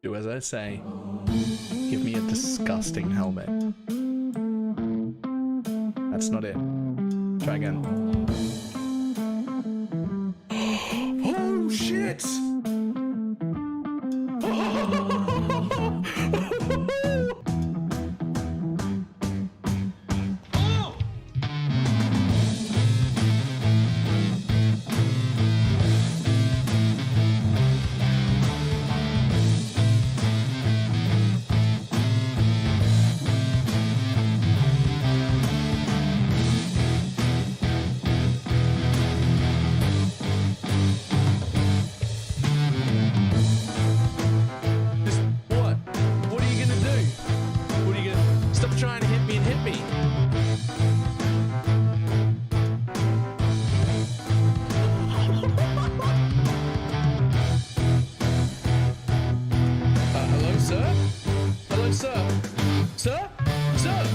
Do as I say. Give me a disgusting helmet. That's not it. Try again. Oh shit! Trying to hit me and hit me. Hello, sir? Hello, sir? Sir? Sir?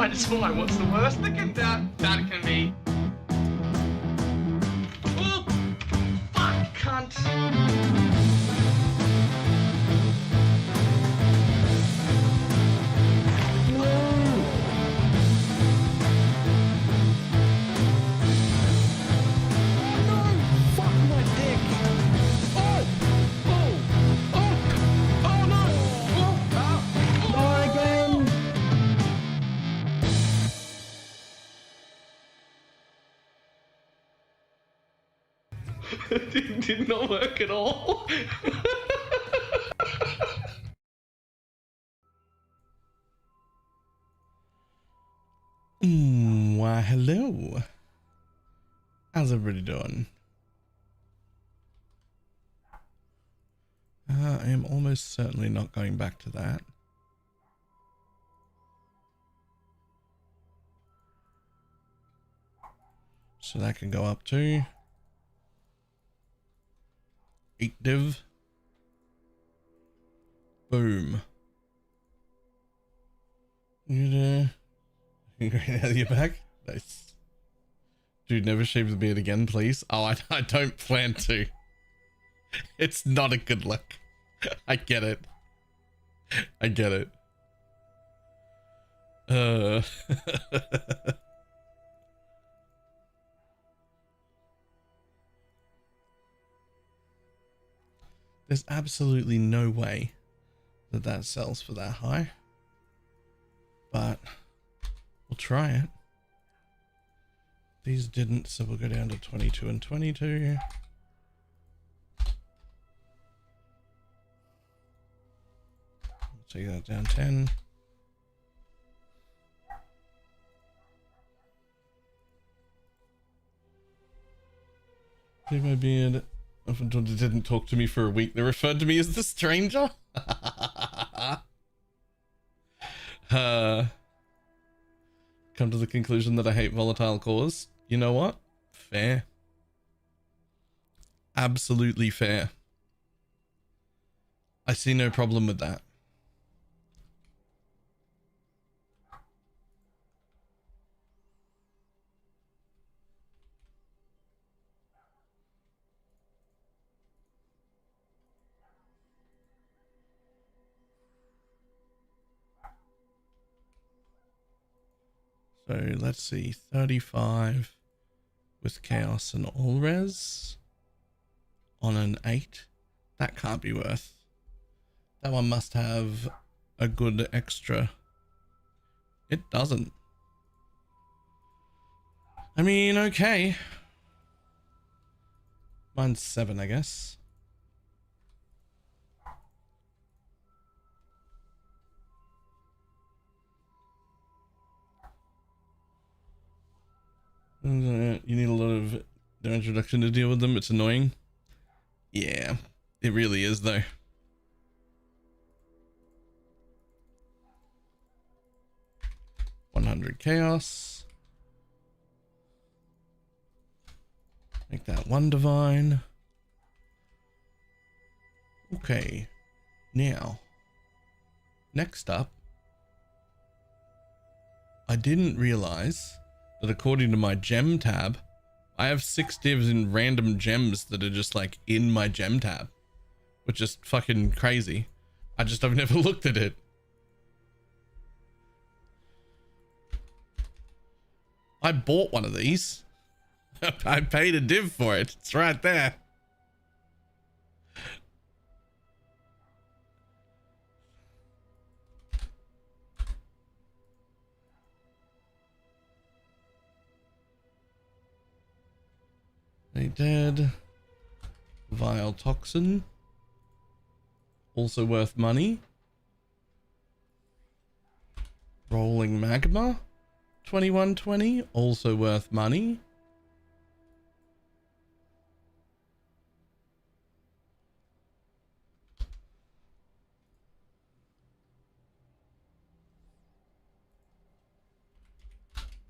It's fine. What's the worst that can be? Oh, fuck, cunt. Did not work at all. Why, hello. How's everybody doing? I am almost certainly not going back to that. So that can go up to 8 div. Boom. You're back? Nice. Dude, never shave the beard again, please. Oh, I don't plan to. It's not a good look. I get it. I get it. There's absolutely no way that that sells for that high, but we'll try it. These didn't, so we'll go down to 22 and 22. Take that down 10. Leave my beard. Didn't talk to me for a week. They referred to me as the stranger. Come to the conclusion that I hate volatile cores. You know what? Fair. Absolutely fair. I see no problem with that. So let's see, 35 with chaos and all res on an 8. That can't be worth. That one must have a good extra. It doesn't. I mean, okay. Mine's 7, I guess. You need a lot of their introduction to deal with them. It's annoying. Yeah, it really is though. $100 chaos. Make that 1 divine. Okay. Now, next up, I didn't realize that according to my gem tab, I have 6 divs in random gems that are just like in my gem tab, which is fucking crazy. I've never looked at it. I bought one of these. I paid a div for it. It's right there. They dead. Vile toxin. Also worth money. Rolling magma. 2120. Also worth money.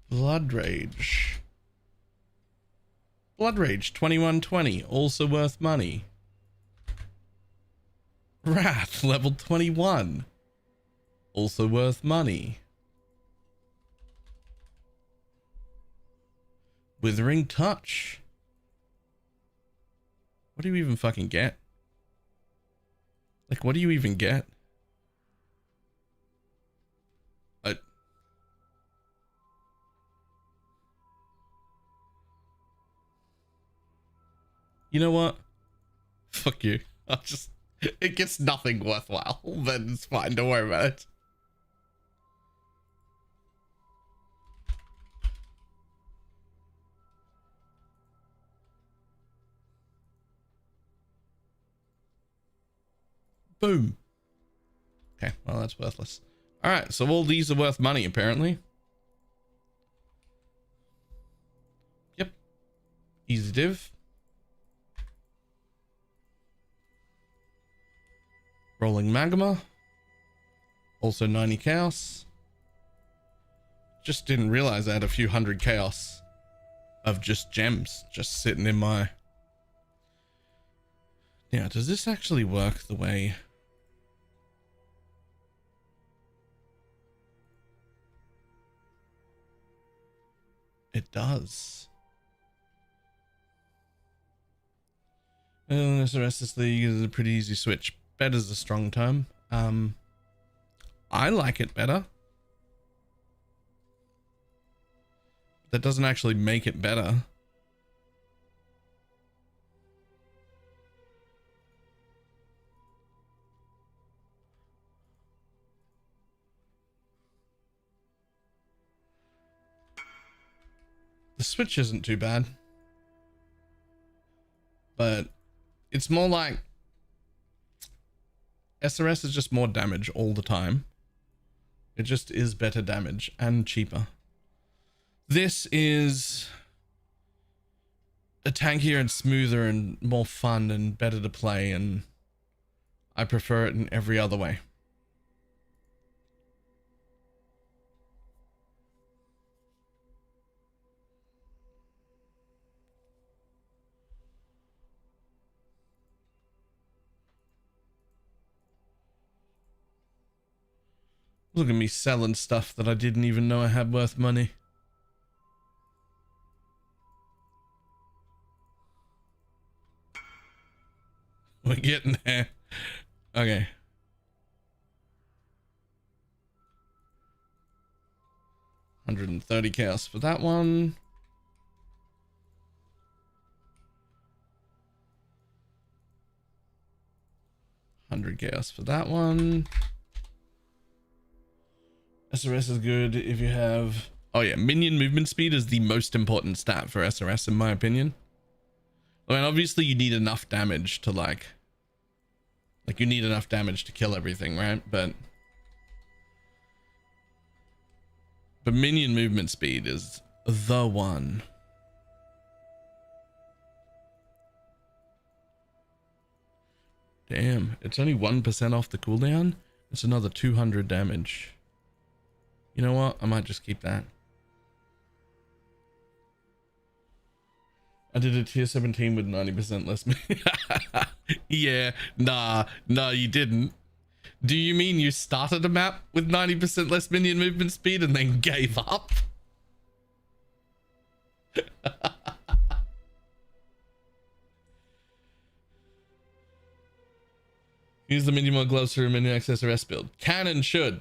Blood Rage. Blood Rage 2120, also worth money. Wrath level 21, also worth money. Withering Touch. What do you even fucking get? Like, what do you even get? You know what? Fuck you. It gets nothing worthwhile, then it's fine, don't worry about it. Boom. Okay, well, that's worthless. All right, so all these are worth money, apparently. Yep. Easy div. Rolling magma. Also 90 chaos. Just didn't realize I had a few hundred chaos of just gems just sitting in my... Now, does this actually work the way... It does. SRS League is a pretty easy switch. Better's a strong term. I like it better. That doesn't actually make it better. The switch isn't too bad, but it's more like SRS is just more damage all the time. It just is better damage and cheaper. This is a tankier and smoother and more fun and better to play, and I prefer it in every other way. Look at me selling stuff that I didn't even know I had worth money. We're getting there. Okay. $130 chaos for that one. $100 chaos for that one. SRS is good if you have Oh yeah, minion movement speed is the most important stat for SRS in my opinion. I mean, obviously you need enough damage to like you need enough damage to kill everything, right? But minion movement speed is the one. Damn, it's only 1% off the cooldown. It's another 200 damage. You know what? I might just keep that. I did a tier 17 with 90% less. Yeah, nah, you didn't. Do you mean you started a map with 90% less minion movement speed and then gave up? Use the minion mod gloves for a minion access rest build. Can and should.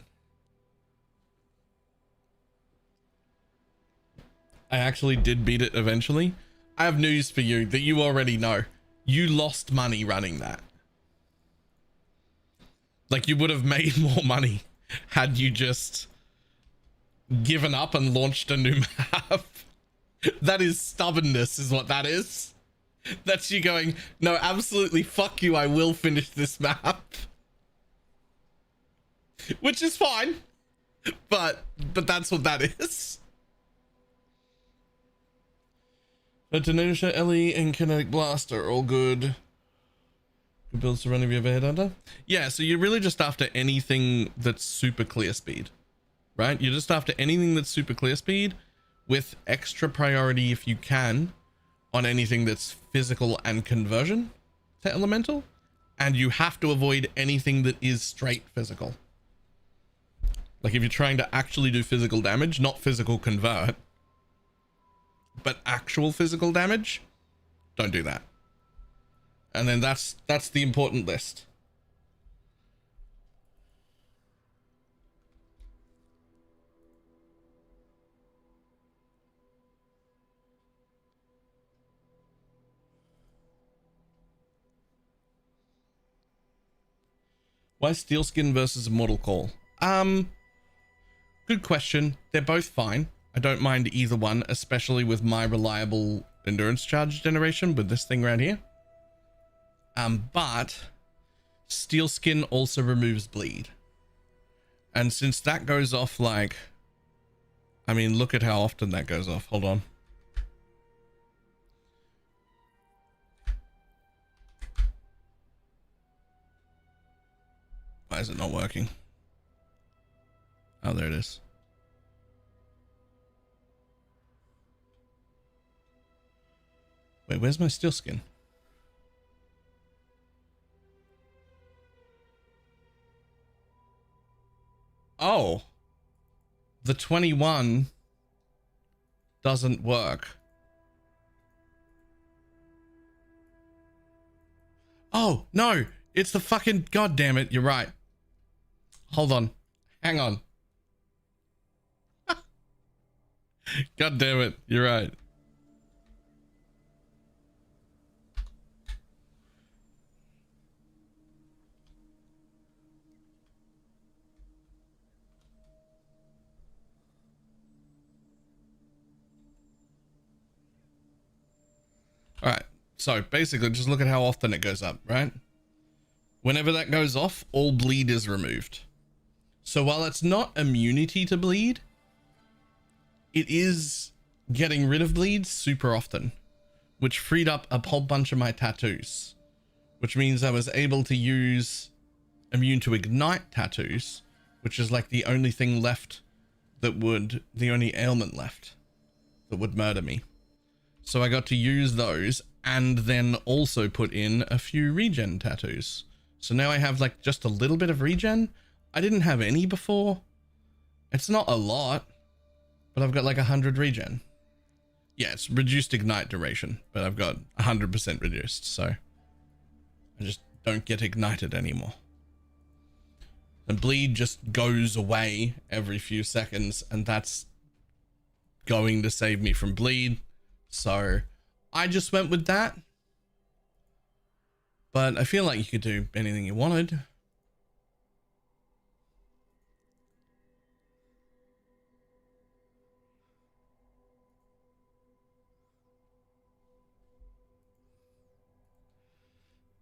I actually did beat it eventually. I have news for you that you already know. You lost money running that. Like, you would have made more money had you just given up and launched a new map. That is stubbornness, is what that is. That's you going, no, absolutely, fuck you, I will finish this map. Which is fine. But that's what that is. Detonator Ellie and Kinetic Blast are all good. Good builds to run if you ever head under. Yeah, so you're really just after anything that's super clear speed, right? You're just after anything that's super clear speed with extra priority if you can on anything that's physical and conversion to elemental, and you have to avoid anything that is straight physical. Like if you're trying to actually do physical damage, not physical convert, but actual physical damage, don't do that. And then that's the important list. Why Steel Skin versus Immortal Call? Good question. They're both fine. I don't mind either one, especially with my reliable endurance charge generation with this thing right here. But Steel Skin also removes bleed. And since that goes off, like, I mean, look at how often that goes off. Hold on. Why is it not working? Oh, there it is. Wait, where's my Steel Skin? Oh, the 21 doesn't work. Oh, no, it's the fucking, god damn it, you're right. Hold on, hang on. God damn it, you're right. All right, so basically just look at how often it goes up, right? Whenever that goes off, all bleed is removed. So while it's not immunity to bleed, it is getting rid of bleed super often, which freed up a whole bunch of my tattoos, which means I was able to use immune to ignite tattoos, which is like the only thing left that would, the only ailment left that would murder me. So I got to use those and then also put in a few regen tattoos. So now I have like just a little bit of regen. I didn't have any before. It's not a lot, but I've got like 100 regen. Yeah, it's reduced ignite duration, but I've got 100% reduced. So I just don't get ignited anymore. And bleed just goes away every few seconds, and that's going to save me from bleed. So I just went with that. But I feel like you could do anything you wanted.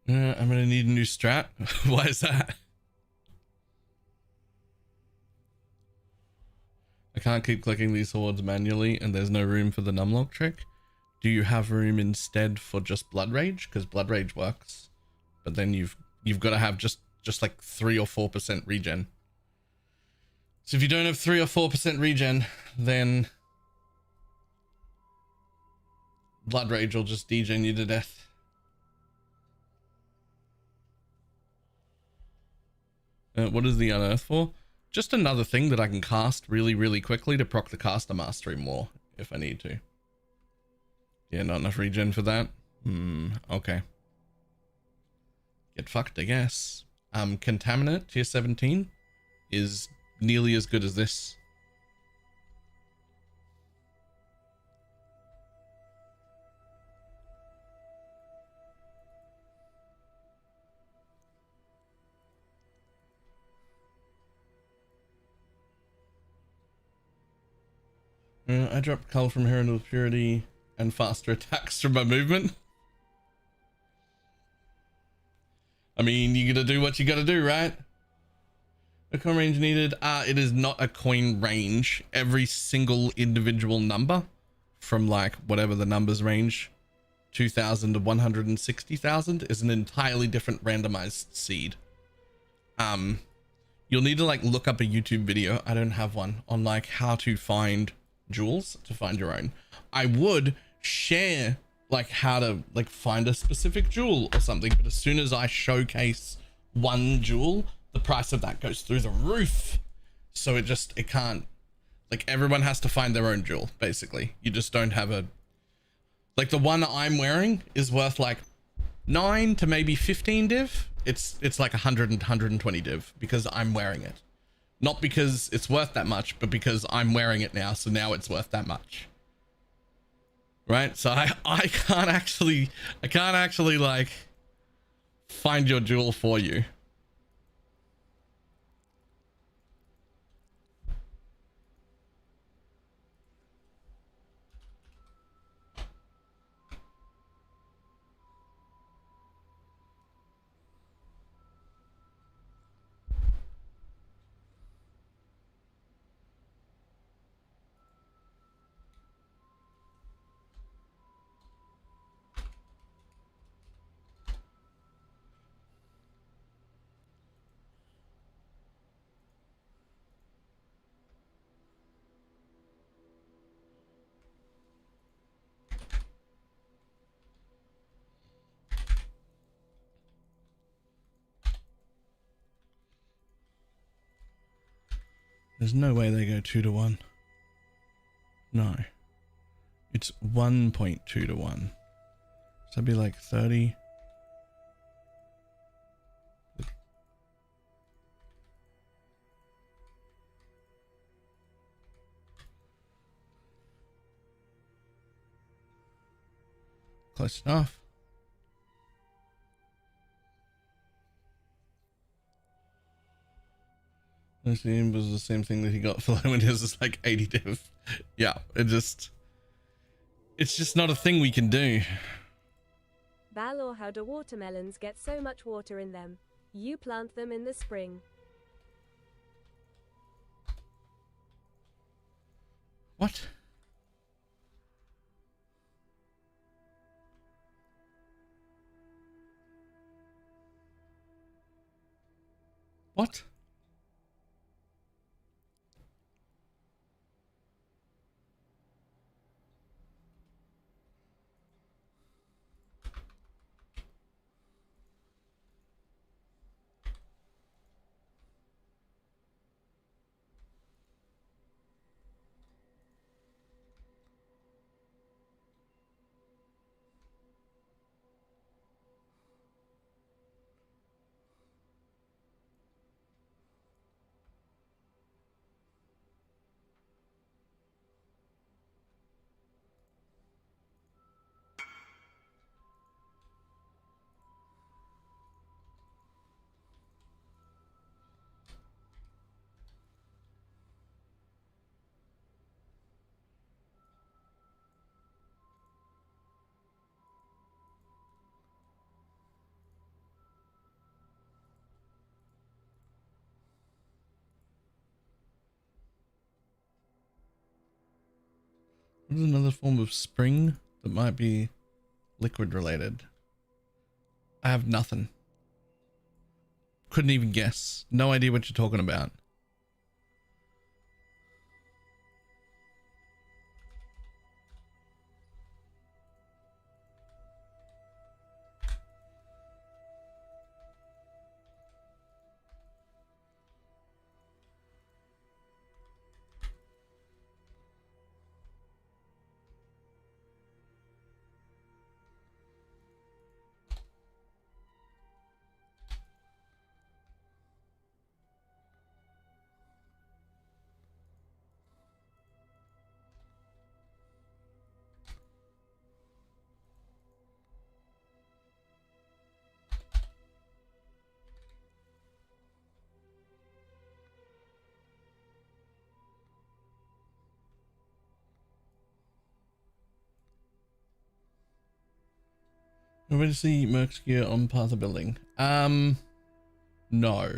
I'm gonna need a new strat. Why is that? I can't keep clicking these hordes manually and there's no room for the numlock trick. Do you have room instead for just blood rage? Because blood rage works, but then you've got to have just like 3 or 4% regen. So if you don't have 3 or 4% regen, then blood rage will just degen you to death. What is the unearth for? Just another thing that I can cast really, really quickly to proc the caster mastery more if I need to. Yeah, not enough regen for that. Okay. Get fucked, I guess. Contaminate tier 17 is nearly as good as this. I dropped Cull from Herald of Purity and faster attacks from my movement. I mean, you gotta do what you gotta do, right? A coin range needed. It is not a coin range. Every single individual number from like whatever the numbers range, 2,000 to 160,000 is an entirely different randomized seed. You'll need to like look up a YouTube video. I don't have one on like how to find jewels to find your own. I would share like how to like find a specific jewel or something, but as soon as I showcase one jewel, the price of that goes through the roof. So it can't, like, everyone has to find their own jewel basically. You just don't have a, like, the one I'm wearing is worth like 9 to maybe 15 div. It's like 100 and 120 div because I'm wearing it. Not because it's worth that much, but because I'm wearing it now, so now it's worth that much. Right? So I can't actually like find your jewel for you. There's no way they go 2 to 1. No. It's 1.2 to 1. So that'd be like 30. Close enough. This was the same thing that he got for when his was like 80 div. Yeah, it's just not a thing we can do. Balor, how do watermelons get so much water in them? You plant them in the spring. What? What? What is another form of spring that might be liquid related? I have nothing. Couldn't even guess. No idea what you're talking about. We're ready to see Merc's gear on path of building. No.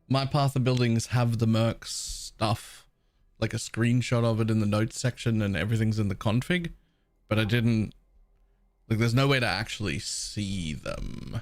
My path of buildings have the Merc stuff, like a screenshot of it in the notes section, and everything's in the config, but I didn't, like, there's no way to actually see them.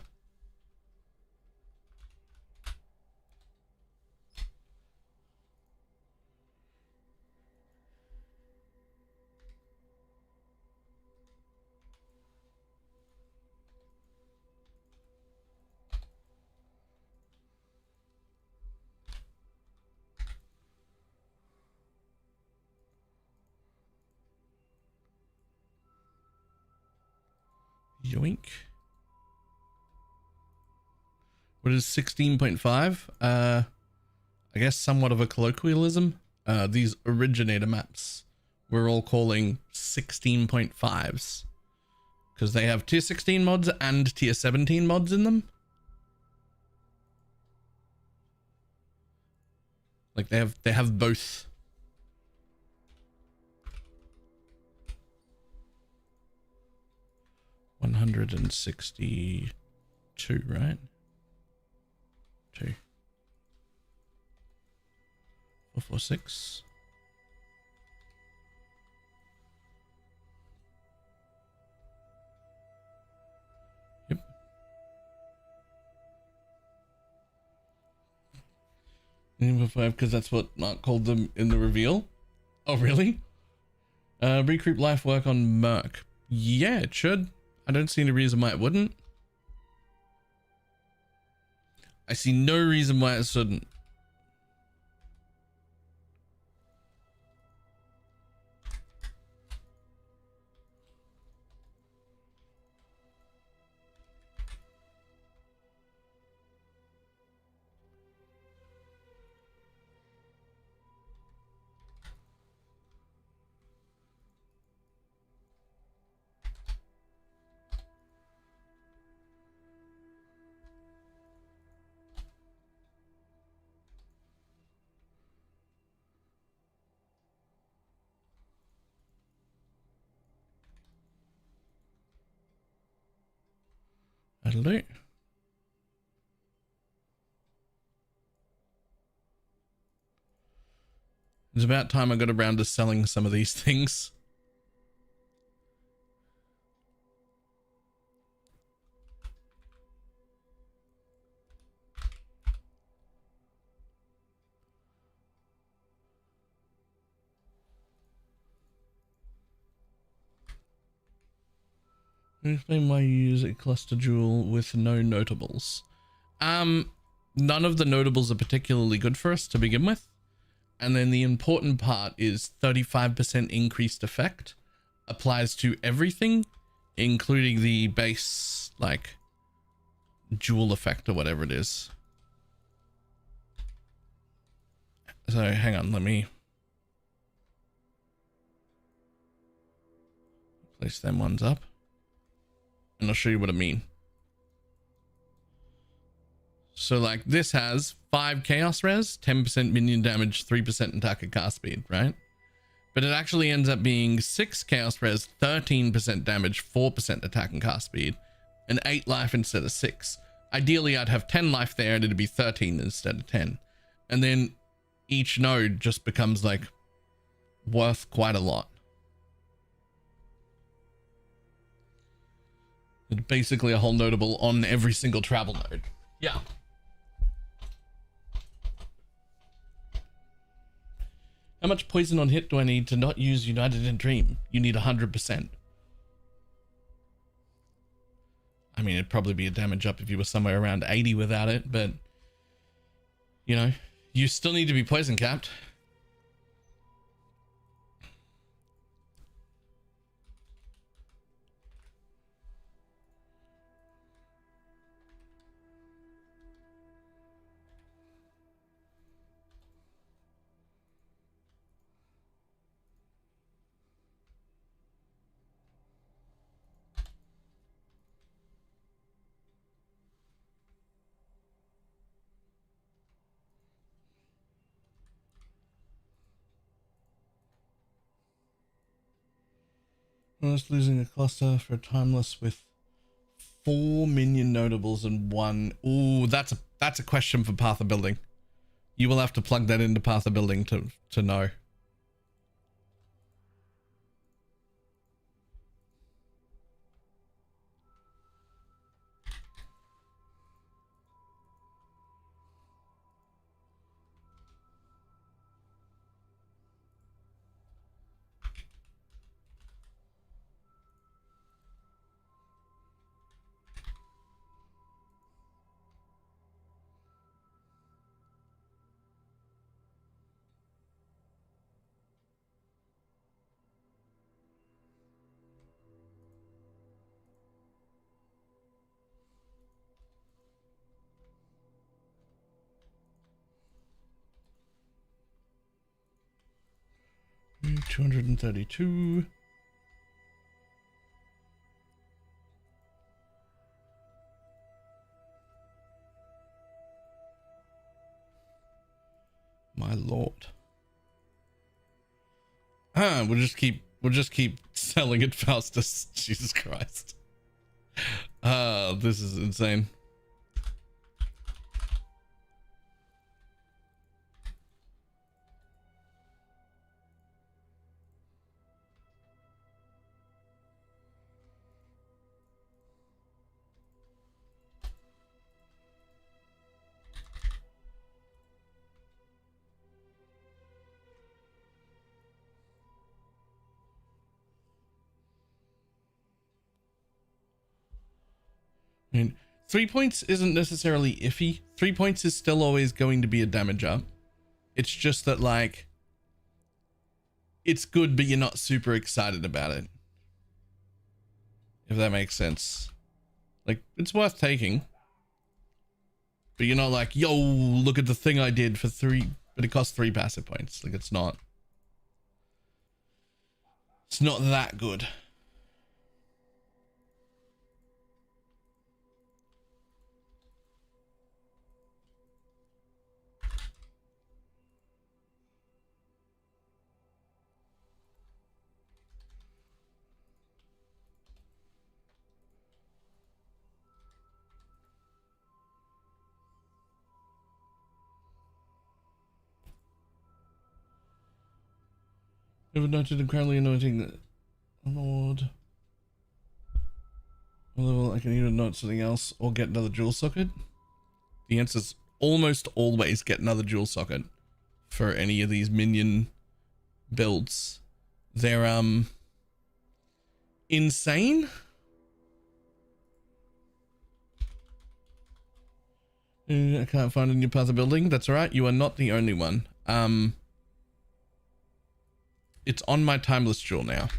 Yoink. What is 16.5? I guess somewhat of a colloquialism. These originator maps we're all calling 16.5s because they have tier 16 mods and tier 17 mods in them. Like they have both. $162, right? 2 446. Yep. Number 5, because that's what Mark called them in the reveal. Oh, really? Recruit life work on Merc. Yeah, it should. I don't see any reason why it wouldn't. I see no reason why it shouldn't. That'll do. It's about time I got around to selling some of these things. Explain why you use a cluster jewel with no notables. None of the notables are particularly good for us to begin with. And then the important part is 35% increased effect applies to everything, including the base, like, jewel effect or whatever it is. So hang on, let me place them ones up. And I'll show you what I mean. So like this has 5 chaos res, 10% minion damage, 3% attack and cast speed, right? But it actually ends up being 6 chaos res, 13% damage, 4% attack and cast speed, and 8 life instead of 6. Ideally, I'd have 10 life there and it'd be 13 instead of 10. And then each node just becomes like worth quite a lot. It's basically a whole notable on every single travel node. Yeah. How much poison on hit do I need to not use United in Dream? You need 100%. I mean, it'd probably be a damage up if you were somewhere around 80 without it, but you know, you still need to be poison capped. Just losing a cluster for a timeless with 4 minion notables and 1. Ooh, that's a question for Path of Building. You will have to plug that into Path of Building to know. $232. My lord. We'll just keep selling it, Faustus. Jesus Christ. This is insane. I mean, 3 points isn't necessarily iffy. 3 points is still always going to be a damage up. It's just that, like, it's good, but you're not super excited about it. If that makes sense. Like, it's worth taking. But you're not like, yo, look at the thing I did for 3, but it costs 3 passive points. Like, it's not that good. Never noted and currently anointing the Lord. Level, I can either anoint something else or get another jewel socket. The answer is almost always get another jewel socket for any of these minion builds. They're insane. I can't find a new path of building. That's all right. You are not the only one. It's on my timeless jewel now.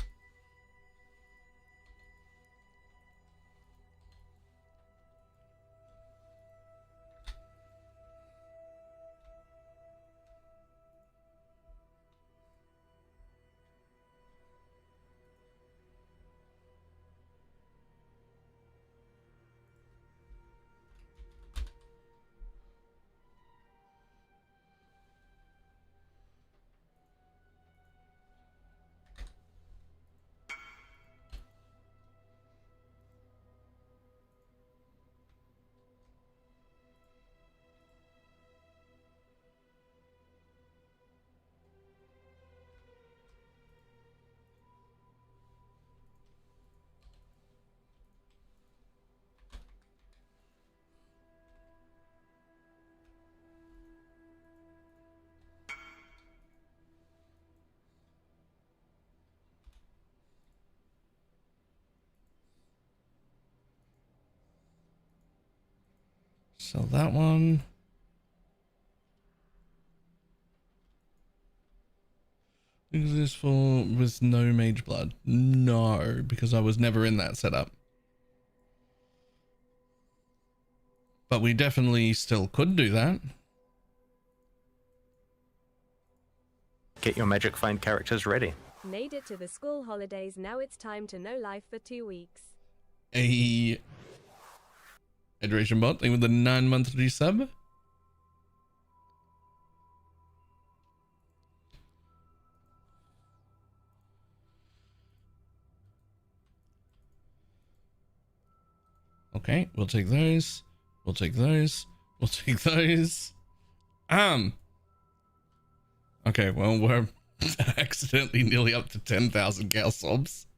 Sell that one. Is this for with no mage blood? No, because I was never in that setup. But we definitely still could do that. Get your magic find characters ready. Made it to the school holidays, now it's time to know life for 2 weeks. A Hydration bot thing with a 9-month resub. Okay, we'll take those. We'll take those. We'll take those. Okay, well, we're accidentally nearly up to 10,000 gal sobs.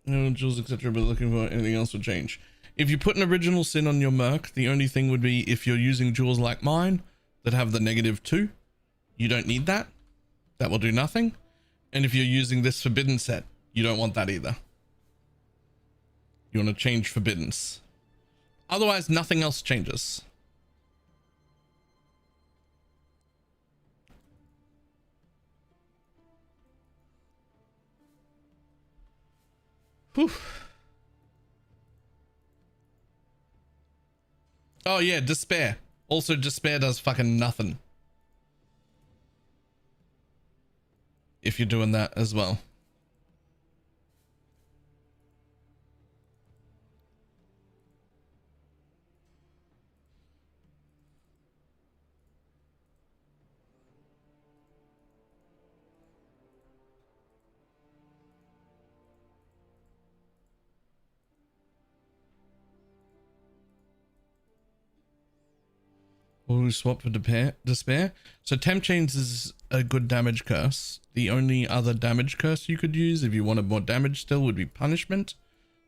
No, Jules, etc., but looking for anything else would change. If you put an original sin on your merc, the only thing would be if you're using jewels like mine that have the -2, you don't need that. That will do nothing. And if you're using this forbidden set, you don't want that either. You want to change forbiddens. Otherwise, nothing else changes. Whew. Oh yeah, despair. Also, despair does fucking nothing. If you're doing that as well. Or swap for despair. So temp chains is a good damage curse. The only other damage curse you could use if you wanted more damage still would be punishment.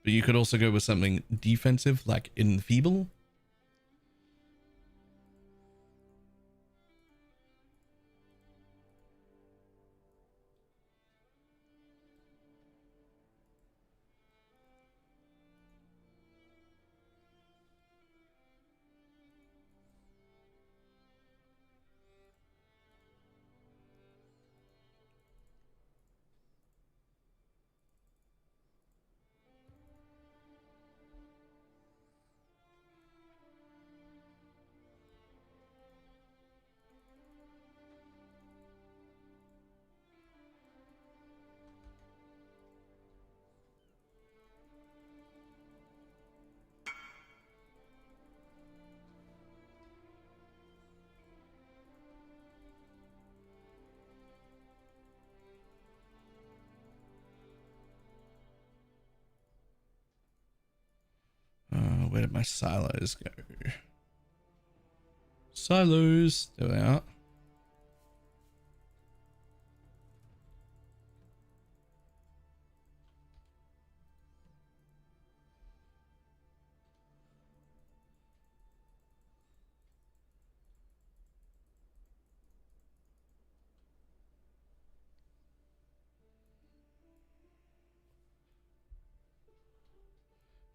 But you could also go with something defensive like enfeeble. Where did my silos go? Silos, there they are.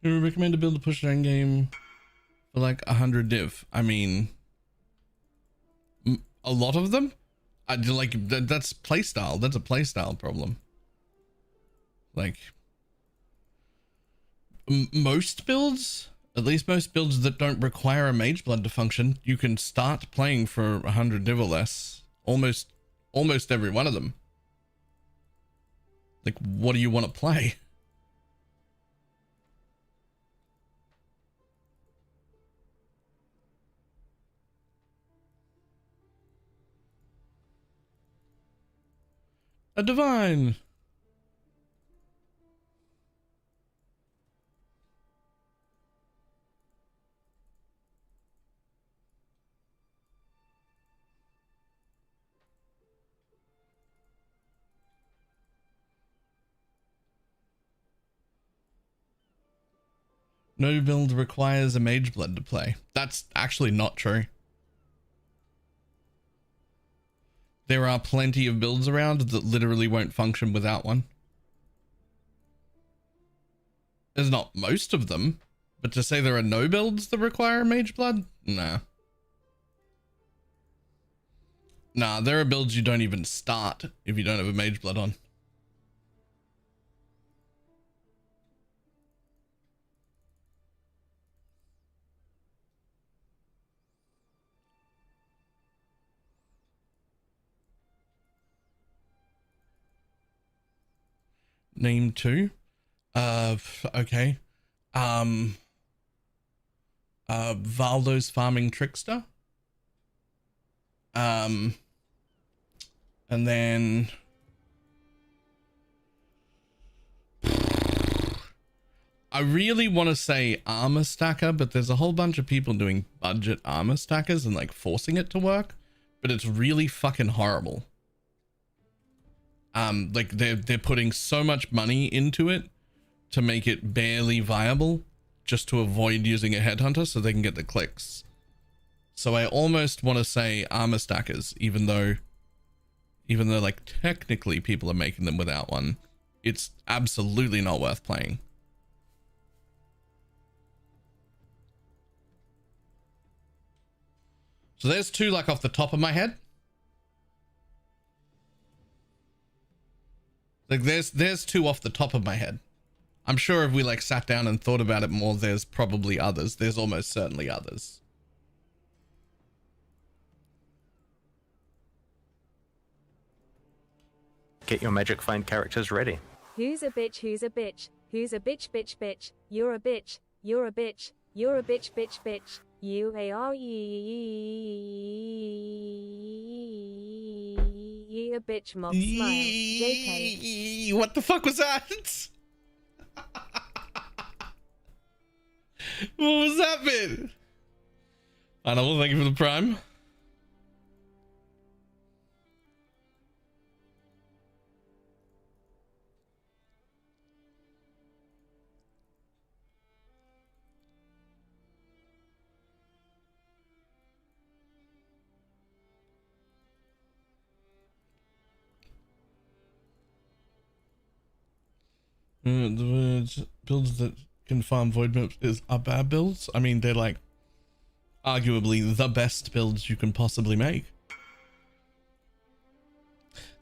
You would recommend to build a push down game for like 100 div. I mean, a lot of them. I like that's playstyle. That's a playstyle problem. Like most builds, at least most builds that don't require a mage blood to function, you can start playing for 100 div or less. Almost every one of them. Like, what do you want to play? A divine. No build requires a mage blood to play. That's actually not true. there are plenty of builds around that literally won't function without one. There's not most of them, but to say there are no builds that require mage blood? Nah. Nah, there are builds you don't even start if you don't have a mage blood on. Name 2. Okay. Valdo's Farming Trickster. And then I really want to say armor stacker, but there's a whole bunch of people doing budget armor stackers and like forcing it to work, but it's really fucking horrible. Like they're putting so much money into it to make it barely viable just to avoid using a headhunter so they can get the clicks. So I almost want to say armor stackers, even though like technically people are making them without one. It's absolutely not worth playing. So there's 2 like off the top of my head. Like there's 2 off the top of my head. I'm sure if we like sat down and thought about it more, there's probably others. There's almost certainly others. Get your magic find characters ready. Who's a bitch? Who's a bitch? Who's a bitch? Bitch, bitch. You're a bitch. You're a bitch. You're a bitch, bitch, bitch. You are a bitch. Mob smile. JK. What the fuck was that? What was that bit? Animal, thank you for the prime. The builds that can farm void maps are bad builds. I mean, they're like arguably the best builds you can possibly make.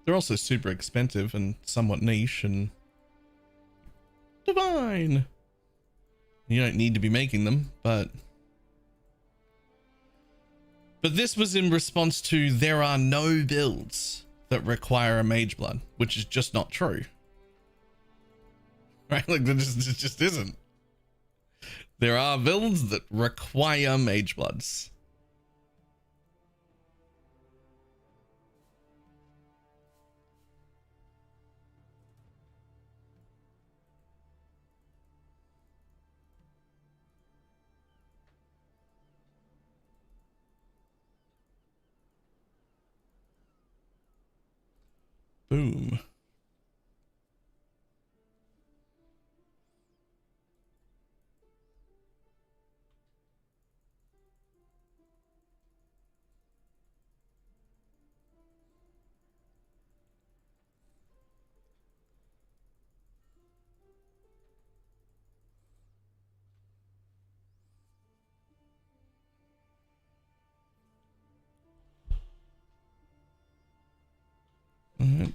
They're also super expensive and somewhat niche and divine. You don't need to be making them, but this was in response to there are no builds that require a mage blood, which is just not true. Right? Like there just isn't. There are builds that require mage bloods. Boom.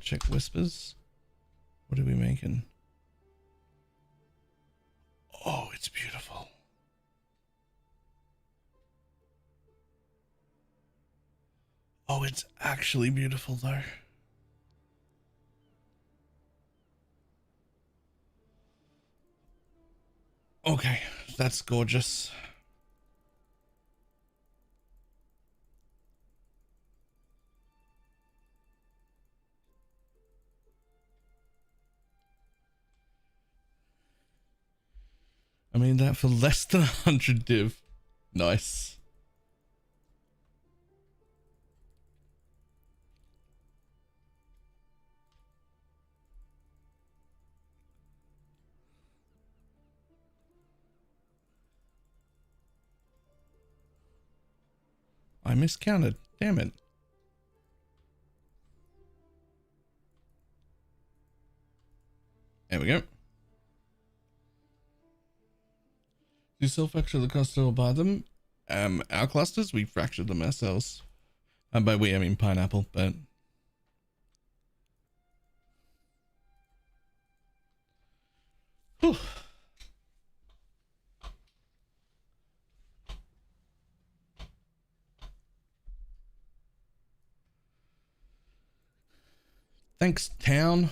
Check whispers. What are we making? Oh, it's beautiful. Oh, it's actually beautiful though. Okay, that's gorgeous. I mean that for less than 100 div. Nice. I miscounted. Damn it. There we go. Do you self-fracture the cluster or buy them? Our clusters, we fractured them ourselves. And by we, I mean pineapple, but... Whew. Thanks, town.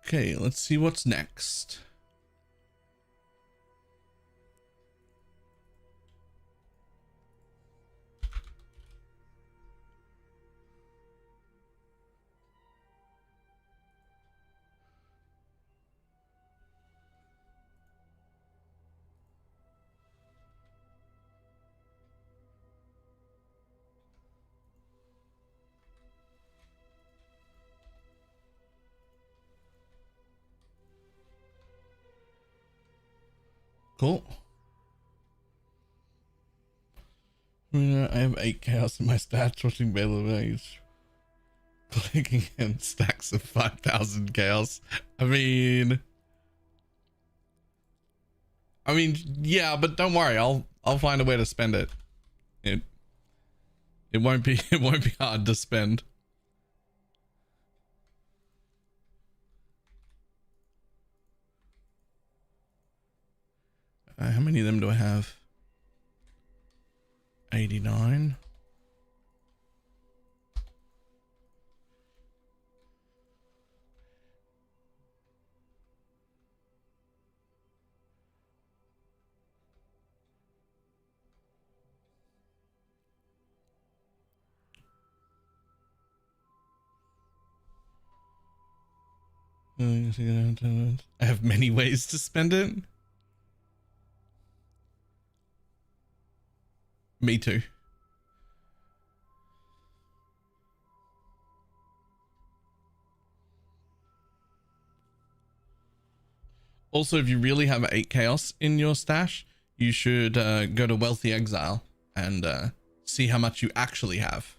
Okay, let's see what's next. Cool. I have 8 chaos in my stats watching BalorMage. Clicking in stacks of 5,000 chaos. I mean, yeah, but don't worry, I'll find a way to spend it. It won't be hard to spend. How many of them do I have? 89. I have many ways to spend it. Me too. Also, if you really have 8 chaos in your stash, you should go to Wealthy Exile and see how much you actually have.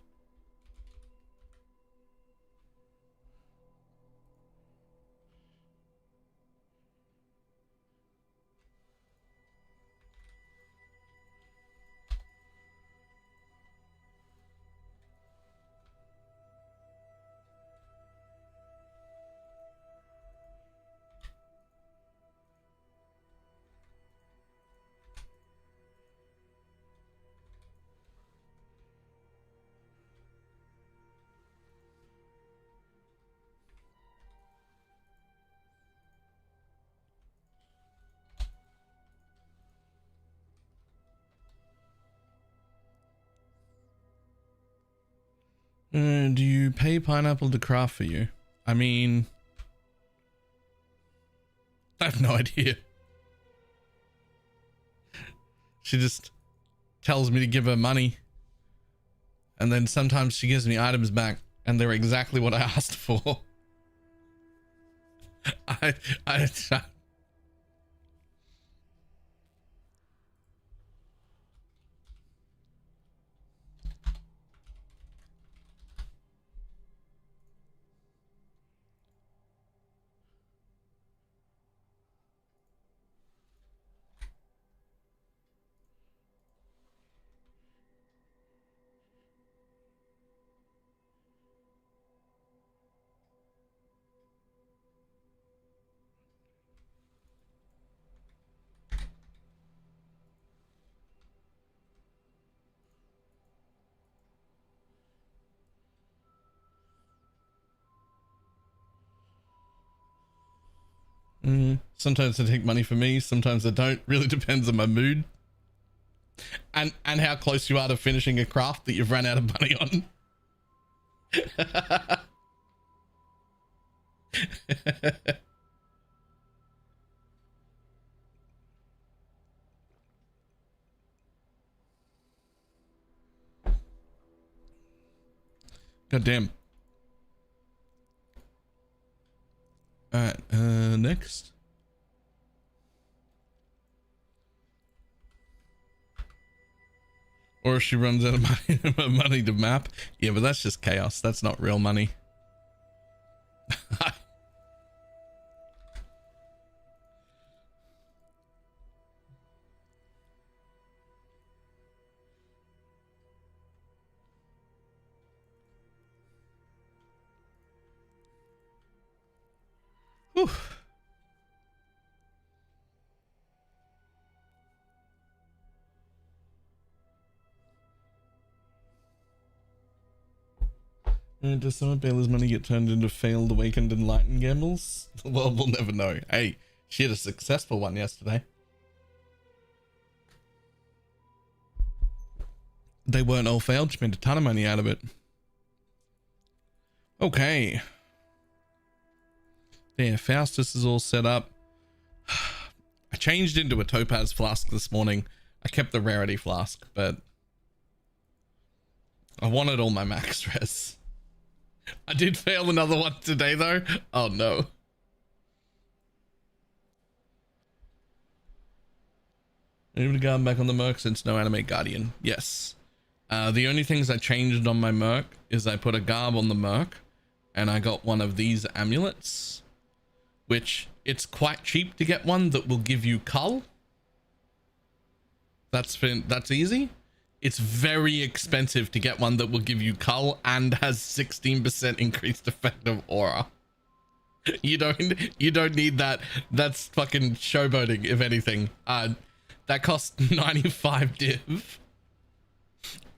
Do you pay Pineapple to craft for you? I mean, I have no idea. She just tells me to give her money. And then sometimes she gives me items back and they're exactly what I asked for. I sometimes they take money from me, sometimes they don't. Really depends on my mood. And how close you are to finishing a craft that you've run out of money on. God damn. Alright, next. Or if she runs out of money to map. Yeah, but that's just chaos. That's not real money. Whew. Does some of Baylor's money get turned into failed awakened enlightened gambles? Well, we'll never know. Hey, she had a successful one yesterday. They weren't all failed. She made a ton of money out of it. Okay. Yeah, Faustus is all set up. I changed into a topaz flask this morning. I kept the rarity flask, but I wanted all my max res. I did fail another one today though. Oh no. Able to guard back on the Merc since no animate guardian. Yes. The only things I changed on my Merc is I put a garb on the Merc and I got one of these amulets, which it's quite cheap to get one that will give you cull. That's easy. It's very expensive to get one that will give you cull and has 16% increased effective aura. You don't need that. That's fucking showboating, if anything. That costs 95 div.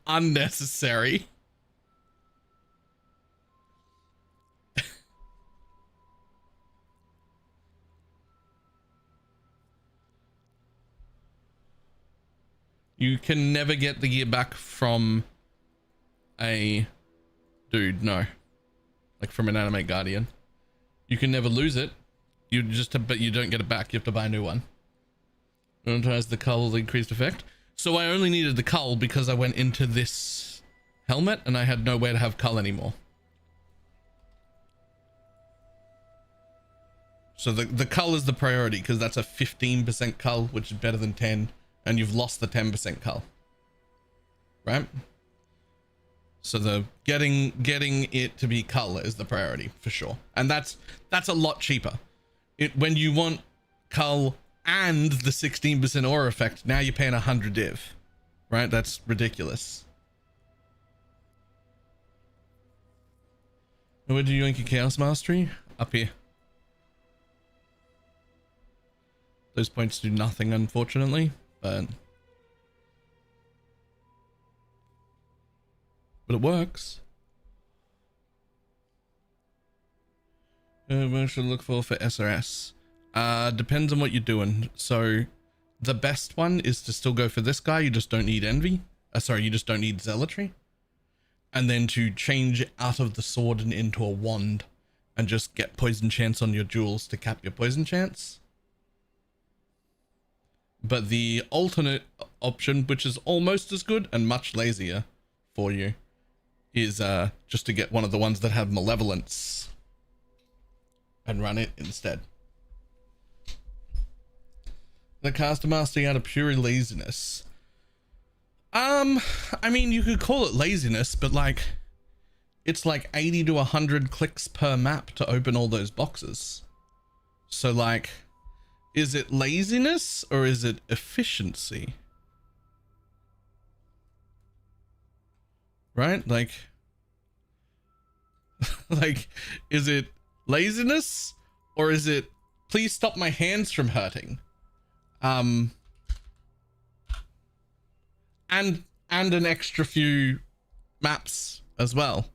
Unnecessary. You can never get the gear back from a dude, no. Like from an animate guardian. You can never lose it. But you don't get it back. You have to buy a new one. Monetize the cull increased effect. So I only needed the cull because I went into this helmet and I had nowhere to have cull anymore. So the cull is the priority because that's a 15% cull, which is better than 10. And you've lost the 10% cull, right? So the getting it to be cull is the priority for sure, and that's a lot cheaper. When you want cull and the 16% aura effect, now you're paying 100 div, right? That's ridiculous. Where do you rank your chaos mastery? Up here. Those points do nothing, unfortunately. But it works. What should I look for SRS? Depends on what you're doing. So the best one is to still go for this guy. You just don't need envy. Sorry, you just don't need zealotry. And then to change out of the sword and into a wand and just get poison chance on your jewels to cap your poison chance. But the alternate option, which is almost as good and much lazier for you, is just to get one of the ones that have malevolence and run it instead. The caster mastery out of pure laziness. I mean, you could call it laziness, but like, it's like 80 to 100 clicks per map to open all those boxes. So like, is it laziness or is it efficiency? Right? Like, like, is it laziness or is it, please stop my hands from hurting? And an extra few maps as well.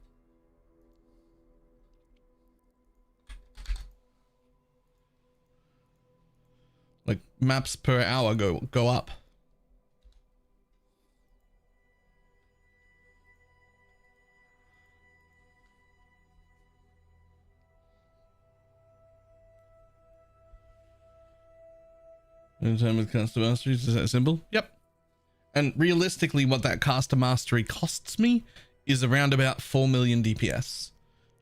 Like maps per hour go up. In terms of caster mastery, is that simple? Yep. And realistically, what that caster mastery costs me is around about 4 million DPS.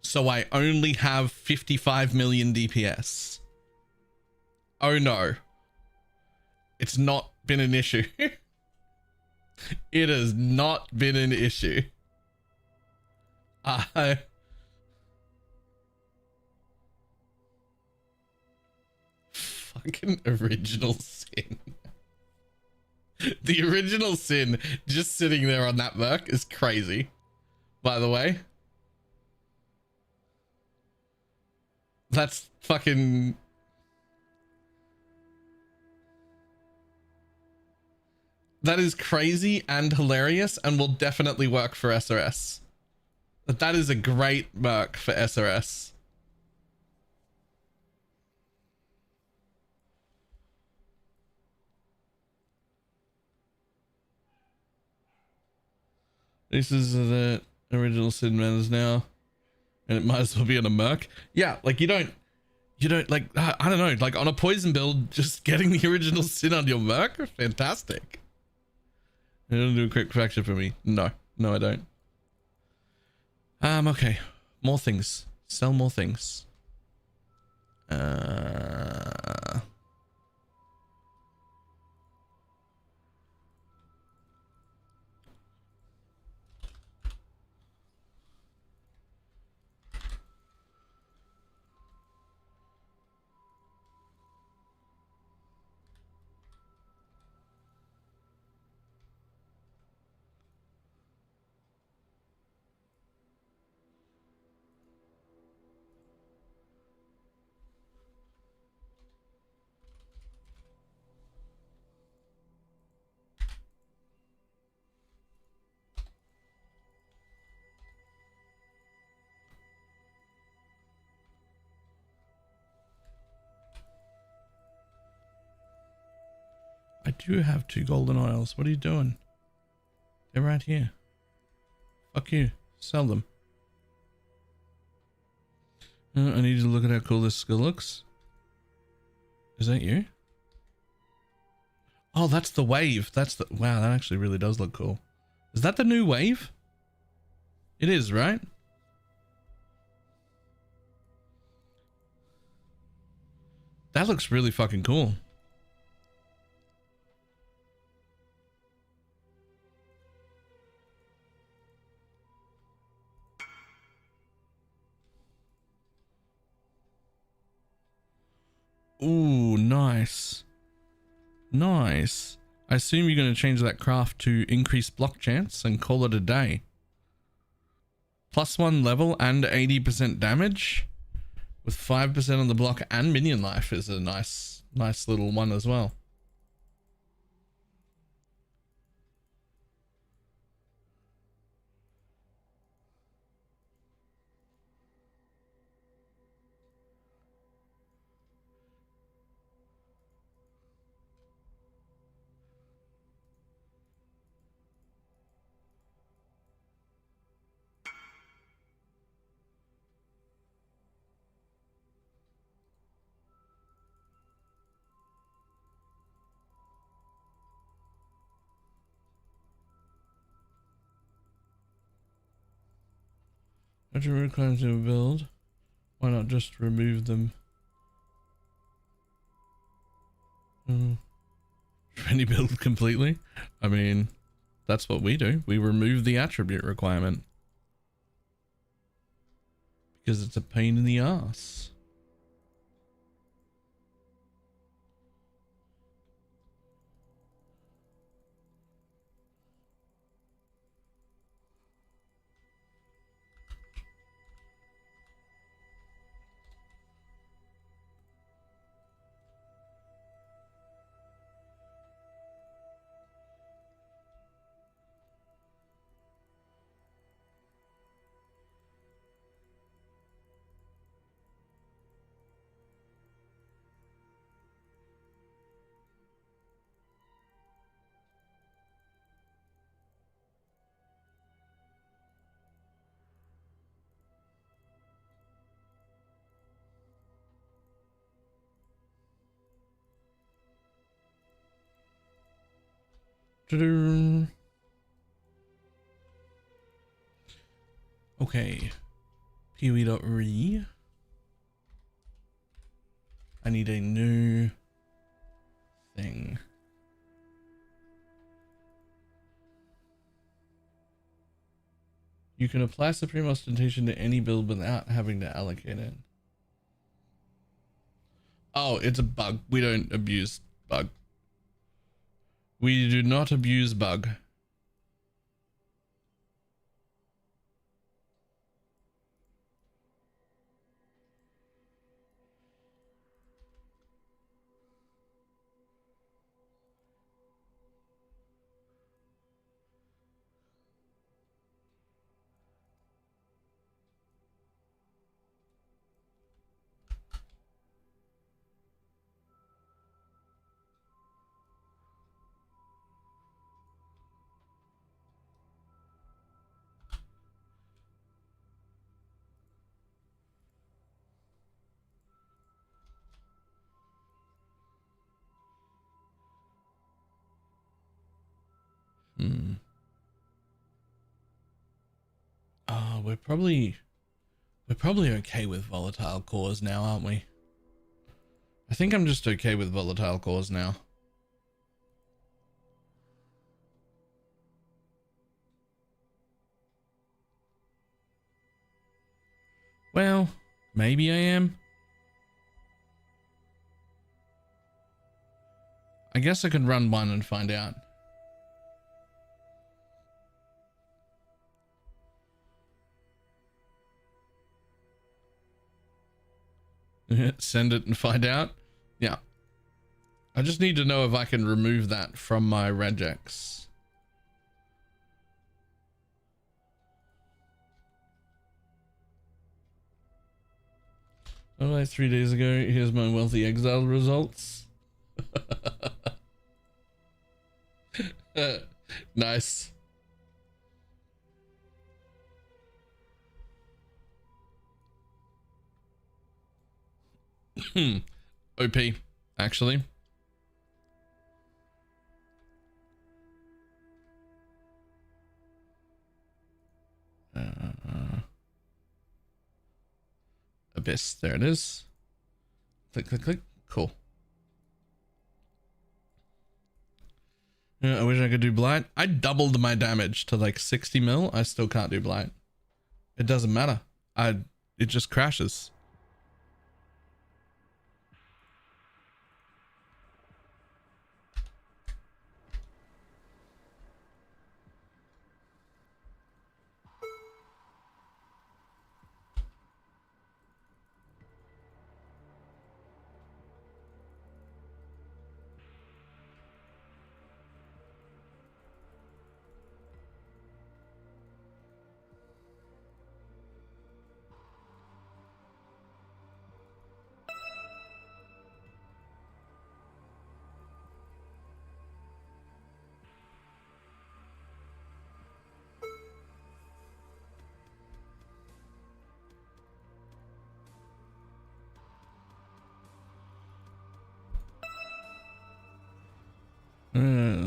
So I only have 55 million DPS. Oh no. It's not been an issue. It has not been an issue. Fucking original sin. The original sin just sitting there on that merc is crazy. By the way. That's fucking... That is crazy and hilarious and will definitely work for SRS. That is a great merc for SRS. This is the original Sid Manners now. And it might as well be on a merc. Yeah, like you don't like, I don't know, like on a poison build, just getting the original Sin on your merc, fantastic. You don't do a quick fracture for me. No, I don't. Okay. More things. Sell more things. I do have 2 golden oils. What are you doing? They're right here. Fuck you. Sell them. I need you to look at how cool this skill looks. Is that you? Oh, that's the wave. That's the... Wow, that actually really does look cool. Is that the new wave? It is, right? That looks really fucking cool. Ooh, nice. Nice. I assume you're going to change that craft to increase block chance and call it a day. +1 level and 80% damage with 5% on the block and minion life is a nice little one as well. What you reclaim to build? Why not just remove them? Any build completely? I mean, that's what we do. We remove the attribute requirement. Because it's a pain in the ass. Okay. Peewee.re. I need a new thing. You can apply Supreme Ostentation to any build without having to allocate it. Oh, it's a bug. We don't abuse bug. We do not abuse bug. We're probably okay with volatile cores now, aren't we? I think I'm just okay with volatile cores now. Well, maybe I am. I guess I could run one and find out. Send it and find out. Yeah. I just need to know if I can remove that from my regex. Oh, like 3 days ago, here's my wealthy exile results. Nice. OP, actually. Abyss, there it is. Click, click, click. Cool. I wish I could do blight. I doubled my damage to like 60 mil. I still can't do blight. It doesn't matter. It just crashes.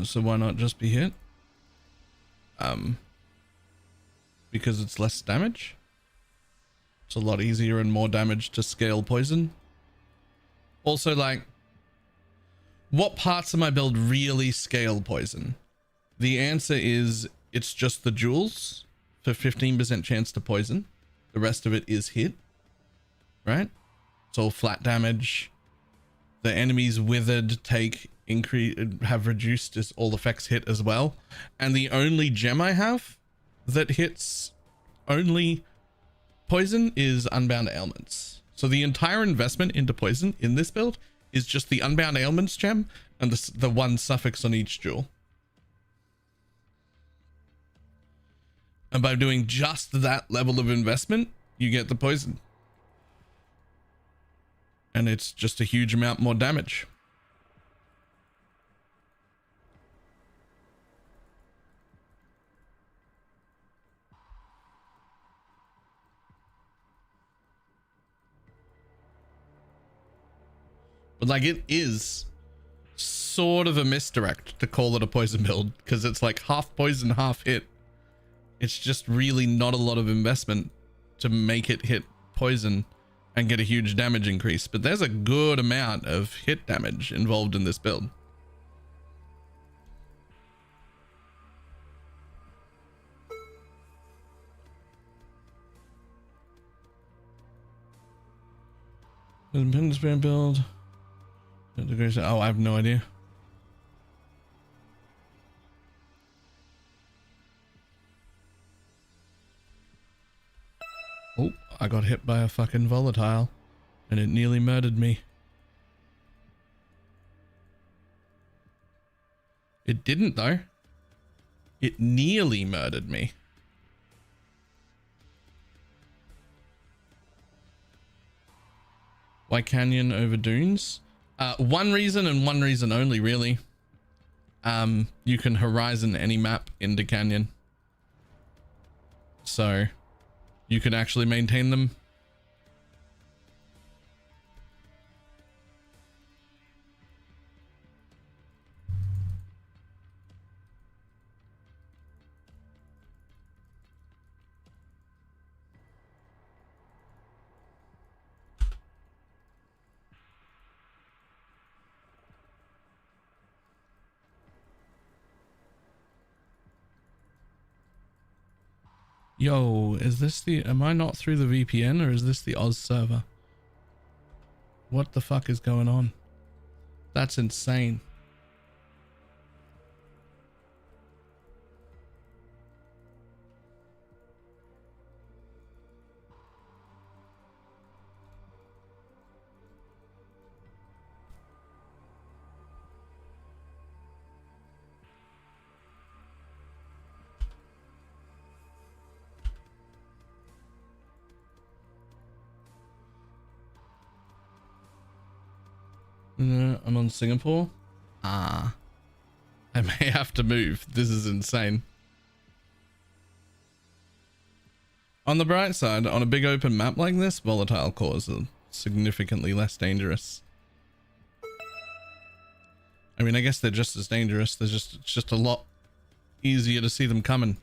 So why not just be hit? Because it's less damage. It's a lot easier and more damage to scale poison. Also, like, what parts of my build really scale poison? The answer is it's just the jewels for 15% chance to poison. The rest of it is hit, right? It's all flat damage. The enemies withered have reduced as all effects hit as well. And the only gem I have that hits only poison is Unbound Ailments. So the entire investment into poison in this build is just the Unbound Ailments gem and the one suffix on each jewel. And by doing just that level of investment, you get the poison. And it's just a huge amount more damage. But like, it is sort of a misdirect to call it a poison build, because it's like half poison, half hit. It's just really not a lot of investment to make it hit poison and get a huge damage increase, but there's a good amount of hit damage involved in this build. Build. Oh, I have no idea. Oh, I got hit by a fucking volatile and it nearly murdered me. It didn't though. It nearly murdered me. Why Canyon over Dunes? One reason and one reason only, really. You can horizon any map into Canyon. So you can actually maintain them. Yo, is this the, am I not through the VPN or is this the Oz server? What the fuck is going on? That's insane. I'm on Singapore. I may have to move. This is insane. On the bright side, on a big open map like this, volatile cores are significantly less dangerous. I mean, I guess they're just as dangerous. It's just a lot easier to see them coming.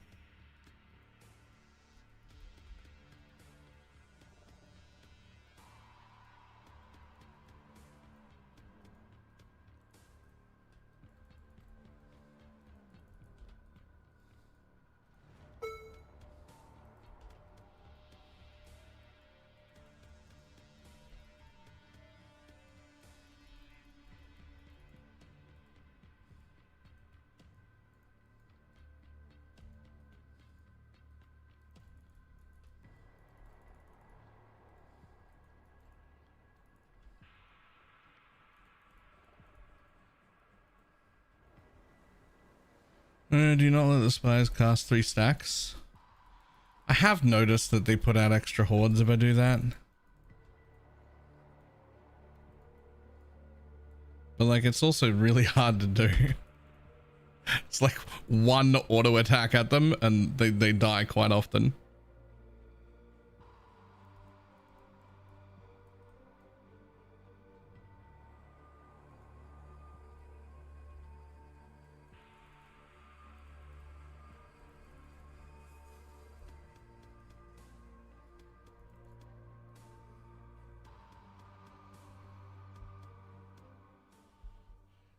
Do you not let the spies cast 3 stacks? I have noticed that they put out extra hordes if I do that. But like, it's also really hard to do. It's like one auto attack at them and they die quite often.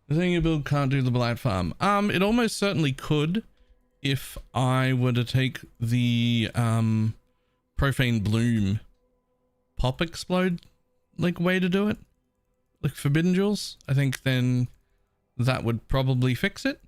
The thing you build can't do the Blight Farm. It almost certainly could if I were to take the Profane Bloom Pop Explode like way to do it. Like Forbidden Jewels. I think then that would probably fix it.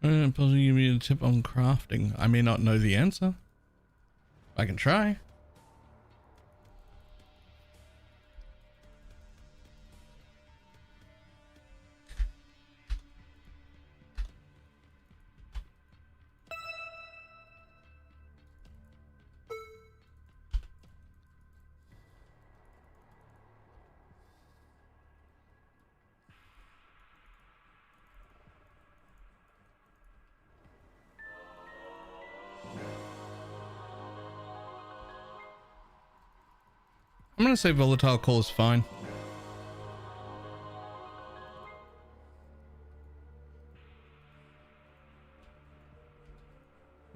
Possibly give me a tip on crafting. I may not know the answer. I can try. I'm gonna say volatile coal is fine.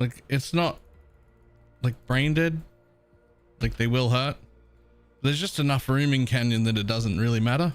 Like, it's not like brain dead. Like, they will hurt. There's just enough room in Canyon that it doesn't really matter.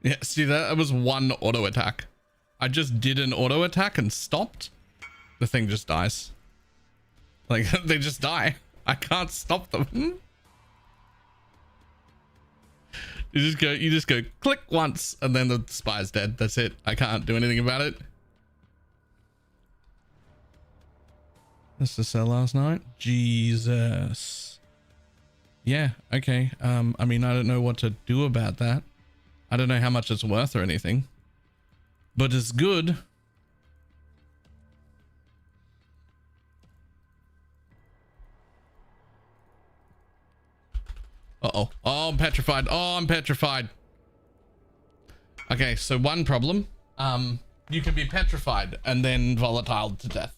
Yeah, see, that was one auto attack. I just did an auto attack and stopped. The thing just dies. Like, they just die. I can't stop them. You just go click once and then the spire's dead. That's it. I can't do anything about it. That's the sell last night. Jesus. Yeah, okay. I mean, I don't know what to do about that. I don't know how much it's worth or anything, but it's good. Uh-oh. Oh, I'm petrified. Oh, I'm petrified. Okay, so one problem. You can be petrified and then volatile to death.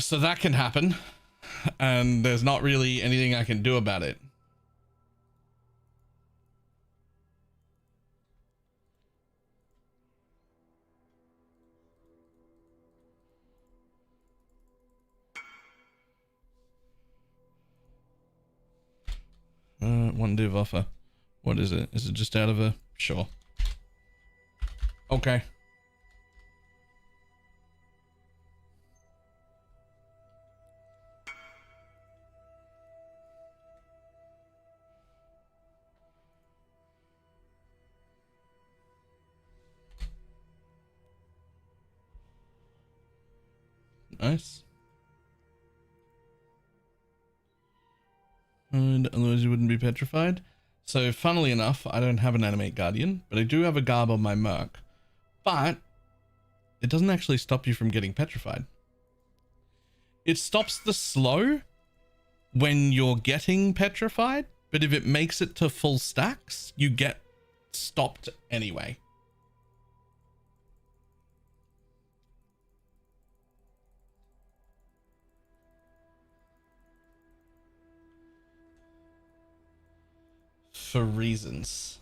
So that can happen, and there's not really anything I can do about it. One div offer. What is it? Is it just out of a... Sure. Okay. Nice. And otherwise you wouldn't be petrified. So funnily enough, I don't have an animate guardian, but I do have a garb on my merc. But it doesn't actually stop you from getting petrified. It stops the slow when you're getting petrified, but if it makes it to full stacks, you get stopped anyway. For reasons.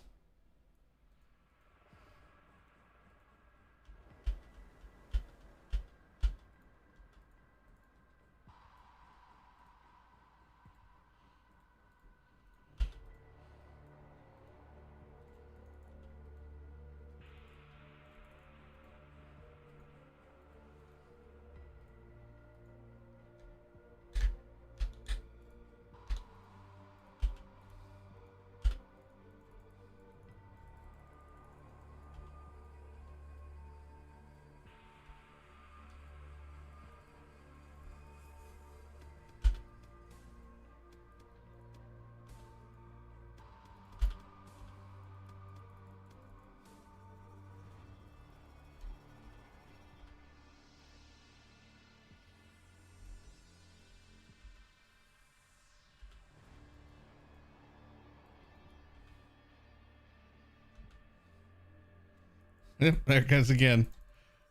Yep, there it goes again.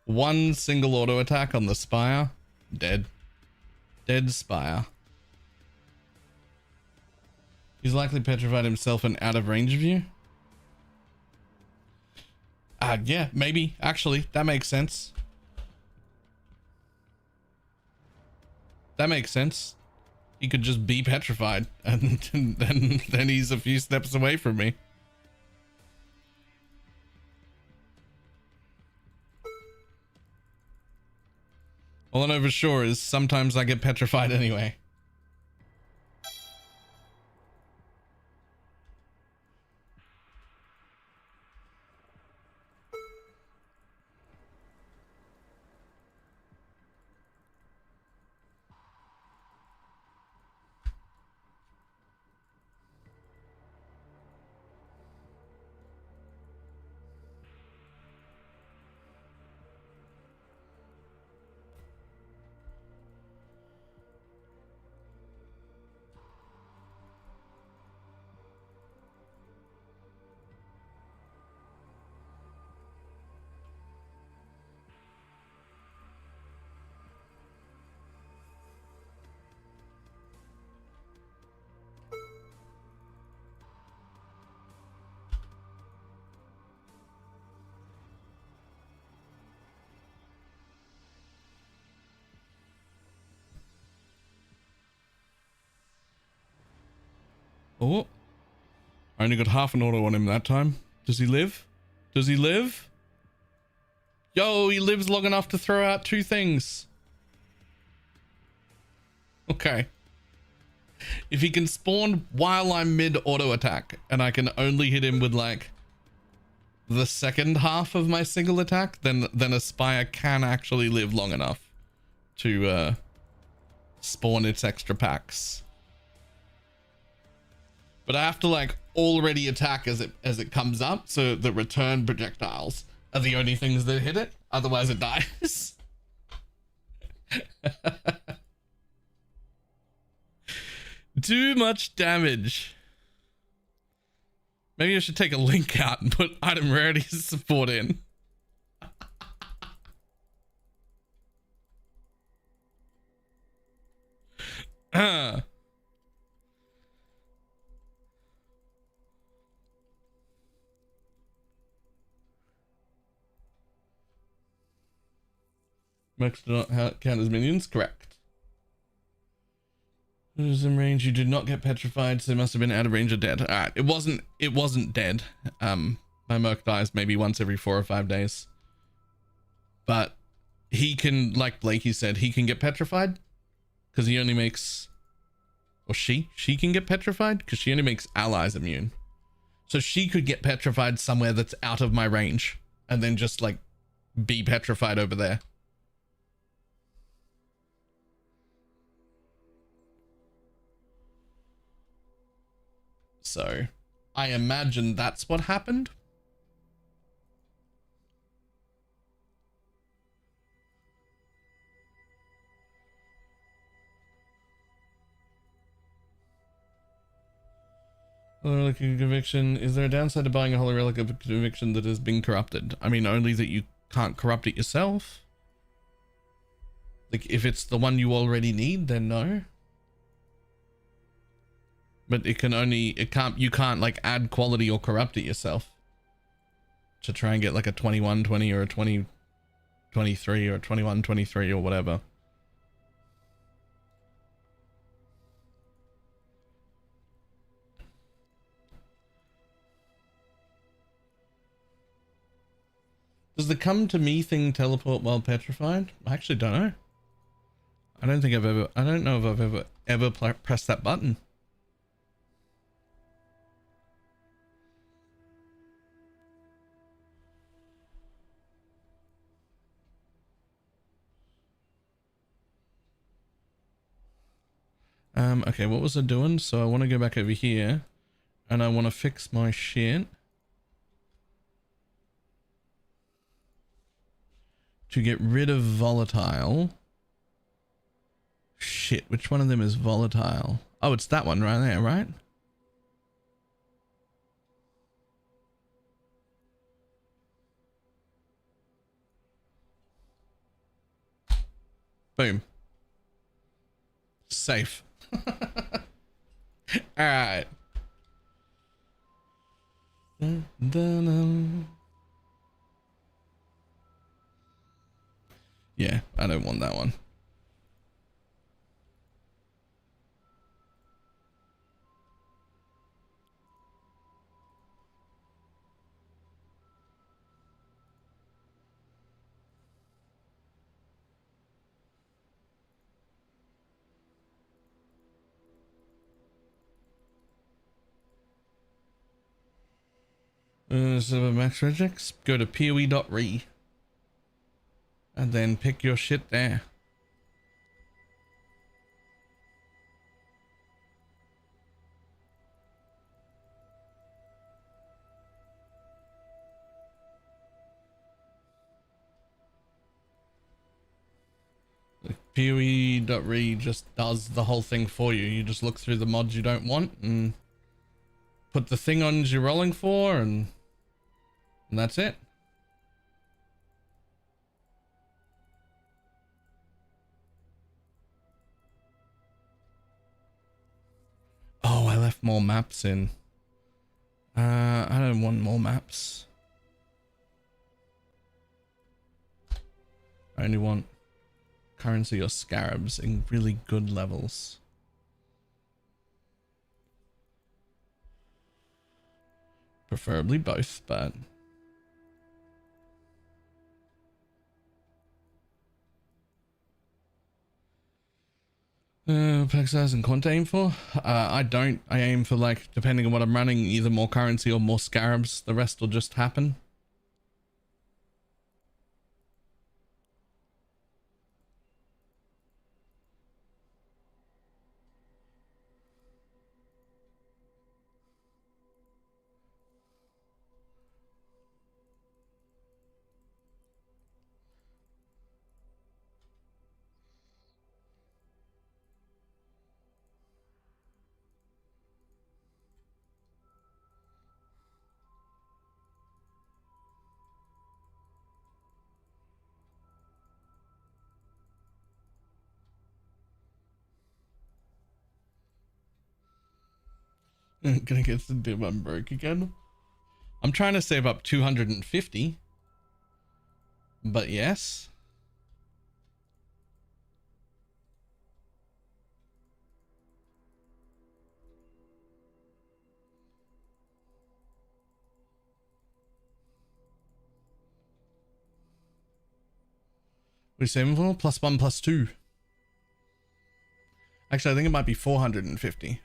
One single auto attack on the spire. Dead. Dead spire. He's likely petrified himself and out of range of you. Yeah, maybe. Actually, that makes sense. That makes sense. He could just be petrified, and then he's a few steps away from me. All I know for sure is sometimes I get petrified anyway. Oh, I only got half an auto on him that time. Does he live? Does he live? Yo, he lives long enough to throw out 2 things. Okay. If he can spawn while I'm mid auto attack and I can only hit him with like the second half of my single attack, then Aspire can actually live long enough to spawn its extra packs. But I have to like already attack as it comes up, so the return projectiles are the only things that hit it. Otherwise it dies. Too much damage. Maybe I should take a link out and put item rarity support in. Max do not count as minions, correct. It was in range. You did not get petrified, so it must have been out of range or dead. All right, it wasn't dead. My Merc dies maybe once every 4 or 5 days, but he can, like Blakey said, he can get petrified because he only makes, or she can get petrified because she only makes allies immune. So she could get petrified somewhere that's out of my range and then just like be petrified over there. So I imagine that's what happened. Holy Relic of Conviction. Is there a downside to buying a Holy Relic of Conviction that has been corrupted? I mean, only that you can't corrupt it yourself. Like, if it's the one you already need, then no. But you can't like add quality or corrupt it yourself to try and get like a 2120 or a 2023 or a 2123 or whatever. Does the come to me thing teleport while petrified? I actually don't know. I don't know if I've ever pressed that button. Okay, what was I doing? So I want to go back over here and I want to fix my shit to get rid of volatile. Shit, which one of them is volatile? Oh, it's that one right there, right? Boom. Safe. All right. I don't want that one. So max regex, go to poe.re and then pick your shit there. PoE.re just does the whole thing for you. You just look through the mods you don't want and put the thing on you're rolling for, and that's it. Oh, I left more maps in. I don't want more maps. I only want currency or scarabs in really good levels. Preferably both, but pack size and quant aim for? I don't. I aim for, like, depending on what I'm running, either more currency or more scarabs. The rest will just happen. Gonna get to do I'm broke again. I'm trying to save up 250, but yes. We're saving for +1 +2. Actually, I think it might be 450.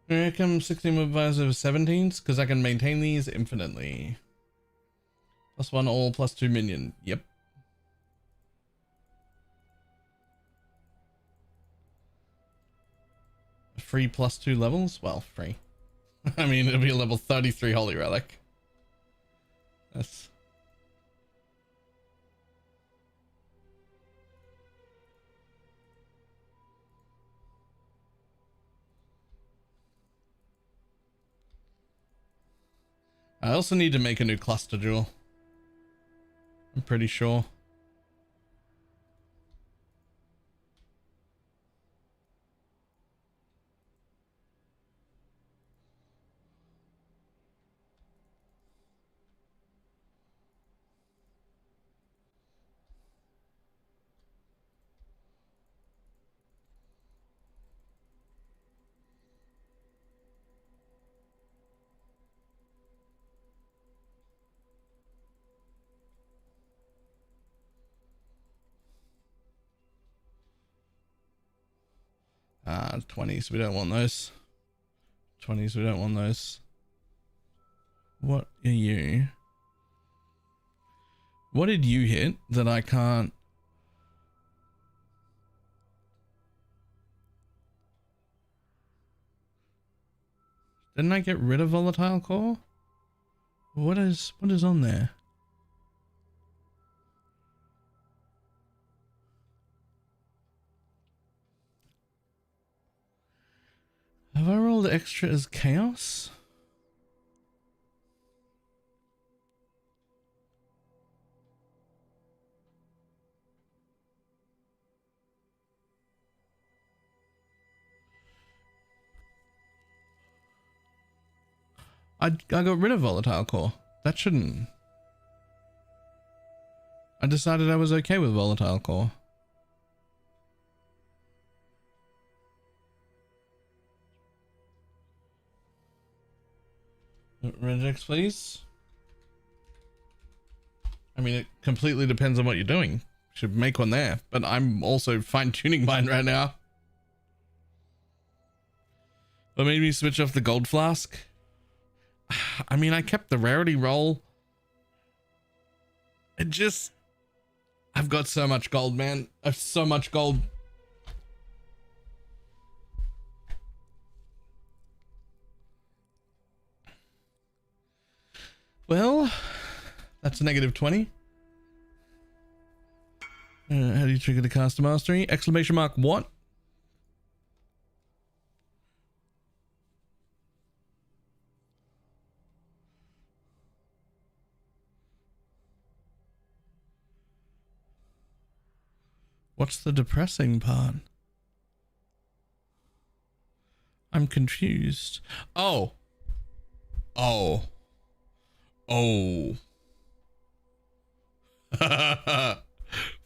Here comes 16 modifiers over 17s, because I can maintain these infinitely. +1 all, +2 minion. Yep. Free +2 levels? Well, free. I mean, it'll be a level 33 Holy Relic. That's... I also need to make a new cluster jewel. I'm pretty sure. Ah, 20s, we don't want those. 20s, we don't want those. What are you? What did you hit that I can't? Didn't I get rid of volatile core? What is on there? Have I rolled extra as chaos? I got rid of volatile core. That shouldn't. I decided I was okay with volatile core. Regex, please. I mean, it completely depends on what you're doing. Should make one there, but I'm also fine-tuning mine right now. But maybe switch off the gold flask. I mean, I kept the rarity roll. It just... I've got so much gold, man. I've so much gold. Well, that's a negative 20. How do you trigger the caster mastery? Exclamation mark what? What's the depressing part? I'm confused. Oh. Oh. Oh.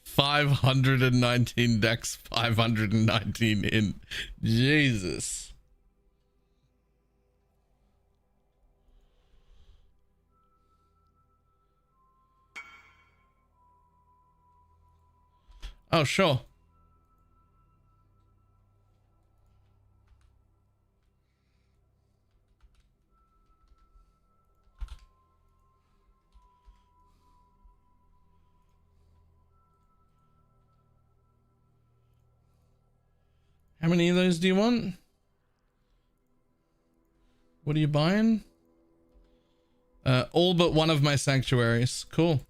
519 dex, 519 in. Jesus. Oh, sure. How many of those do you want? What are you buying? All but one of my sanctuaries. Cool.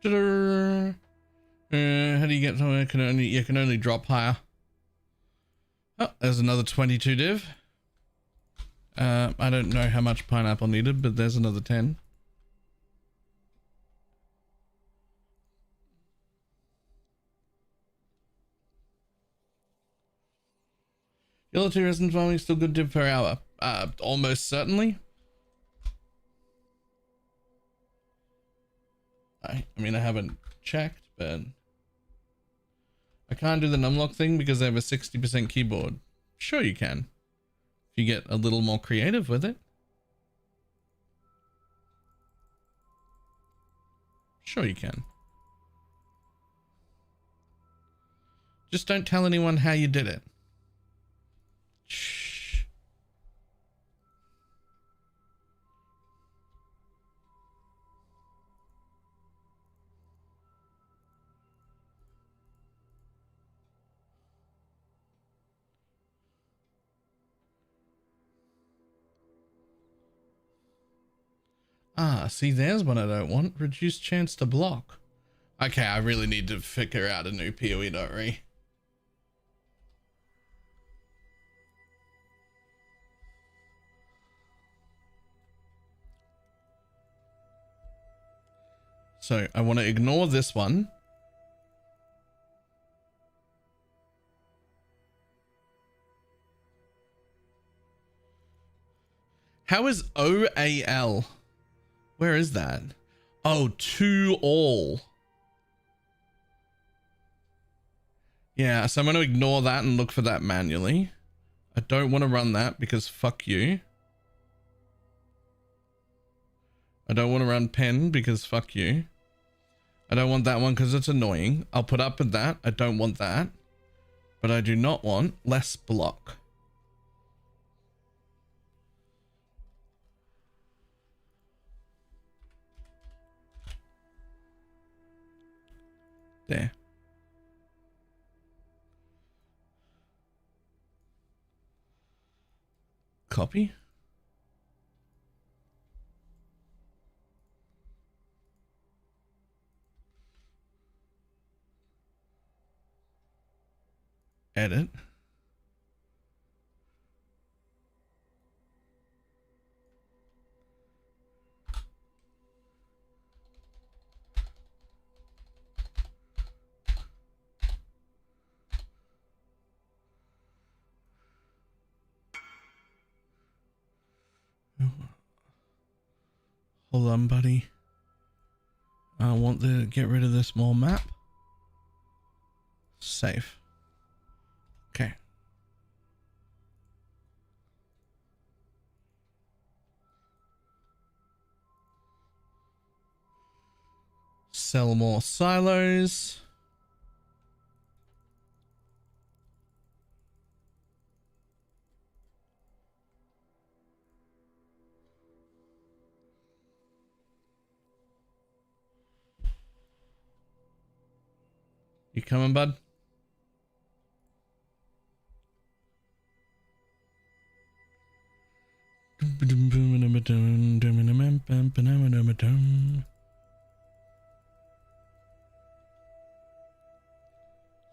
How do you get somewhere? You can only drop higher. Oh, there's another 22 div. I don't know how much pineapple needed, but there's another 10. Yellow 2 resin farming still good div per hour. Almost certainly. I mean, I haven't checked, but I can't do the numlock thing because I have a 60% keyboard. Sure you can. If you get a little more creative with it. Sure you can. Just don't tell anyone how you did it. Shh. Ah, see, there's one I don't want. Reduced chance to block. Okay, I really need to figure out a new PoE, don't we? So I want to ignore this one. How is OAL? Where is that? Oh, to all. Yeah, so I'm going to ignore that and look for that manually. I don't want to run that because fuck you. I don't want to run pen because fuck you. I don't want that one because it's annoying. I'll put up with that. I don't want that. But I do not want less block. There. Copy. Edit. Hold on, buddy. I want to get rid of this small map. Save. Okay. Sell more silos. You coming, bud? You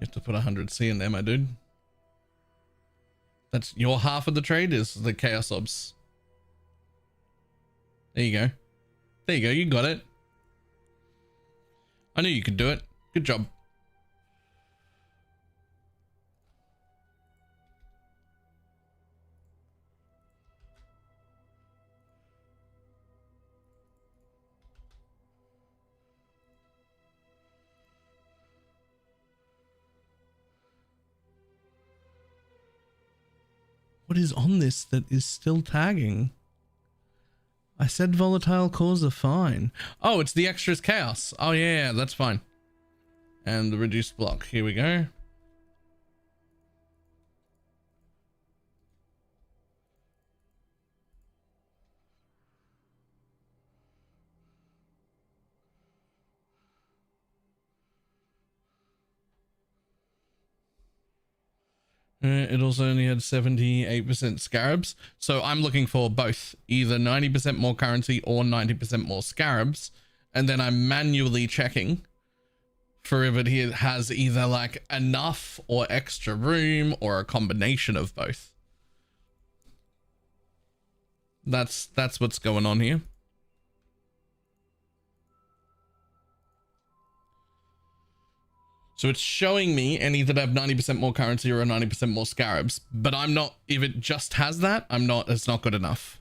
have to put 100C in there, my dude. That's your half of the trade is the Chaos Orbs. There you go. There you go. You got it. I knew you could do it. Good job. What is on this that is still tagging? I said volatile cores are fine. Oh, it's the extras chaos. Oh yeah, that's fine. And the reduced block. Here we go. It also only had 78% scarabs. So I'm looking for both, either 90% more currency or 90% more scarabs. And then I'm manually checking for if it has either like enough or extra room or a combination of both. That's what's going on here. So it's showing me any that have 90% more currency or 90% more scarabs, but I'm not, if it just has that, it's not good enough,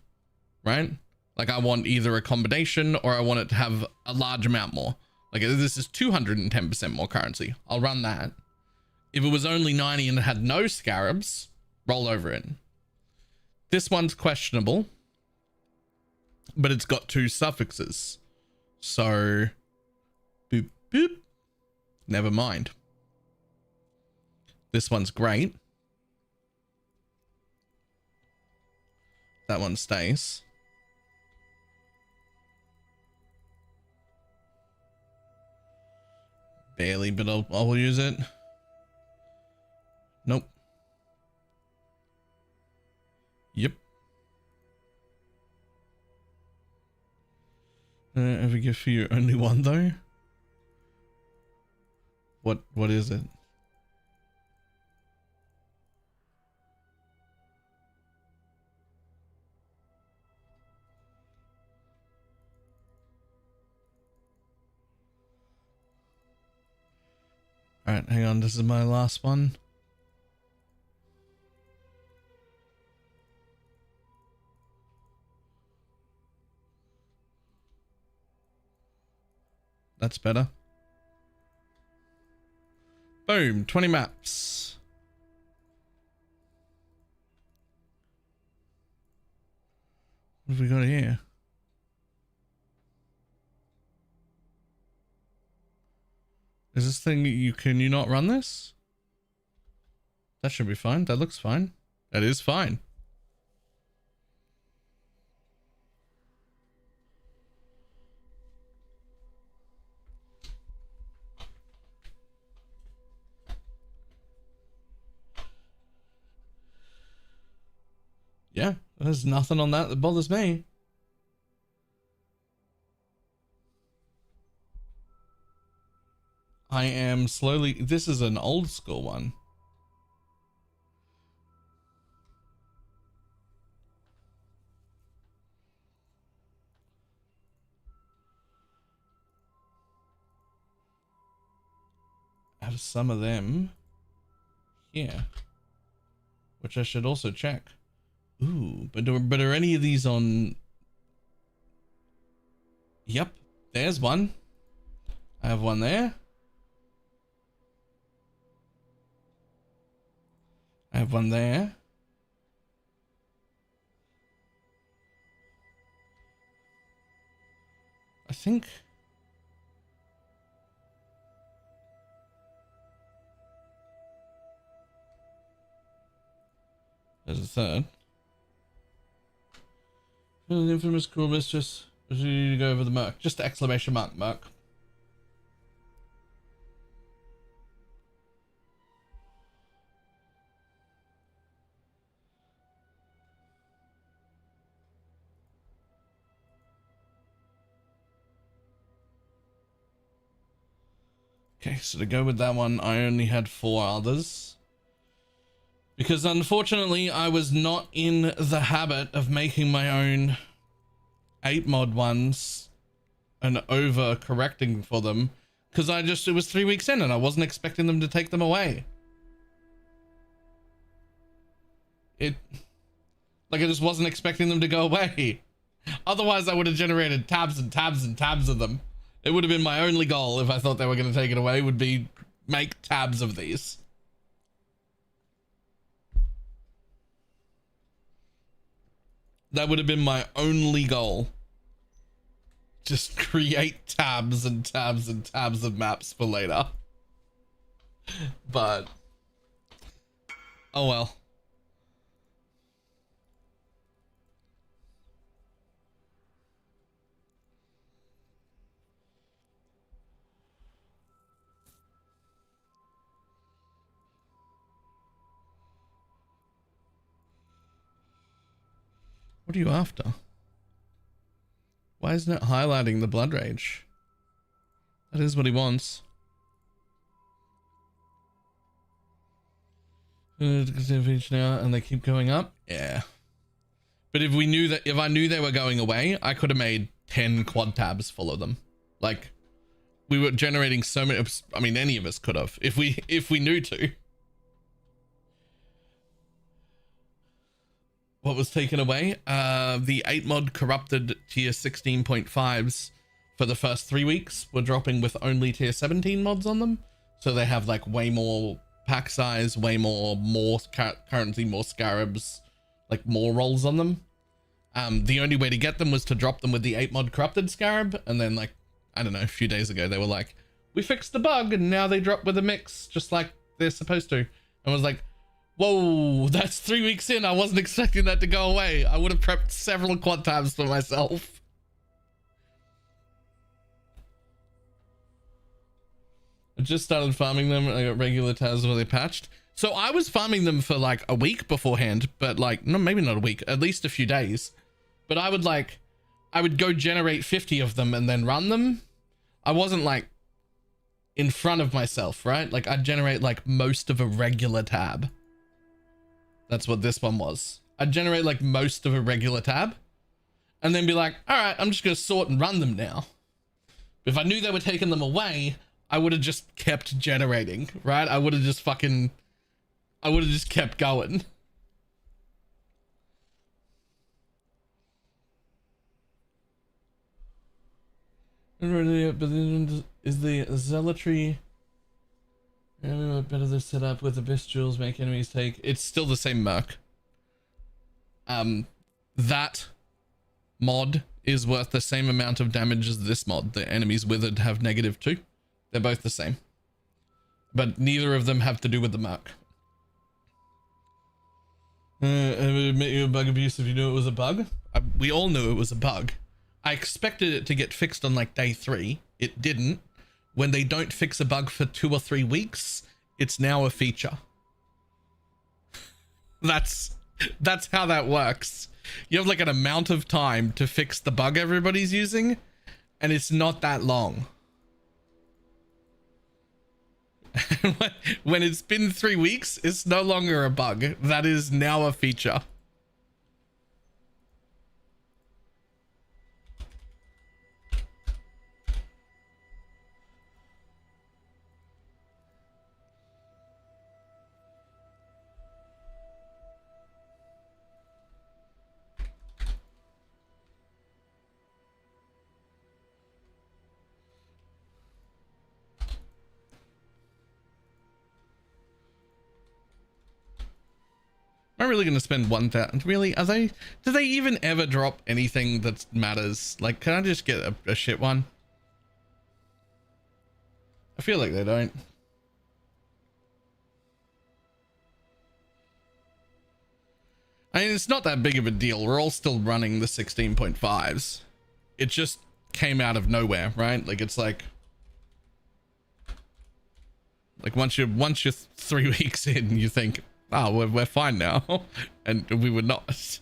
right? Like I want either a combination or I want it to have a large amount more. Like this is 210% more currency. I'll run that. If it was only 90 and it had no scarabs, roll over it. This one's questionable, but it's got 2 suffixes. So, boop, boop. Never mind. This one's great. That one stays. Barely, but I'll use it. Nope. Yep. Ever give for you only one though? What is it? All right, hang on. This is my last one. That's better. Boom, 20 maps. What have we got here? Is this thing can you not run this? That should be fine. That looks fine. That is fine. Yeah, there's nothing on that bothers me. I am slowly... This is an old school one. I have some of them here, which I should also check. Ooh, but are any of these on... Yep, there's one. I have one there. I have one there. I think... There's a third. The infamous cruel mistress. You need to go over the Merc. Just exclamation mark, Merc. Okay, so to go with that one, I only had 4 others. Because unfortunately, I was not in the habit of making my own 8 mod ones and over correcting for them. Because it was 3 weeks in and I wasn't expecting them to take them away. I just wasn't expecting them to go away. Otherwise, I would have generated tabs and tabs and tabs of them. It would have been my only goal if I thought they were going to take it away, would be make tabs of these. That would have been my only goal. Just create tabs and tabs and tabs of maps for later. But, oh well. What are you after? Why isn't it highlighting the blood rage? That is what he wants. Now and they keep going up. Yeah. But if I knew they were going away, I could have made 10 quad tabs full of them. Like, we were generating so many. I mean, any of us could have if we knew to. What was taken away? The 8 mod corrupted tier 16.5s for the first 3 weeks were dropping with only tier 17 mods on them. So they have like way more pack size, way more currency, more scarabs, like more rolls on them. The only way to get them was to drop them with the 8 mod corrupted scarab. And then like, I don't know, a few days ago, they were like, we fixed the bug and now they drop with a mix just like they're supposed to. And I was like, whoa, that's 3 weeks in. I wasn't expecting that to go away. I would have prepped several quad tabs for myself. I just started farming them. I got regular tabs where they patched. So I was farming them for like a week beforehand, but like, no, maybe not a week, at least a few days. But I would go generate 50 of them and then run them. I wasn't like in front of myself, right? Like I'd generate like most of a regular tab. That's what this one was. I'd generate like most of a regular tab and then be like, all right, I'm just going to sort and run them now. If I knew they were taking them away, I would have just kept generating, right? I would have just kept going. Is the zealotry better to set up with the bestials, make enemies take? It's still the same Merc. That mod is worth the same amount of damage as this mod. The enemies withered have -2. They're both the same. But neither of them have to do with the mark. I would admit you a bug abuse if you knew it was a bug. We all knew it was a bug. I expected it to get fixed on like day 3. It didn't. When they don't fix a bug for 2 or 3 weeks, it's now a feature. That's how that works. You have like an amount of time to fix the bug everybody's using, and it's not that long. When it's been 3 weeks, it's no longer a bug. That is now a feature. Am I really going to spend 1,000? Really? Are they? Do they even ever drop anything that matters? Like, can I just get a shit one? I feel like they don't. I mean, it's not that big of a deal. We're all still running the 16.5s. It just came out of nowhere, right? Like, it's like once you're 3 weeks in, you think, oh, we're fine now. And we were not.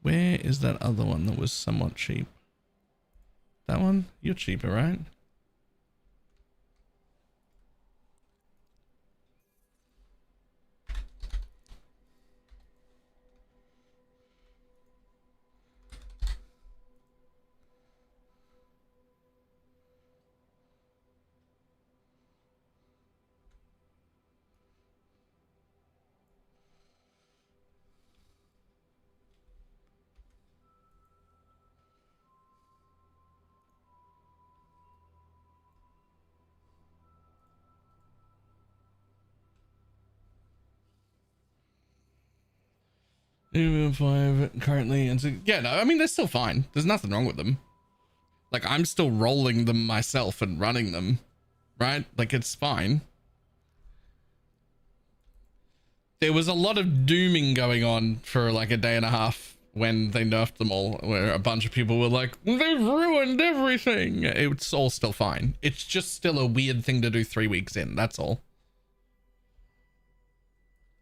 Where is that other one that was somewhat cheap? That one? You're cheaper, right? Five currently, and so yeah, no, I mean they're still fine. There's nothing wrong with them. Like I'm still rolling them myself and running them, right? Like it's fine. There was a lot of dooming going on for like a day and a half when they nerfed them all, where a bunch of people were like, they've ruined everything. It's all still fine. It's just still a weird thing to do 3 weeks in. That's all.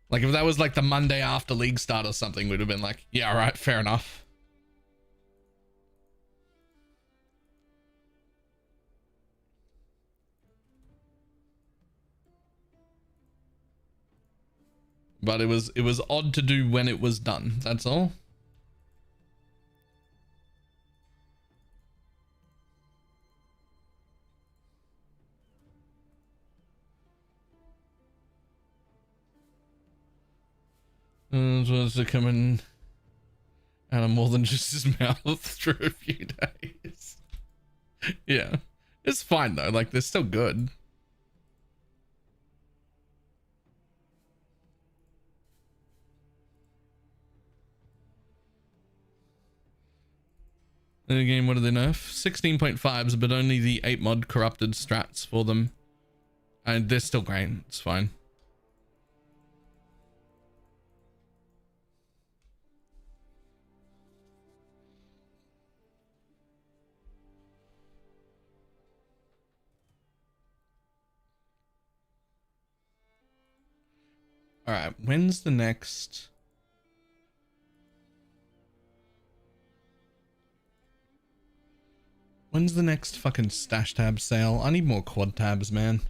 Like if that was like the Monday after league start or something, we'd have been like, yeah, all right, fair enough. But it was odd to do when it was done. That's all. Supposed to come in out of more than just his mouth for a few days. Yeah, it's fine though. Like they're still good. And again, what do they nerf? 16.5s, but only the 8 mod corrupted strats for them. And they're still great. It's fine. All right, when's the next? When's the next fucking stash tab sale? I need more quad tabs, man.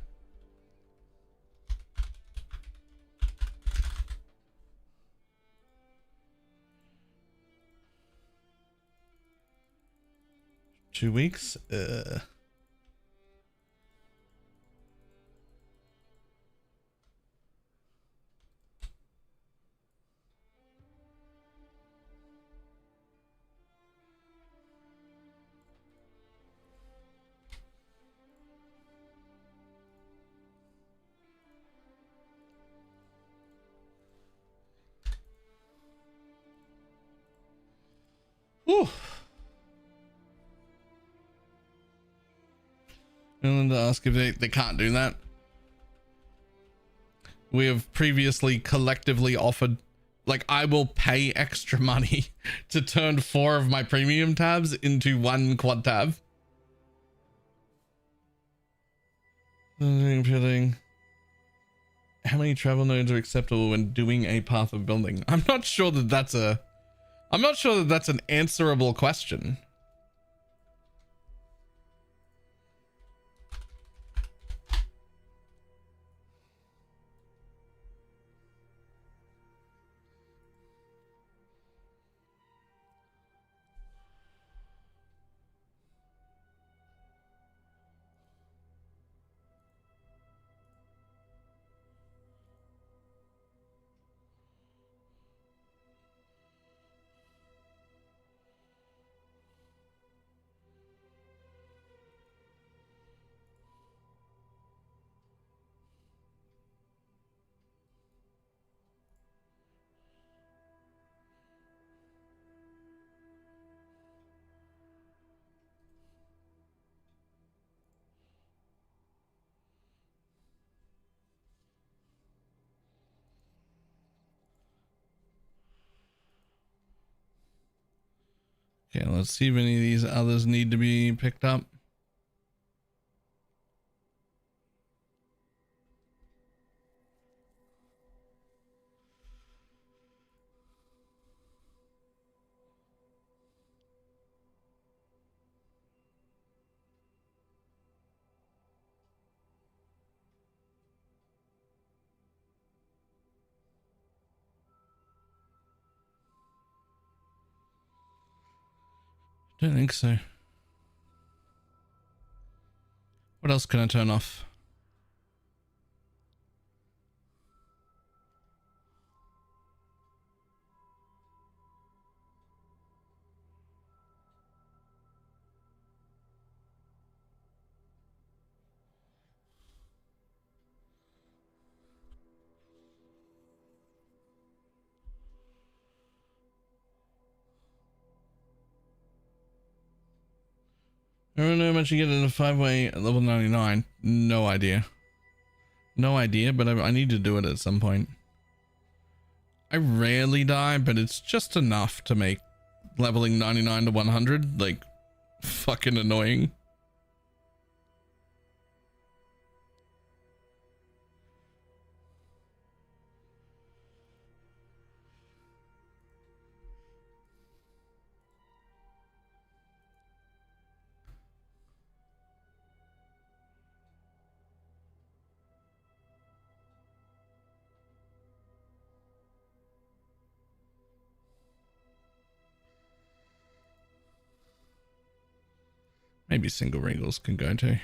Two weeks? Whew. And ask if they can't do that. We have previously collectively offered, like, I will pay extra money to turn 4 of my premium tabs into 1 quad tab. How many travel nodes are acceptable when doing a path of building? I'm not sure that that's an answerable question. Okay, let's see if any of these others need to be picked up. Don't think so. What else can I turn off? I don't know how much you get in a 5-way at level 99. No idea. No idea, but I need to do it at some point. I rarely die, but it's just enough to make leveling 99 to 100 like fucking annoying. Maybe single regals can go too.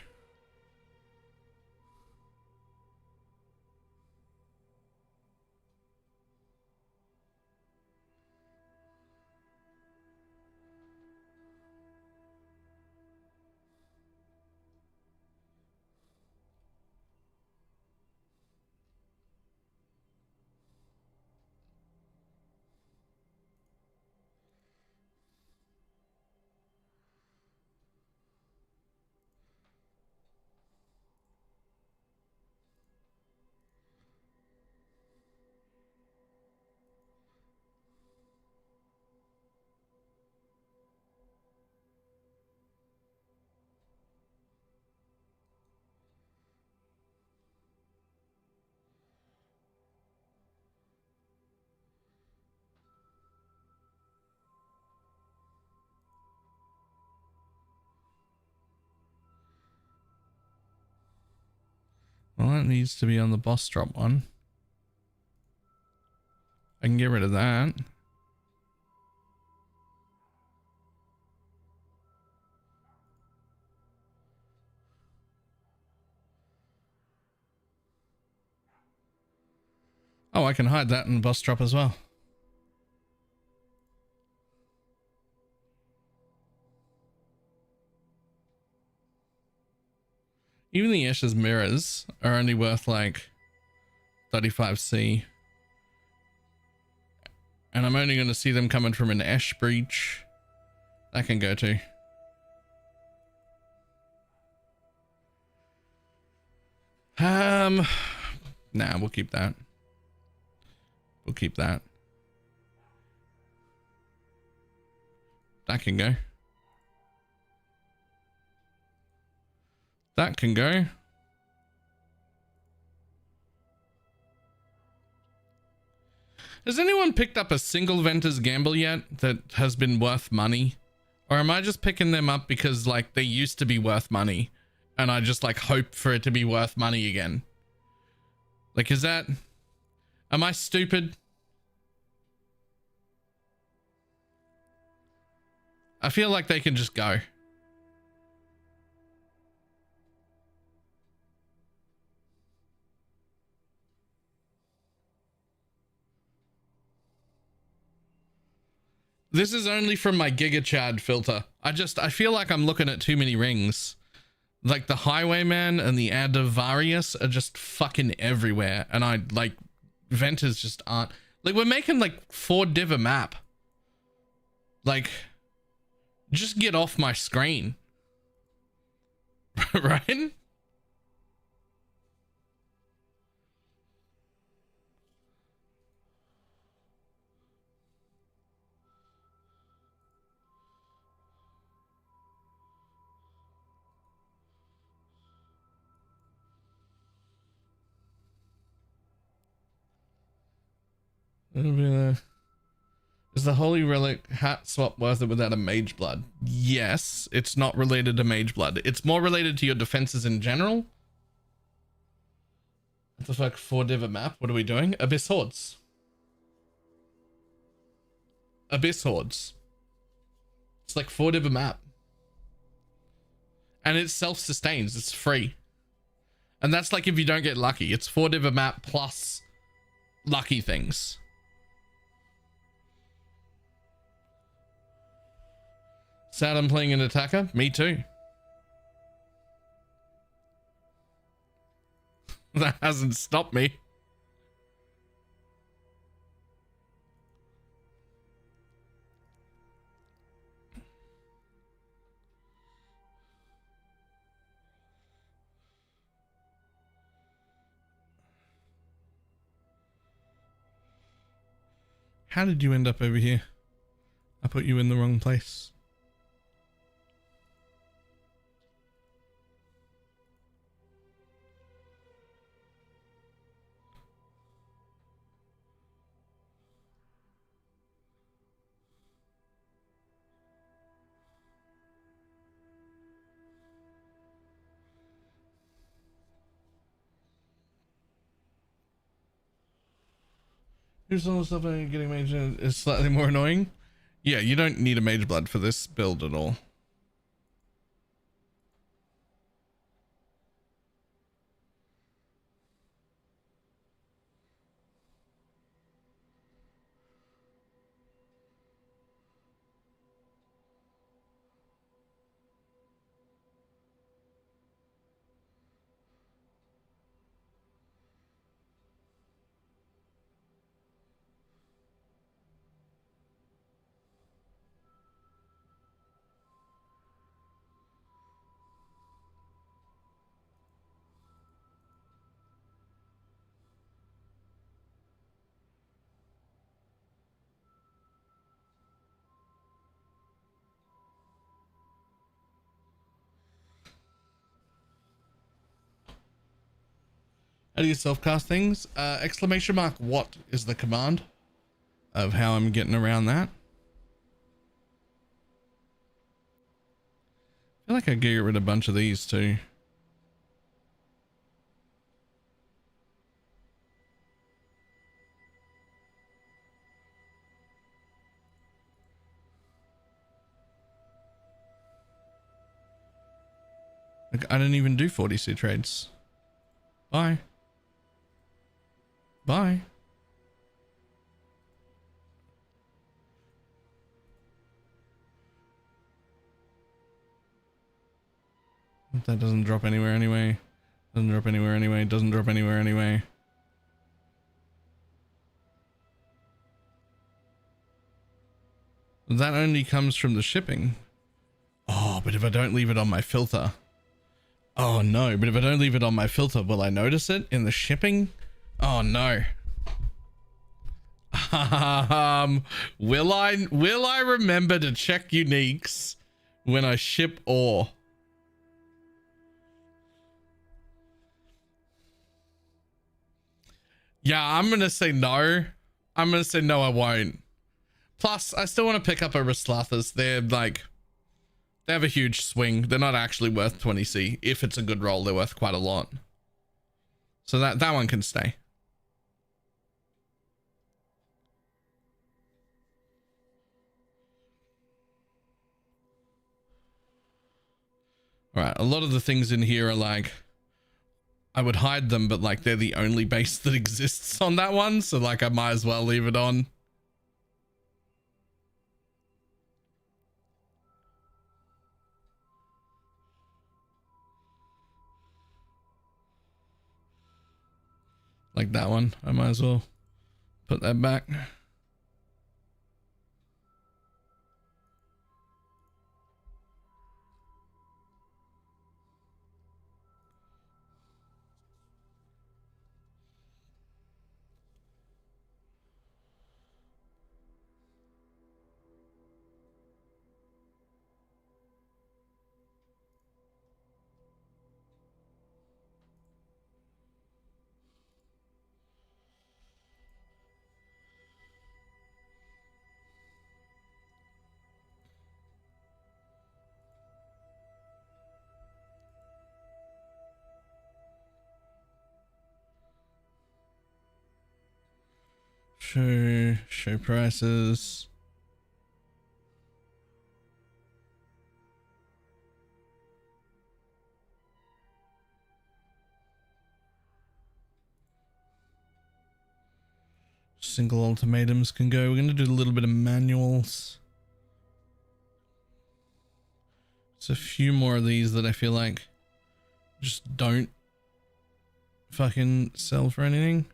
Well, that needs to be on the boss drop one. I can get rid of that. Oh, I can hide that in the boss drop as well. Even the Ashes mirrors are only worth like 35C. And I'm only going to see them coming from an Ash breach That can go too. Nah, we'll keep that. We'll keep that. That can go. That can go. Has anyone picked up a single Venter's Gamble yet that has been worth money? Or am I just picking them up because like they used to be worth money and I just like hope for it to be worth money again? Like, is that, am I stupid? I feel like they can just go. This is only from my Giga Chad filter. I feel like I'm looking at too many rings. Like the Highwayman and the Adavarius are just fucking everywhere. And I like, Venters just aren't. Like we're making like 4 div a map. Like, just get off my screen. Right? Is the Holy Relic hat swap worth it without a Mage Blood? Yes, it's not related to Mage Blood. It's more related to your defenses in general. What the fuck? 4 div a map? What are we doing? Abyss Hordes. Abyss Hordes. It's like 4 div a map. And it self-sustains. It's free. And that's like if you don't get lucky. It's 4 div a map plus lucky things. Sad I'm playing an attacker? Me too. That hasn't stopped me. How did you end up over here? I put you in the wrong place. Here's all the stuff I'm getting mage is slightly more annoying. Yeah, you don't need a Mage Blood for this build at all. How do you self-cast things? Exclamation mark what is the command of how I'm getting around that. I feel like I get rid of a bunch of these too. Like, I didn't even do 40C trades. Bye. Bye. That doesn't drop anywhere anyway. Doesn't drop anywhere anyway. Doesn't drop anywhere anyway. That only comes from the shipping. but if I don't leave it on my filter. Oh no, but if I don't leave it on my filter, will I notice it in the shipping? Oh no. Will I remember to check uniques when I ship ore? Yeah, I'm gonna say no. I'm gonna say no, I won't. Plus, I still want to pick up a Raslathus. They're like, they have a huge swing. They're not actually worth 20C. If it's a good roll, they're worth quite a lot. So that one can stay. All right, a lot of the things in here are like, I would hide them, but like they're the only base that exists on that one. So like I might as well leave it on. Like that one, I might as well put that back. Show prices. Single ultimatums can go. We're going to do a little bit of manuals. There's a few more of these that I feel like just don't fucking sell for anything.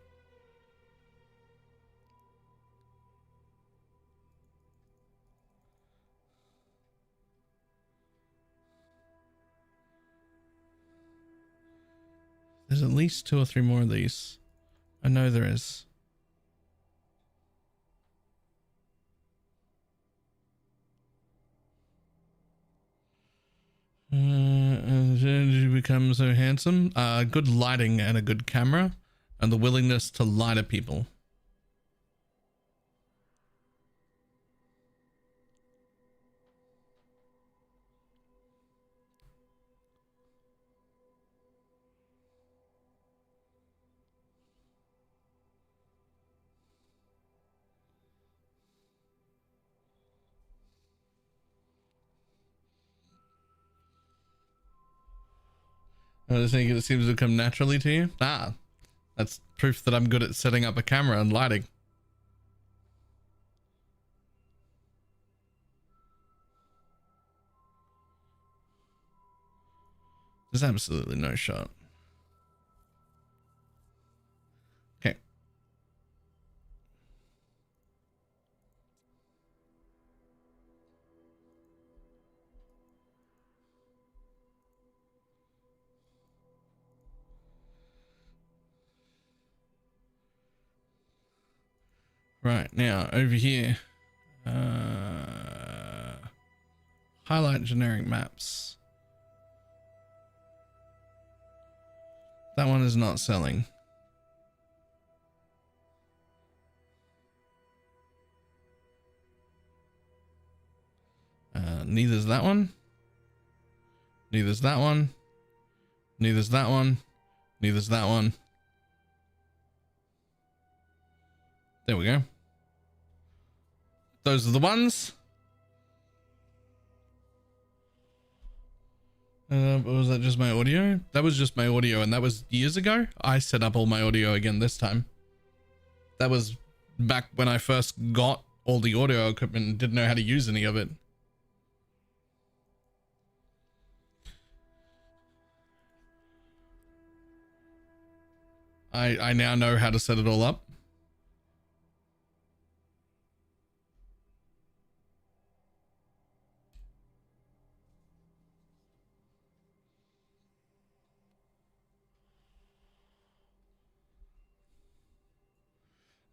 There's at least 2 or 3 more of these. I know there is. Did you become so handsome? Good lighting and a good camera and the willingness to lie to people. I just think it seems to come naturally to you. Ah, that's proof that I'm good at setting up a camera and lighting. There's absolutely no shot. Okay. Right, now over here, highlight generic maps. That one is not selling. Neither's that one. Neither's that one. Neither's that one. Neither's that one. There we go. Those are the ones. Was that just my audio? That was just my audio, and that was years ago. I set up all my audio again this time. That was back when I first got all the audio equipment and didn't know how to use any of it. I now know how to set it all up.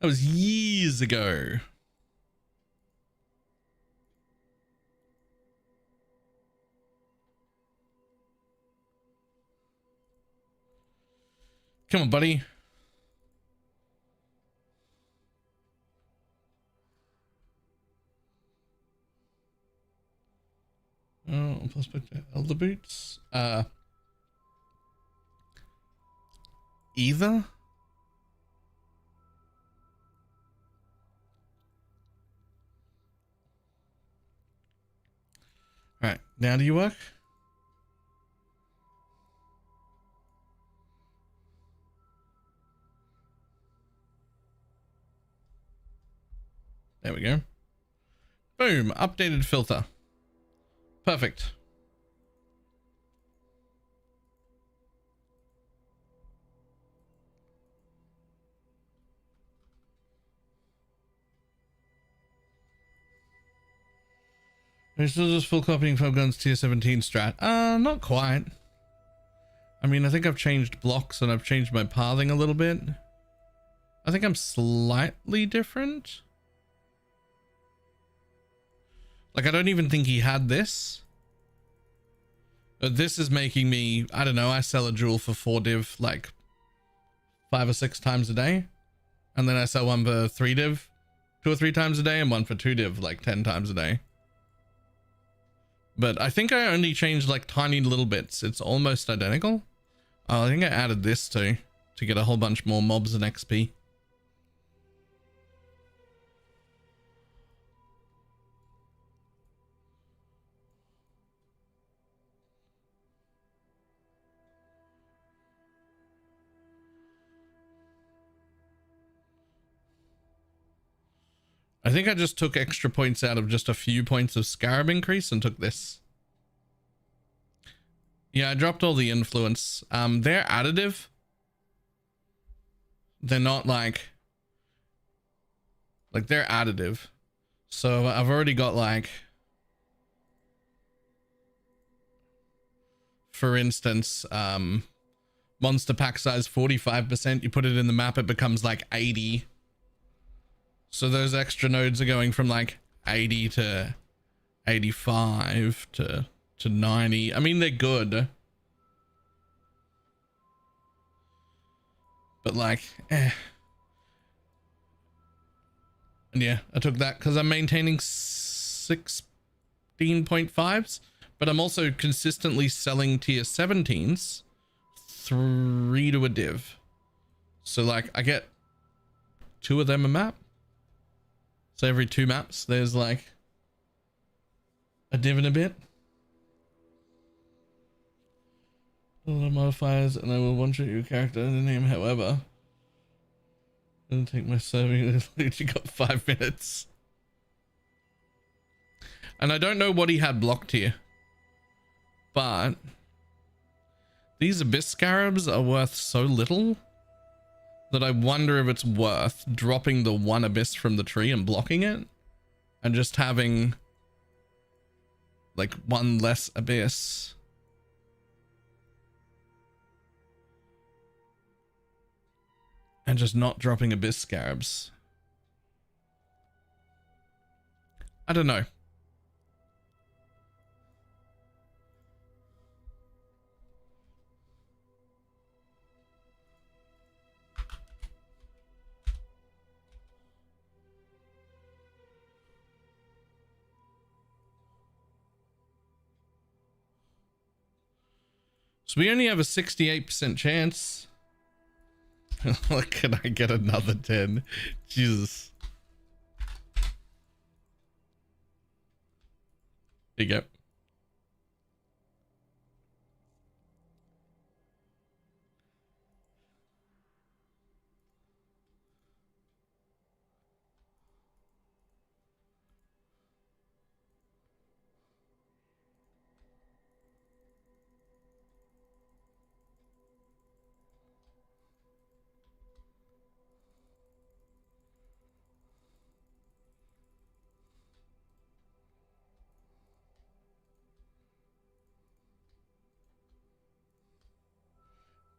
That was years ago. Come on, buddy. Oh, prospect elder boots. Either. All right, now do you work? There we go. Boom, updated filter. Perfect. Are you still just full copying from guns tier 17 strat? Not quite. I mean, I think I've changed blocks and I've changed my pathing a little bit. I think I'm slightly different. Like, I don't even think he had this. But this is making me, I don't know, I sell a jewel for 4 div like 5 or 6 times a day. And then I sell one for 3 div 2 or 3 times a day and one for 2 div like 10 times a day. But I think I only changed like tiny little bits. It's almost identical. Oh, I think I added this too to get a whole bunch more mobs and XP. I think I just took extra points out of just a few points of Scarab increase and took this. Yeah, I dropped all the influence. They're additive. They're not like they're additive. So I've already got like, for instance, monster pack size 45%. You put it in the map, it becomes like 80. So those extra nodes are going from like 80 to 85 to 90. I mean, they're good. But like, And yeah, I took that because I'm maintaining 16.5s, but I'm also consistently selling tier 17s 3 to a div. So like I get 2 of them a map. So every 2 maps, there's like a div and a bit. A lot of modifiers, and I will one-shot your character in the name, however. Gonna take my serving. You got 5 minutes. And I don't know what he had blocked here. But these Abyss Scarabs are worth so little that I wonder if it's worth dropping the 1 Abyss from the tree and blocking it. And just having like 1 less Abyss. And just not dropping Abyss Scarabs. I don't know. So we only have a 68% chance. Can I get another 10? Jesus. There you go.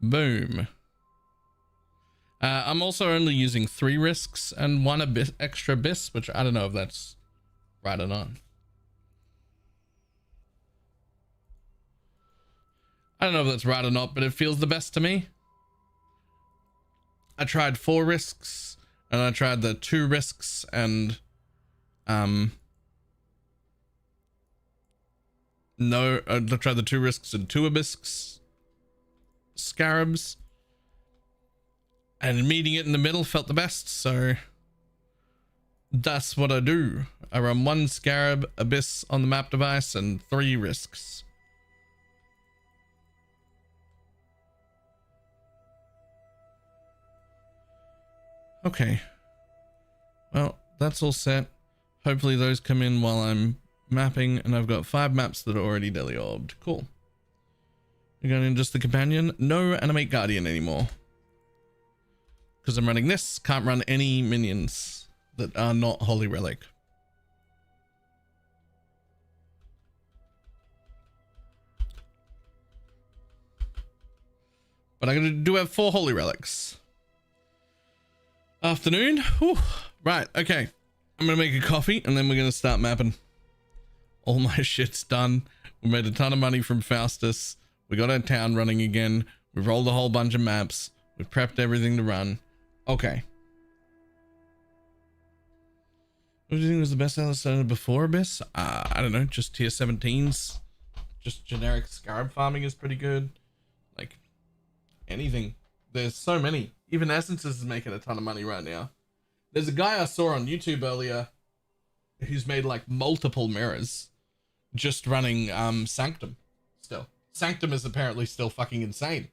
Boom. I'm also only using 3 risks and 1 extra abyss, which I don't know if that's right or not. I don't know if that's right or not, but it feels the best to me. I tried 4 risks and I tried the 2 risks and no, I tried the 2 risks and 2 abyss scarabs, and meeting it in the middle felt the best, so that's what I do. I run 1 scarab abyss on the map device and 3 risks. Okay, well, that's all set. Hopefully those come in while I'm mapping, and I've got 5 maps that are already daily orbed. Cool. You're going in just the companion? No animate guardian anymore, because I'm running this. Can't run any minions that are not holy relic. But I do have 4 holy relics. Afternoon. Whew. Right, okay, I'm gonna make a coffee and then we're gonna start mapping. All my shit's done. We made a ton of money from Faustus. We got our town running again. We've rolled a whole bunch of maps. We've prepped everything to run. Okay, what do you think was the best Alistair before Abyss? I don't know, just tier 17s. Just generic scarab farming is pretty good. Like anything. There's so many. Even Essences is making a ton of money right now. There's a guy I saw on YouTube earlier who's made like multiple mirrors just running Sanctum still. Sanctum is apparently still fucking insane.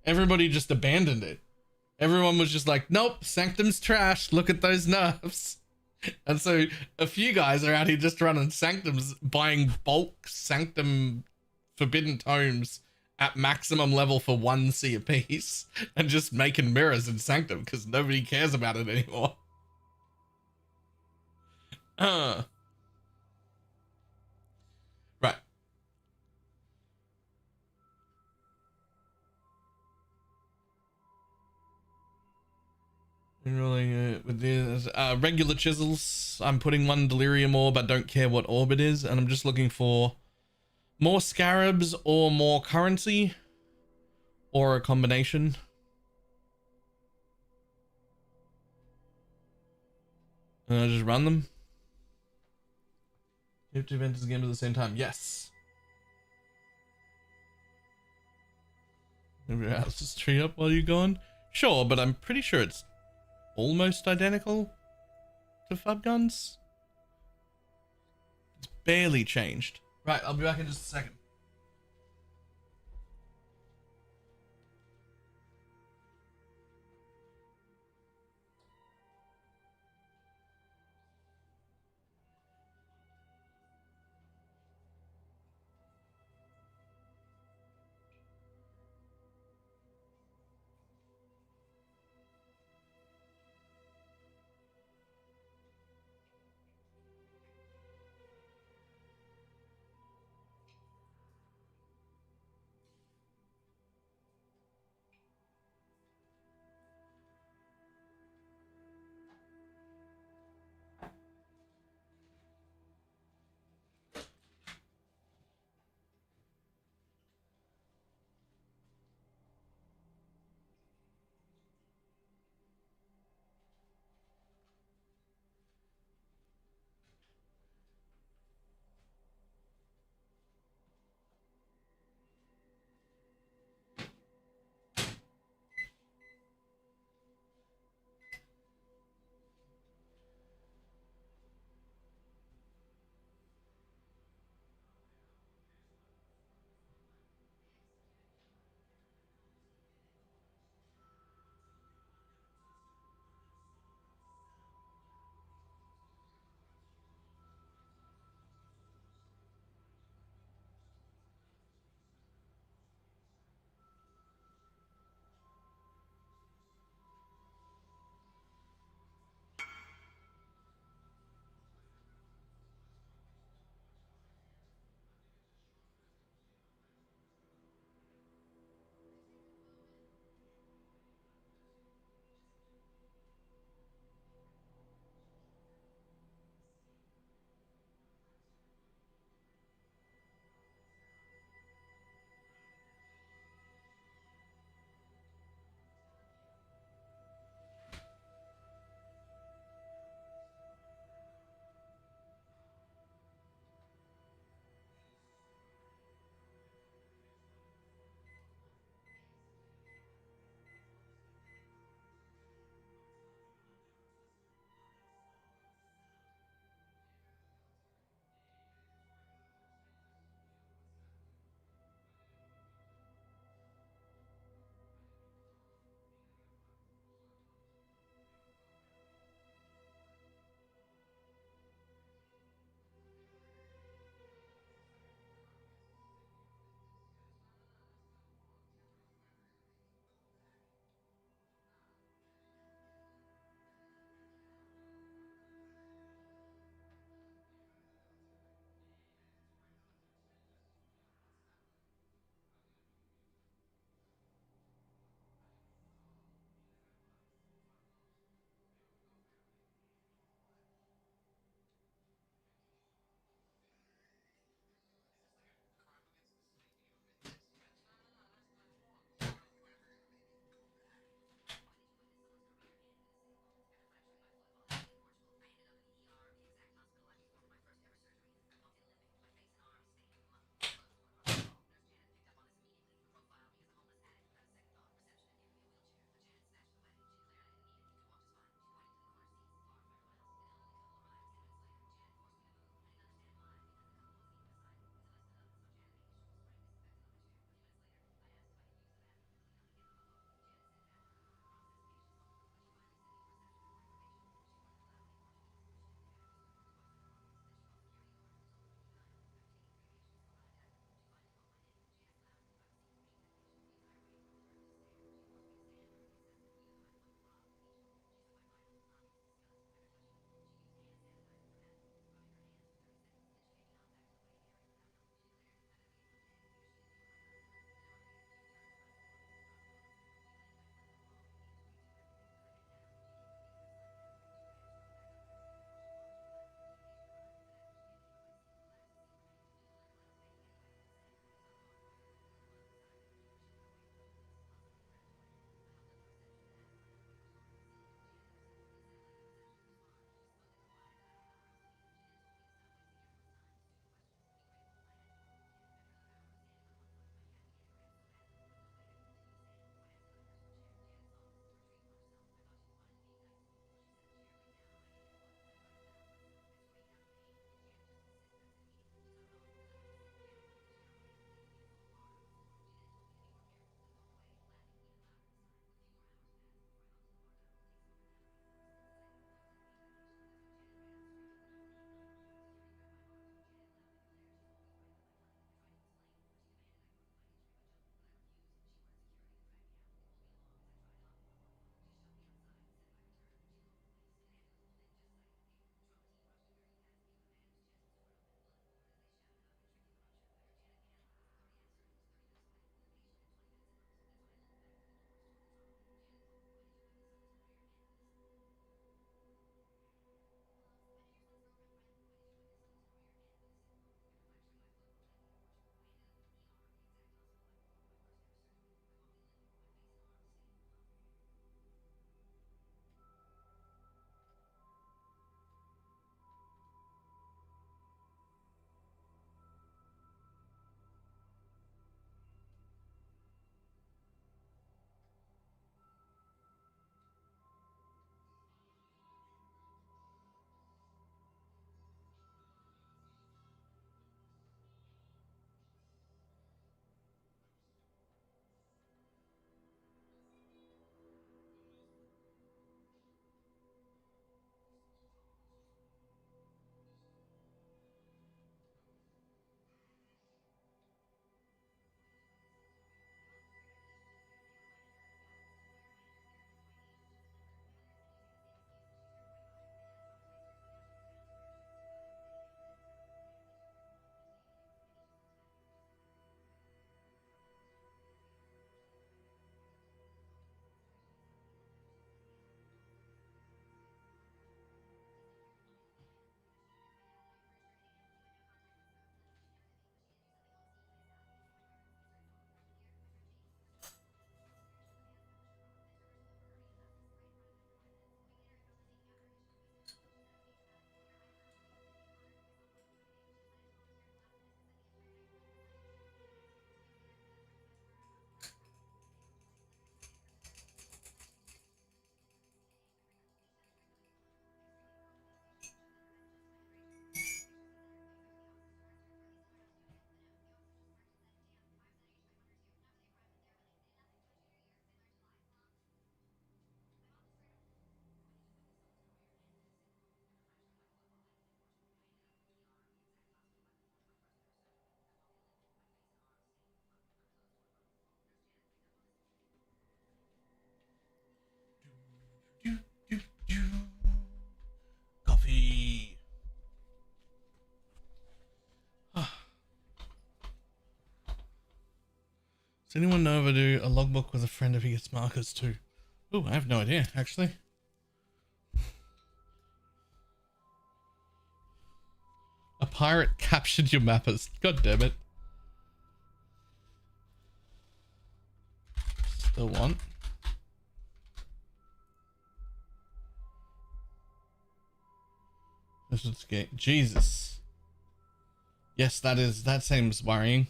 Everybody just abandoned it. Everyone was just like, nope, Sanctum's trash. Look at those nerfs. And so a few guys are out here just running Sanctums, buying bulk Sanctum Forbidden Tomes at maximum level for 1C a piece and just making mirrors in Sanctum because nobody cares about it anymore. Right. Rolling with this regular chisels. I'm putting 1 delirium orb. I don't care what orb it is, and I'm just looking for more scarabs or more currency, or a combination. And I just run them. You have 2 events again at the same time. Yes. Everybody else just tree up while you're gone. Sure, but I'm pretty sure it's almost identical to FUD guns. It's barely changed. Right, I'll be back in just a second. Does anyone know if I do a logbook with a friend if he gets markers too? Oh, I have no idea, actually. A pirate captured your mappers. God damn it. Still want. This is scary. Jesus. Yes, that seems worrying.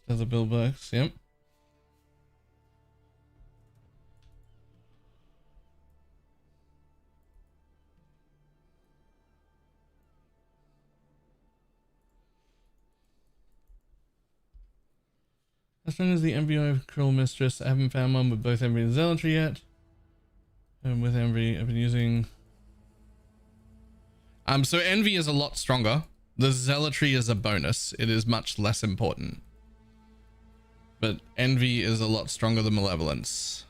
There's a Bill Burks, yep. As long as the MVO Cruel Mistress, I haven't found one with both Envy and Zealotry yet. And with Envy, I've been using... So Envy is a lot stronger. The Zealotry is a bonus. It is much less important. But Envy is a lot stronger than Malevolence.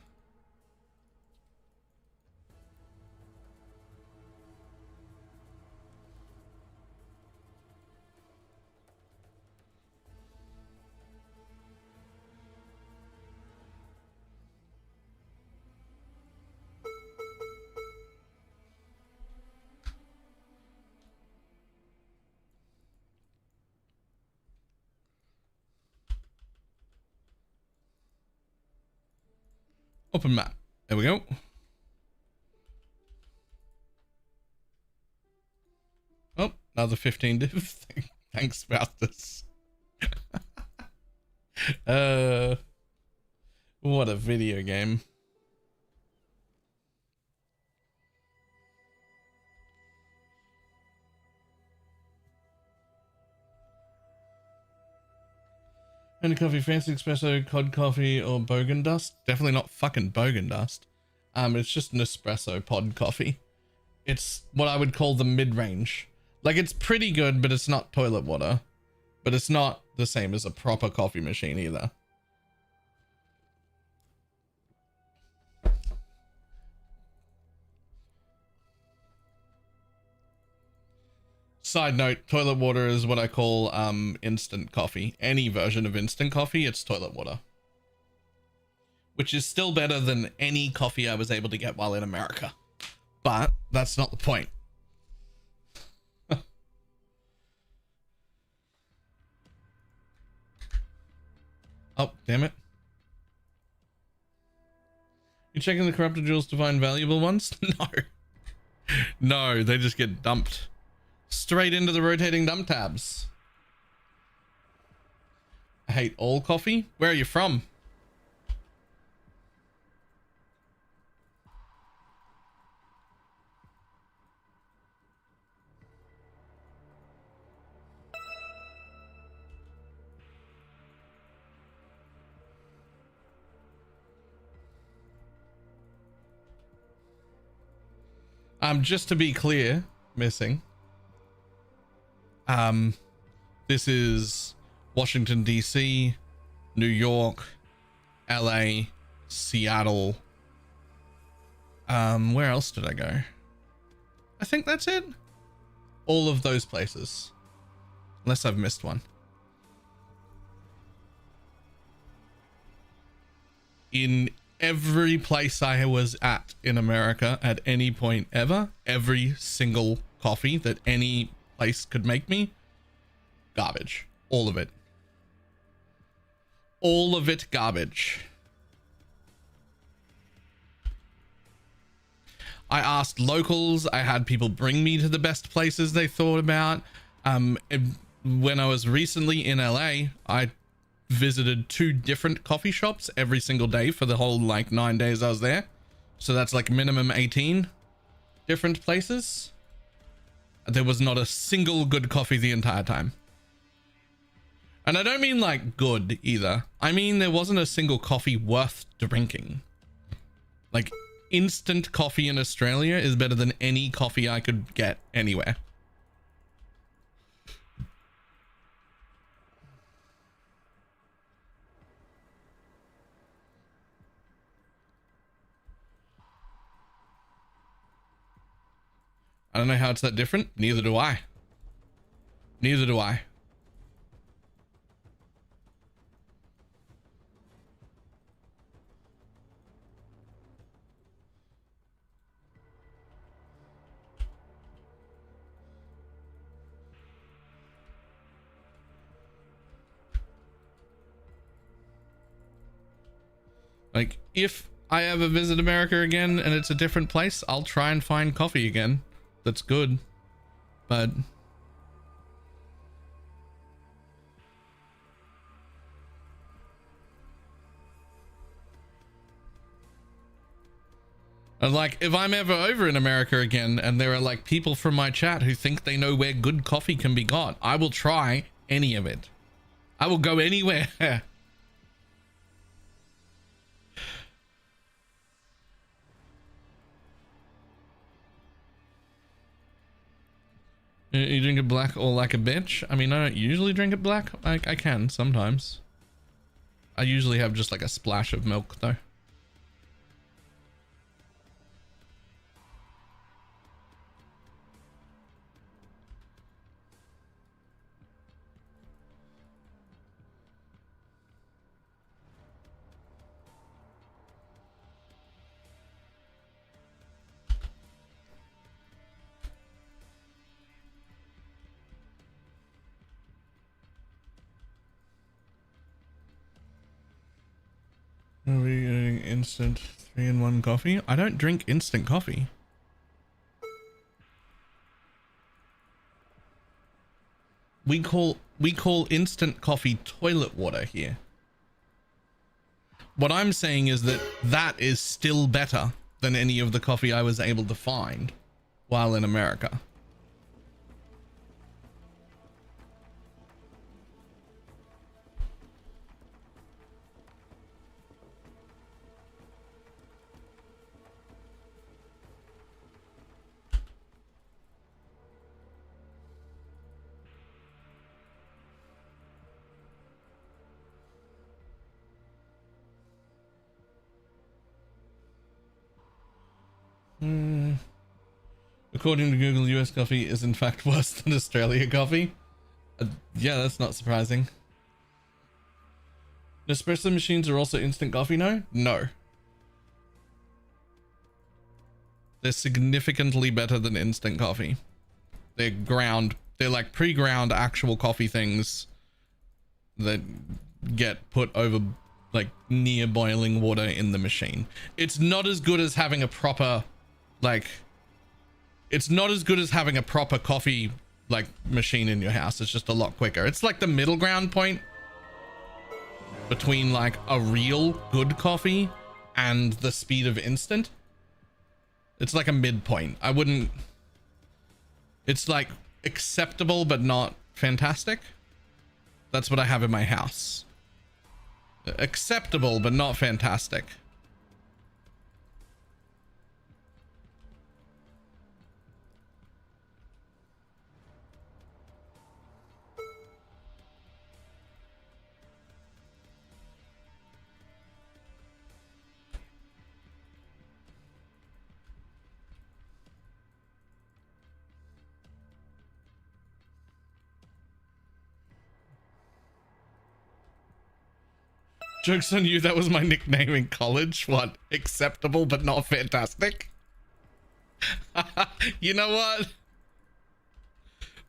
Open map. There we go. Oh, another 15 div thing. Thanks about this. What a video game. Any coffee, fancy espresso, cod coffee, or bogan dust? Definitely not fucking bogan dust. It's just an espresso pod coffee. It's what I would call the mid-range. Like, it's pretty good, but it's not toilet water. But it's not the same as a proper coffee machine either. Side note, toilet water is what I call instant coffee. Any version of instant coffee, it's toilet water. Which is still better than any coffee I was able to get while in America. But that's not the point. Oh, damn it. You checking the corrupted jewels to find valuable ones? No. No, they just get dumped. Straight into the rotating dump tabs. I hate all coffee. Where are you from? Just to be clear, missing. This is Washington, D.C., New York, LA, Seattle. Where else did I go? I think that's it. All of those places. Unless I've missed one. In every place I was at in America at any point ever, every single coffee that any place could make me, garbage. All of it. All of it garbage. I asked locals. I had people bring me to the best places they thought about. When I was recently in LA, I visited 2 different coffee shops every single day for the whole like 9 days I was there. So that's like minimum 18 different places. There was not a single good coffee the entire time. And I don't mean like good either. I mean there wasn't a single coffee worth drinking. Like instant coffee in Australia is better than any coffee I could get anywhere. I don't know how it's that different. Neither do I. Neither do I. Like, if I ever visit America again and it's a different place, I'll try and find coffee again that's good. But and like, if I'm ever over in America again and there are like people from my chat who think they know where good coffee can be got, I will try any of it. I will go anywhere. You drink it black or like a bitch? I mean, I don't usually drink it black. I can sometimes. I usually have just like a splash of milk though. Are we getting instant 3-in-1 coffee? I don't drink instant coffee. We call instant coffee toilet water here. What I'm saying is that that is still better than any of the coffee I was able to find while in America. According to Google, US coffee is in fact worse than Australia coffee. Yeah, that's not surprising. Nespresso machines are also instant coffee now? No. They're significantly better than instant coffee. They're like pre-ground actual coffee things that get put over like near boiling water in the machine. It's not as good as having a proper coffee like machine in your house. It's just a lot quicker. It's like the middle ground point between like a real good coffee and the speed of instant. It's like a midpoint. It's like acceptable but not fantastic. That's what I have in my house. Acceptable but not fantastic. Joke's on you, that was my nickname in college. What? Acceptable but not fantastic? You know what?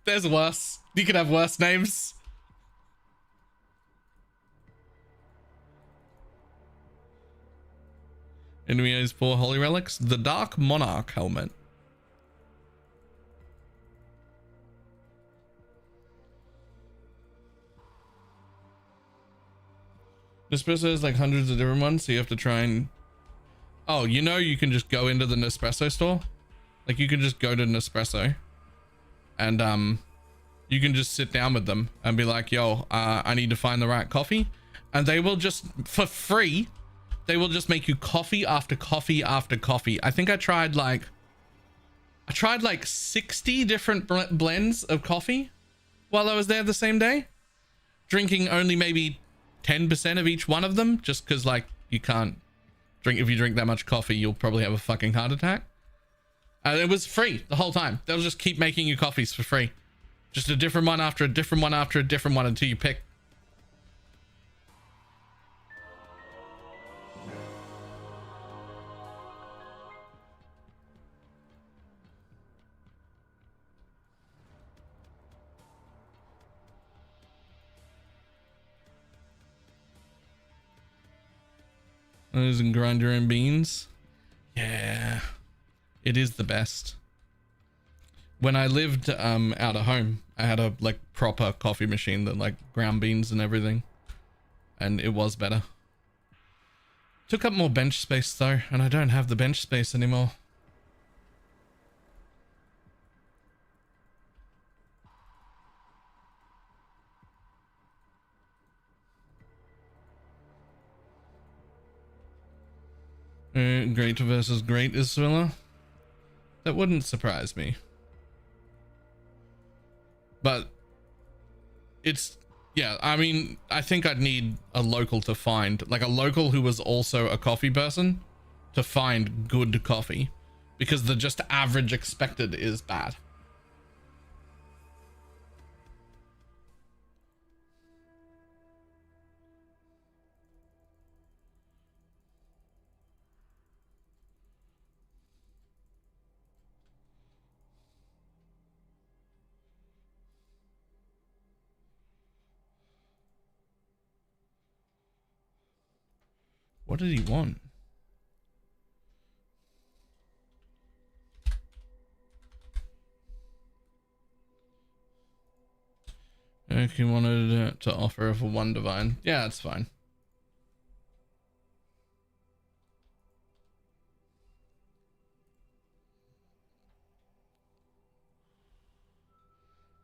There's worse. You could have worse names. Enemy has 4 holy relics. The Dark Monarch helmet. Nespresso has like hundreds of different ones, so you have to try and... Oh, you know you can just go into the Nespresso store? Like you can just go to Nespresso and you can just sit down with them and be like, yo, I need to find the right coffee. And they will just, for free, they will just make you coffee after coffee after coffee. I think I tried like 60 different blends of coffee while I was there the same day, drinking only maybe 10% of each one of them, just because like you can't drink. If you drink that much coffee, you'll probably have a fucking heart attack. It was free the whole time. They'll just keep making you coffees for free. Just a different one after a different one after a different one until you pick. Those and grind your own beans. Yeah, it is the best. When I lived out of home, I had a like proper coffee machine that like ground beans and everything, and it was better. Took up more bench space though, and I don't have the bench space anymore. Great versus great is Swiller. That wouldn't surprise me. But it's, yeah, I mean, I think I'd need a local to find, like a local who was also a coffee person to find good coffee, because the just average expected is bad. What did he want? He wanted to offer for one divine. Yeah, that's fine.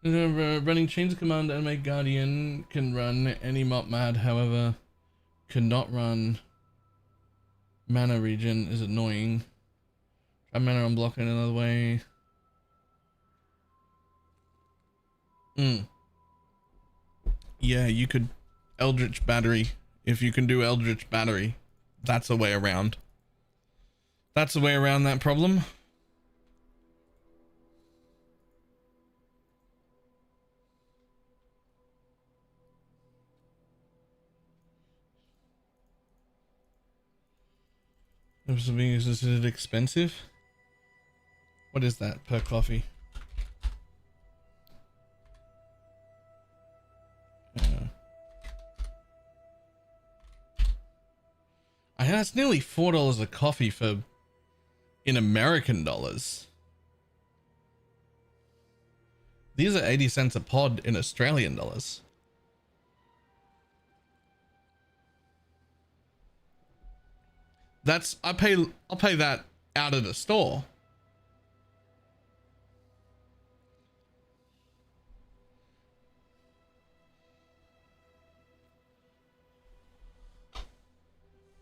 Running chains command and make guardian can run any mop mad, however, cannot run mana region is annoying. Try mana unblock in another way. Yeah, you could Eldritch Battery. If you can do Eldritch Battery, that's a way around. That's a way around that problem. Is it expensive? What is that per coffee? That's nearly $4 a coffee for in American dollars. These are 80 cents a pod in Australian dollars. That's I'll pay that out of the store.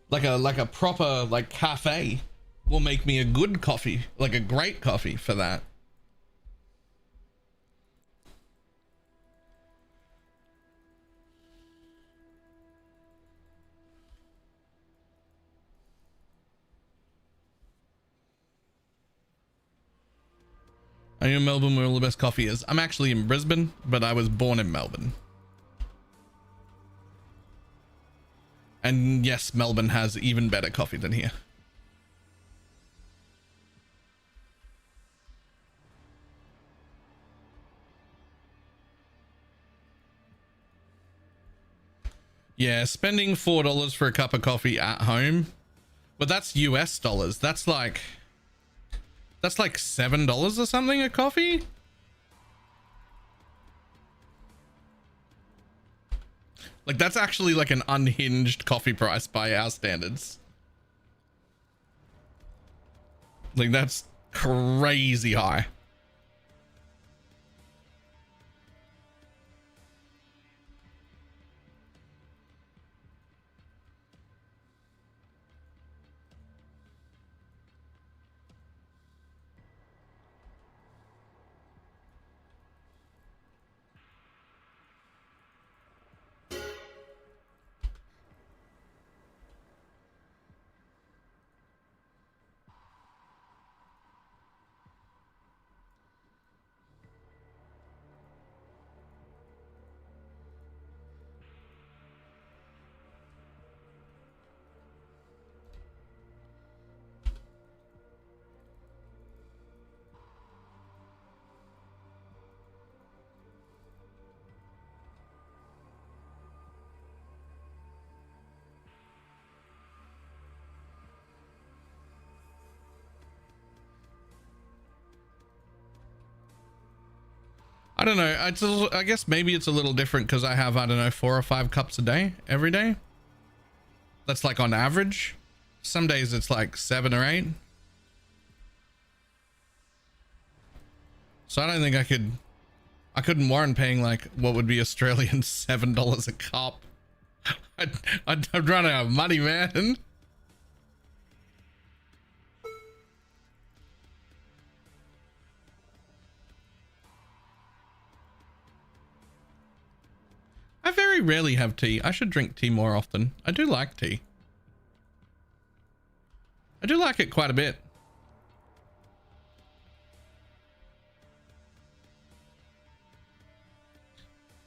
Like a proper like cafe will make me a good coffee, like a great coffee for that. Are you in Melbourne where all the best coffee is? I'm actually in Brisbane, but I was born in Melbourne. And yes, Melbourne has even better coffee than here. Yeah, spending $4 for a cup of coffee at home, but that's US dollars. That's like $7 or something a coffee. Like that's actually like an unhinged coffee price by our standards. Like that's crazy high. I don't know. I guess maybe it's a little different because I have, I don't know, 4 or 5 cups a day, every day. That's like on average. Some days it's like 7 or 8. So I don't think I couldn't warrant paying like what would be Australian $7 a cup. I'd run out of money, man. I very rarely have tea. I should drink tea more often. I do like tea. I do like it quite a bit.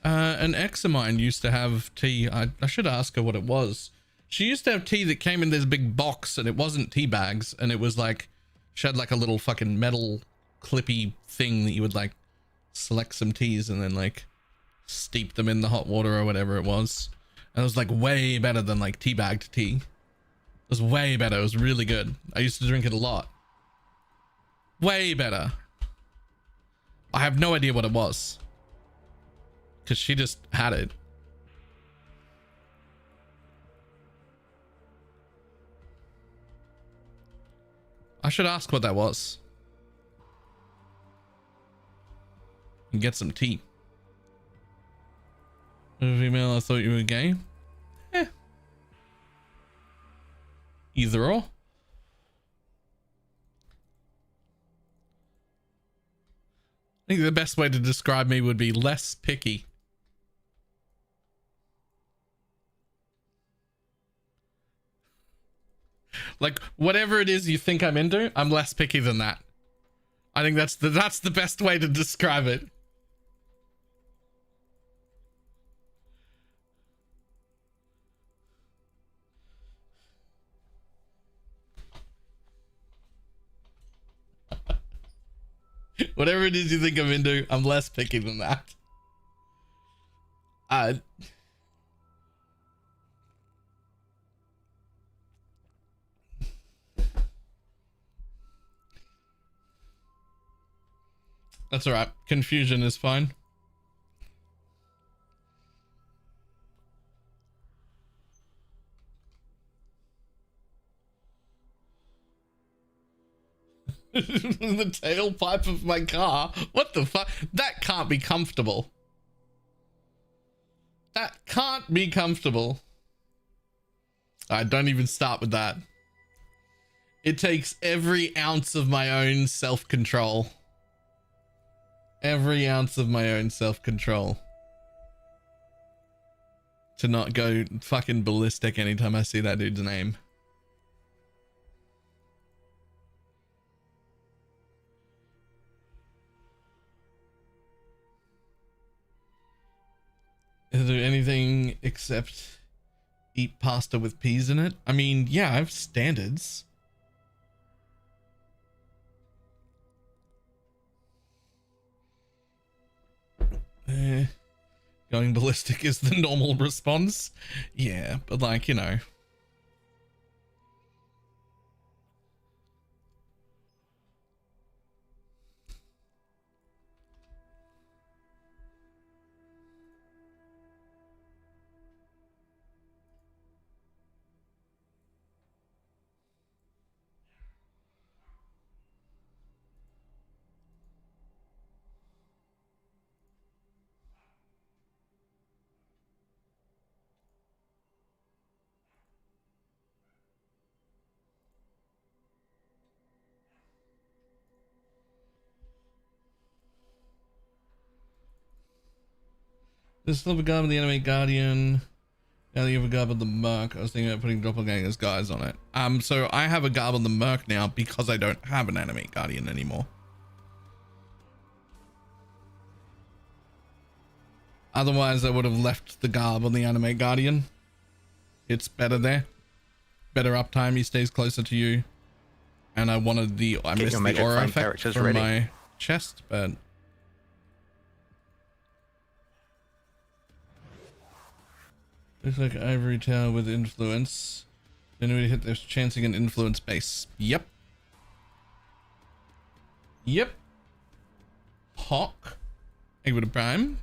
An ex of mine used to have tea. I should ask her what it was. She used to have tea that came in this big box and it wasn't tea bags. And it was like, she had like a little fucking metal clippy thing that you would like select some teas and then like steep them in the hot water or whatever it was. And it was like way better than like tea bagged tea. It was way better. It was really good. I used to drink it a lot. Way better. I have no idea what it was. Because she just had it. I should ask what that was. And get some tea. Female, I thought you were gay. Eh. Either or. I think the best way to describe me would be less picky. Like whatever it is you think I'm into, I'm less picky than that. I think that's the best way to describe it. Whatever it is you think I'm into, I'm less picky than that. That's all right. Confusion is fine. The tailpipe of my car. What the fuck? That can't be comfortable. That can't be comfortable. I don't even start with that. It takes every ounce of my own self-control. Every ounce of my own self-control to not go fucking ballistic anytime I see that dude's name. Is there anything except eat pasta with peas in it? I mean, yeah, I have standards. Going ballistic is the normal response. Yeah, but like, you know. This little guy with the Anime Guardian. Now that you have a garb of the Merc, I was thinking about putting Doppelganger's guys on it. So I have a garb of the Merc now because I don't have an Anime Guardian anymore. Otherwise, I would have left the garb on the Anime Guardian. It's better there. Better uptime, he stays closer to you. And I wanted I missed the aura effect from my chest, but... Looks like ivory tower with influence. Then we hit this chancing an influence base. Yep. Yep. Hawk. Thank you for the prime.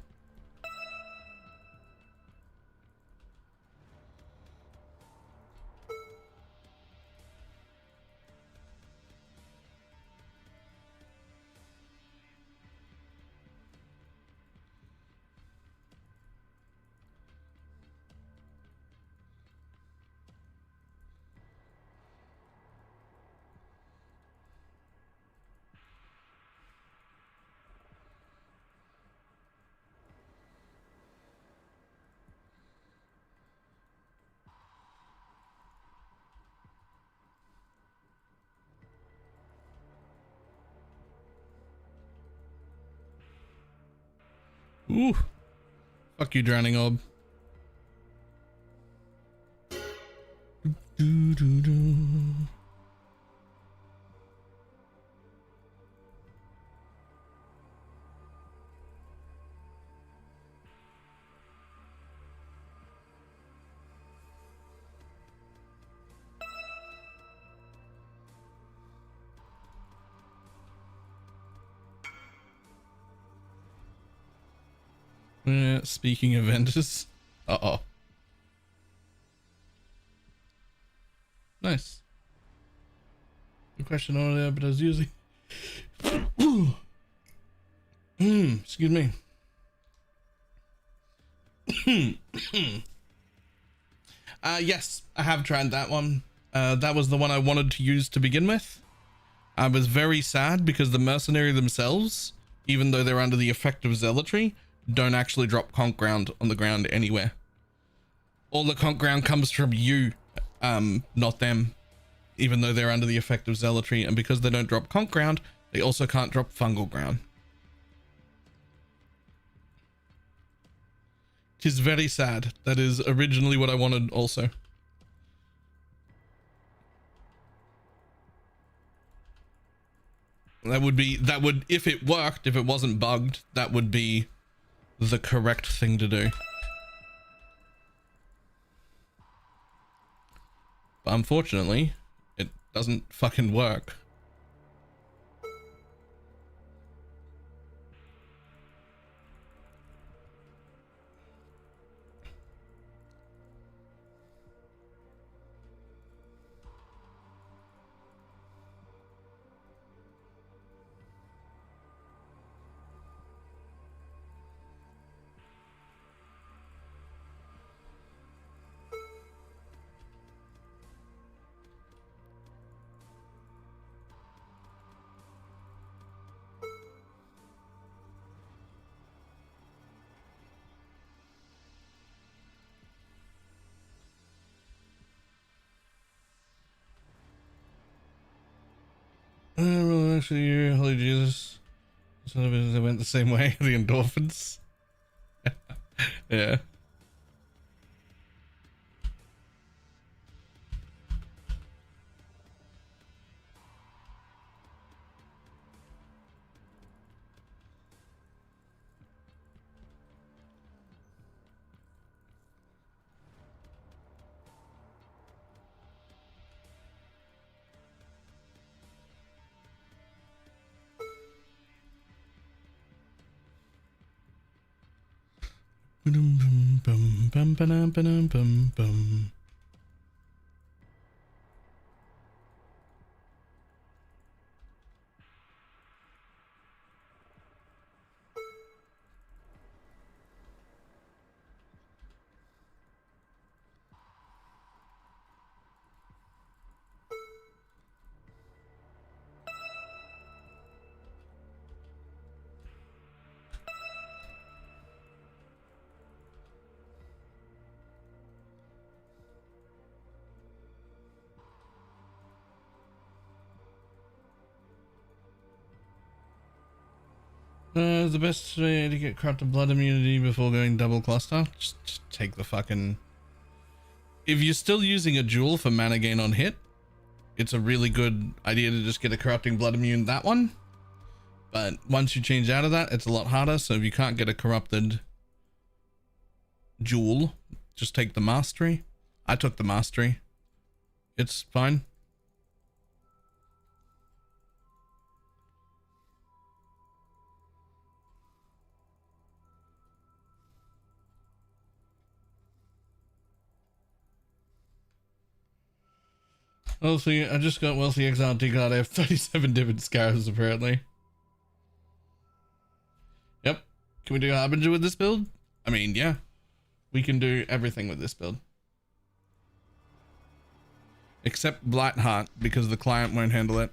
Ooh. Fuck you, drowning orb. Do, do, do. Speaking of vendors. Uh-oh. Nice. Good question earlier, but I was using. Excuse me. Yes, I have tried that one. That was the one I wanted to use to begin with. I was very sad because the mercenary themselves, even though they're under the effect of zealotry, don't actually drop conch ground on the ground anywhere. All the conch ground comes from you, not them, even though they're under the effect of zealotry. And because they don't drop conch ground, they also can't drop fungal ground. Tis very sad. That is originally what I wanted also. That would, if it worked, if it wasn't bugged, that would be the correct thing to do. But unfortunately, it doesn't fucking work. Well, actually, holy Jesus. Some of it went the same way, the endorphins. Yeah. Bum, bum, bum, bum, bum, bum, bum. The best way to get corrupted blood immunity before going double cluster? Just take the fucking... If you're still using a jewel for mana gain on hit, it's a really good idea to just get a corrupting blood immune that one. But once you change out of that, it's a lot harder. So if you can't get a corrupted jewel, just take the mastery. I took the mastery. It's fine. Wealthy, I just got Wealthy XRT card. I have 37 different scarabs apparently. Yep. Can we do Harbinger with this build? I mean, yeah. We can do everything with this build. Except Blightheart, because the client won't handle it.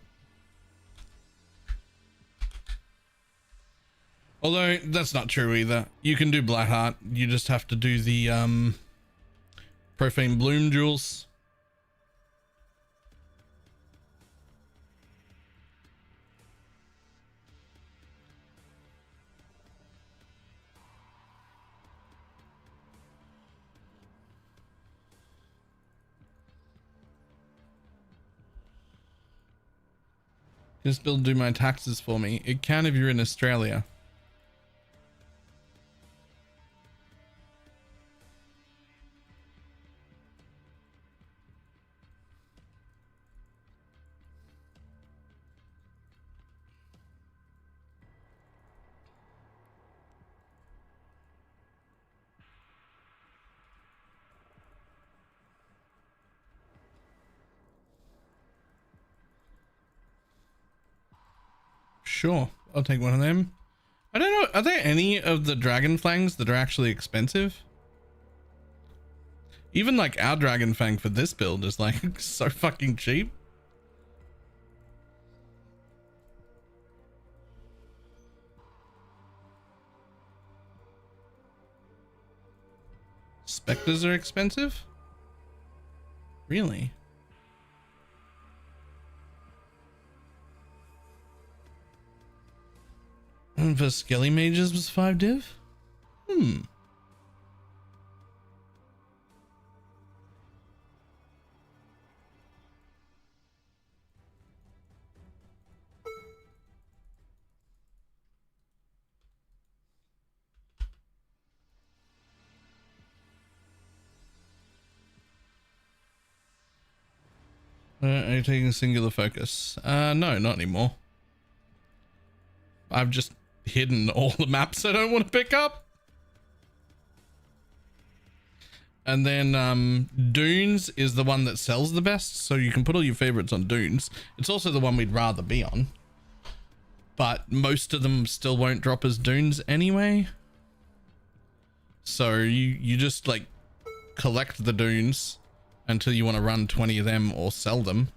Although, that's not true either. You can do Blightheart. You just have to do the, Profane Bloom jewels. This build do my taxes for me. It can if you're in Australia. Sure, I'll take one of them. I don't know, are there any of the dragon fangs that are actually expensive? Even like our dragon fang for this build is like so fucking cheap. Spectres are expensive? Really? And for Skelly Mages was 5 div? Are you taking a singular focus? No, not anymore. I've just hidden all the maps I don't want to pick up. And then Dunes is the one that sells the best, so you can put all your favorites on Dunes. It's also the one we'd rather be on, but most of them still won't drop as Dunes anyway. So you just like collect the Dunes until you want to run 20 of them or sell them,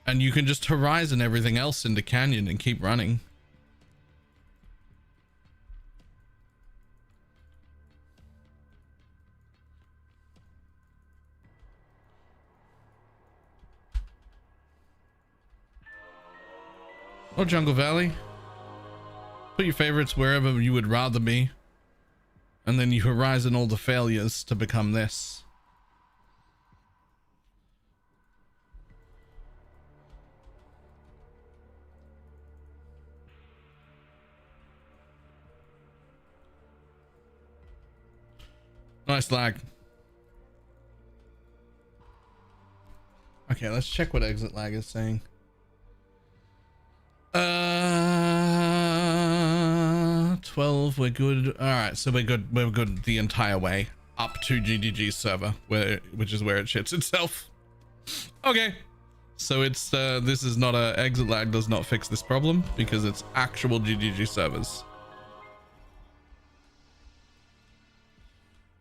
and you can just horizon everything else into Canyon and keep running. Or Jungle Valley. Put your favorites wherever you would rather be, and then you horizon all the failures to become this. Nice lag. Okay, let's check what exit lag is saying. 12, we're good. All right, so we're good the entire way up to GGG's server, which is where it shits itself. Okay, so it's this is not a exit lag, does not fix this problem because it's actual GGG servers.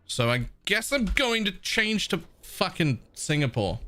So I guess I'm going to change to fucking Singapore.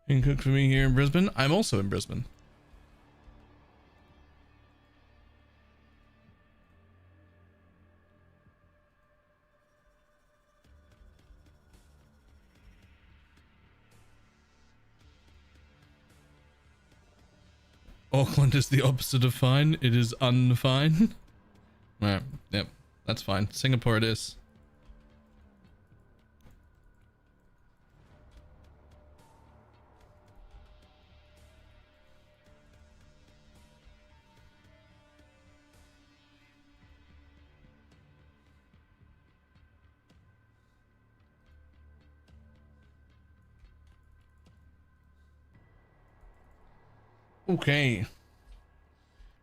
You can cook for me here in Brisbane. I'm also in Brisbane. Auckland is the opposite of fine. It is unfine. Alright, yep, that's fine. Singapore it is. Okay.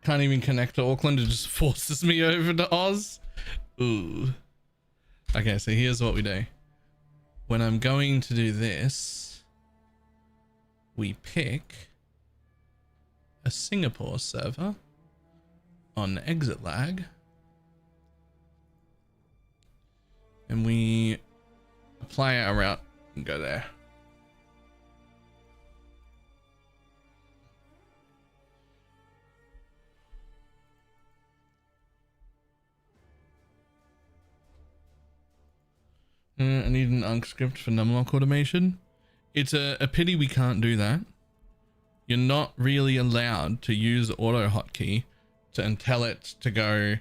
Can't even connect to Auckland. It just forces me over to Oz. Ooh. Okay, so here's what we do. When I'm going to do this, we pick a Singapore server on exit lag. And we apply our route and go there. I need an UNC script for numlock automation. It's a pity we can't do that. You're not really allowed to use auto hotkey and tell it to go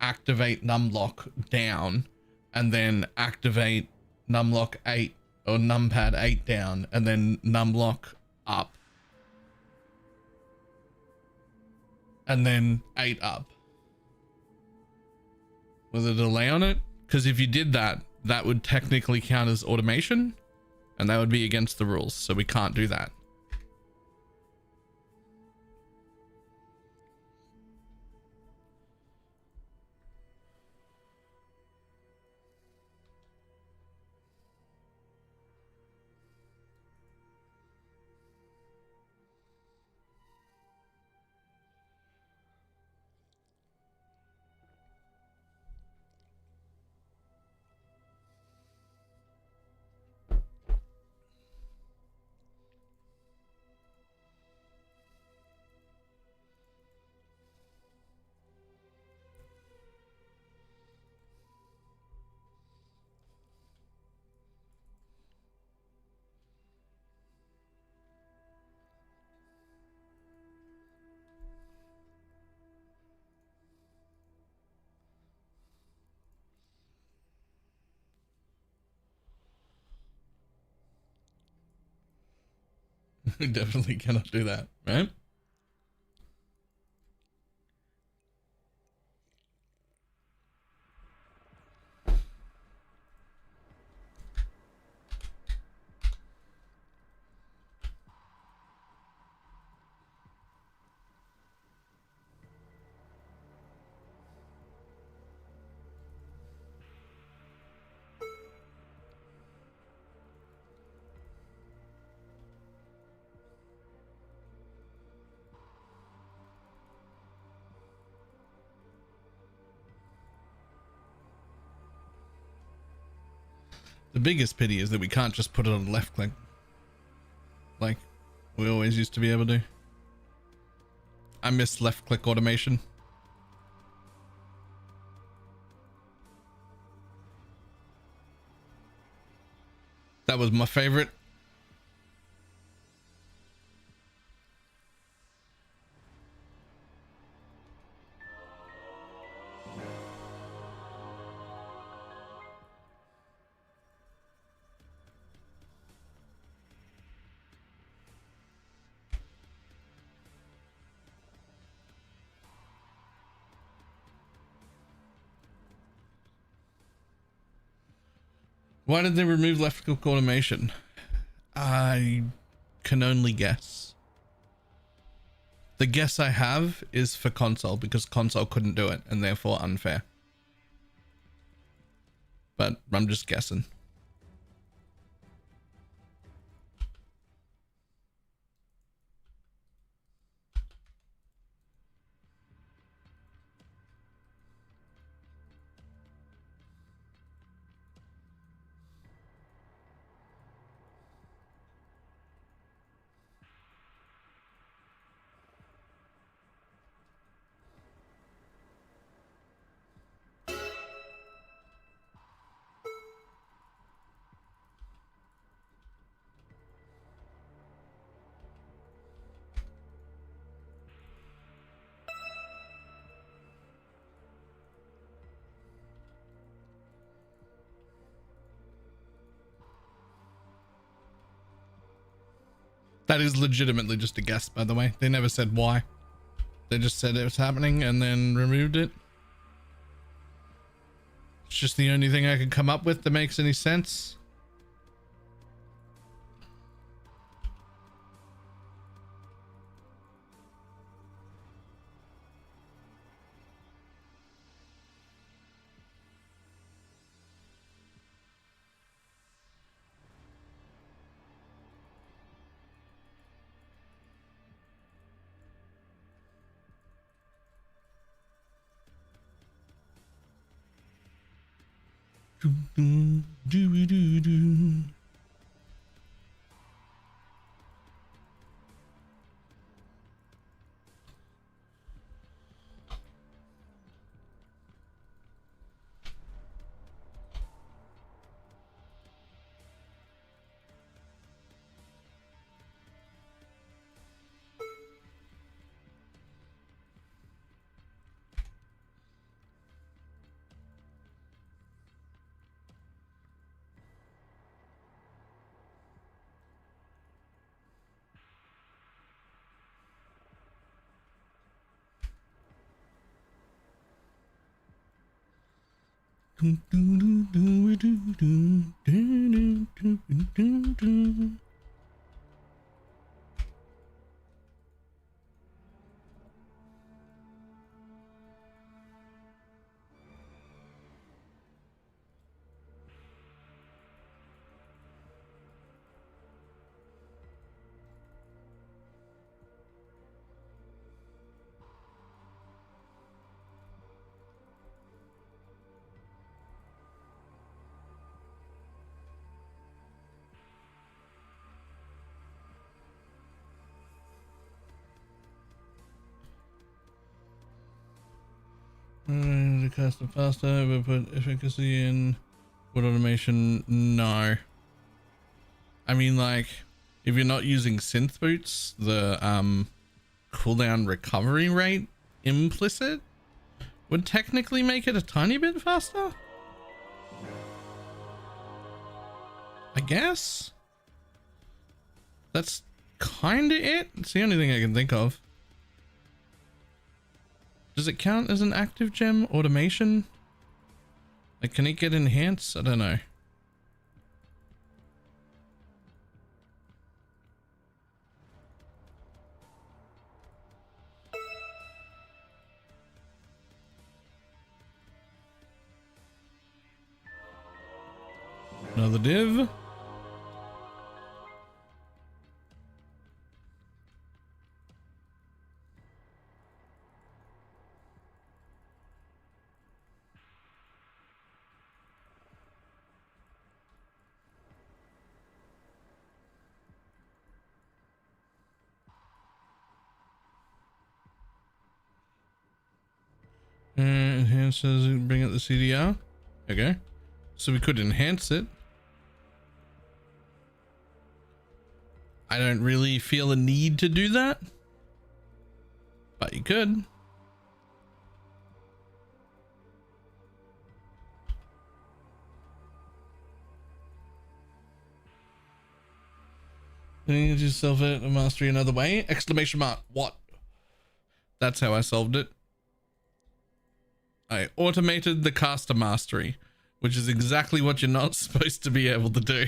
activate numlock down and then activate numlock 8 or numpad 8 down and then numlock up and then 8 up with a delay on it. Because if you did that, that would technically count as automation and that would be against the rules. So we can't do that. We definitely cannot do that, right? The biggest pity is that we can't just put it on left click like we always used to be able to. I miss left click automation. That was my favorite. Why did they remove left click automation? I can only guess. The guess I have is for console because console couldn't do it and therefore unfair. But I'm just guessing. That is legitimately just a guess, by the way. They never said why. They just said it was happening and then removed it. It's just the only thing I could come up with that makes any sense. Do-do-do-do-do-do. The custom faster, but put efficacy in with automation. No, I mean, like, if you're not using synth boots, the cooldown recovery rate implicit would technically make it a tiny bit faster, I guess. That's kind of it. It's the only thing I can think of. Does it count as an active gem automation? Like, can it get enhanced? I don't know. Another div. Enhances, bring up the CDR. Okay, so we could enhance it. I don't really feel a need to do that, but you could. Then you get yourself a mastery another way. Exclamation mark. What? That's how I solved it. I automated the caster mastery, which is exactly what you're not supposed to be able to do.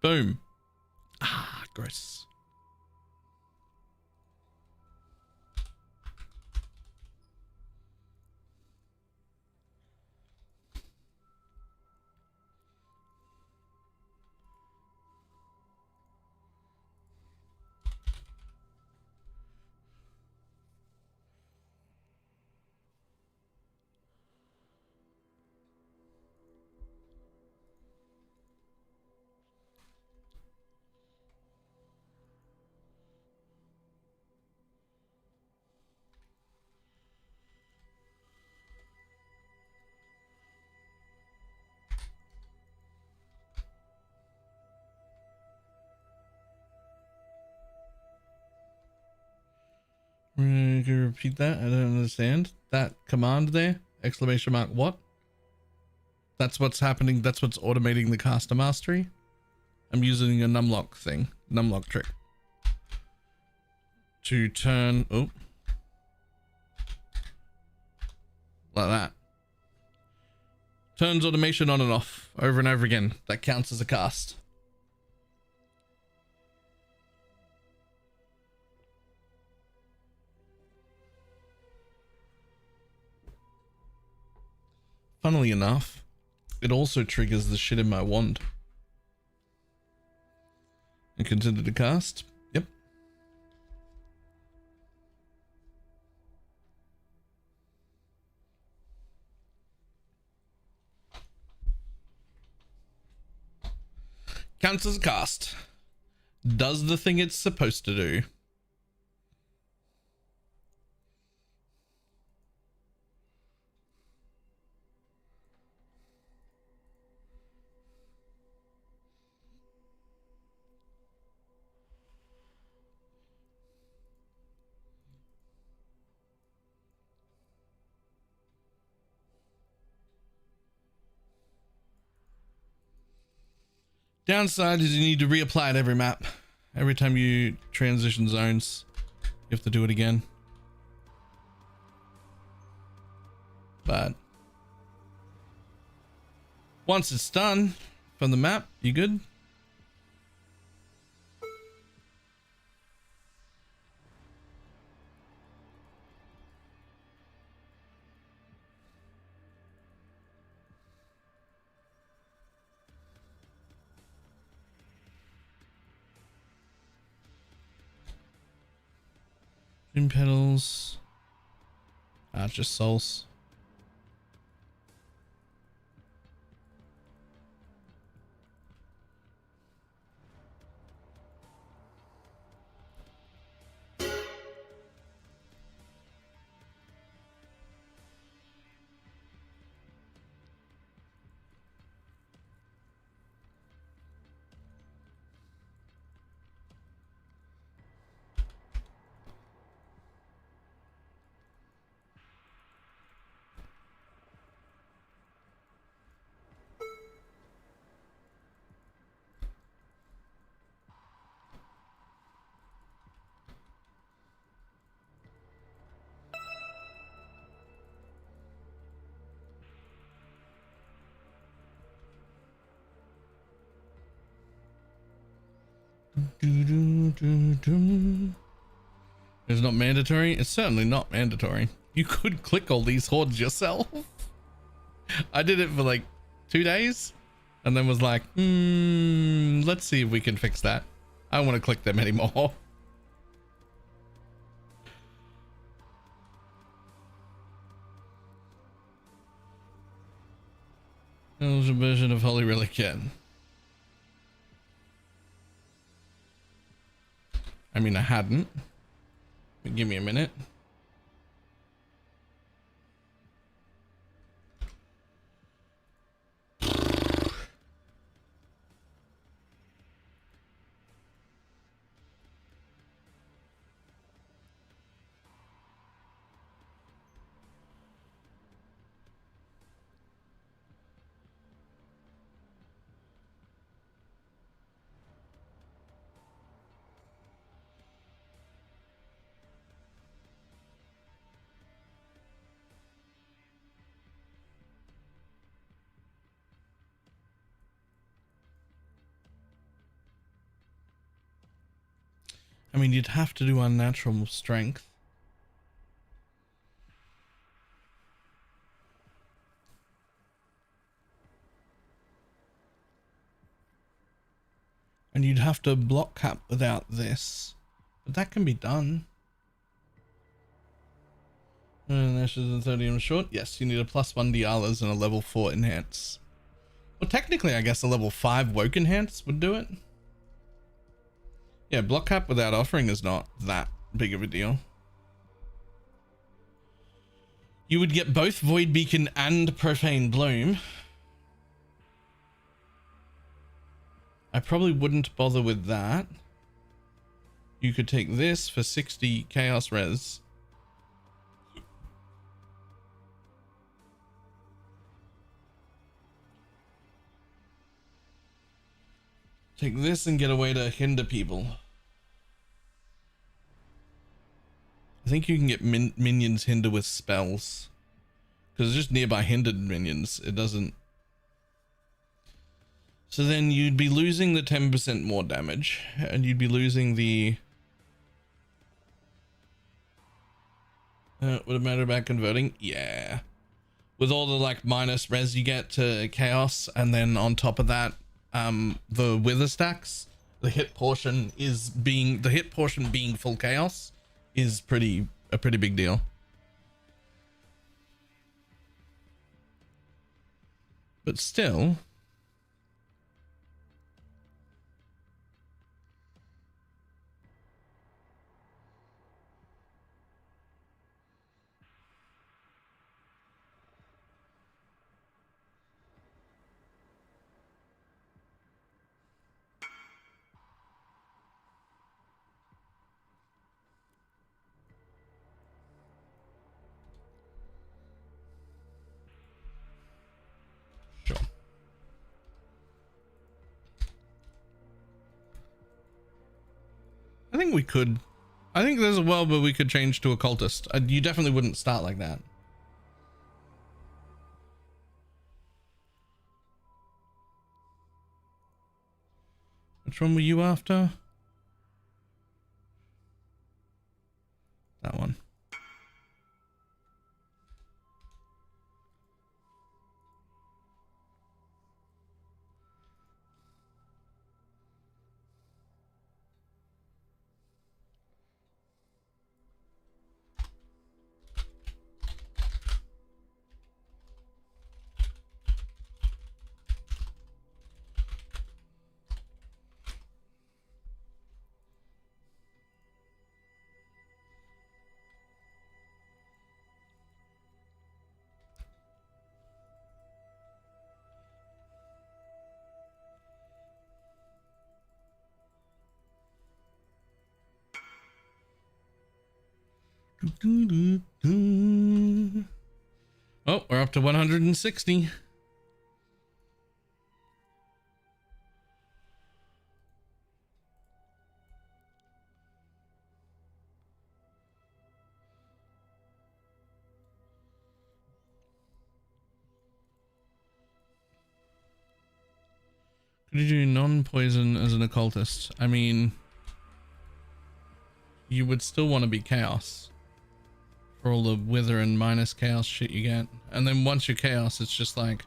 Boom. Ah, gross. Can you repeat that? I don't understand. That command there? Exclamation mark what? That's what's happening. That's what's automating the caster mastery. I'm using a numlock thing. Numlock trick. To turn... Oh. Like that. Turns automation on and off over and over again. That counts as a cast. Funnily enough, it also triggers the shit in my wand. And consider the cast. Yep. Counts as a cast. Does the thing it's supposed to do. Downside is you need to reapply at every map. Every time you transition zones, you have to do it again. But once it's done from the map, you good? Pedals. Just souls. It's not mandatory. It's certainly not mandatory. You could click all these hordes yourself. I did it for like 2 days and then was like, let's see if we can fix that. I don't want to click them anymore. There's a version of Holy Relic yet. I mean, I hadn't. But give me a minute. I mean, you'd have to do unnatural strength. And you'd have to block cap without this. But that can be done. And Ashes and 30 on short. Yes, you need a +1 Dialas and a level 4 enhance. Well, technically, I guess a level 5 woke enhance would do it. Yeah, block cap without offering is not that big of a deal. You would get both Void Beacon and Profane Bloom. I probably wouldn't bother with that. You could take this for 60 Chaos Res. Take this and get a way to hinder people. I think you can get minions hinder with spells. Because it's just nearby hindered minions. It doesn't... So then you'd be losing the 10% more damage. And you'd be losing the... would it matter about converting? Yeah. With all the like minus res you get to chaos. And then on top of that... the wither stacks the hit portion being full chaos is a pretty big deal. But still, sure. I think we could. I think there's a world where we could change to occultist. You definitely wouldn't start like that. Which one were you after? That one. Oh, we're up to 160. Could you do non-poison as an occultist? I mean, you would still want to be chaos for all the wither and minus chaos shit you get. And then once you're chaos, it's just like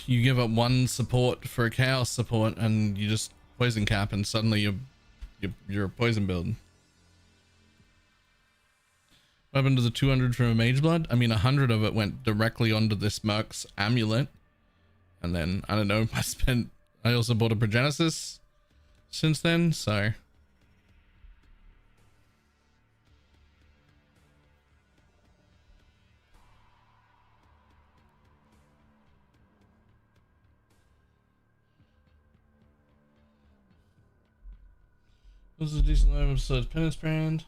you give up one support for a chaos support and you just poison cap and suddenly you're a poison build. What happened to the 200 from a mage blood? I mean, 100 of it went directly onto this Merc's amulet. And then, I don't know, I also bought a Progenesis since then, so. This is a decent level of Penance Brand.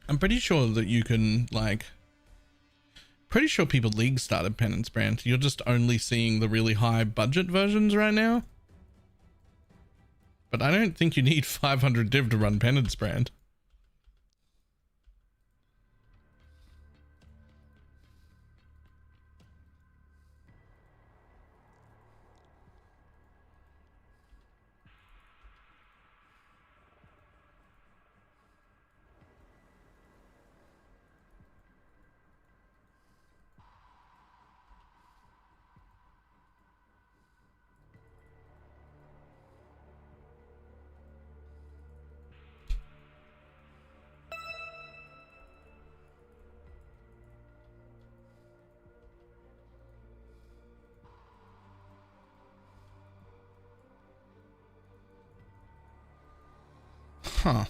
I'm pretty sure that you can, like, pretty sure people league started Penance Brand. You're just only seeing the really high budget versions right now. But I don't think you need 500 div to run Penance Brand. Huh.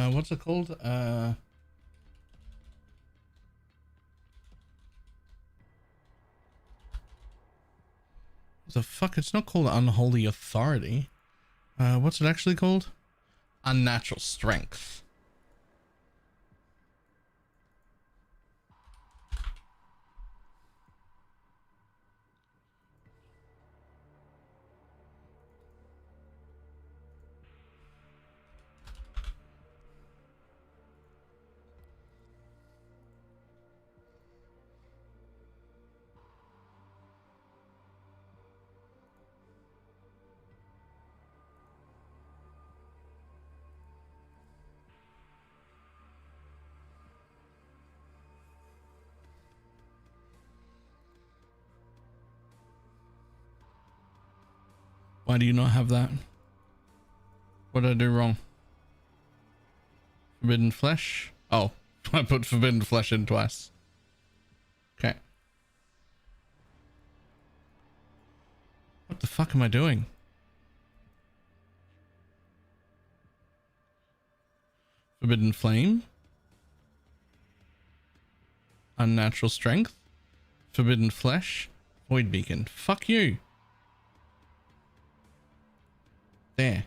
What's it called? The fuck? It's not called Unholy Authority. What's it actually called? Unnatural Strength. Why do you not have that? What did I do wrong? Forbidden Flesh? Oh, I put Forbidden Flesh in twice. Okay. What the fuck am I doing? Forbidden Flame? Unnatural Strength? Forbidden Flesh? Void Beacon. Fuck you. There.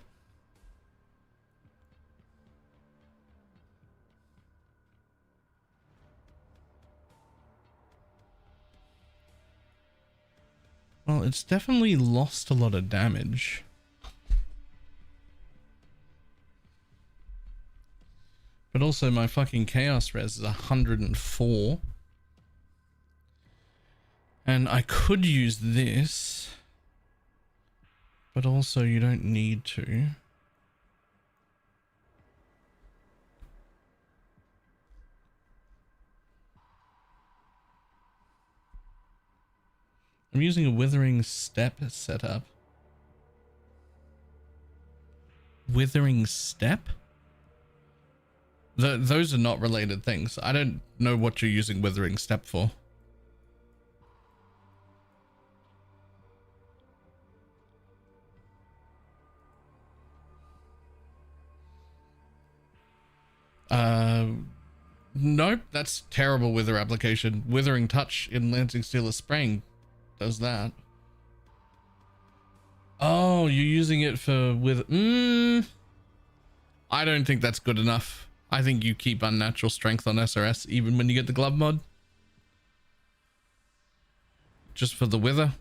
Well, it's definitely lost a lot of damage. But also my fucking Chaos Res is 104. And I could use this. But also you don't need to. I'm using a Withering Step setup. Withering Step? Those are not related things. I don't know what you're using Withering Step for. Nope, that's terrible Wither application. Withering Touch in Lancing Steel is spraying does that. Oh, you're using it for I don't think that's good enough. I think you keep Unnatural Strength on SRS even when you get the glove mod. Just for the Wither.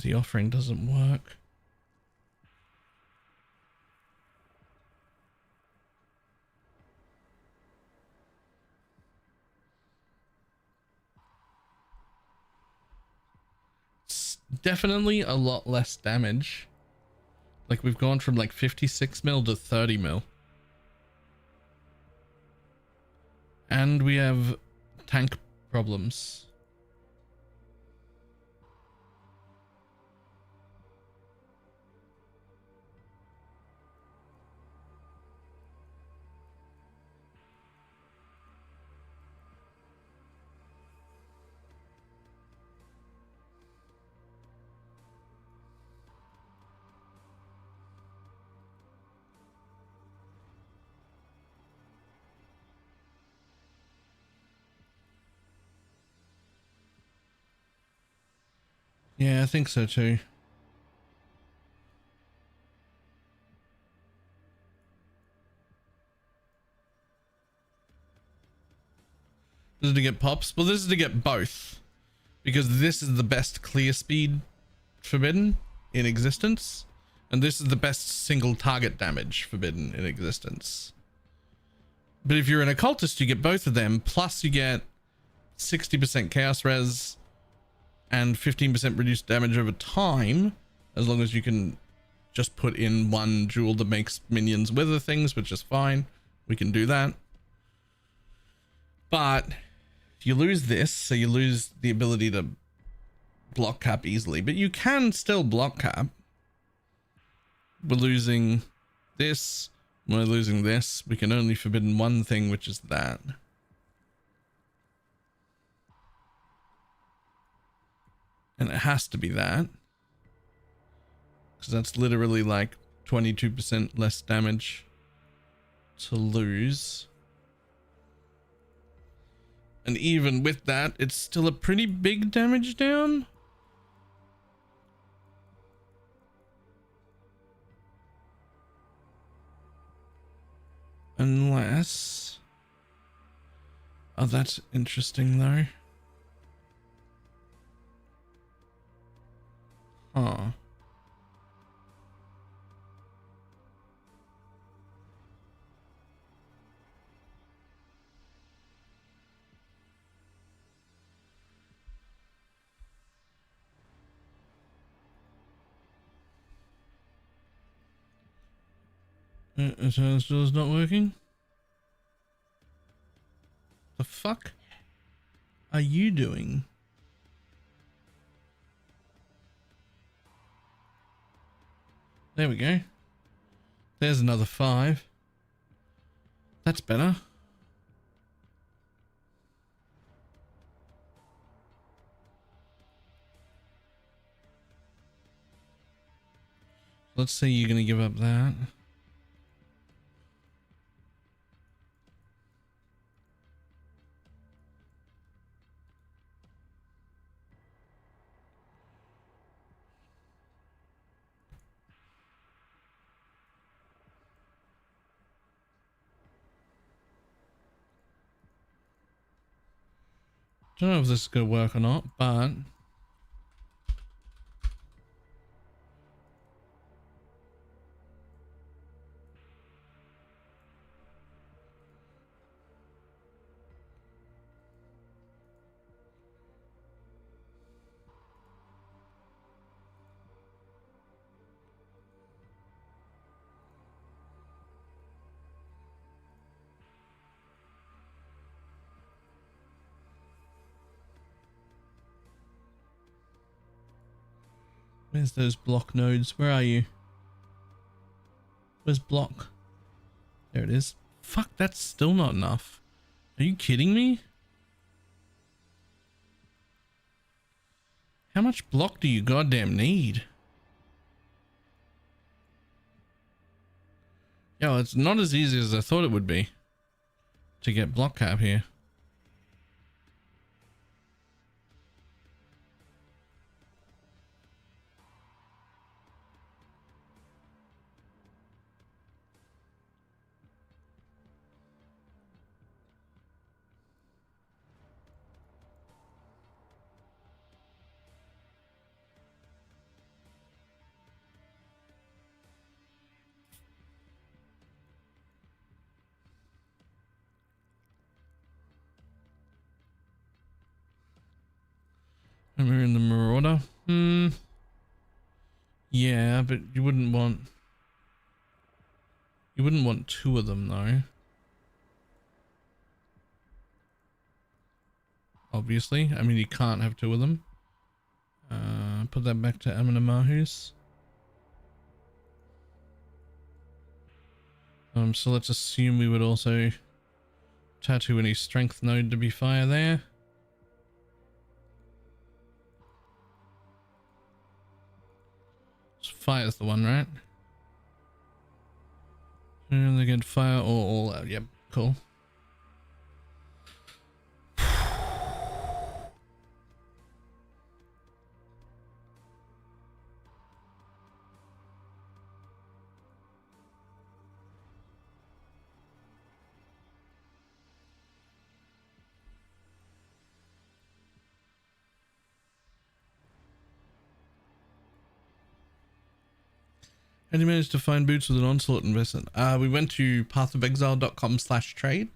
The offering doesn't work. It's definitely a lot less damage. Like we've gone from like 56 mil to 30 mil. And we have tank problems. Yeah, I think so too. This is to get pops? Well, this is to get both. Because this is the best clear speed forbidden in existence. And this is the best single target damage forbidden in existence. But if you're an occultist, you get both of them, plus you get 60% chaos res and 15% reduced damage over time, as long as you can just put in one jewel that makes minions wither things, which is fine. We can do that. But you lose this, so you lose the ability to block cap easily, but you can still block cap. We're losing this. We're losing this. We can only forbidden one thing, which is that. And it has to be that, because that's literally like 22% less damage to lose. And even with that, it's still a pretty big damage down. Unless... Oh, that's interesting though. Huh. So still is not working? The fuck are you doing? There we go. There's another 5. That's better. Let's say you're gonna give up that. Don't know if this is gonna work or not, but where's those block nodes? Where are you? Where's block? There it is. Fuck, that's still not enough. Are you kidding me? How much block do you goddamn need? Yo, it's not as easy as I thought it would be to get block cap here. And we're in the Marauder. Yeah, but you wouldn't want 2 of them though. Obviously. I mean, you can't have 2 of them. Put that back to Aminamahus. So let's assume we would also tattoo any strength node to be fire there. Fire's the one, right? And they get fire or all out. Yep, cool. How did you manage to find boots with an onslaught investment? We went to pathofexile.com/trade.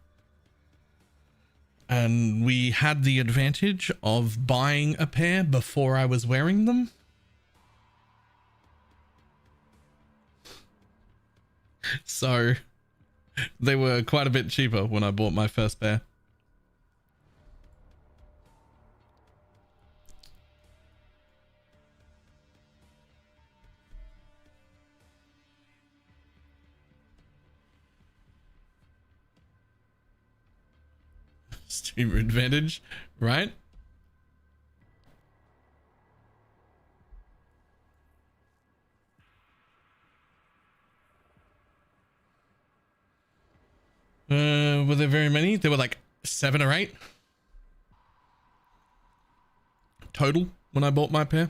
And we had the advantage of buying a pair before I was wearing them. So they were quite a bit cheaper when I bought my first pair. Streamer advantage, right? Were there very many? There were like 7 or 8 total when I bought my pair.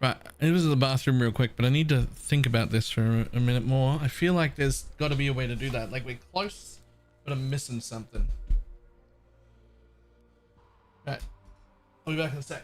Right, it was in the bathroom real quick, but I need to think about this for a minute more. I feel like there's got to be a way to do that. Like, we're close, but I'm missing something. Right, I'll be back in a sec.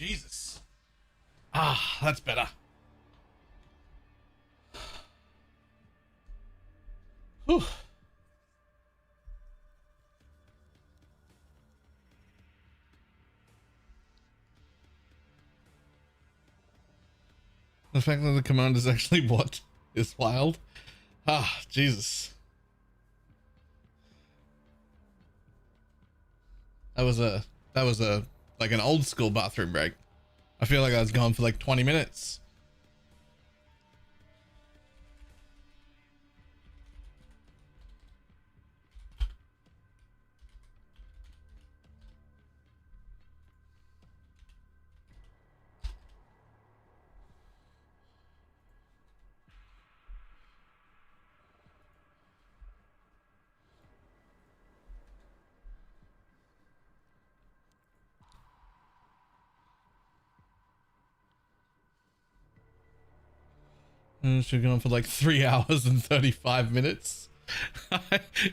Jesus. Ah, that's better. Whew. The fact that the command is actually what is wild. Ah, Jesus. That was a like an old school bathroom break. I feel like I was gone for like 20 minutes. And she's gone for like 3 hours and 35 minutes.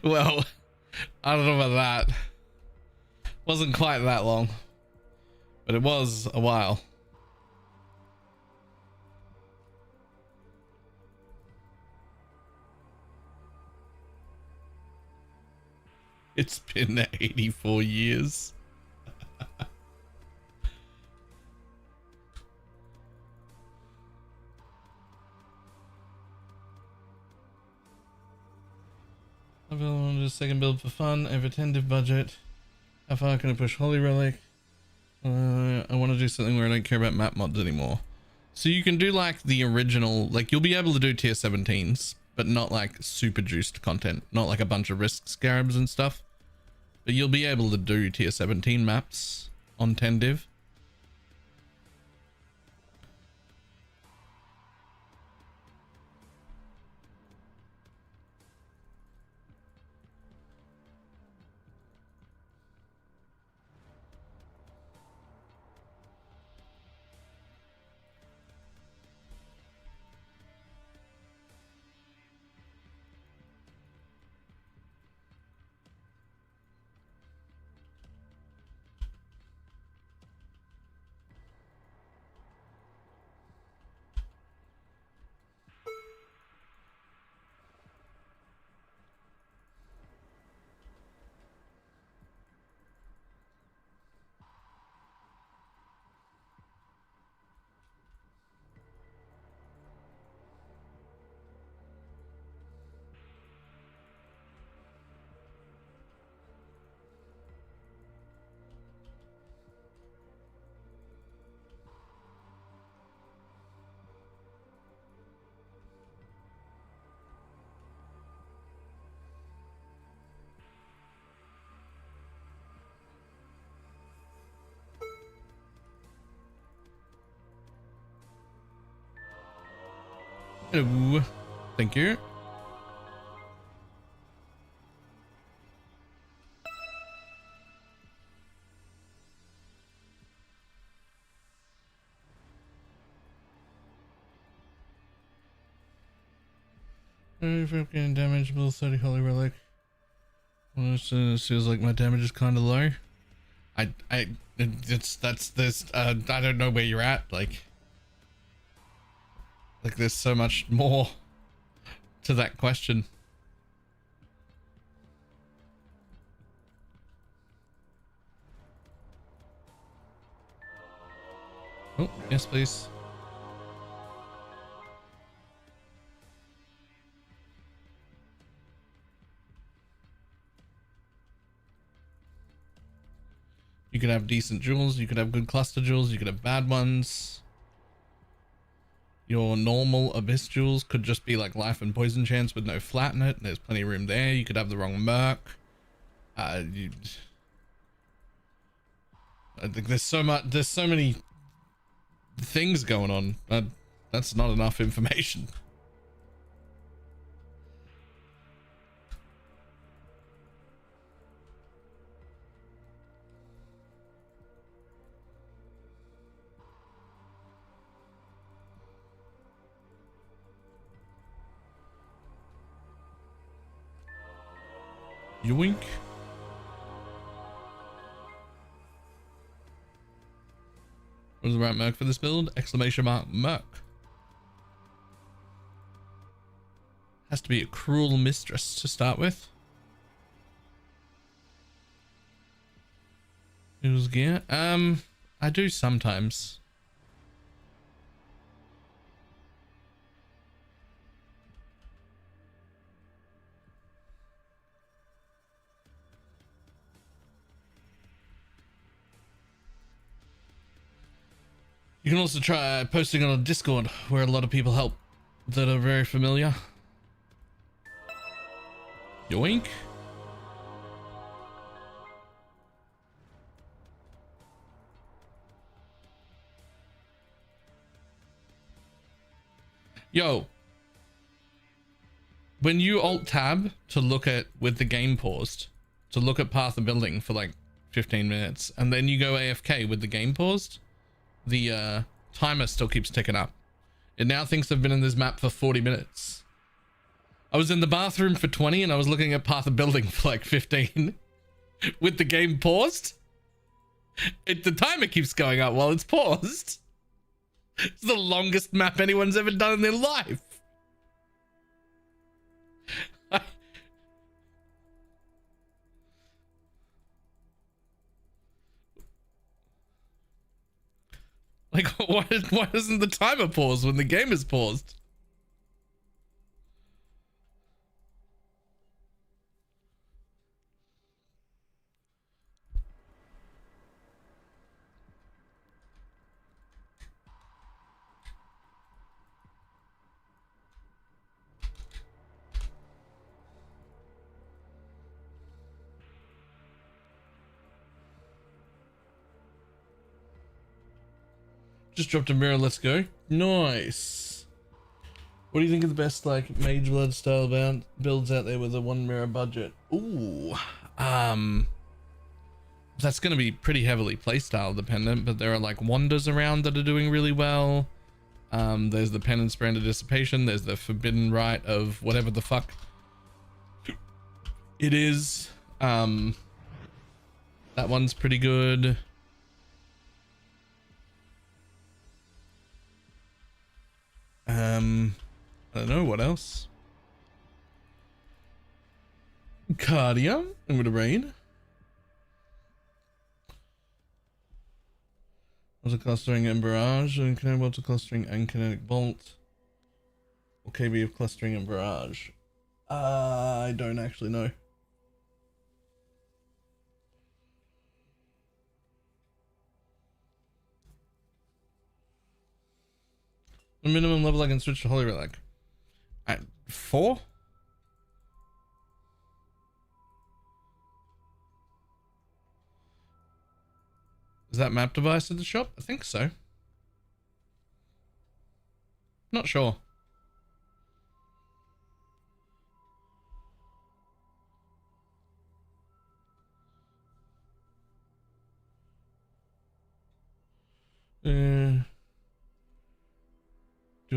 Well, I don't know about that. Wasn't quite that long, but it was a while. It's been 84 years. I build a second build for fun. I have a tentative budget. How far can I push Holy Relic? I want to do something where I don't care about map mods anymore. So you can do like the original, like you'll be able to do tier 17s, but not like super juiced content, not like a bunch of risk scarabs and stuff. But you'll be able to do tier 17 maps on 10 div. Hello. Thank you. Getting damage, build 30 Holy Relic. Well, it feels like my damage is kind of low. That's this. I don't know where you're at. Like there's so much more to that question. Oh, yes, please. You could have decent jewels, you could have good cluster jewels, you could have bad ones. Your normal abyss jewels could just be like life and poison chance with no flat in it. There's plenty of room there. You could have the wrong merc. I think there's so many things going on. That's not enough information. Yoink. What was the right Merc for this build? Exclamation mark Merc. Has to be a cruel mistress to start with. Who's gear? I do sometimes. You can also try posting on a Discord where a lot of people help that are very familiar. Yoink. Yo. When you alt tab to look at, with the game paused, to look at path of building for like 15 minutes, and then you go AFK with the game paused, the timer still keeps ticking up. It now thinks I've been in this map for 40 minutes. I was in the bathroom for 20 and I was looking at path of building for like 15 with the game paused. The timer keeps going up while it's paused. It's the longest map anyone's ever done in their life. Like, why doesn't the timer pause when the game is paused? Just dropped a mirror, let's go. Nice. What do you think of the best like Mage Blood style builds out there with a 1 mirror budget? Ooh, that's going to be pretty heavily playstyle dependent, but there are like wanders around that are doing really well. There's the Penance Brand of Dissipation, there's the Forbidden Rite of whatever the fuck it is. That one's pretty good. I don't know what else. Cardia, I'm gonna raid. Multi-clustering and barrage, and kinetic multi-clustering and kinetic bolt. Or KB of clustering and barrage. I don't actually know. The minimum level I can switch to Holy Relic. At 4? Is that map device at the shop? I think so. Not sure. Do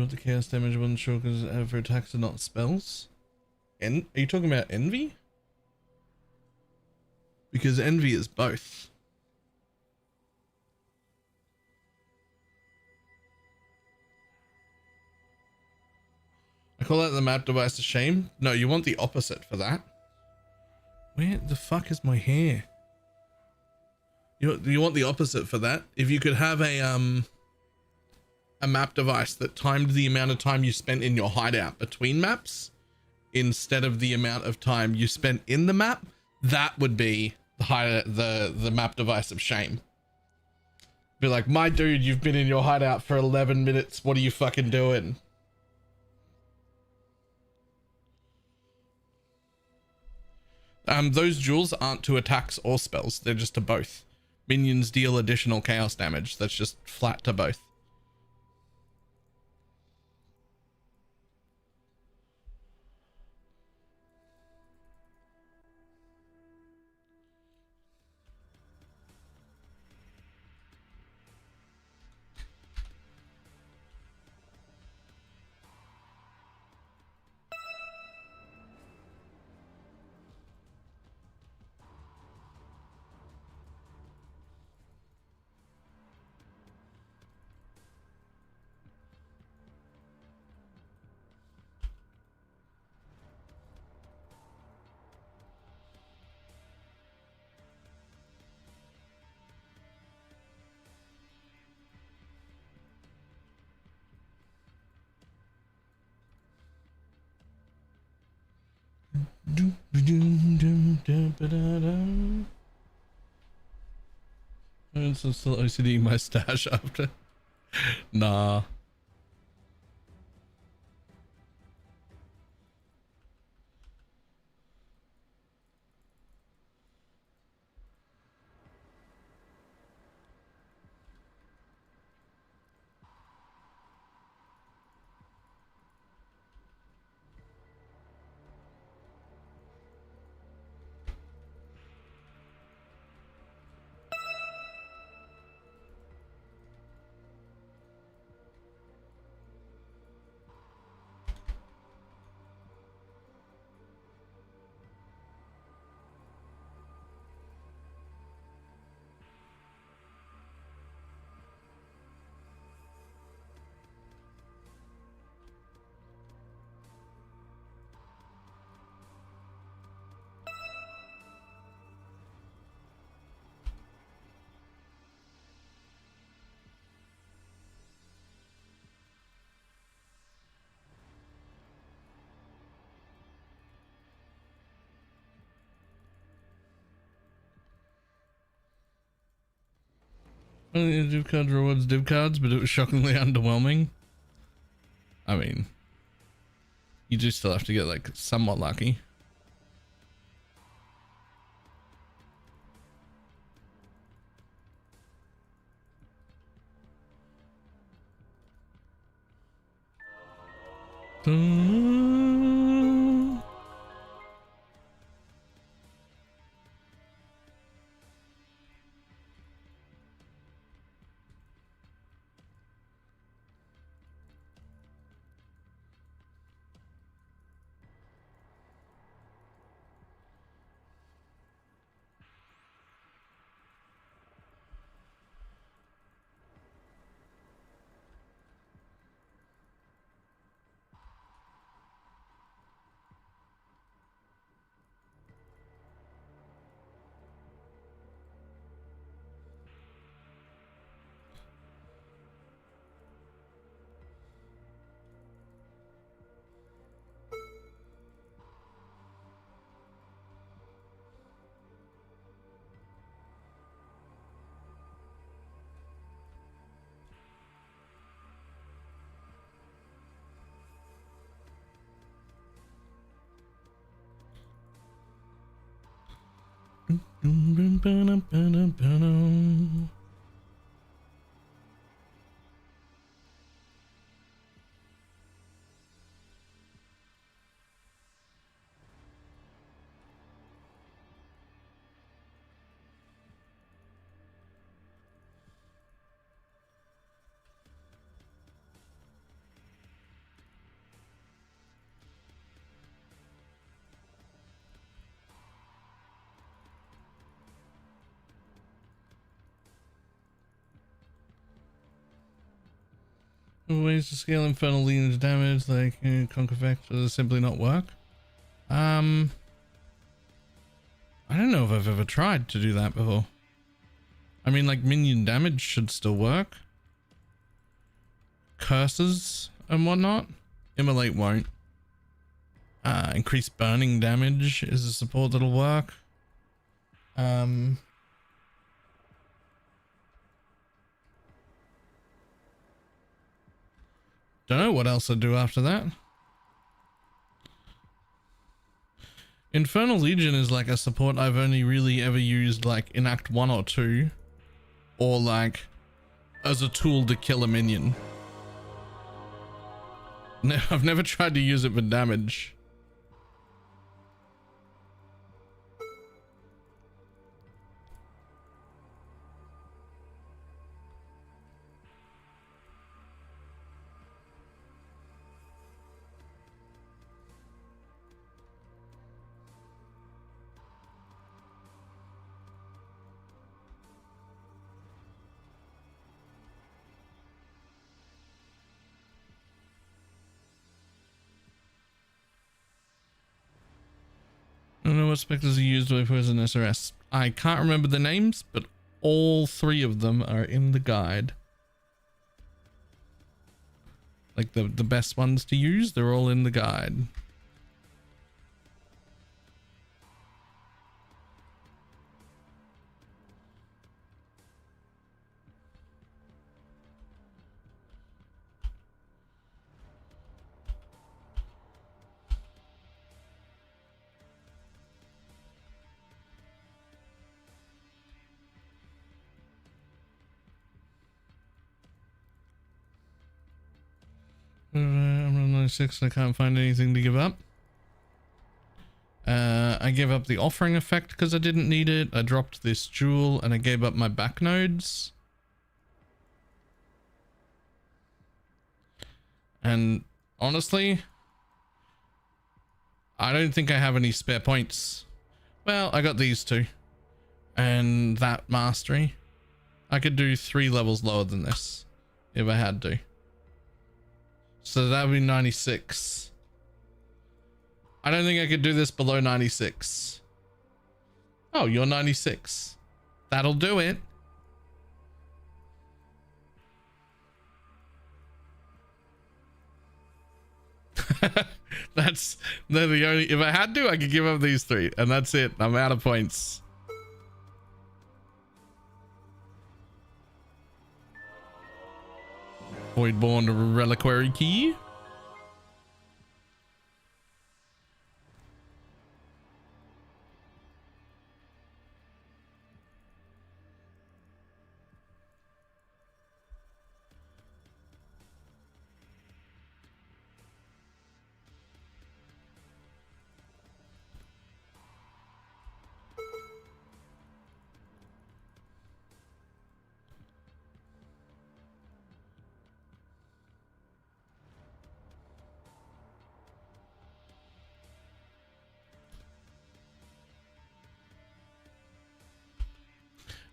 you want the chaos damage? I wasn't sure because for attacks are not spells. Are you talking about envy? Because envy is both. I call that the map device a shame. No, you want the opposite for that. Where the fuck is my hair? You want the opposite for that. If you could have a map device that timed the amount of time you spent in your hideout between maps instead of the amount of time you spent in the map, that would be the map device of shame. Be like, my dude, you've been in your hideout for 11 minutes. What are you fucking doing? Those jewels aren't to attacks or spells. They're just to both. Minions deal additional chaos damage. That's just flat to both. I'm still OCDing my stash after. Nah. Div card rewards div cards, but it was shockingly underwhelming. I mean, you do still have to get like somewhat lucky. Ways to scale infernal legions damage like conquer factors simply not work. I don't know if I've ever tried to do that before. I mean, like, minion damage should still work. Curses and whatnot. Immolate won't. Increased burning damage is a support that'll work. Don't know what else I'd do after that. Infernal Legion is like a support I've only really ever used like in Act 1 or 2. Or like as a tool to kill a minion. No, I've never tried to use it for damage. I don't know what specters are used by Poison SRS. I can't remember the names, but all three of them are in the guide. Like the best ones to use, they're all in the guide. I'm on 96. I can't find anything to give up. I gave up the offering effect because I didn't need it. I dropped this jewel and I gave up my back nodes. And honestly, I don't think I have any spare points. Well, I got these two and that mastery. I could do 3 levels lower than this if I had to. So that would be 96. I don't think I could do this below 96. Oh, you're 96. That'll do it. They're the only, if I had to, I could give up these 3 and that's it. I'm out of points. Voidborn reliquary key.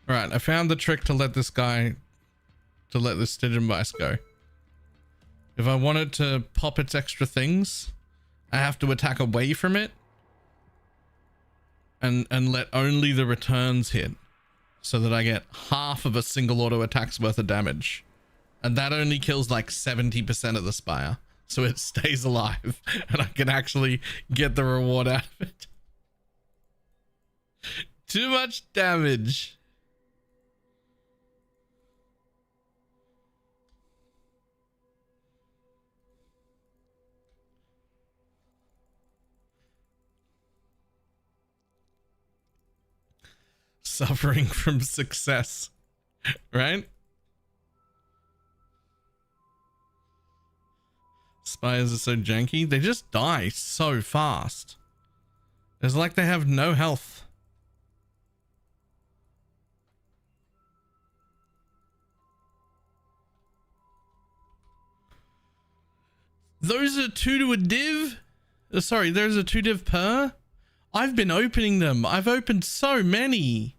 All right, I found the trick to let this Stygian Vice go. If I want it to pop its extra things, I have to attack away from it and let only the returns hit so that I get half of a single auto attack's worth of damage. And that only kills like 70% of the spire. So it stays alive and I can actually get the reward out of it. Too much damage. Suffering from success, right? Spires are so janky. They just die so fast. It's like they have no health. Those are 2 to a div? Sorry, there's a 2 div per? I've been opening them. I've opened so many.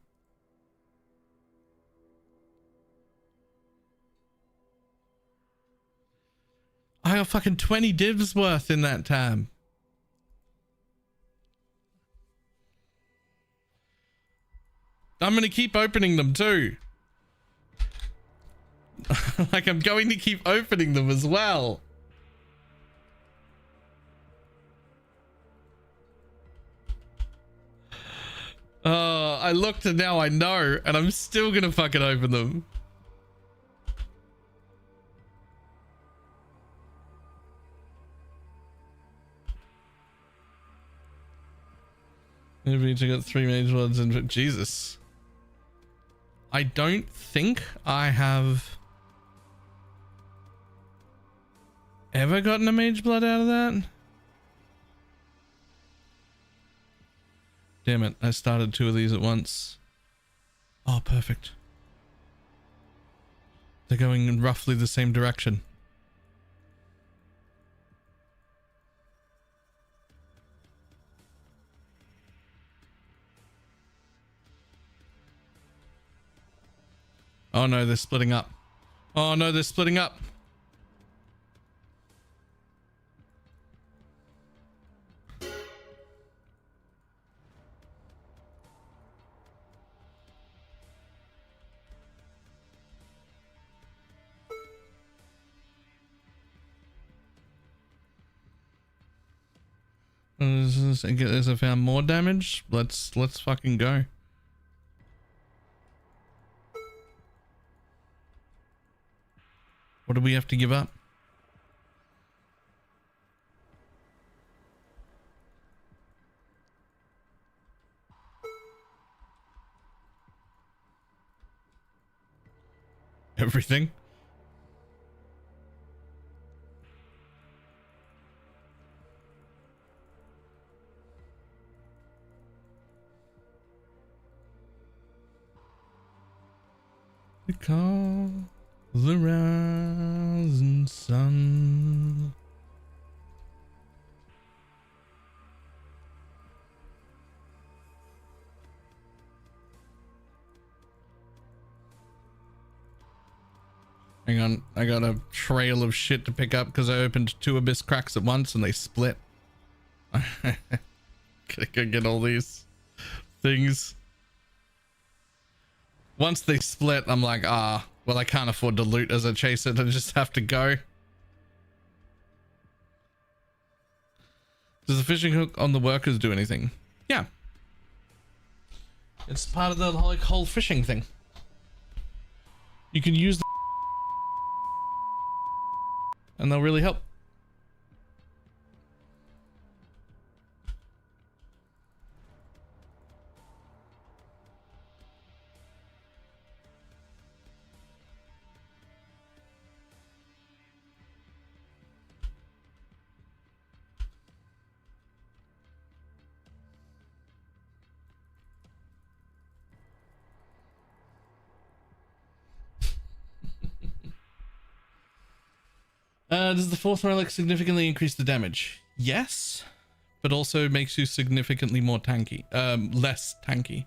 I got fucking 20 divs worth in that tab. I'm gonna keep opening them too. Like I'm going to keep opening them as well. I looked and now I know, and I'm still gonna fucking open them. Maybe I got 3 mage bloods and Jesus. I don't think I have ever gotten a mage blood out of that. Damn it, I started 2 of these at once. Oh, perfect. They're going in roughly the same direction. Oh no, they're splitting up. Oh no, they're splitting up. Has I found more damage? Let's fucking go. What do we have to give up? Everything? call the rising sun. Hang on, I got a trail of shit to pick up because I opened 2 abyss cracks at once and they split. Gotta go get all these things. Once they split, I'm like, well, I can't afford to loot as I chase it. I just have to go. Does the fishing hook on the workers do anything? Yeah. It's part of the whole fishing thing. You can use the and they'll really help. Does the 4th relic significantly increase the damage? Yes, but also makes you significantly more tanky, less tanky.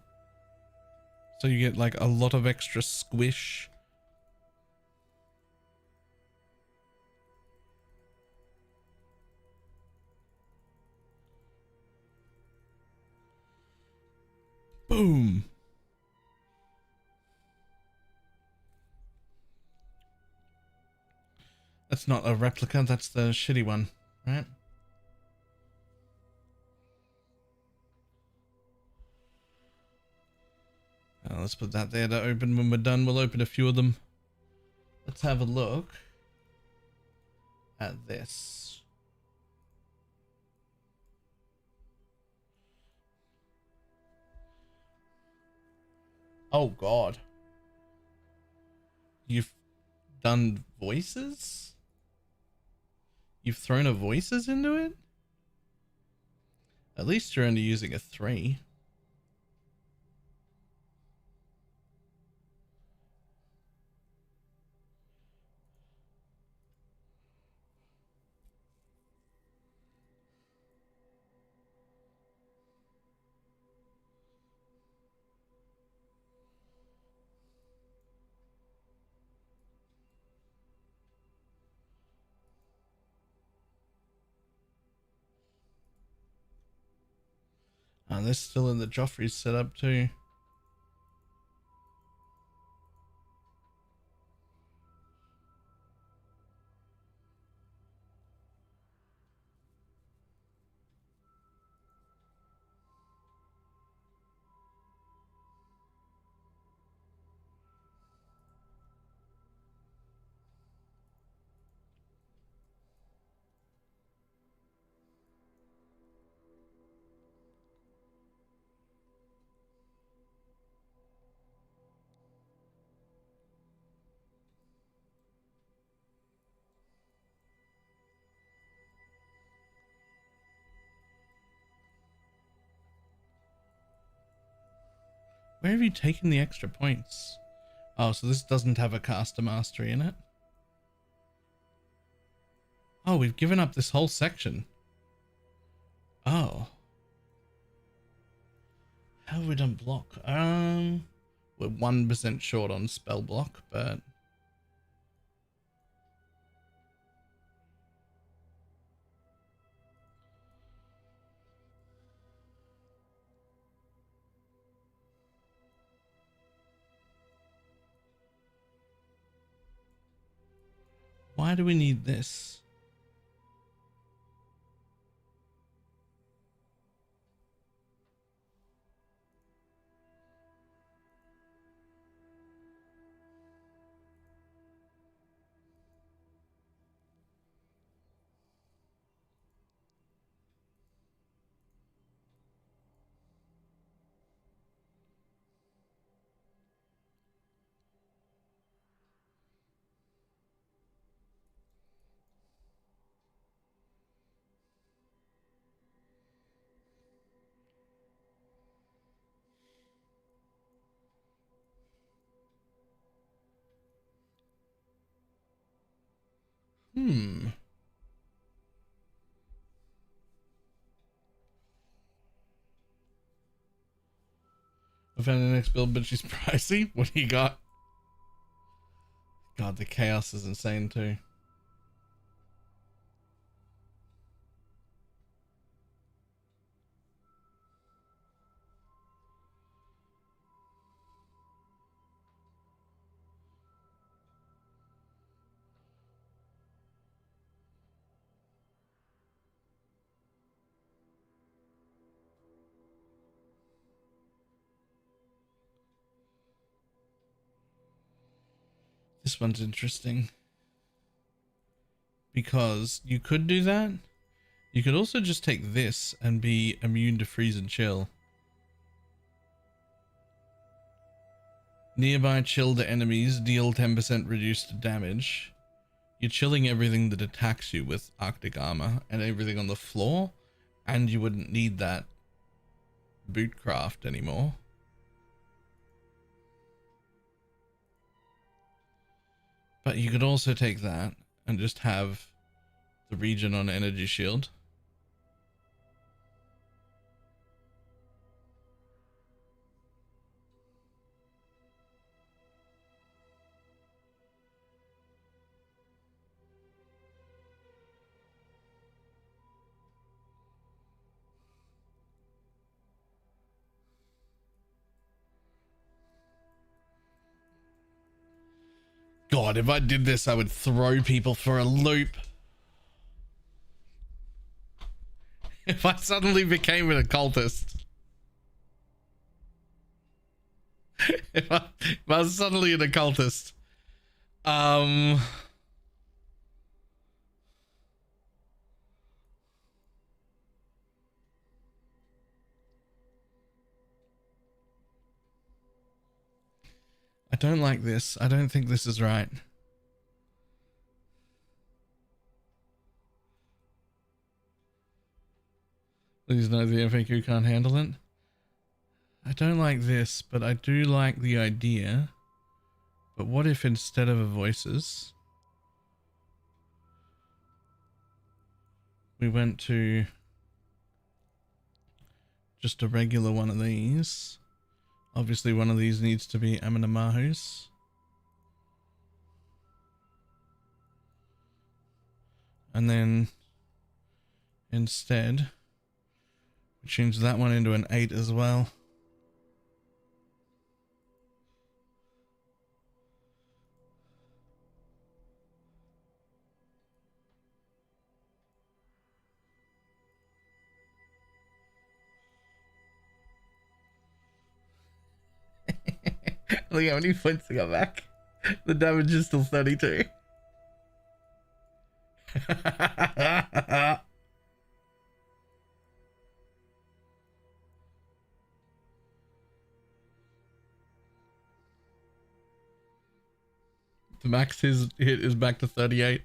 So you get like a lot of extra squish. Boom. That's not a replica, that's the shitty one, right? Let's put that there to open when we're done. We'll open a few of them. Let's have a look at this. Oh God. You've done voices? You've thrown a voices into it? At least you're only using a 3. They're still in the Joffrey setup too. Where have you taken the extra points? Oh, so this doesn't have a caster mastery in it. Oh, we've given up this whole section. Oh. How have we done block? We're 1% short on spell block, but why do we need this? Hmm. I found the next build, but she's pricey. What do you got? God, the chaos is insane too. This one's interesting because you could do that. You could also just take this and be immune to freeze and chill. Nearby chilled enemies deal 10% reduced damage. You're chilling everything that attacks you with Arctic armor and everything on the floor, and you wouldn't need that bootcraft anymore. But you could also take that and just have the region on energy shield. God, if I did this, I would throw people for a loop. If I suddenly became an occultist. If I was suddenly an occultist. I don't like this. I don't think this is right. Please know the FAQ can't handle it. I don't like this, but I do like the idea. But what if instead of a voices, we went to just a regular one of these? Obviously one of these needs to be Aminamahus. And then instead, we change that one into an 8 as well. Look how many points I got back. The damage is still 32. The max hit is back to 38.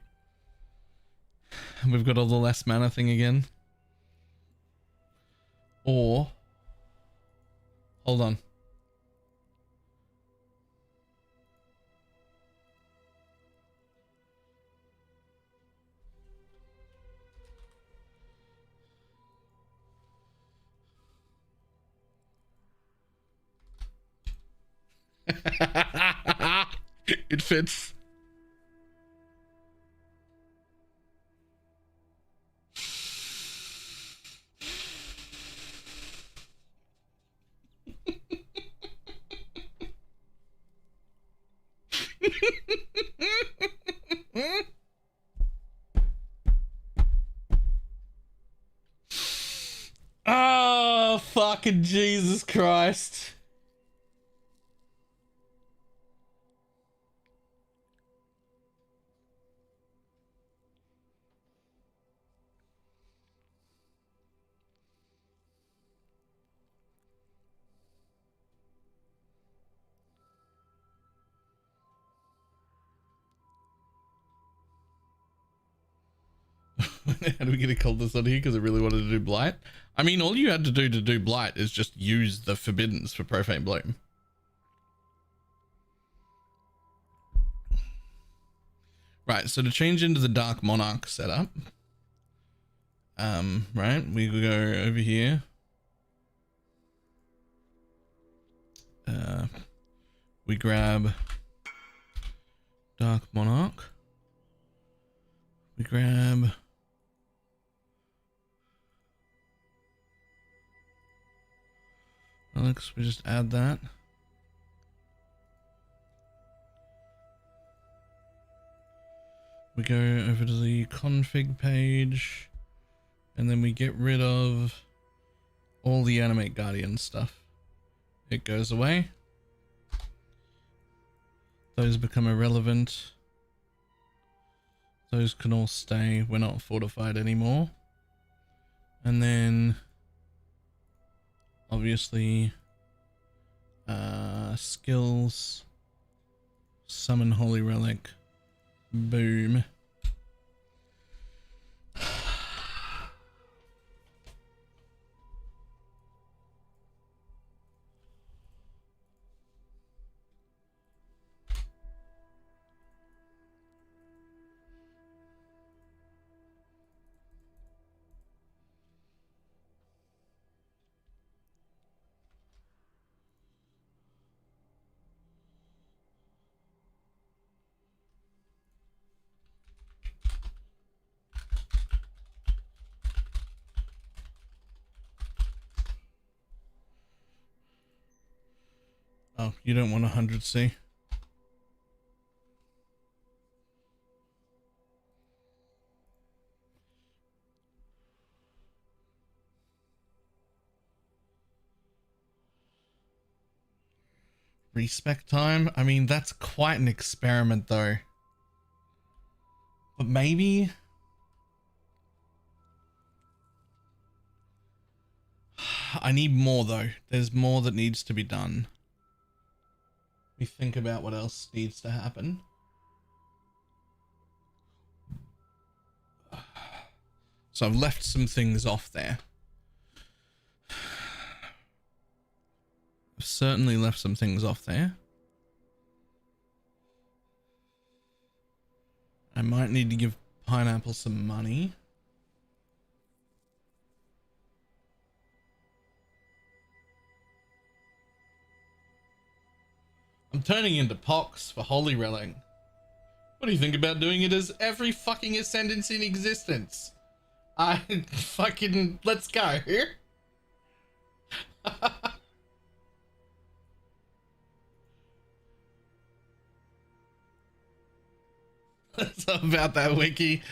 And we've got all the less mana thing again. Or, hold on. It fits. Oh, fucking Jesus Christ. How do we get a cultist on here? Because I really wanted to do Blight. I mean, all you had to do Blight is just use the Forbiddens for Profane Bloom. Right, so to change into the Dark Monarch setup, right, we go over here. We grab Dark Monarch. We grab Alex, we just add that. We go over to the config page and then we get rid of all the Animate Guardian stuff. It goes away. Those become irrelevant. Those can all stay. We're not fortified anymore. And then obviously skills, summon holy relic, boom. Oh, you don't want 100C. Respec time? I mean, that's quite an experiment though. But maybe... I need more though. There's more that needs to be done. We think about what else needs to happen. So I've left some things off there. I've certainly left some things off there. I might need to give Pineapple some money. I'm turning into Pox for Holy Relic. What do you think about doing it as every fucking Ascendance in existence? I fucking... Let's go. That's about that wiki.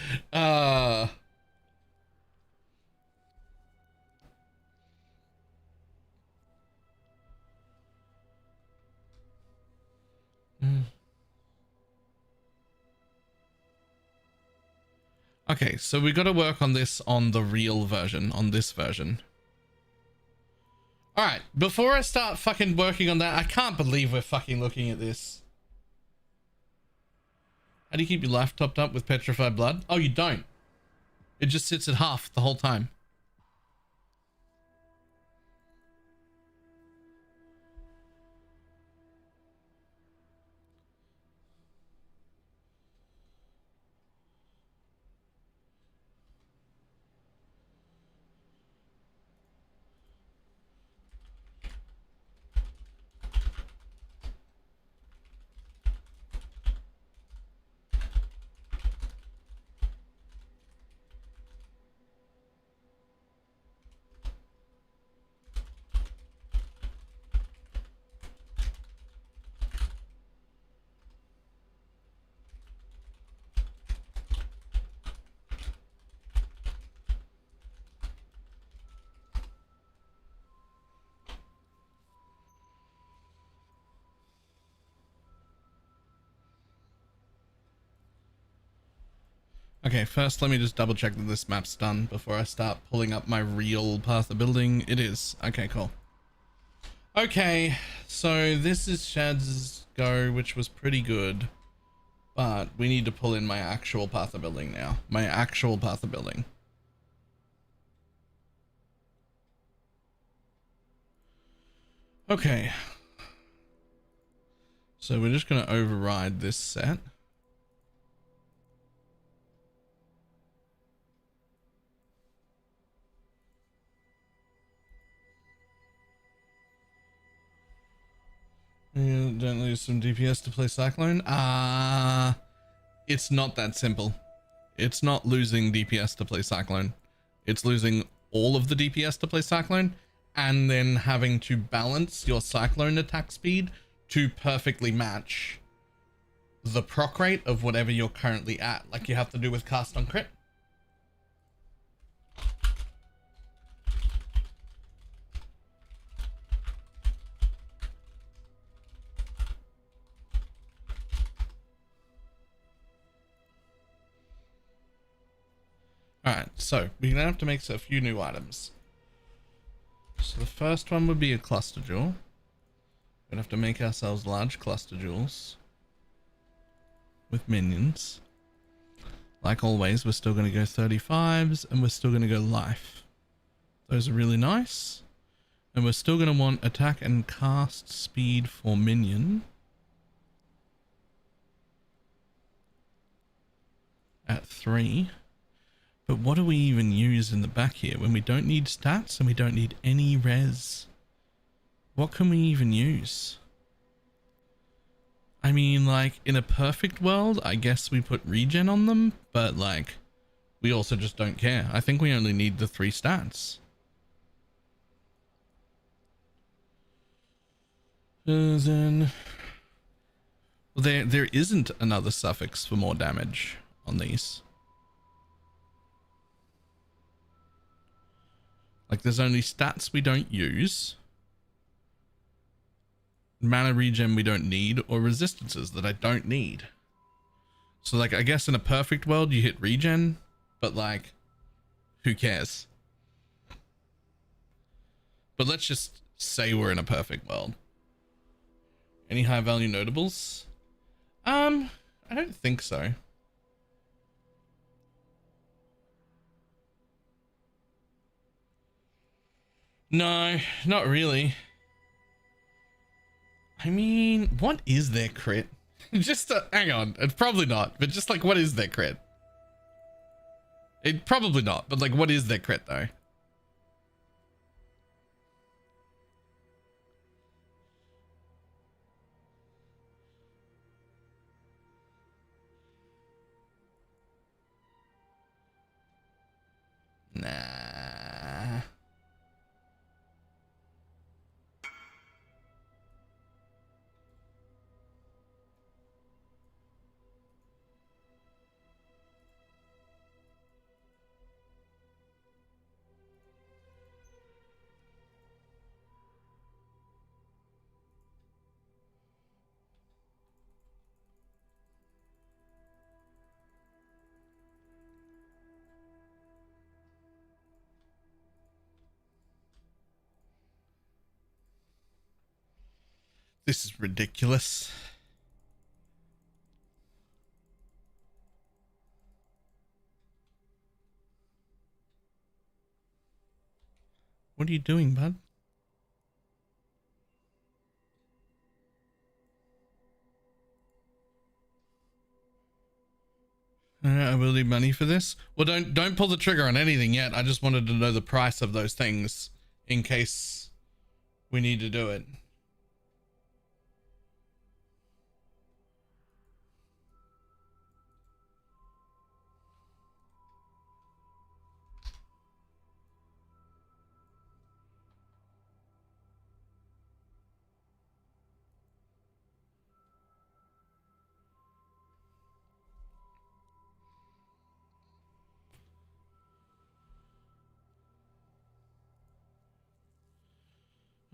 Okay, so we got to work on this on the real version, on this version. All right, before I start fucking working on that, I can't believe we're fucking looking at this. How do you keep your life topped up with petrified blood? Oh, you don't. It just sits at half the whole time. Okay, first let me just double check that this map's done before I start pulling up my real path of building. It is. Okay, cool. Okay, so this is Shad's go, which was pretty good. But we need to pull in my actual path of building now. My actual path of building. Okay. So we're just going to override this set. You don't lose some DPS to play Cyclone? It's not that simple. It's not losing DPS to play Cyclone. It's losing all of the DPS to play Cyclone and then having to balance your Cyclone attack speed to perfectly match the proc rate of whatever you're currently at, like you have to do with cast on crit. Alright, so we're gonna have to make a few new items. So the first one would be a cluster jewel. We're gonna have to make ourselves large cluster jewels with minions. Like always, we're still gonna go 35s and we're still gonna go life. Those are really nice. And we're still gonna want attack and cast speed for minion at 3. But what do we even use in the back here when we don't need stats and we don't need any res? What can we even use? I mean, like, in a perfect world, I guess we put regen on them, but like, we also just don't care. I think we only need the 3 stats. Then, well, there isn't another suffix for more damage on these. Like, there's only stats we don't use, mana regen we don't need, or resistances that I don't need. So, like, I guess in a perfect world you hit regen, but like, who cares? But let's just say we're in a perfect world. Any high value notables? I don't think so. No, not really. I mean, what is their crit? Just hang on, it's probably not, but just like, what is their crit? It probably not, but like, what is their crit though? Nah. This is ridiculous. What are you doing, bud? I will need money for this. Well, don't pull the trigger on anything yet. I just wanted to know the price of those things in case we need to do it.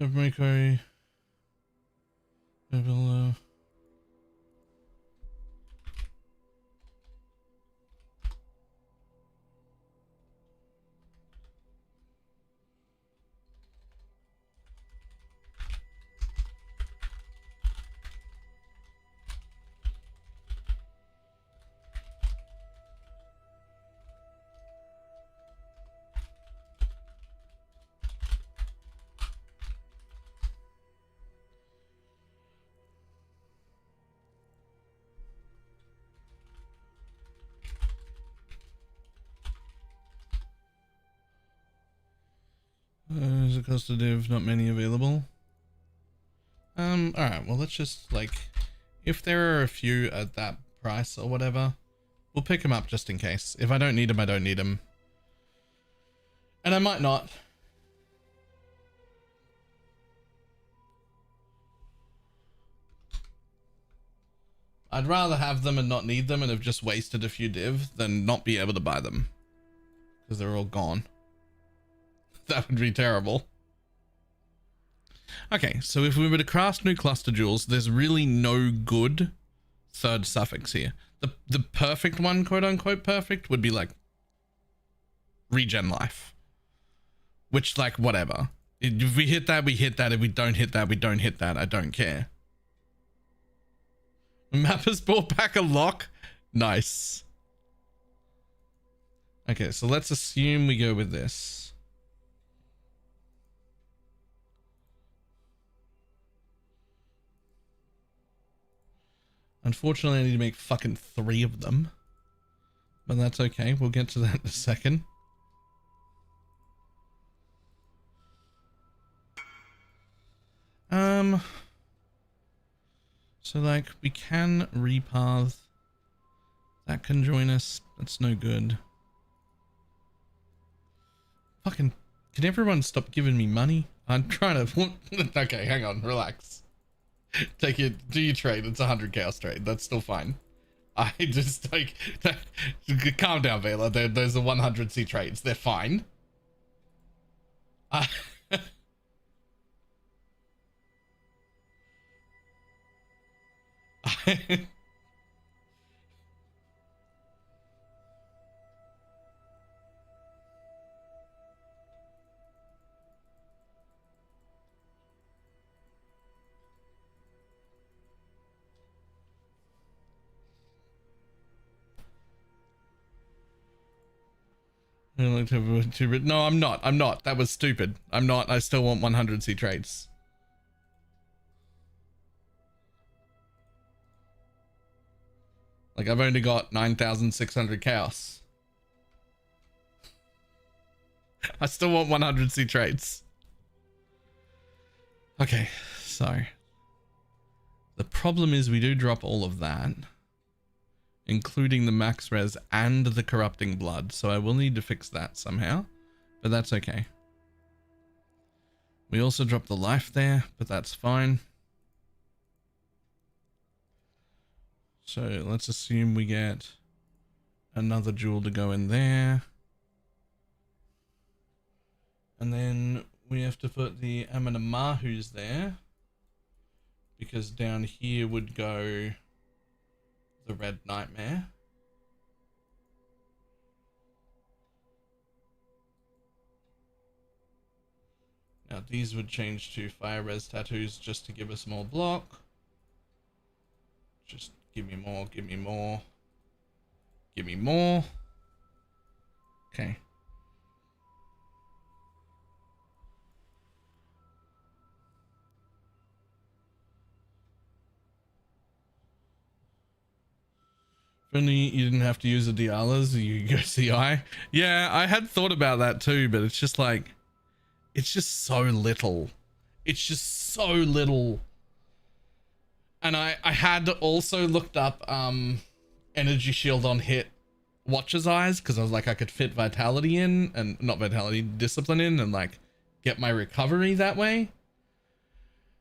Every query. Level, There's a cost of div, not many available. All right, well, let's just, like, if there are a few at that price or whatever, we'll pick them up just in case. If I don't need them, I don't need them. And I might not. I'd rather have them and not need them and have just wasted a few div than not be able to buy them. Because they're all gone. That would be terrible. Okay, so if we were to craft new cluster jewels, there's really no good third suffix here. The perfect one, quote unquote perfect, would be like regen life. Which, like, whatever. If we hit that, we hit that. If we don't hit that, we don't hit that. I don't care. Map has brought back a lock. Nice. Okay, so let's assume we go with this. Unfortunately, I need to make fucking 3 of them. But that's okay. We'll get to that in a second. So, like, we can repath. That can join us. That's no good. Fucking, can everyone stop giving me money? I'm trying to... Okay, hang on. Relax. Take it, do your trade. It's 100 chaos trade. That's still fine. I just like calm down, Valor. Those are 100C trades. They're fine. No, I'm not. I'm not. That was stupid. I'm not. I still want 100C trades. Like, I've only got 9,600 chaos. I still want 100C trades. Okay, so the problem is we do drop all of that, including the max res and the corrupting blood. So I will need to fix that somehow, but that's okay. We also drop the life there, but that's fine. So let's assume we get another jewel to go in there. And then we have to put the Amanamahus there, because down here would go the Red Nightmare. Now these would change to Fire Res Tattoos just to give us more block. Just give me more, give me more, give me more. Okay. If only you didn't have to use the Dialas, you could go CI. Yeah, I had thought about that too, but it's just like, it's just so little. It's just so little. And I had also looked up energy shield on hit Watcher's Eyes, because I was like, I could fit vitality in, and not vitality, discipline in, and like get my recovery that way.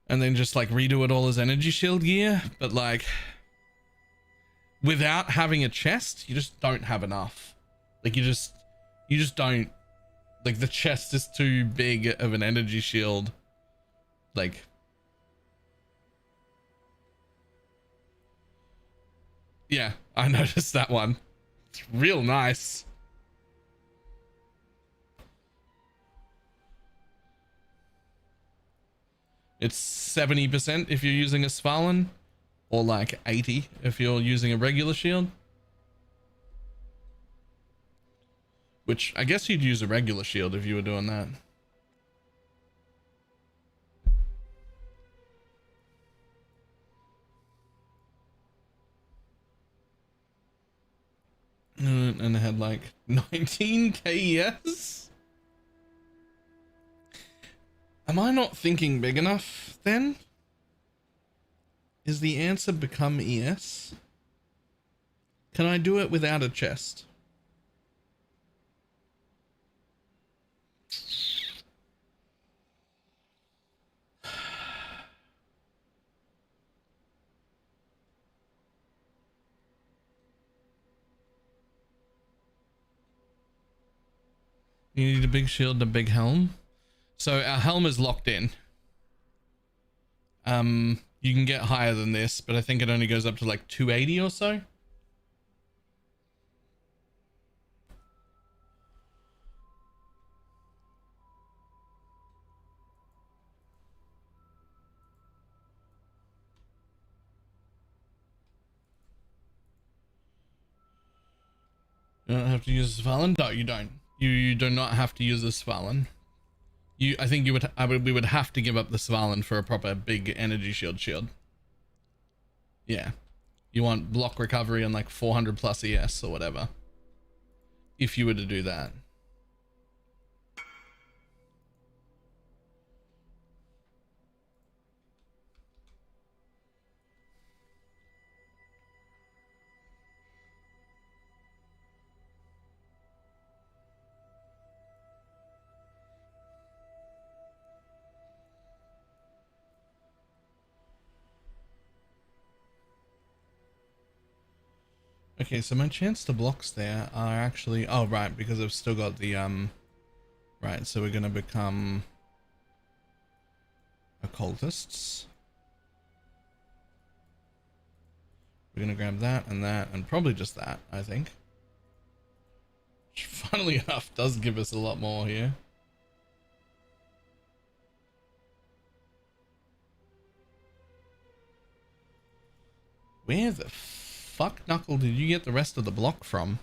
And then just like redo it all as energy shield gear. But like, without having a chest, you just don't have enough. Like you just don't, like the chest is too big of an energy shield. Like, yeah, I noticed that one. It's real nice. It's 70% if you're using a Svalin, or like 80 if you're using a regular shield. Which I guess you'd use a regular shield if you were doing that. And I had like 19k, yes? Am I not thinking big enough then? Is the answer become ES? Can I do it without a chest? You need a big shield and a big helm. So our helm is locked in. You can get higher than this, but I think it only goes up to like 280 or so. You don't have to use this Svalin? No, you don't. You do not have to use this Svalin. I think we would have to give up the Svalin for a proper big energy shield. Yeah. You want block recovery and like 400 plus ES or whatever. If you were to do that. Okay, so my chance to blocks there are actually, oh right, because I've still got the right, so we're gonna become occultists. We're gonna grab that and probably just that, I think. Which funnily enough does give us a lot more here. Where the fuck, Knuckle, did you get the rest of the block from?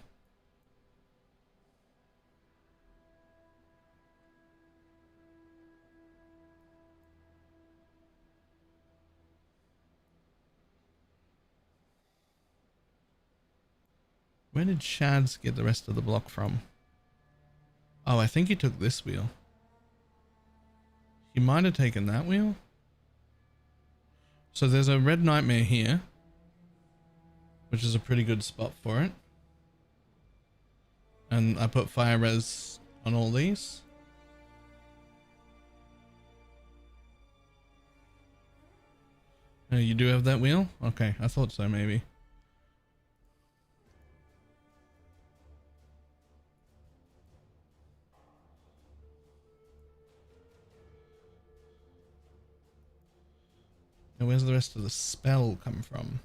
Where did Shads get the rest of the block from? Oh, I think he took this wheel. He might have taken that wheel. So there's a red nightmare here, which is a pretty good spot for it. And I put fire res on all these. Oh, you do have that wheel? Okay, I thought so maybe. Now where's the rest of the spell come from?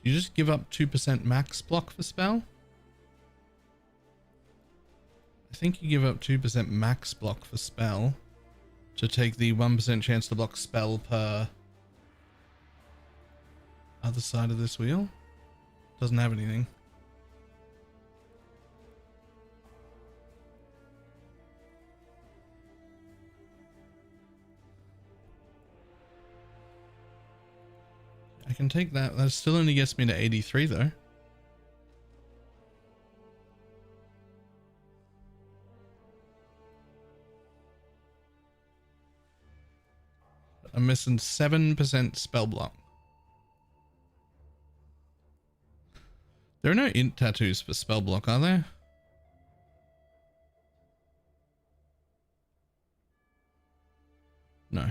You just give up 2% max block for spell? I think you give up 2% max block for spell to take the 1% chance to block spell per other side of this wheel. Doesn't have anything. I can take that. That still only gets me to 83 though. I'm missing 7% spell block. There are no int tattoos for spell block, are there? No.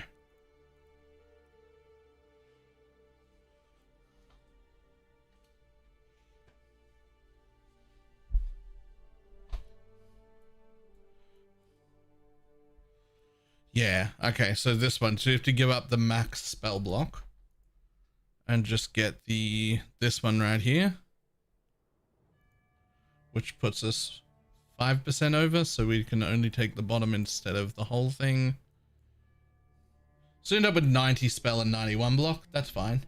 Yeah, okay, so this one, so you have to give up the max spell block and just get this one right here, which puts us 5% over, so we can only take the bottom instead of the whole thing. So end up with 90 spell and 91 block. That's fine.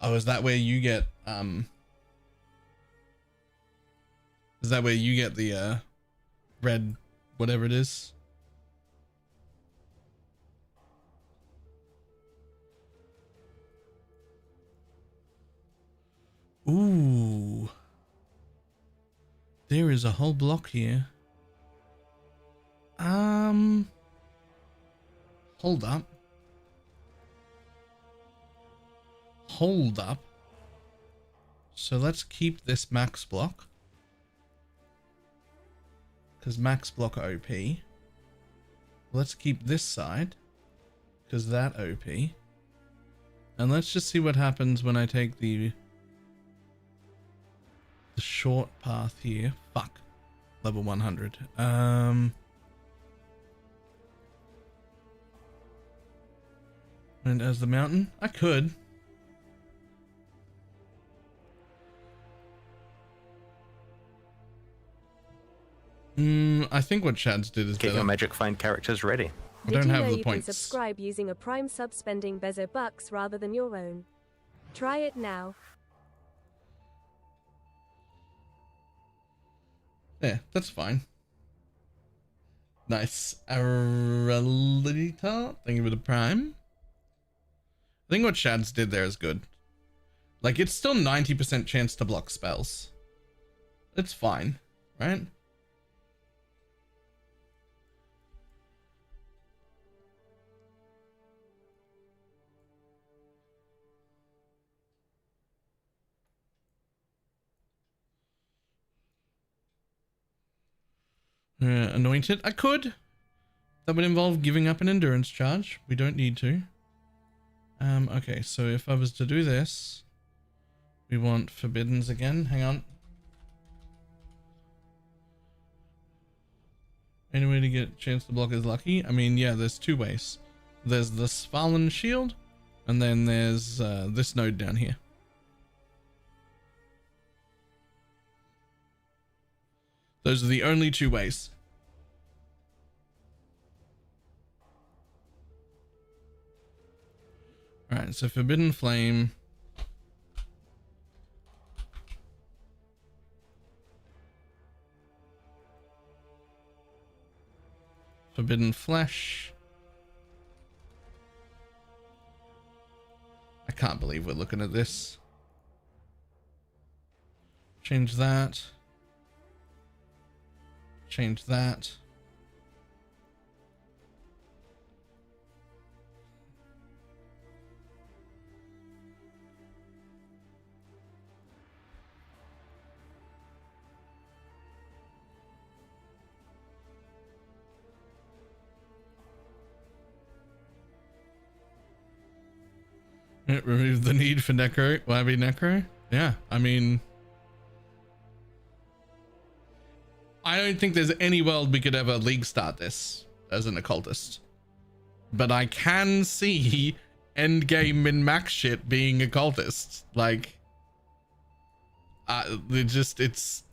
Oh, is that where you get Is that where you get the red, whatever it is? Ooh. There is a whole block here. Hold up. Hold up. So let's keep this max block. Because max block OP. Let's keep this side. Because that OP. And let's just see what happens when I take the short path here. Fuck. Level 100. And as the mountain? I could. I think what Shads did is Get better. your magic find characters ready. I don't Did you have know the you points. can subscribe using a Prime sub spending Bezo bucks rather than your own? Try it now. Yeah, that's fine. Nice. Aralita, thank you for the prime. I think what Shads did there is good. Like, it's still 90% chance to block spells. It's fine, right? Anointed? I could. That would involve giving up an endurance charge. We don't need to. Okay, so if I was to do this, we want forbiddens again. Hang on. Any way to get a chance to block is lucky? I mean, yeah, there's two ways. There's the Svalin shield, and then there's this node down here. Those are the only two ways. Alright, so Forbidden Flame. Forbidden Flesh. I can't believe we're looking at this. Change that. Change that. Remove the need for necro. Wabby necro? Yeah, I mean, I don't think there's any world we could ever league start this as an occultist, but I can see end game min max shit being occultist. Like, it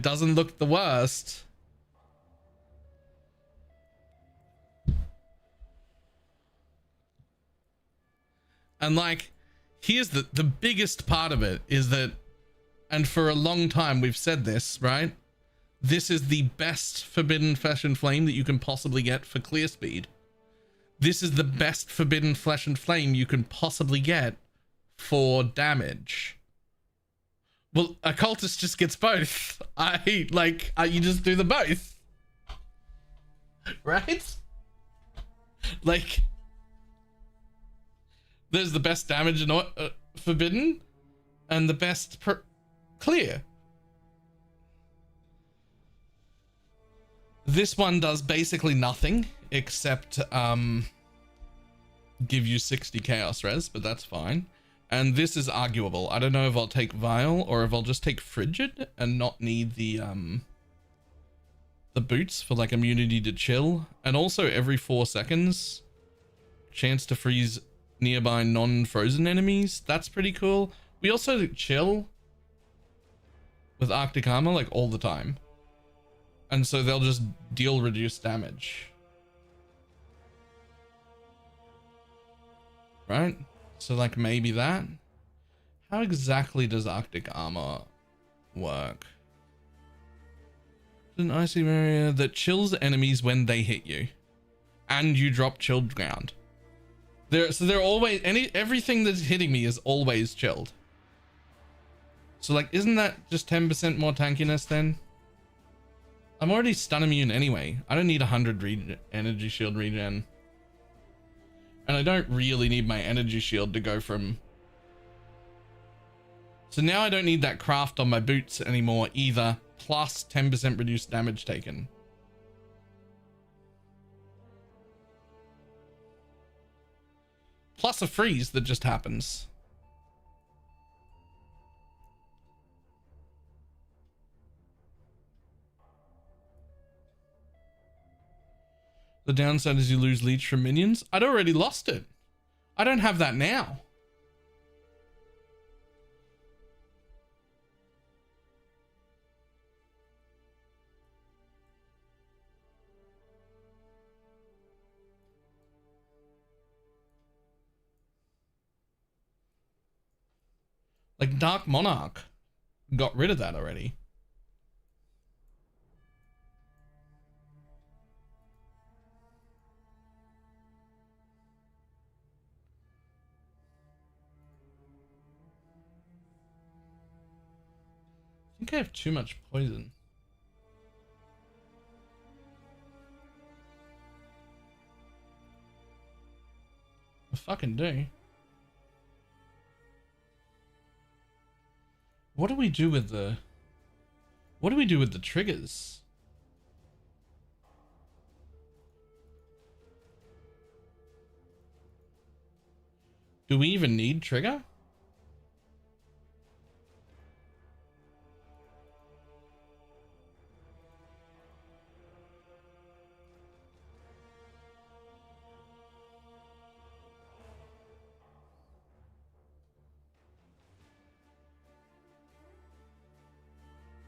doesn't look the worst. And like, here's the biggest part of it is that, and for a long time we've said this, right? This is the best Forbidden Flesh and Flame that you can possibly get for clear speed. This is the best Forbidden Flesh and Flame you can possibly get for damage. Well, occultist just gets both. You just do the both. Right? Like, there's the best damage in Forbidden and the best clear. This one does basically nothing except give you 60 chaos res, but that's fine. And this is arguable. I don't know if I'll take Vile or if I'll just take Frigid and not need the boots for like immunity to chill. And also every 4 seconds, chance to freeze nearby non-frozen enemies. That's pretty cool. We also chill with Arctic Armor like all the time. And so they'll just deal reduced damage. Right? So like maybe that. How exactly does Arctic Armor work? An icy barrier that chills enemies when they hit you, and you drop chilled ground. They're always everything that's hitting me is always chilled. So like, isn't that just 10% more tankiness then? I'm already stun immune anyway. I don't need 100 energy shield regen. And I don't really need my energy shield to go from... So now I don't need that craft on my boots anymore either, plus 10% reduced damage taken. Plus a freeze that just happens. The downside is you lose leech from minions. I'd already lost it. I don't have that now. Like Dark Monarch got rid of that already. I think I have too much poison. I fucking do. What do we do with the... What do we do with the triggers? Do we even need trigger?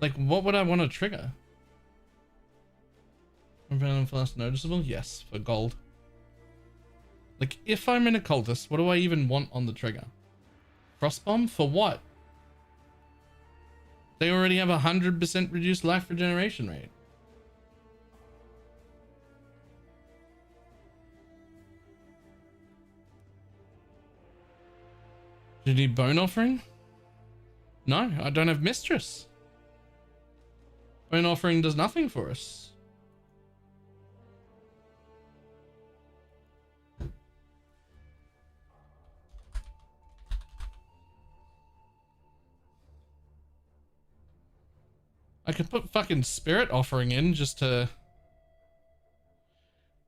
Like, what would I want to trigger? Random fast noticeable? Yes, for gold. Like, if I'm in a cultist, what do I even want on the trigger? Frostbomb? For what? They already have 100% reduced life regeneration rate. Do you need Bone Offering? No, I don't have Mistress. Bone Offering does nothing for us. I could put fucking Spirit Offering in just to...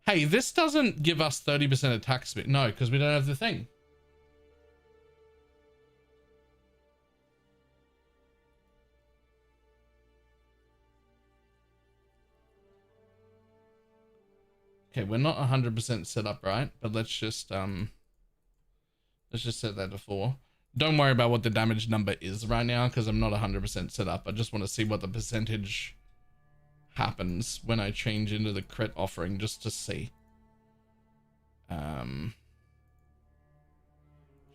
Hey, this doesn't give us 30% attack speed. No, because we don't have the thing. Okay, we're not 100% set up right, but let's just set that to 4. Don't worry about what the damage number is right now, because I'm not 100% set up. I just want to see what the percentage happens when I change into the crit offering, just to see. Here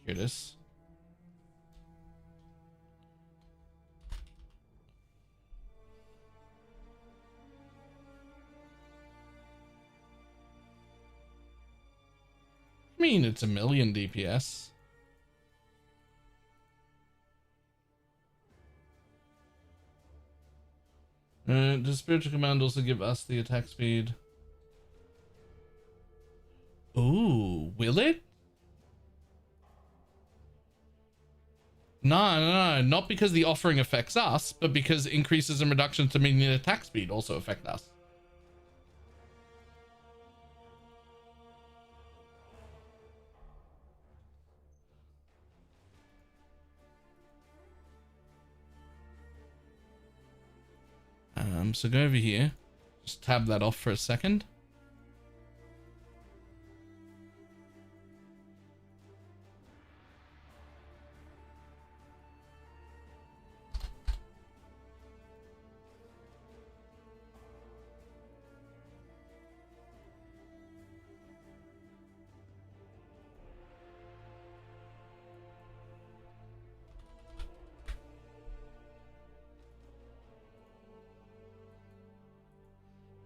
it is. I mean, it's 1,000,000 DPS. Does Spiritual Command also give us the attack speed? Ooh, will it? No, not because the offering affects us, but because increases and reductions to minion attack speed also affect us. So go over here, just tab that off for a second.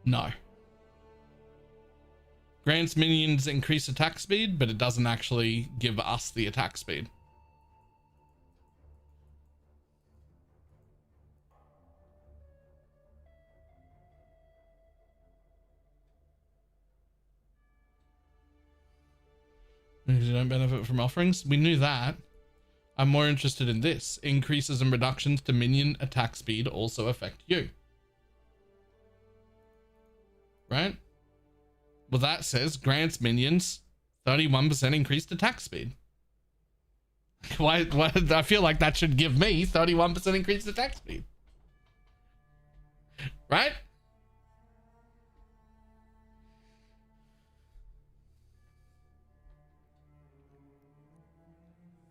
No. Grants minions increase attack speed, but it doesn't actually give us the attack speed. Because you don't benefit from offerings. We knew that. I'm more interested in this. Increases and reductions to minion attack speed also affect you. Right? Well, that says grants minions 31% increased attack speed. Why? I feel like that should give me 31% increased attack speed. Right?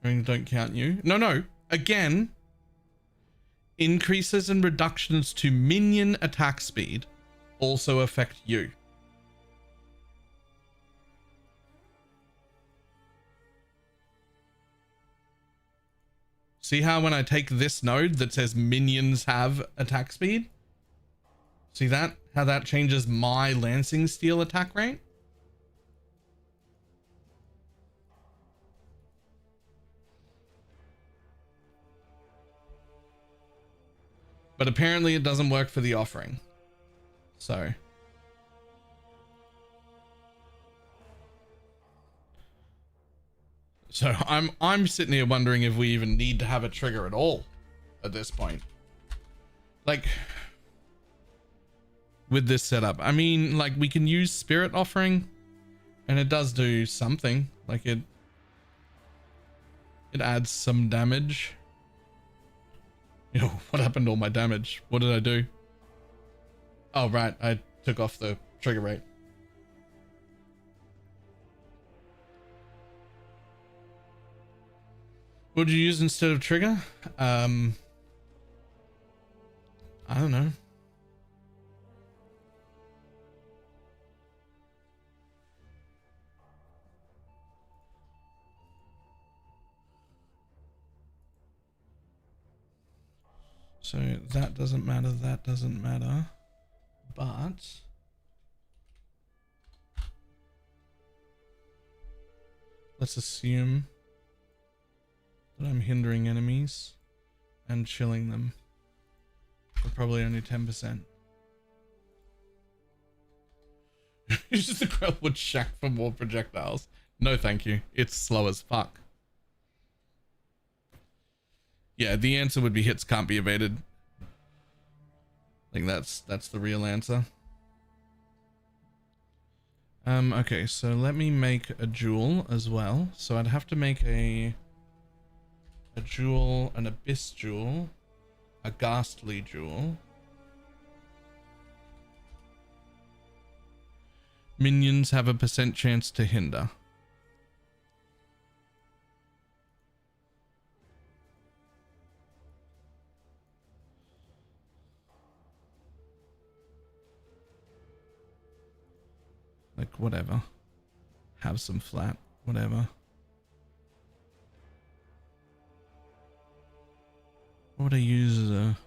Don't count you. No. Again, increases and reductions to minion attack speed also affect you. See how when I take this node that says minions have attack speed? See that? How that changes my Lancing Steel attack rate? But apparently it doesn't work for the offering. So I'm sitting here wondering if we even need to have a trigger at all at this point. Like with this setup. I mean, like we can use Spirit Offering and it does do something. Like it adds some damage. Yo, what happened to all my damage? What did I do? Oh, right. I took off the trigger rate. What would you use instead of trigger? I don't know. So that doesn't matter, that doesn't matter, but let's assume that I'm hindering enemies and chilling them for probably only 10%. Use the Grellwood Shack for more projectiles. No thank you, it's slow as fuck. Yeah, the answer would be hits can't be evaded. I think that's the real answer. Okay, so let me make a jewel as well. So I'd have to make a jewel, an abyss jewel, a ghastly jewel. Minions have a % chance to hinder. Like whatever, have some flat, whatever. What would I use as a,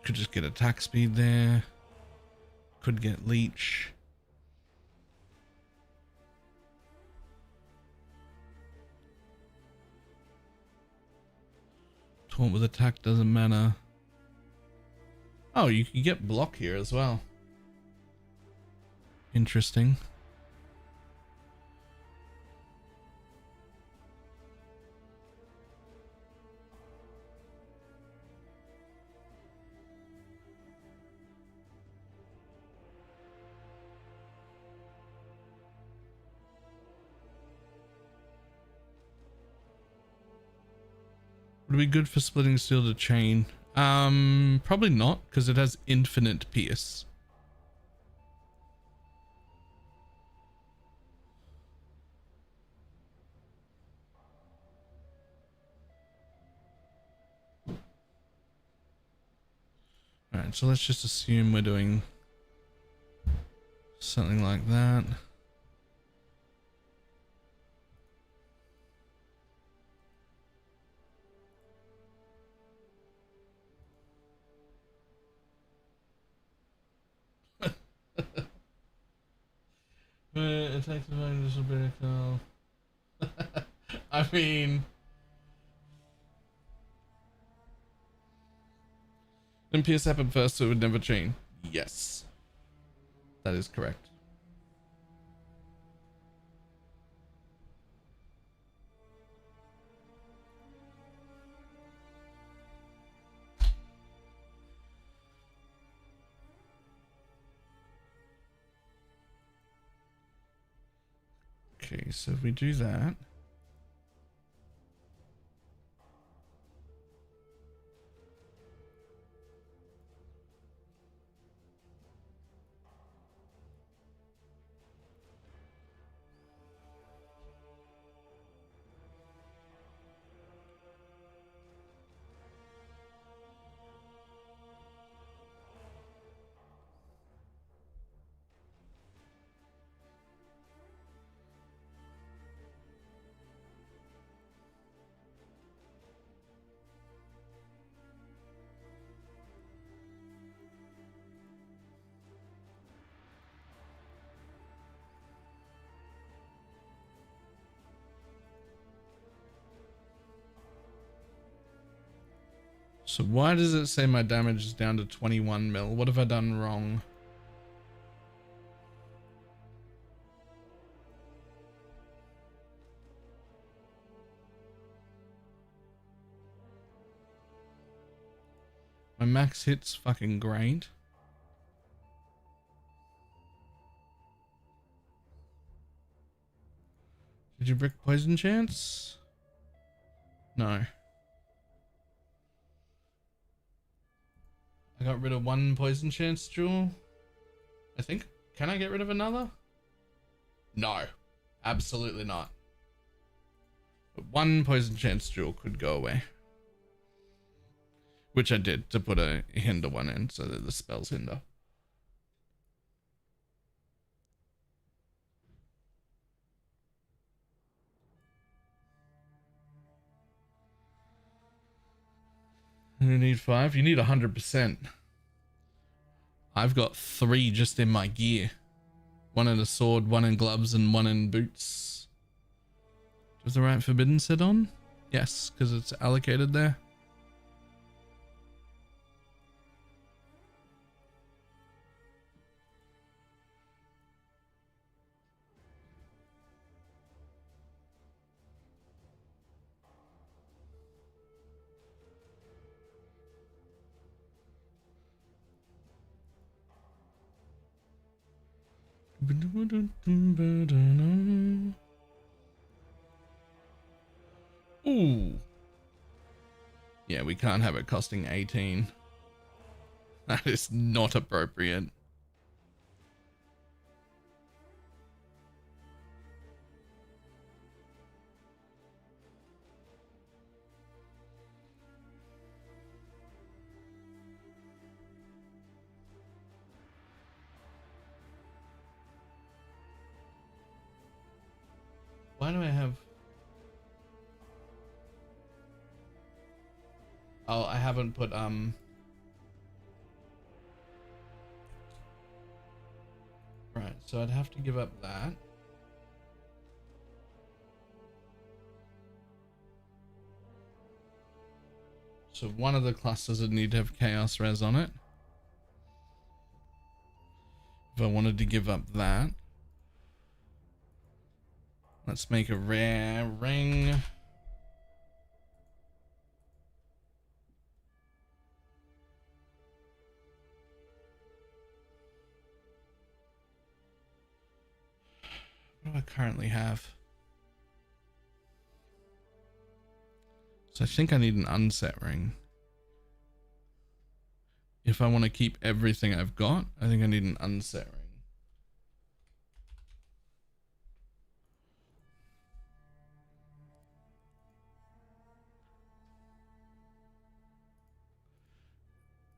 could just get attack speed there, could get leech. Taunt with attack doesn't matter. Oh, you can get block here as well. Interesting. Would it be good for splitting steel to chain? Probably not, because it has infinite pierce. Alright, so let's just assume we're doing something like that. attack the initial vehicle. I mean, NPS happened first, so it would never change. Yes, that is correct. Okay, so if we do that. So why does it say my damage is down to 21 mil? What have I done wrong? My max hit's fucking great. Did you brick poison chance? No. I got rid of one poison chance jewel. I think. Can I get rid of another? No. Absolutely not. But one poison chance jewel could go away. Which I did to put a hinder one in so that the spells hinder. You need 5? You need 100%. I've got 3 just in my gear. 1 in a sword, 1 in gloves, and 1 in boots. Does the right forbidden set on? Yes, because it's allocated there. Ooh. Yeah, we can't have it costing 18. That is not appropriate. Why do I have... Oh, I haven't put, Right, so I'd have to give up that. So one of the clusters would need to have Chaos Res on it. If I wanted to give up that. Let's make a rare ring. What do I currently have? So I think I need an unset ring. If I want to keep everything I've got, I think I need an unset ring.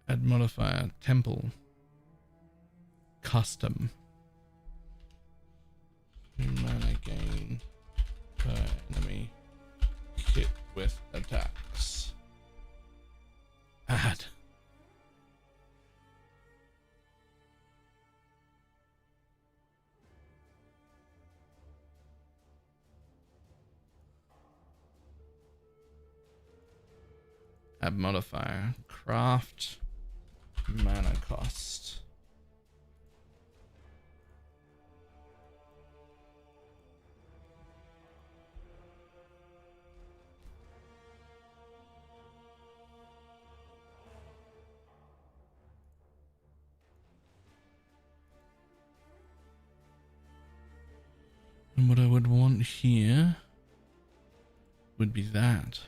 Add modifier, temple, custom. Mana gain per enemy hit with attacks. Add. Add modifier. Craft mana cost. And what I would want here would be that.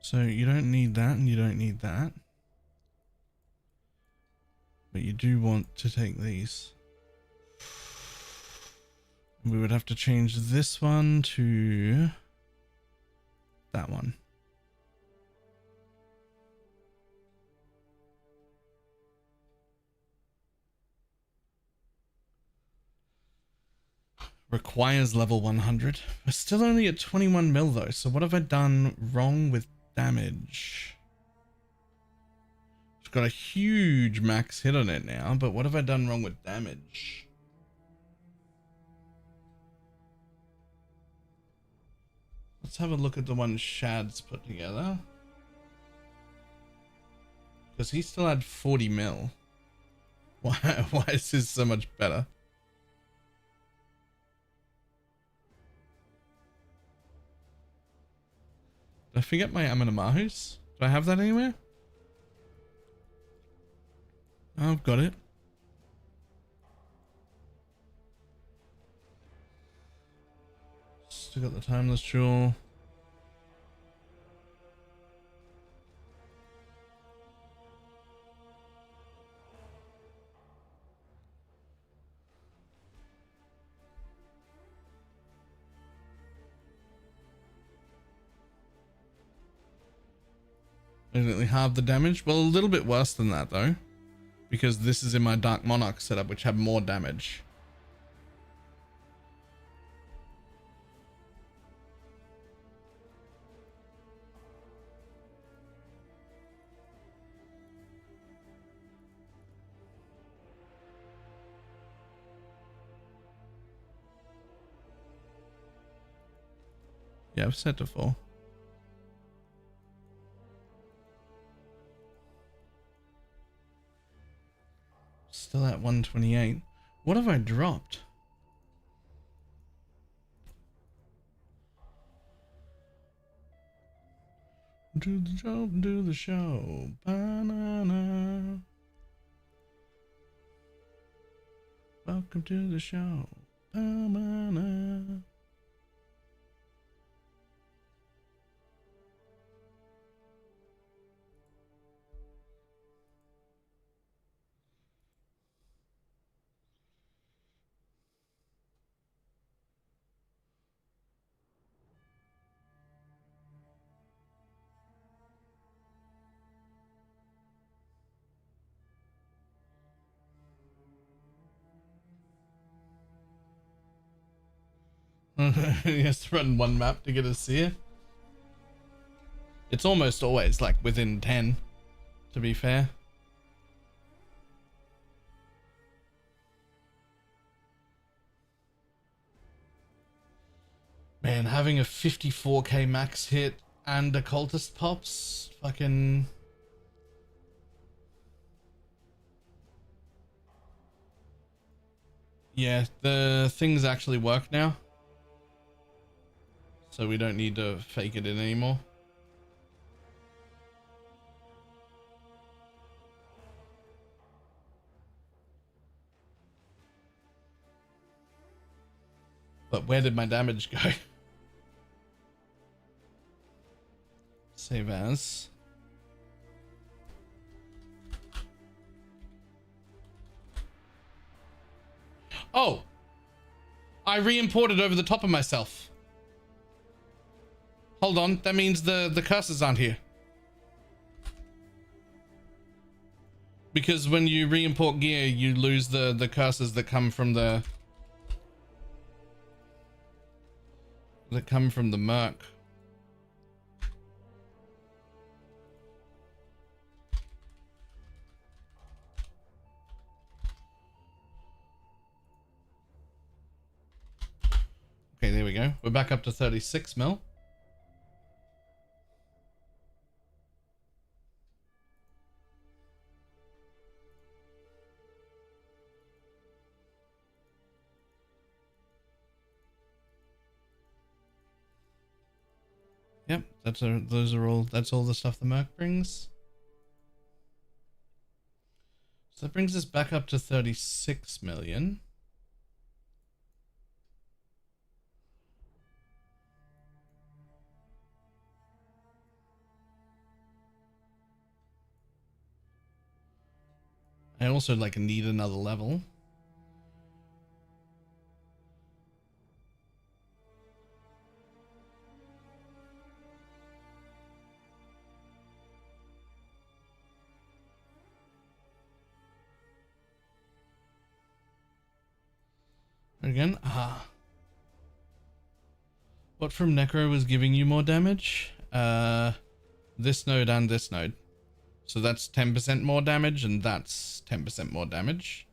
So you don't need that and you don't need that. But you do want to take these. We would have to change this one to that one. Requires level 100. We're still only at 21 mil though, so what have I done wrong with damage? It's got a huge max hit on it now, but what have I done wrong with damage? Let's have a look at the one Shad's put together. Because he still had 40 mil. Why is this so much better? Did I forget my Aminamahus? Do I have that anywhere? Oh, I've got it. Still got the Timeless Jewel. Definitely half the damage. Well, a little bit worse than that though, because this is in my Dark Monarch setup, which have more damage. Yeah, I've set to 4. Still at 128. What have I dropped? Do the job, do the show. Banana. Welcome to the show. Banana. He has to run one map to get a seer. It's almost always like within 10, to be fair. Man, having a 54k max hit and occultist pops, fucking... Yeah, the things actually work now. So we don't need to fake it in anymore. But where did my damage go? Save as. Oh, I re-imported over the top of myself. Hold on, that means the cursors aren't here. Because when you re-import gear, you lose the cursors that come from the merc. Okay, there we go. We're back up to 36 mil. Yep, that's all the stuff the merc brings. So that brings us back up to 36 million. I also need another level. Again, what from Necro was giving you more damage? This node and this node. So that's 10% more damage, and that's 10% more damage.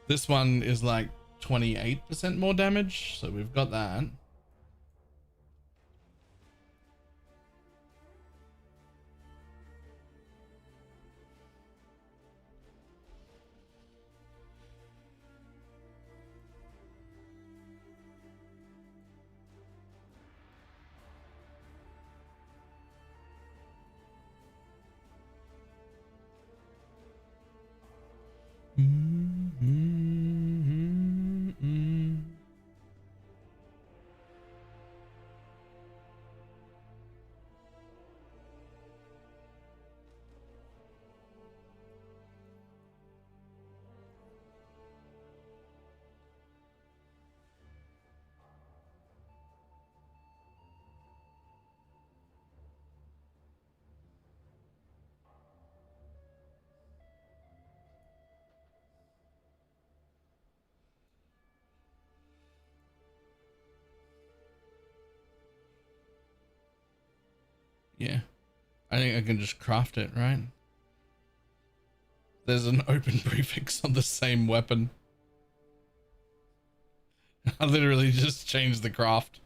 This one is like 28% more damage, so we've got that. Yeah, I think I can just craft it, right? There's an open prefix on the same weapon. I literally just changed the craft.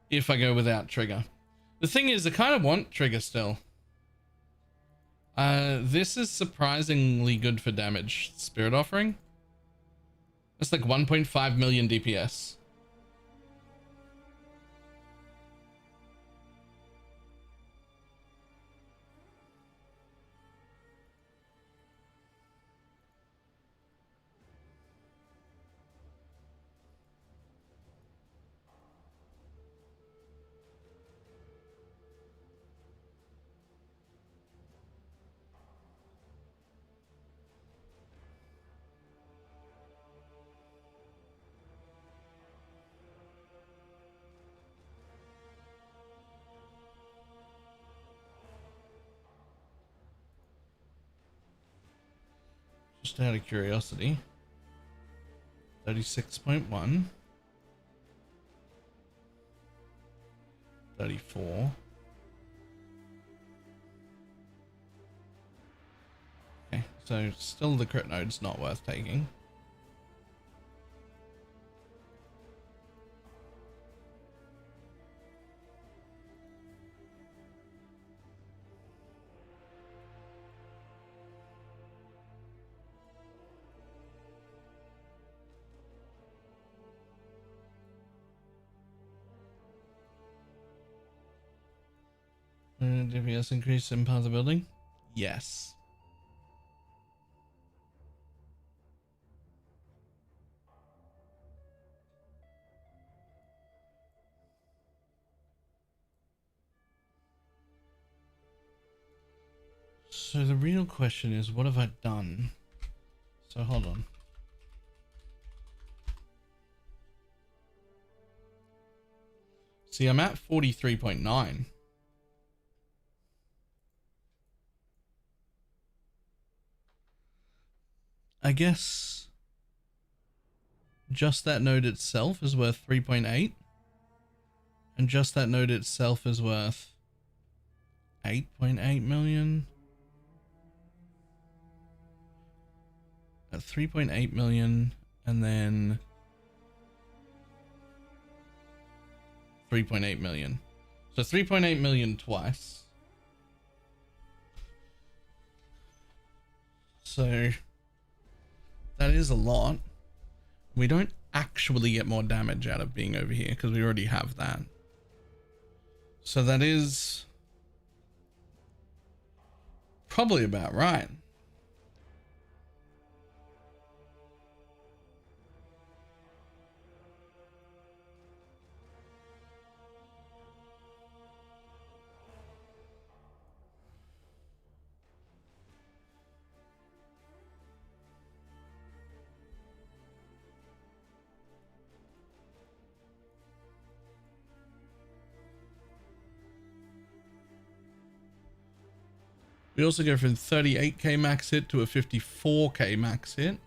If I go without trigger. The thing is, I kind of want trigger still. This is surprisingly good for damage. Spirit Offering. That's like 1.5 million DPS. Just out of curiosity. 36.1. 34. Okay, so still the crit node's not worth taking. DPS increase in part of the building? Yes. So the real question is, what have I done? So hold on. See, I'm at 43.9. I guess just that node itself is worth 3.8. And just that node itself is worth 8.8 million. At 3.8 million, and then 3.8 million. So 3.8 million twice. So that is a lot. We don't actually get more damage out of being over here because we already have that. So that is probably about right. We also go from 38k max hit to a 54k max hit,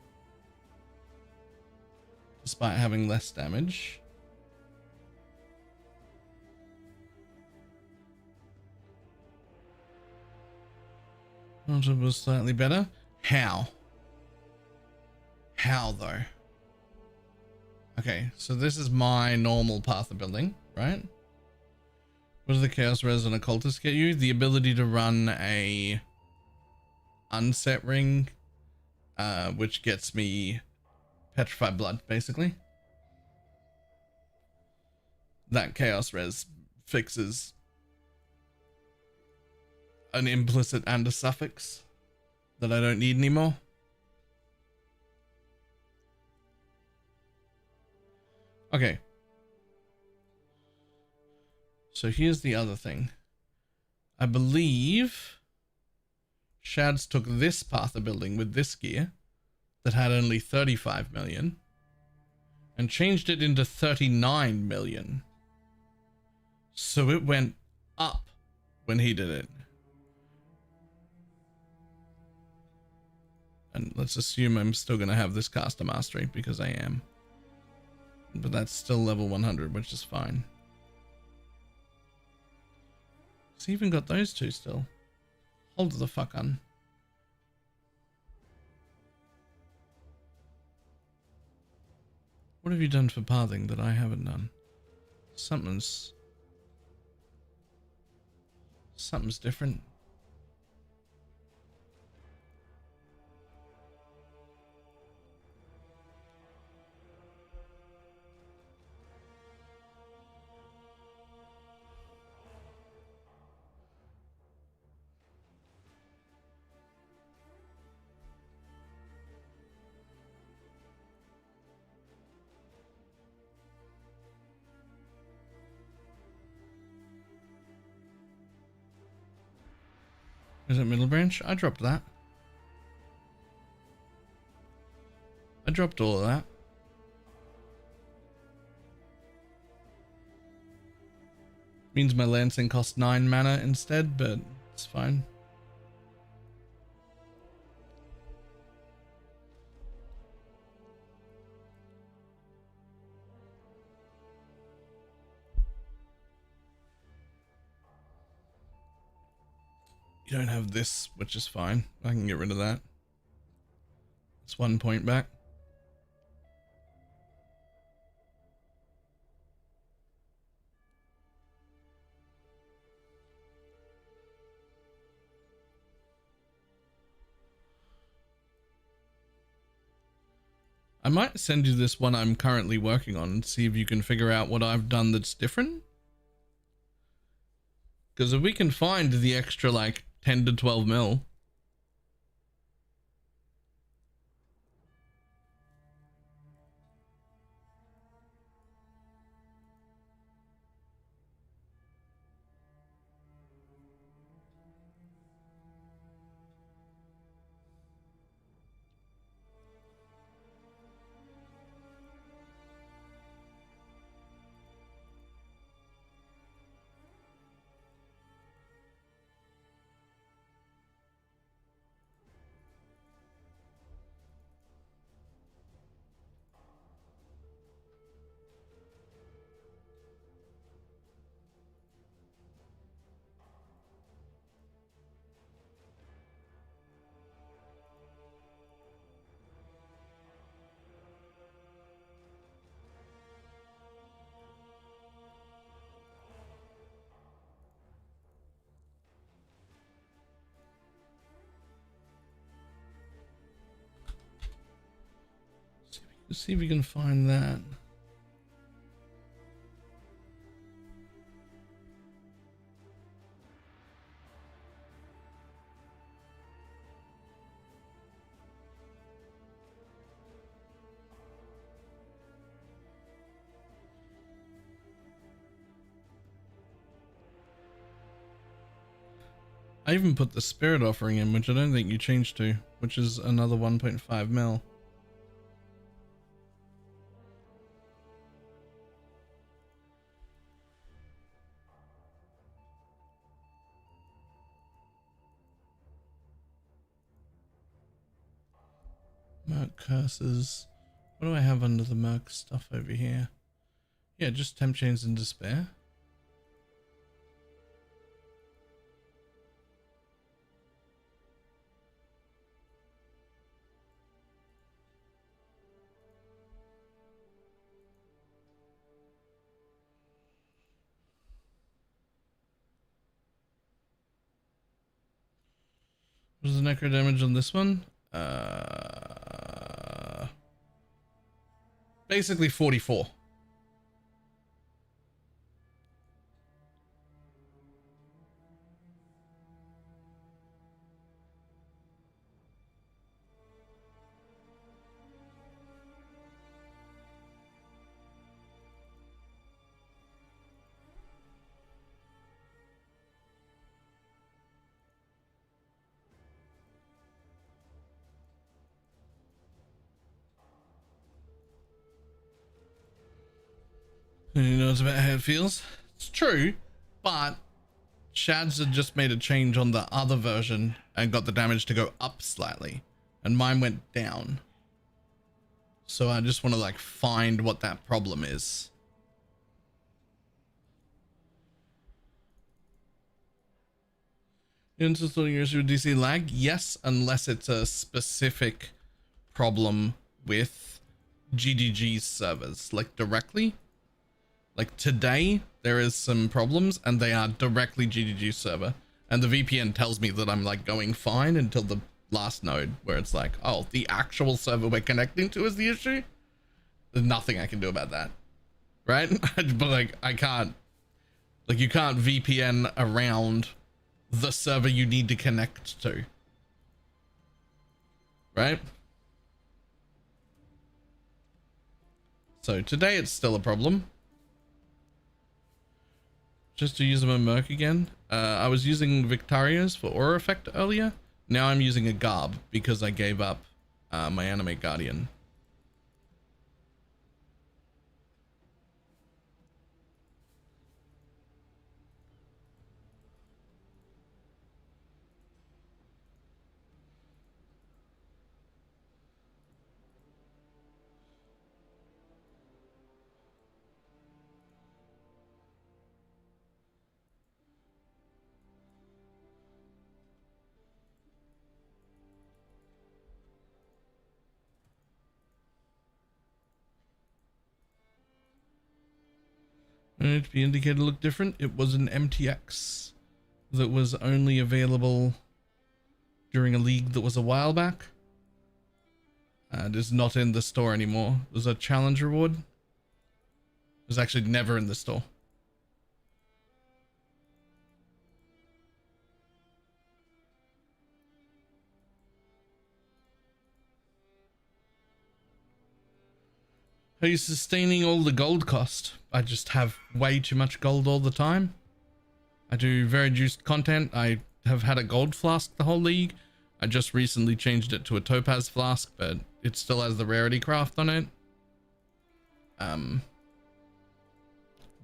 despite having less damage. It was slightly better. How? How though? Okay, so this is my normal path of building, right? What does the Chaos Res and Occultist get you? The ability to run a unset ring, which gets me Petrified Blood, basically. That Chaos Res fixes an implicit and a suffix that I don't need anymore. Okay. So here's the other thing. I believe Shads took this path of building with this gear that had only 35 million and changed it into 39 million. So it went up when he did it. And let's assume I'm still going to have this caster mastery because I am. But that's still level 100, which is fine. He's even got those two still. Hold the fuck on. What have you done for pathing that I haven't done? Something's different. Is it middle branch? I dropped that. I dropped all of that. Means my lancing costs 9 mana instead, but it's fine. You don't have this, which is fine. I can get rid of that. It's 1 point back. I might send you this one I'm currently working on and see if you can figure out what I've done that's different. Because if we can find the extra like 10 to 12 mil. Let's see if we can find that. I even put the spirit offering in, which I don't think you changed to, which is another 1.5 mil. Merc curses. What do I have under the merc stuff over here? Yeah, just temp chains and despair. What was the necro damage on this one? Basically 44. Who knows about how it feels? It's true, but Shads had just made a change on the other version and got the damage to go up slightly, and mine went down. So I just want to like find what that problem is. You installing your issue with DC lag? Yes, unless it's a specific problem with GDG's servers, like directly. Like today, there is some problems and they are directly GDG server. And the VPN tells me that I'm like going fine until the last node where it's like, oh, the actual server we're connecting to is the issue. There's nothing I can do about that. Right? But like, I can't, like you can't VPN around the server you need to connect to. Right? So today it's still a problem. Just to use them a merc again. I was using Victaria's for aura effect earlier. Now I'm using a garb because I gave up my animate guardian. To be indicated look different. It was an MTX that was only available during a league that was a while back. And is not in the store anymore. It was a challenge reward. It was actually never in the store. Are you sustaining all the gold cost? I just have way too much gold all the time. I do very juiced content. I have had a gold flask the whole league. I just recently changed it to a topaz flask, but it still has the rarity craft on it.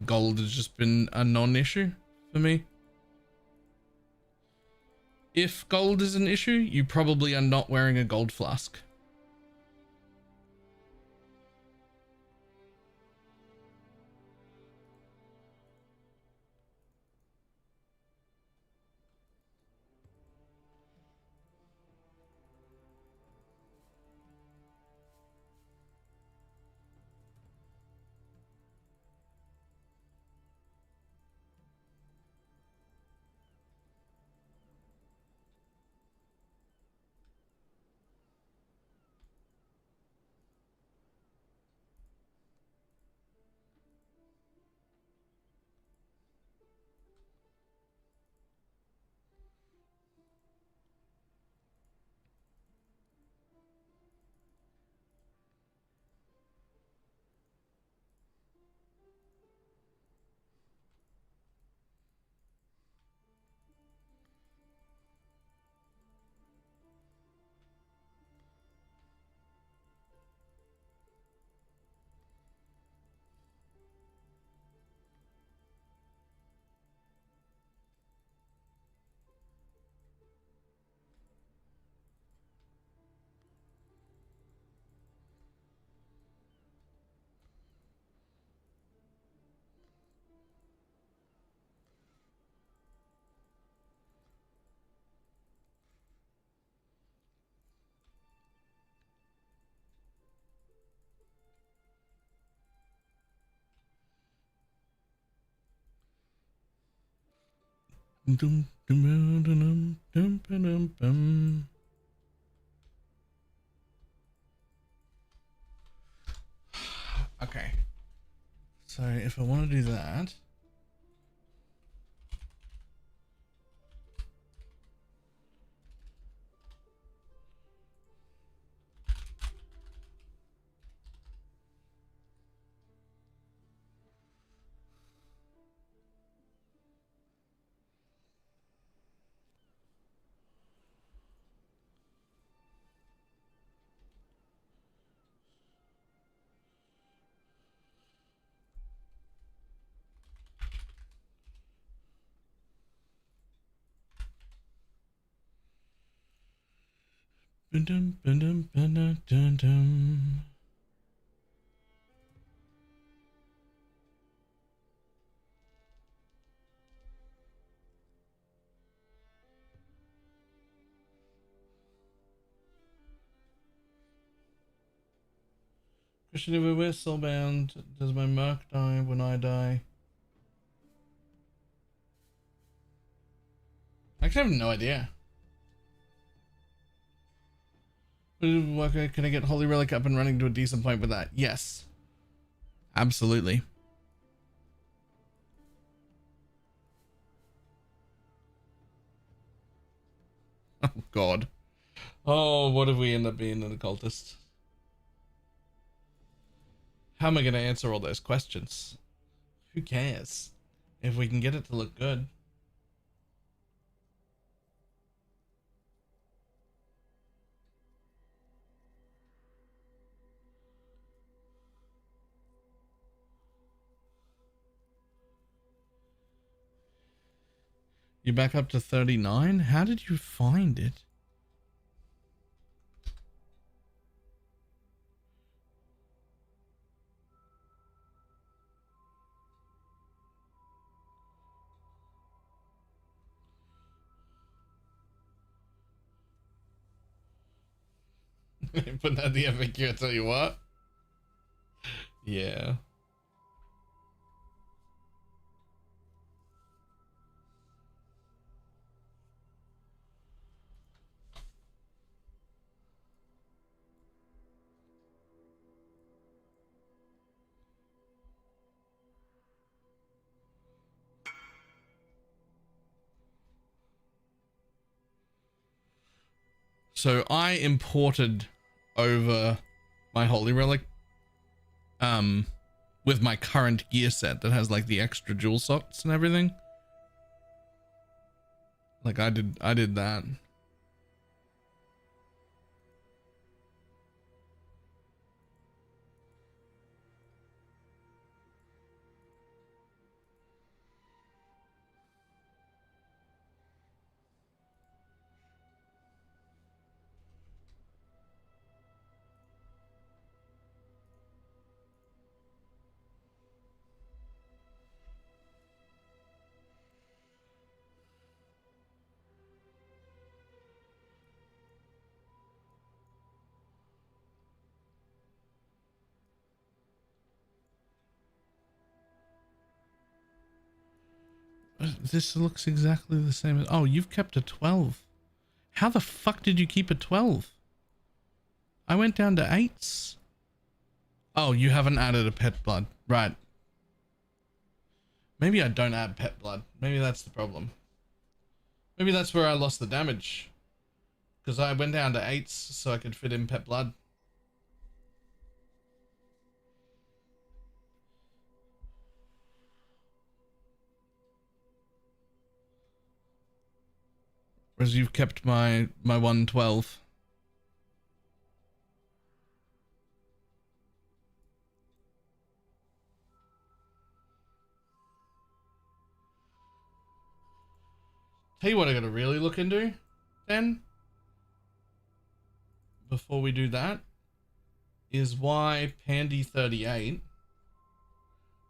Gold has just been a non-issue for me. If gold is an issue, you probably are not wearing a gold flask. Dum, dum, dum, dum, dum, dum, dum. Okay. So if I want to do that, dum, dum, dum, dum, dum, dum. Christian, if we're soulbound, does my mark die when I die? I actually have no idea. Okay, can I get Holy Relic up and running to a decent point with that? Yes. Absolutely. Oh, God. Oh, what if we end up being an occultist? How am I going to answer all those questions? Who cares? If we can get it to look good. You back up to 39? How did you find it? Put that in the FAQ, I tell you what. Yeah. So I imported over my Holy Relic with my current gear set that has like the extra jewel slots and everything. Like I did that. This looks exactly the same as, oh, you've kept a 12. How the fuck did you keep a 12? I went down to 8s. Oh, you haven't added a pet blood. Right. Maybe I don't add pet blood. Maybe that's the problem. Maybe that's where I lost the damage. Because I went down to 8s so I could fit in pet blood. Whereas you've kept my 112. Tell you what I gotta really look into, then, before we do that, is why Pandy38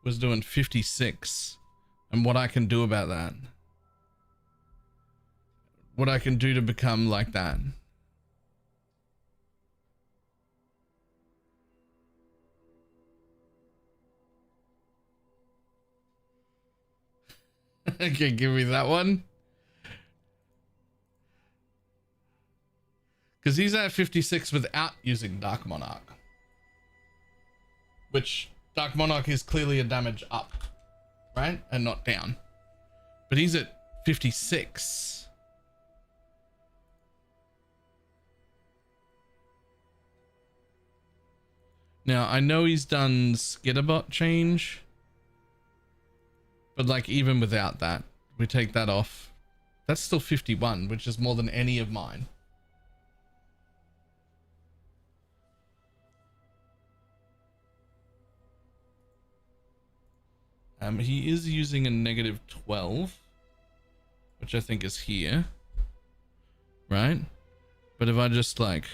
was doing 56 and what I can do about that. What I can do to become like that. Okay, give me that one. Because he's at 56 without using Dark Monarch. Which, Dark Monarch is clearly a damage up, right? And not down. But he's at 56. Now, I know he's done Skitterbot change. But like, even without that, we take that off. That's still 51, which is more than any of mine. He is using a negative 12, which I think is here, right? But if I just like,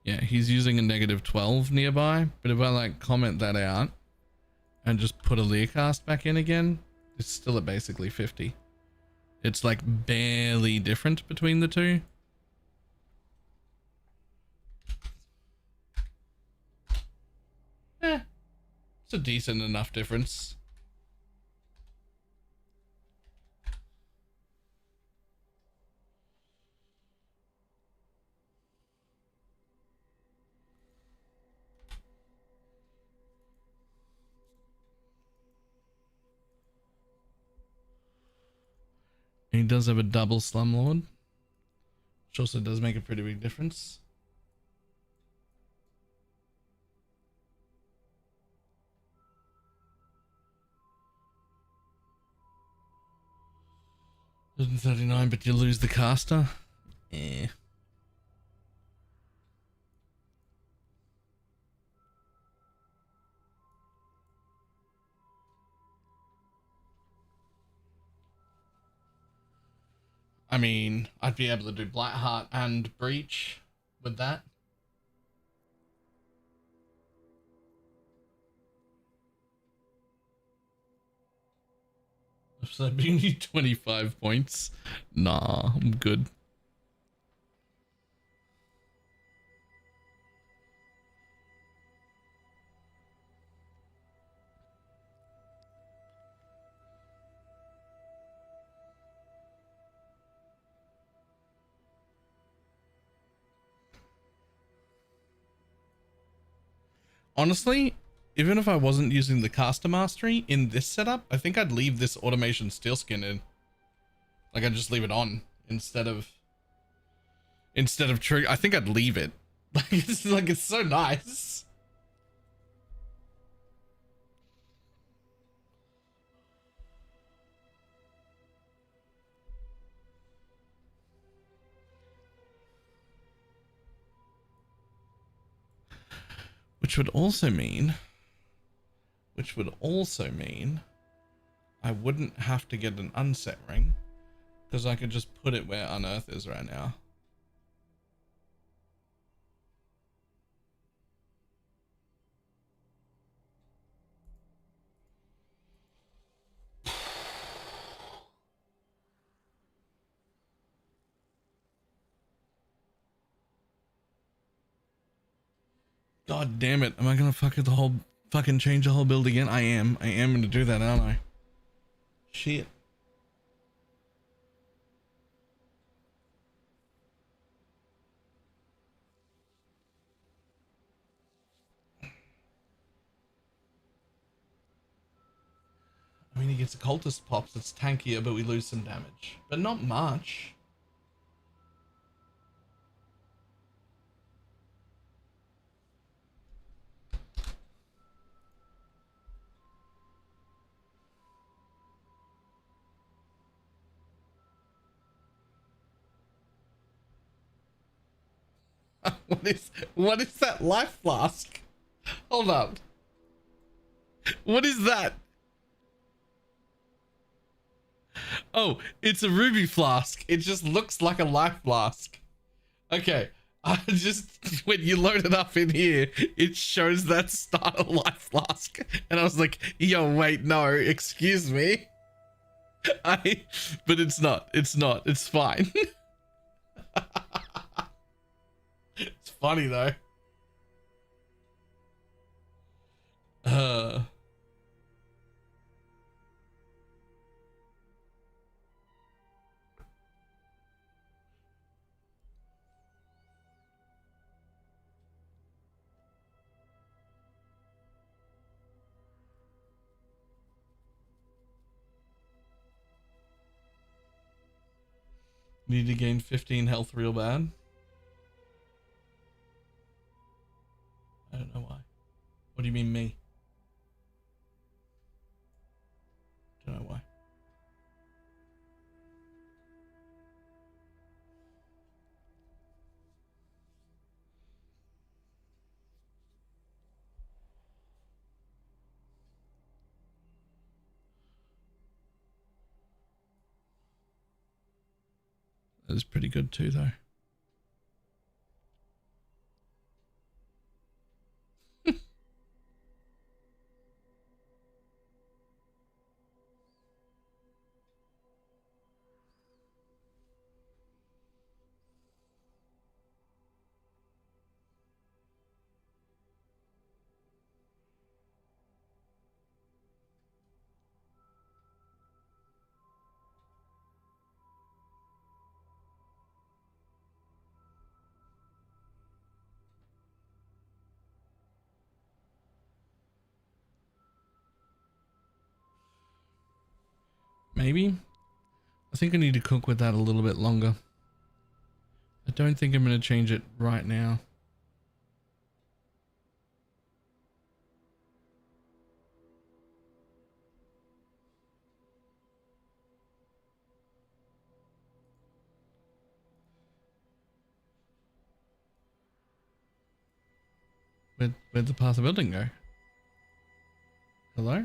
yeah, he's using a negative 12 nearby. But if I like comment that out and just put a Learcast back in again, it's still at basically 50. It's like barely different between the two. It's a decent enough difference. He does have a double Slumlord, which also does make a pretty big difference. $139, but you lose the caster. Eh. I mean, I'd be able to do Blackheart and Breach with that. So I'd be need 25 points. Nah, I'm good. Honestly, even if I wasn't using the caster mastery in this setup, I think I'd leave this automation steel skin in. Like, I'd just leave it on instead of trigger. I think I'd leave it. Like it's so nice. Which would also mean I wouldn't have to get an unset ring, because I could just put it where Unearth is right now. God damn it. Am I gonna fucking change the whole build again? I am gonna do that, aren't I? Shit. I mean, he gets a cultist pops, it's tankier, but we lose some damage. But not much. What is that life flask? Hold up. What is that? Oh, it's a ruby flask. It just looks like a life flask. Okay. I just, when you load it up in here, it shows that starter life flask. And I was like, yo, wait, no, excuse me. But it's not. It's fine. It's funny though. Need to gain 15 health real bad. I don't know why. What do you mean me? Don't know why. That is pretty good too, though. Maybe. I think I need to cook with that a little bit longer. I don't think I'm going to change it right now. Where'd the path of building go? Hello?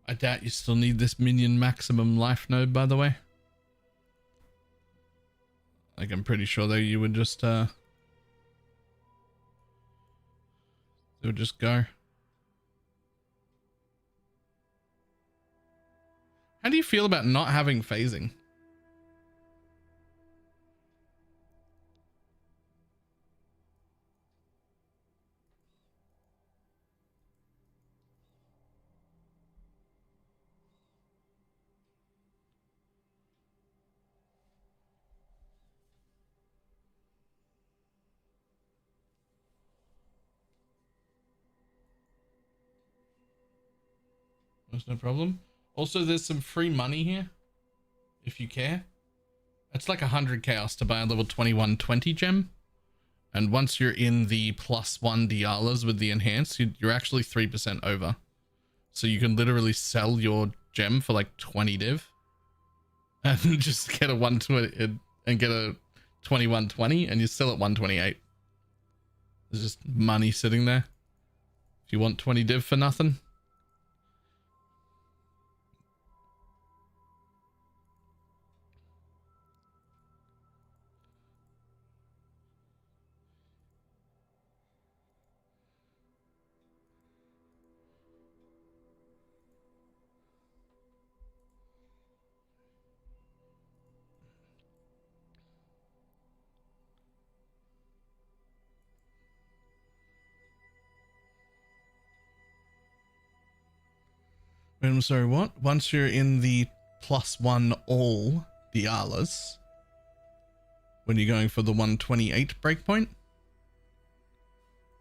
I doubt you still need this minion maximum life node, by the way. Like, I'm pretty sure that you would just, it would just go. How do you feel about not having phasing? There's no problem. Also, there's some free money here, if you care. It's like 100 chaos to buy a level 2120 gem. And once you're in the +1 Dialas with the enhanced, you're actually 3% over. So you can literally sell your gem for like 20 div. And just get a 120 and get a 2120 and you're still at 128. There's just money sitting there. If you want 20 div for nothing. I'm sorry, what? Once you're in the +1 all Dialas, when you're going for the 128 breakpoint,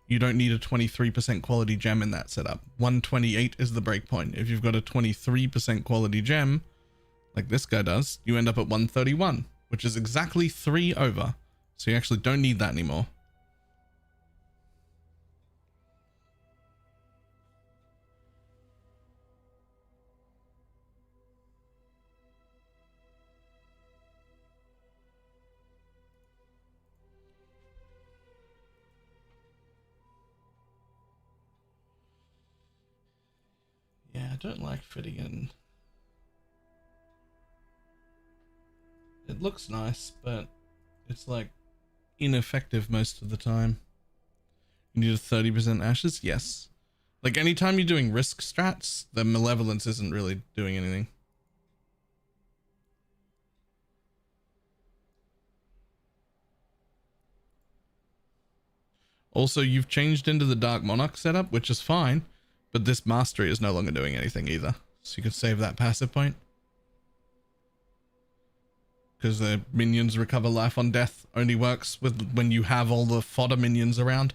you don't need a 23% quality gem in that setup. 128 is the breakpoint. If you've got a 23% quality gem, like this guy does, you end up at 131, which is exactly 3 over. So you actually don't need that anymore. Yeah, I don't like fitting in. It looks nice, but it's like ineffective most of the time. You need a 30% ashes? Yes. Like anytime you're doing risk strats, the malevolence isn't really doing anything. Also, you've changed into the Dark Monarch setup, which is fine, but this mastery is no longer doing anything either. So you can save that passive point. Because the minions recover life on death only works with when you have all the fodder minions around.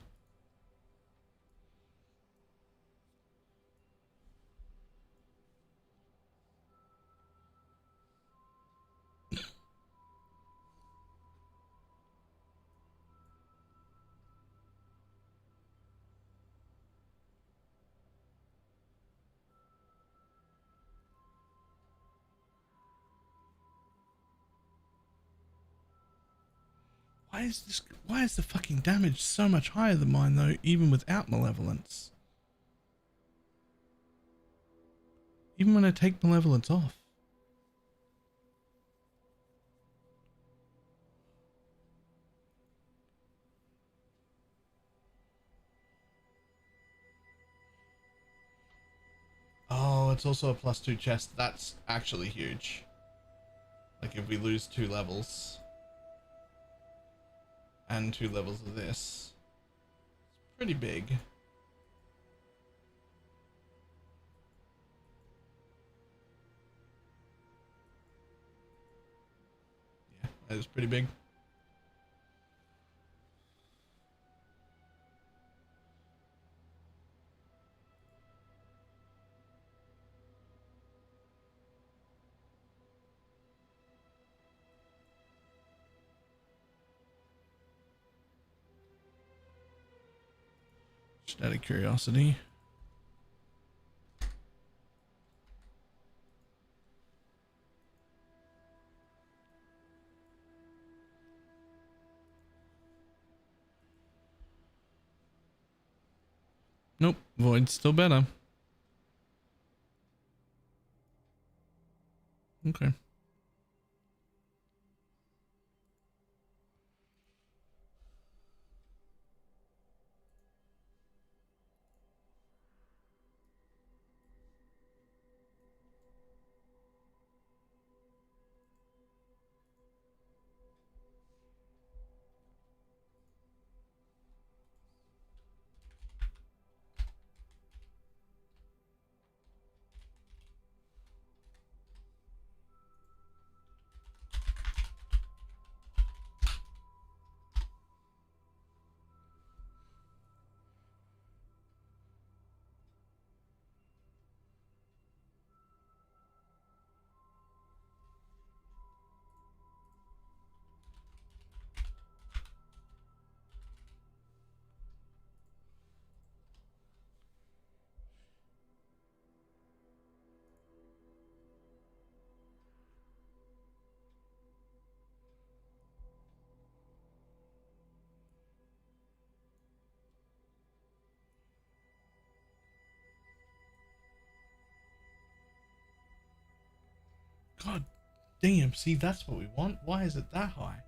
Why is the fucking damage so much higher than mine though, even without malevolence? Even when I take malevolence off. Oh, it's also a +2 chest. That's actually huge. Like if we lose 2 levels. And 2 levels of this. It's pretty big. Yeah, that is pretty big. Just out of curiosity. Nope, Void's still better. Okay. God damn, see, that's what we want. Why is it that high?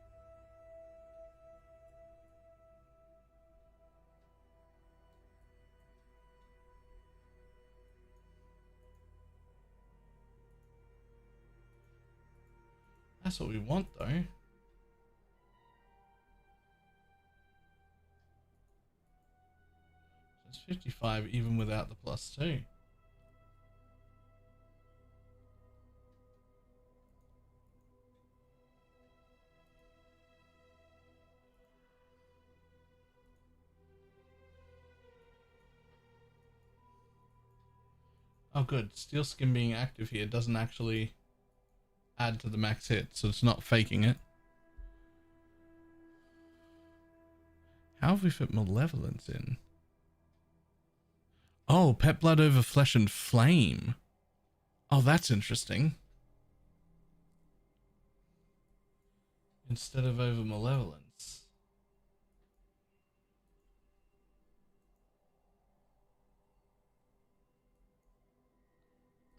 That's what we want, though. It's 55 even without the +2. Oh good, Steel Skin being active here doesn't actually add to the max hit, so it's not faking it. How have we fit Malevolence in? Oh, Pet Blood over Flesh and Flame. Oh, that's interesting. Instead of over Malevolence.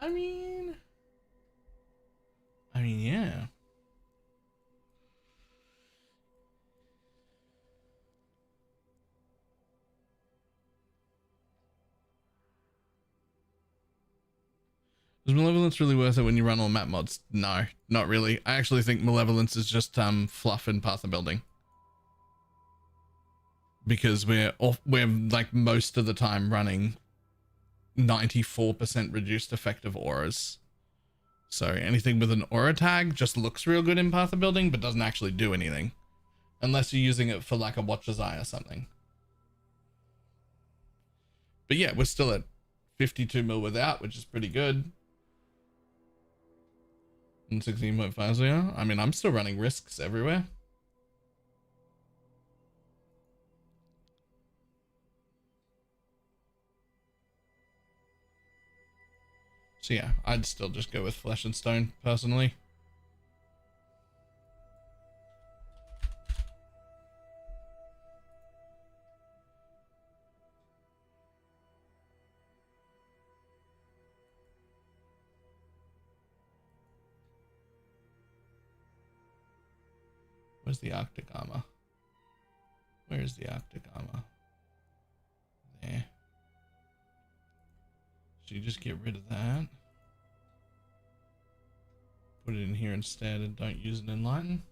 I mean, yeah. Is Malevolence really worth it when you run all map mods? No, not really. I actually think Malevolence is just fluff in Path of Building. because we're like most of the time running 94% reduced effective auras. So anything with an aura tag just looks real good in Path of Building, but doesn't actually do anything. Unless you're using it for like a Watcher's Eye or something. But yeah, we're still at 52 mil without, which is pretty good. And 16.5, so yeah. I mean, I'm still running risks everywhere. So yeah, I'd still just go with Flesh and Stone, personally. Where's the Arctic armor? Where is the Arctic armor? There. So you just get rid of that. Put it in here instead and don't use an Enlighten.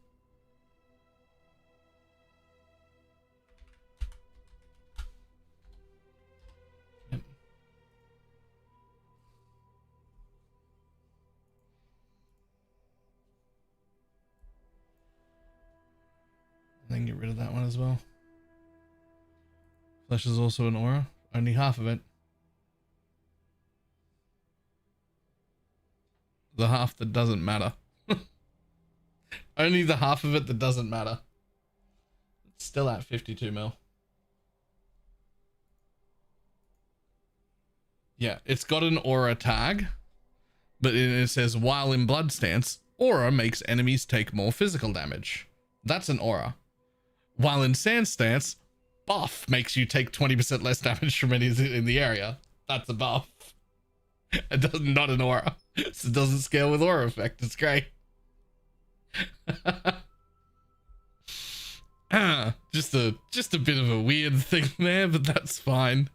Yep. Then get rid of that one as well. Flesh is also an aura. Only half of it. The half that doesn't matter. Only the half of it that doesn't matter. It's still at 52 mil. Yeah, it's got an aura tag, but it says while in blood stance, aura makes enemies take more physical damage. That's an aura. While in sand stance, buff makes you take 20% less damage from enemies in the area. That's a buff. It does not an aura. So it doesn't scale with aura effect. It's great. Just a bit of a weird thing there, but that's fine.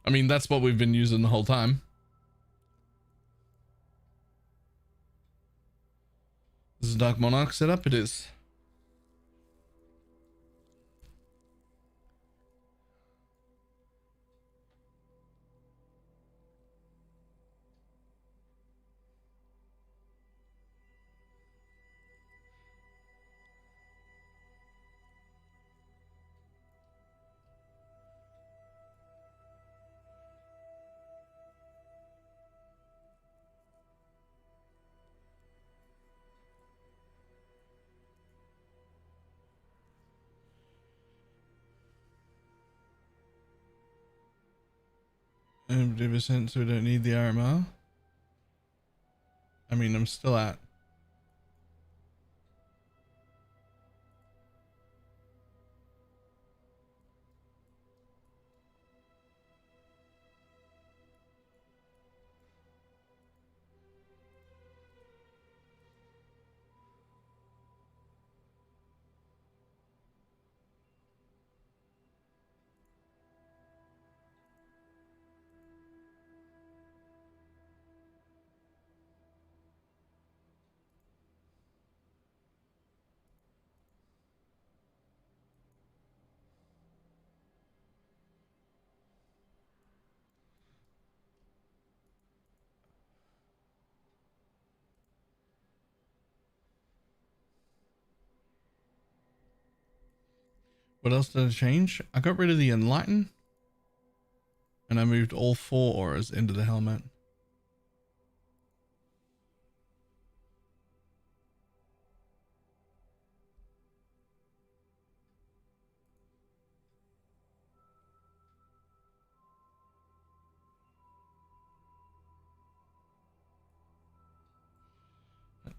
I mean, that's what we've been using the whole time. This is Dark Monarch setup? It is. And 50%, so we don't need the RMR. I mean, I'm still at. What else did I change? I got rid of the Enlighten. And I moved all 4 auras into the helmet.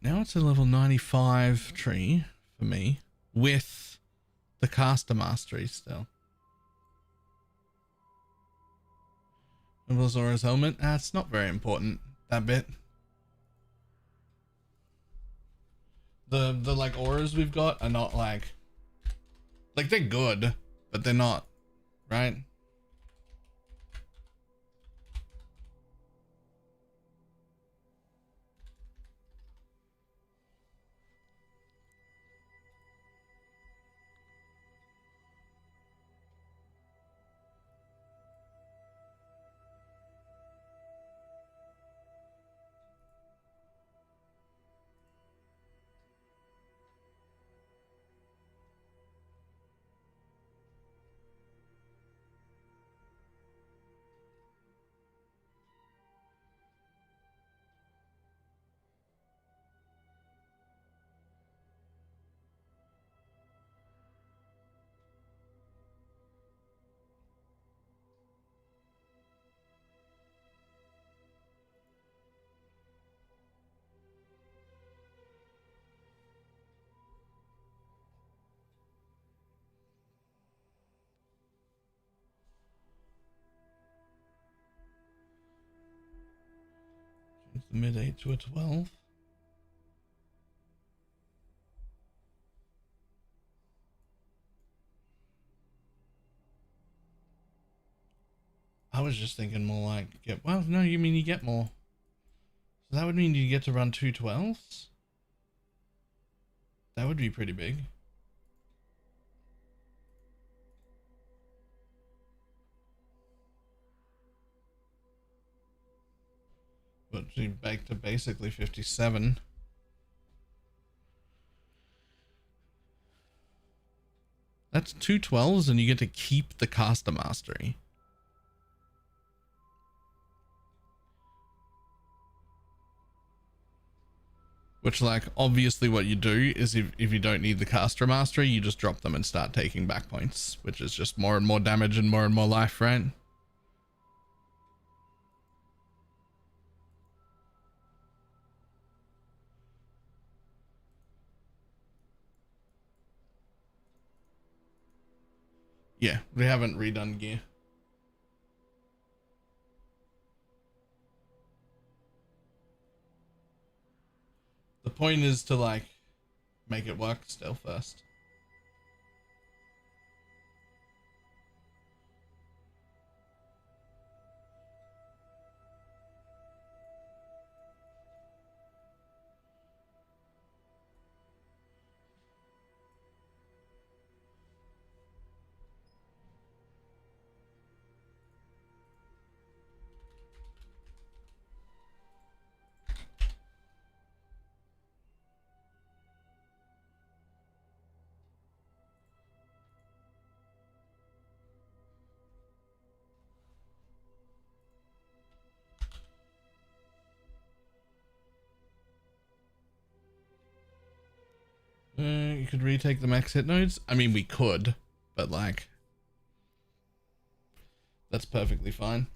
Now it's a level 95 tree for me with the caster mastery still. Aura's helmet. It's not very important, that bit. The like auras we've got are not like they're good, but they're not, right? mid 8 to a 12. I was just thinking more like well, no, you mean you get more. So that would mean you get to run 2 12s? That would be pretty big. But back to basically 57. That's 2 12s and you get to keep the caster mastery. Which, like, obviously what you do is if you don't need the caster mastery, you just drop them and start taking back points, which is just more and more damage and more life, right? Yeah, we haven't redone gear. The point is to, like, make it work still first. You could retake the max hit nodes. I mean, we could, but like, that's perfectly fine.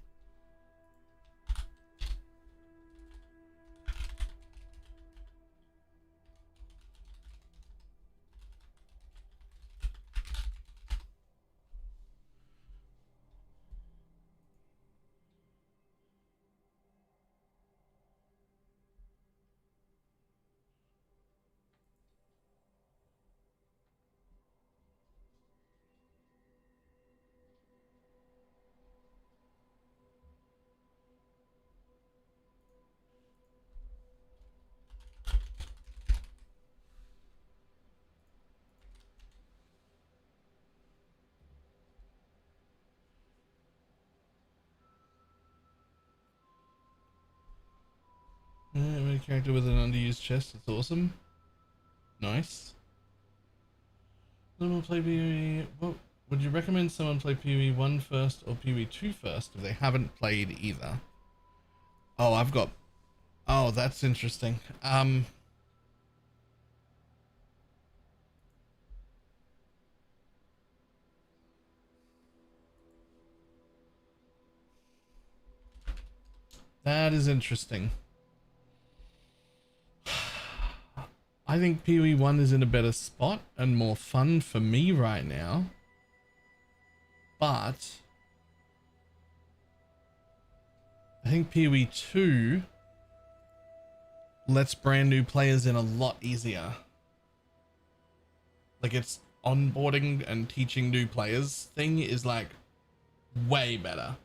A character with an underused chest. That's awesome. Nice. Someone play PvE. What would you recommend someone play PvE 1 first or PvE 2 first if they haven't played either? Oh, I've got. Oh, that's interesting. That is interesting. I think PoE 1 is in a better spot and more fun for me right now. But I think PoE 2 lets brand new players in a lot easier. Like, its onboarding and teaching new players thing is like way better.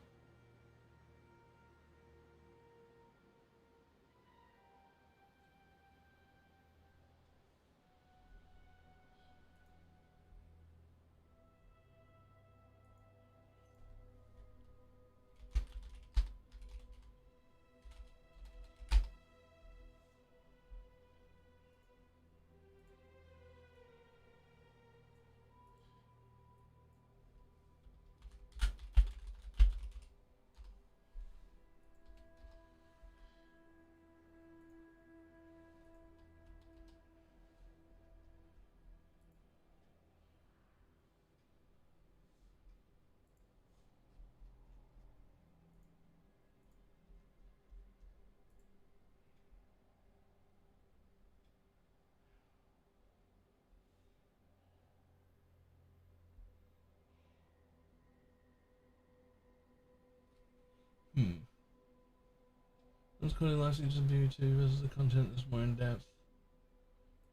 What's called last season PV2 versus the content is more in depth.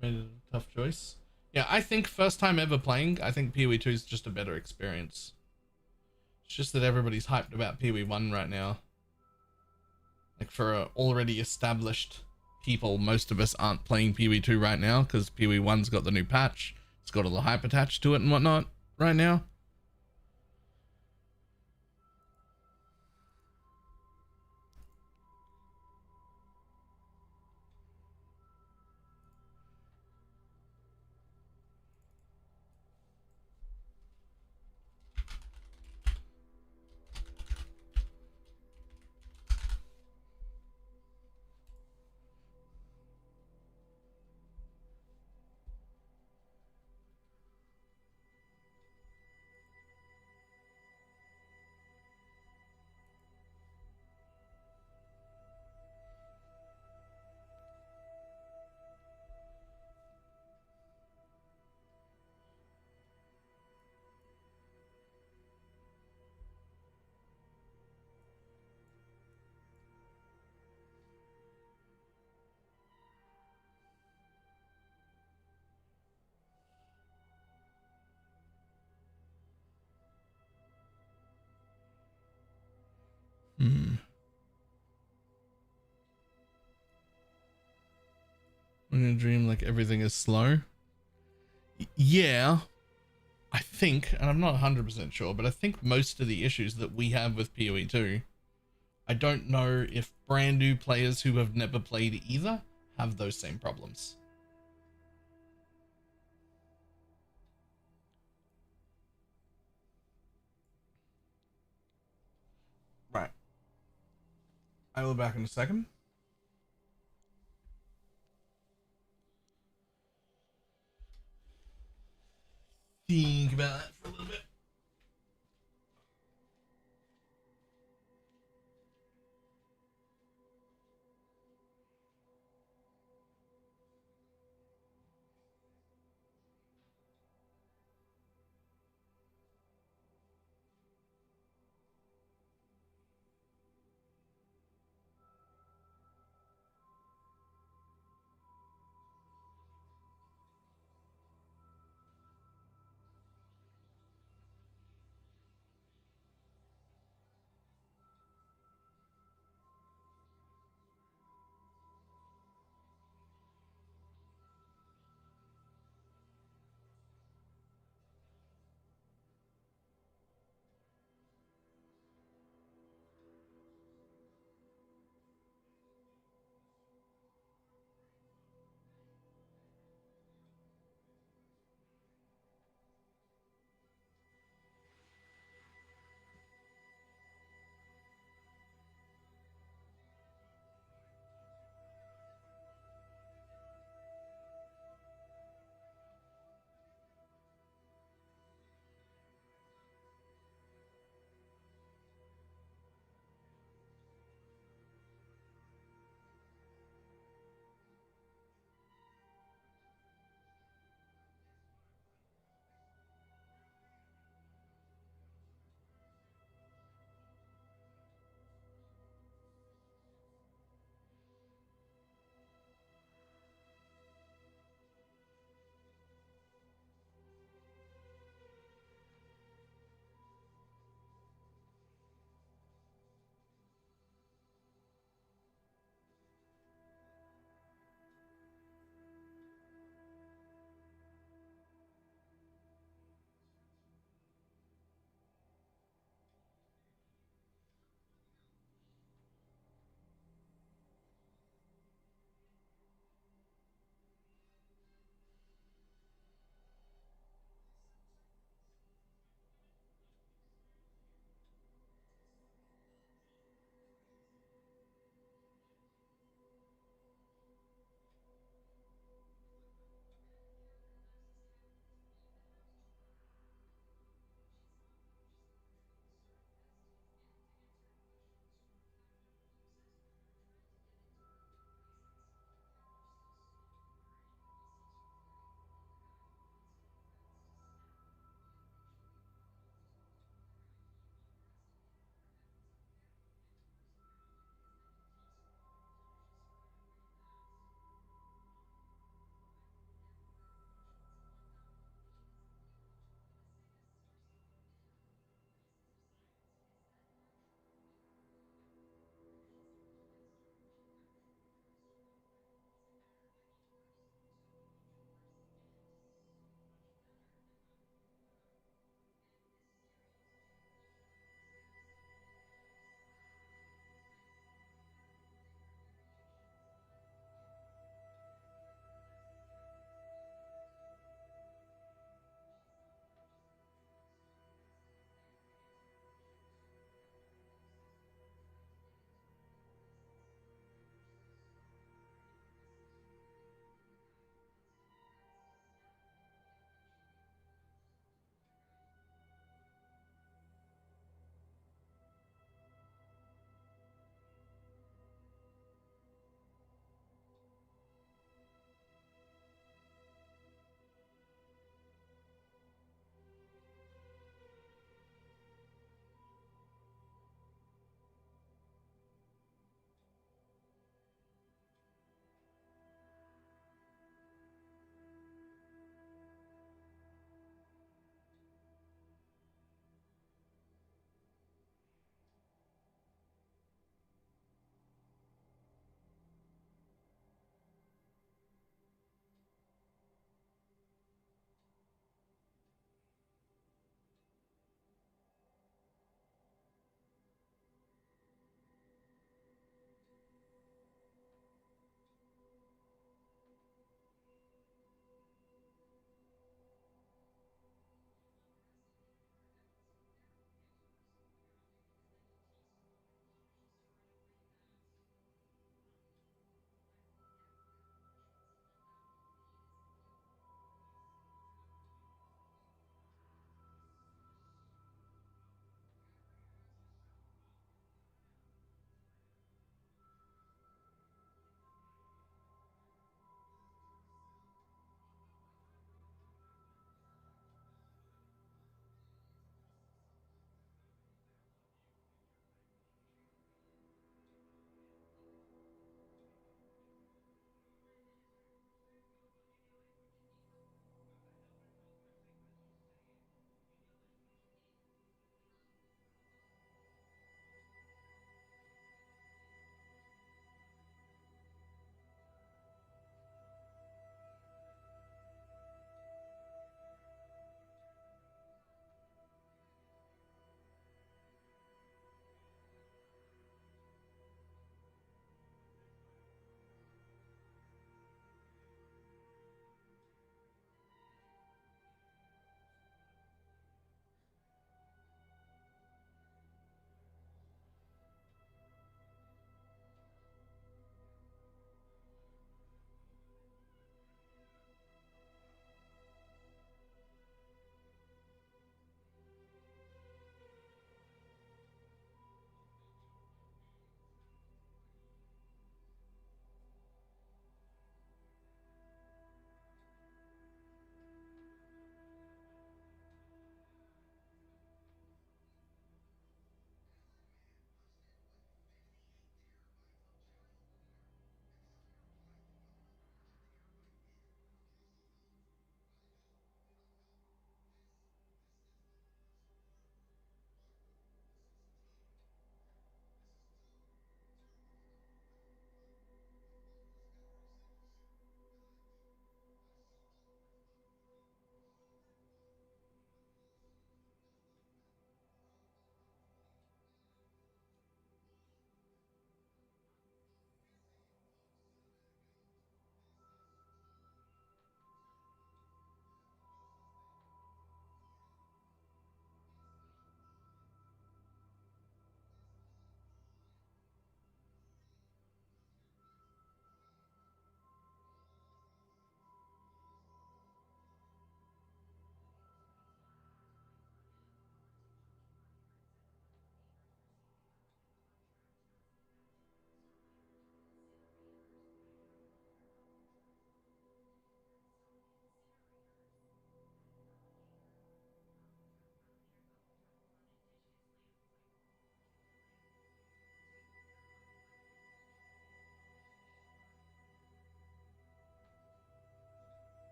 Made it a tough choice. Yeah, I think first time ever playing, I think PoE2 is just a better experience. It's just that everybody's hyped about PoE1 right now. Like for already established people, most of us aren't playing PoE2 right now because PoE1's got the new patch. It's got all the hype attached to it and whatnot right now. I'm gonna dream like everything is slow. Yeah, I think, and I'm not 100% sure, but I think most of the issues that we have with PoE2, I don't know if brand new players who have never played either have those same problems. Right. I will be back in a second. Think about that for a little bit.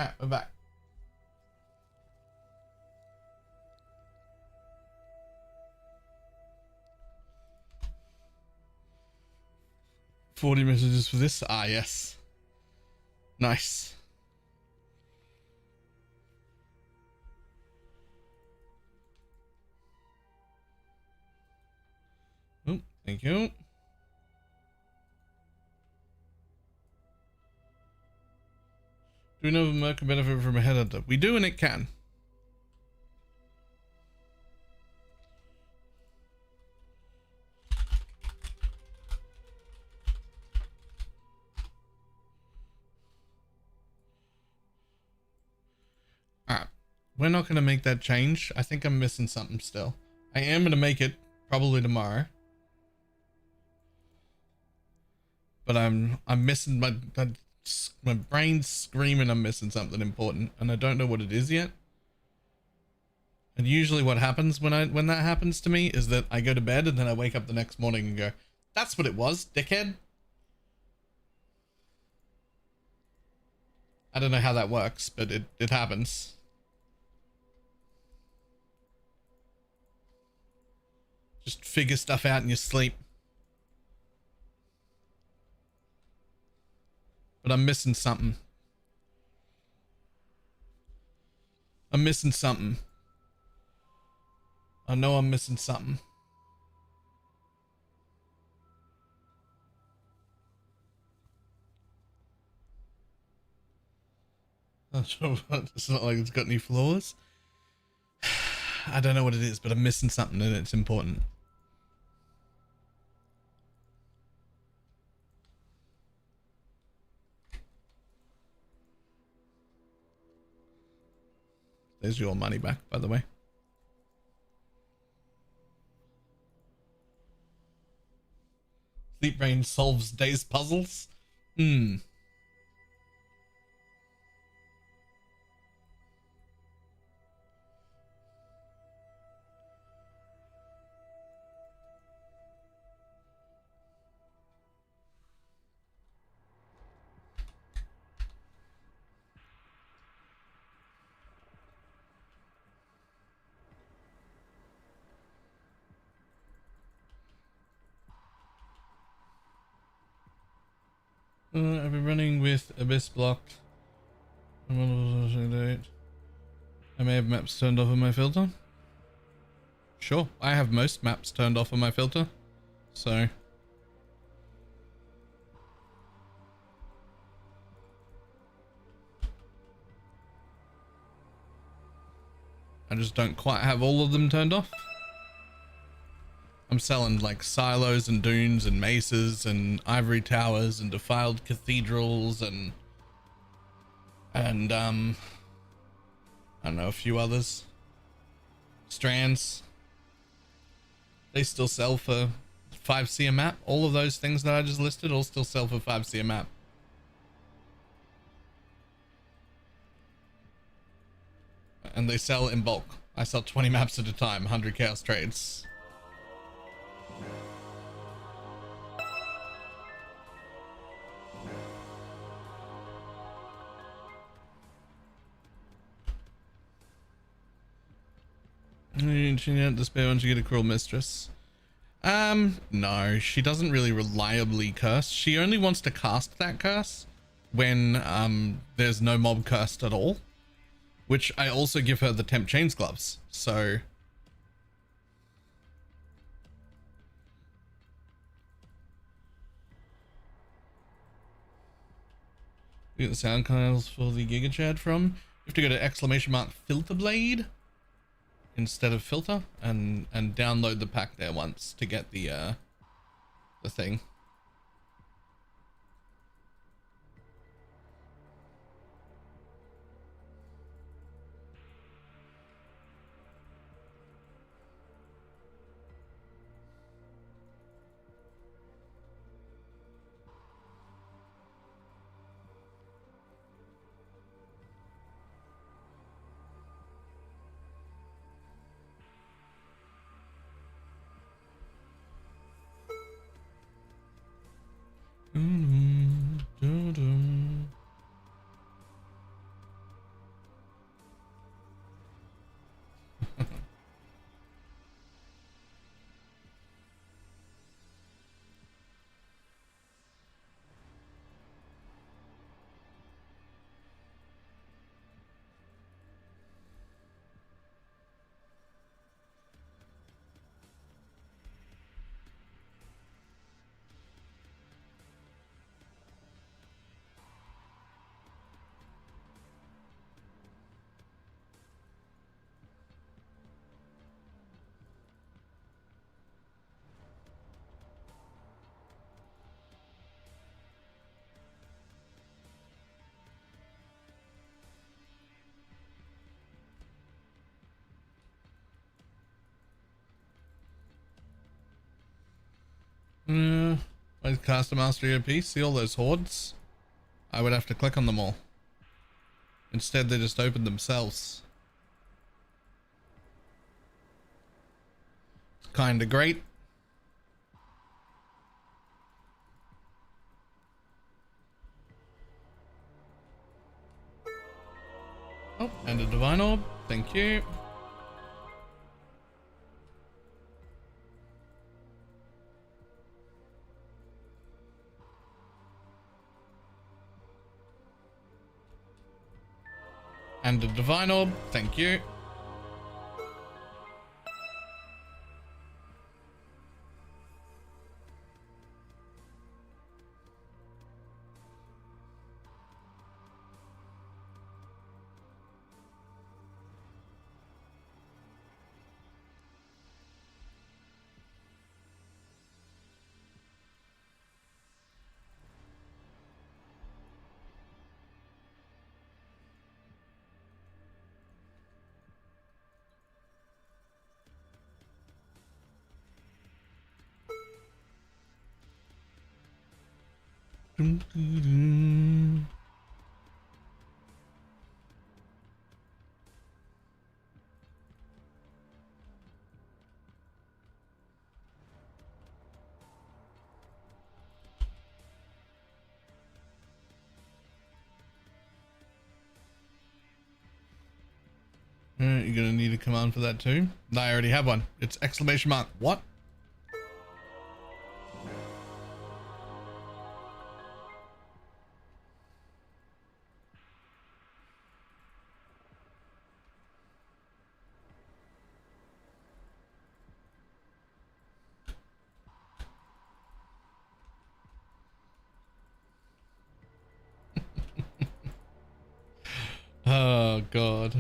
Alright, we're back. $40 messages for this? Ah, yes. Nice. Oh, thank you. Do we know if Merc can benefit from a headhunter? We do, and it can. Alright. We're not going to make that change. I think I'm missing something still. I am going to make it probably tomorrow. But I'm missing my brain's screaming I'm missing something important, and I don't know what it is yet. And usually what happens when that happens to me is that I go to bed and then I wake up the next morning and go, that's what it was, dickhead. I don't know how that works, but it happens. Just figure stuff out in your sleep. But I'm missing something. I'm missing something. I know I'm missing something. It's not like it's got any flaws. I don't know what it is, but I'm missing something and it's important. There's your money back, by the way. Sleep Brain solves day's puzzles. I've been running with Abyss blocked. I may have maps turned off on my filter. Sure, I have most maps turned off on my filter. So. I just don't quite have all of them turned off. I'm selling like silos and dunes and maces and ivory towers and defiled cathedrals and I don't know, a few others. Strands. They still sell for 5C a map. All of those things that I just listed all still sell for 5C a map. And they sell in bulk. I sell 20 maps at a time, 100 chaos trades. She had despair once you get a cruel mistress. No, she doesn't really reliably curse. She only wants to cast that curse when there's no mob cursed at all. Which I also give her the Temp Chains gloves, so we get the sound files for the Giga Chad from. You have to go to ! Filter Blade instead of filter and download the pack there once to get the thing. Where's Caster Mastery OP? See all those hordes? I would have to click on them all. Instead, they just open themselves. It's kinda great. Oh, and a Divine Orb. Thank you. And a Divine Orb. Thank you. Dum, dum, dum. Alright, you're gonna need a command for that too. No, I already have one. It's exclamation mark. What? Oh god.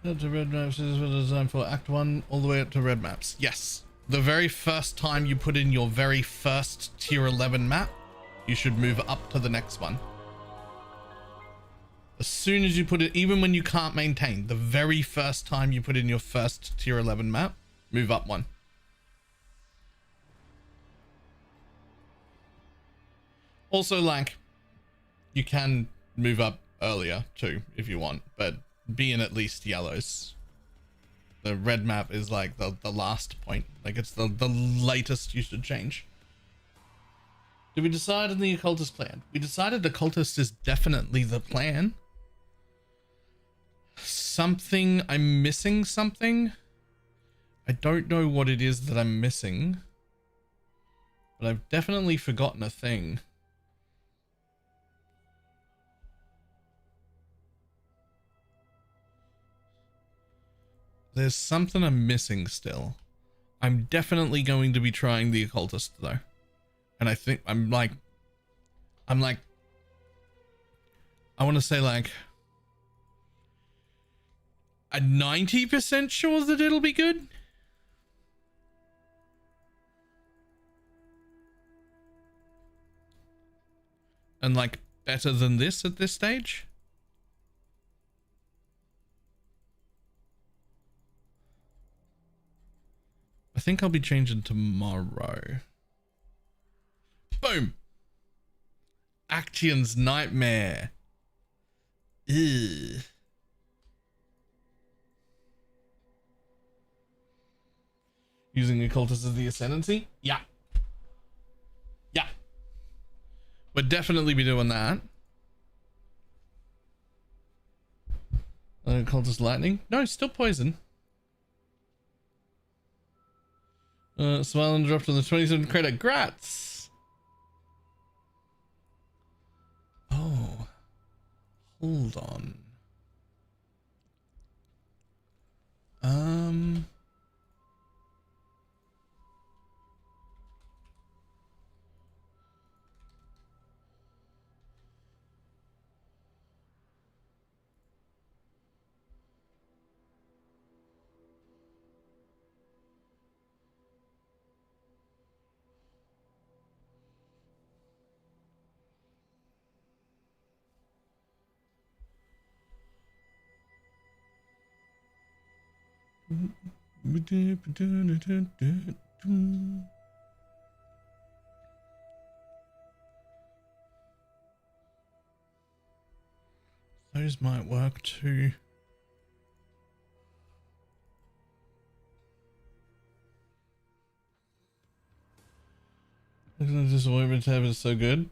To red maps is designed for Act 1 all the way up to red maps. Yes. The very first time you put in your very first tier 11 map, you should move up to the next one. As soon as you put it, even when you can't maintain, the very first time you put in your first tier 11 map, move up one. Also, like, you can move up earlier too if you want, but be in at least yellows. The red map is like the last point. Like, it's the latest you should change. Did we decide on the occultist plan? We decided the occultist is definitely the plan. Something, I'm missing something. I don't know what it is that I'm missing, but I've definitely forgotten a thing. There's something I'm missing still. I'm definitely going to be trying the occultist though. And I think I want to say like a 90% sure that it'll be good. And like better than this at this stage. I think I'll be changing tomorrow. Boom. Action's Nightmare. Ew. Using occultist as the ascendancy? Yeah. Yeah. We'll definitely be doing that. Occultist lightning? No, still poison. Smile and dropped on the 27th credit. Grats! Oh. Hold on. Those might work too. Disappointment tab is so good.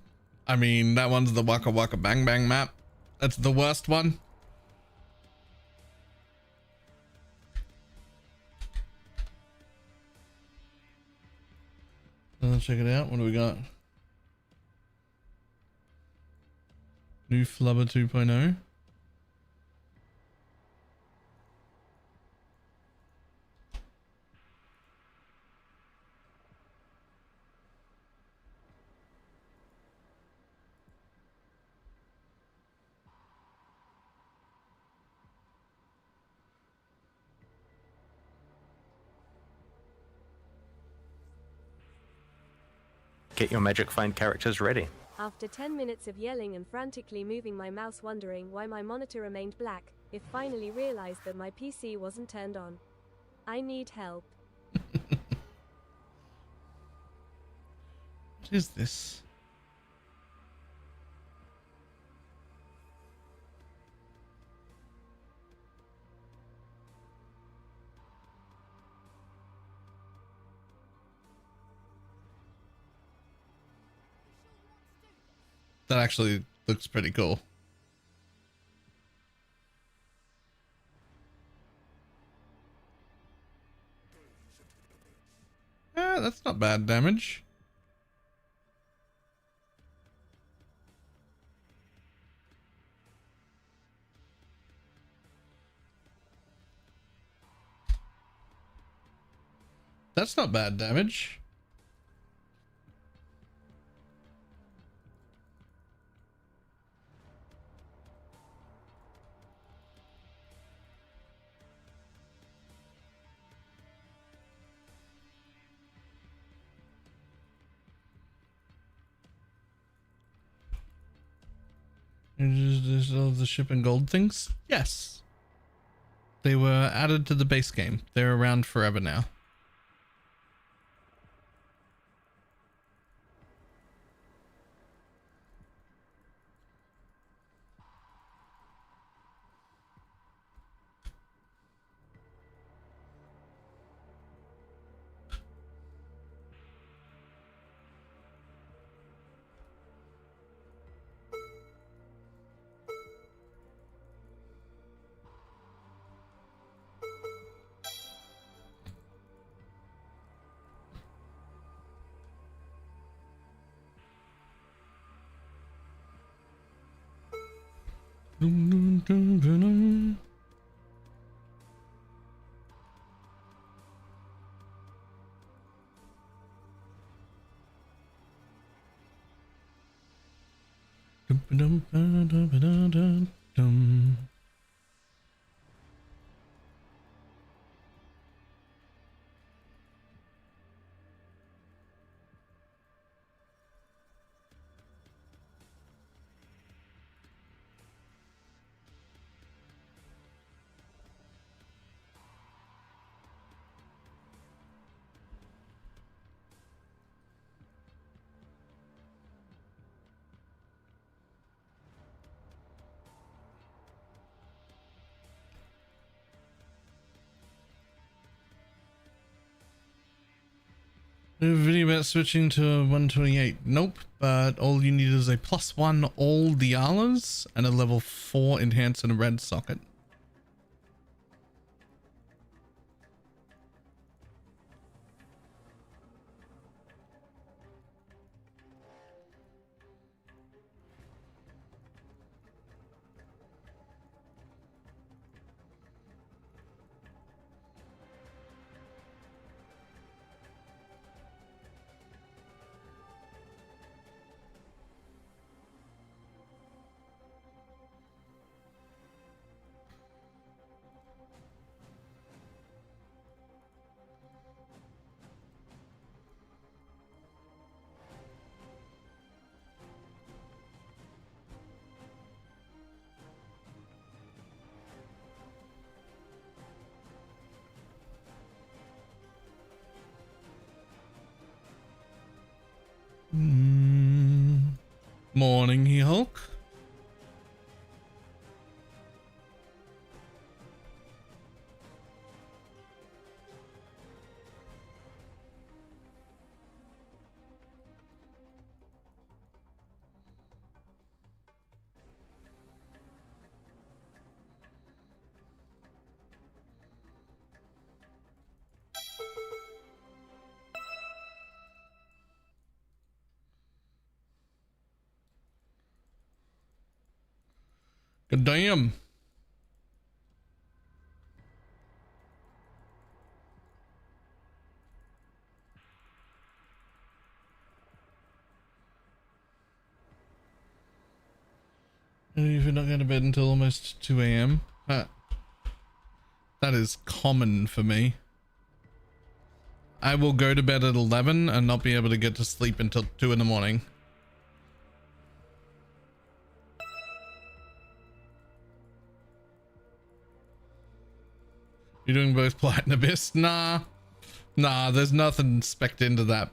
I mean, that one's the Waka Waka Bang Bang map. That's the worst one. Let's check it out. What do we got? New Flubber 2.0. Get your magic find characters ready. After 10 minutes of yelling and frantically moving my mouse wondering why my monitor remained black, it finally realized that my PC wasn't turned on. I need help. What is this? That actually looks pretty cool. Yeah, that's not bad damage. That's not bad damage. Is all the ship and gold things? Yes. They were added to the base game. They're around forever now. Dum, dum, dum, dum. Dum, dum, dum, dum, dum, dum, dum. Video about switching to 128. Nope, but all you need is a +1 all Dialas and a level 4 enhance and a red socket. Morning, he Hulk. Good damn. If you're not going to bed until almost 2 a.m. That is common for me. I will go to bed at 11 and not be able to get to sleep until 2 in the morning. You're doing both Blight and Abyss? Nah, there's nothing specced into that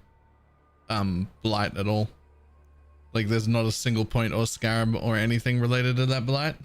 Blight at all. Like there's not a single point or scarab or anything related to that Blight.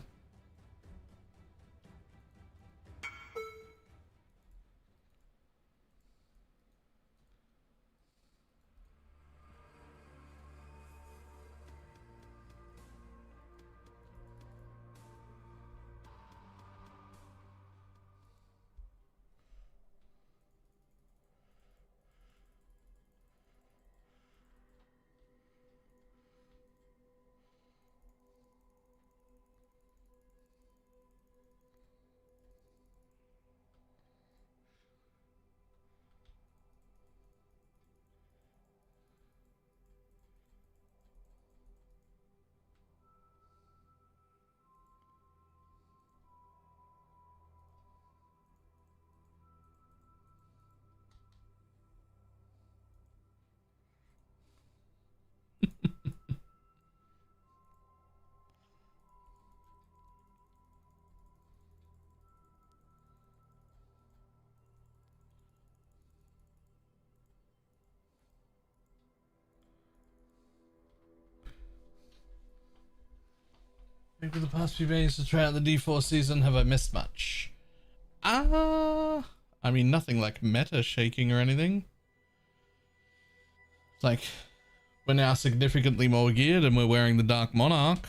Over the past few days to try out the D4 season, have I missed much? I mean, nothing like meta shaking or anything. It's like, we're now significantly more geared and we're wearing the Dark Monarch.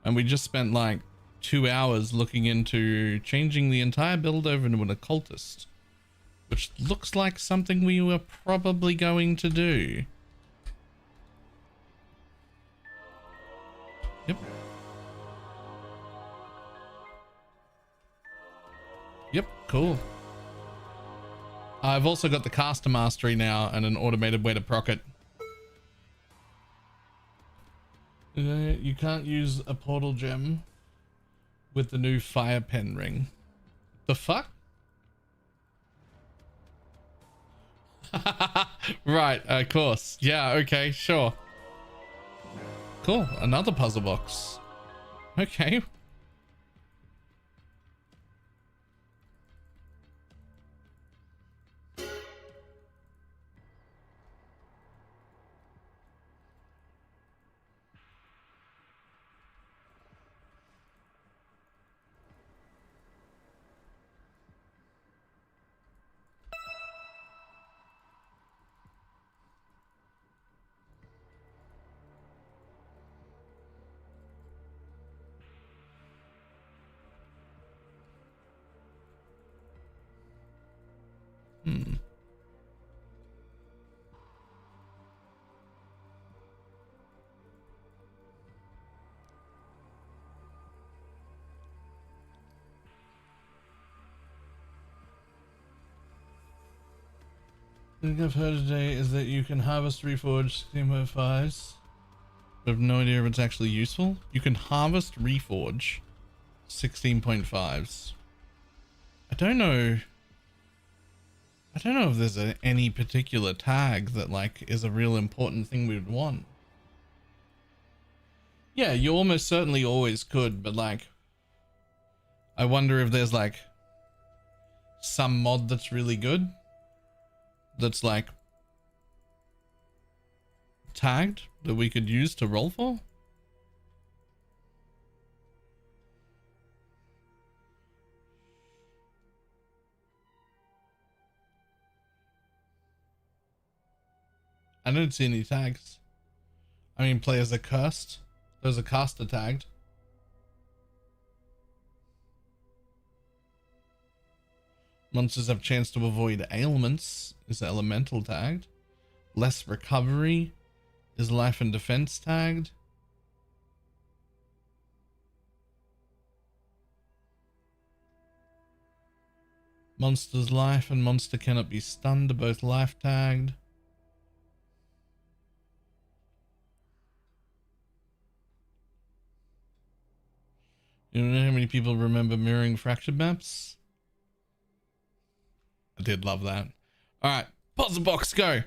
And we just spent like 2 hours looking into changing the entire build over into an occultist. Which looks like something we were probably going to do. Yep. Yep, cool. I've also got the caster mastery now and an automated way to proc it. You can't use a portal gem with the new fire pen ring. The fuck? Right, of course. Yeah, okay, sure. Cool, another puzzle box. Okay. The thing I've heard today is that you can harvest reforged 16.5s. I have no idea if it's actually useful. You can harvest reforge 16.5s. I don't know if there's any particular tag that like is a real important thing we would want. Yeah, you almost certainly always could, but like, I wonder if there's like some mod that's really good. That's like tagged that we could use to roll for? I don't see any tags. I mean, players are cursed. There's a caster tagged. Monsters have chance to avoid ailments. Is elemental tagged? Less recovery. Is life and defense tagged? Monster's life and monster cannot be stunned are both life tagged. You don't know how many people remember mirroring fractured maps? I did love that. Alright, puzzle box, go!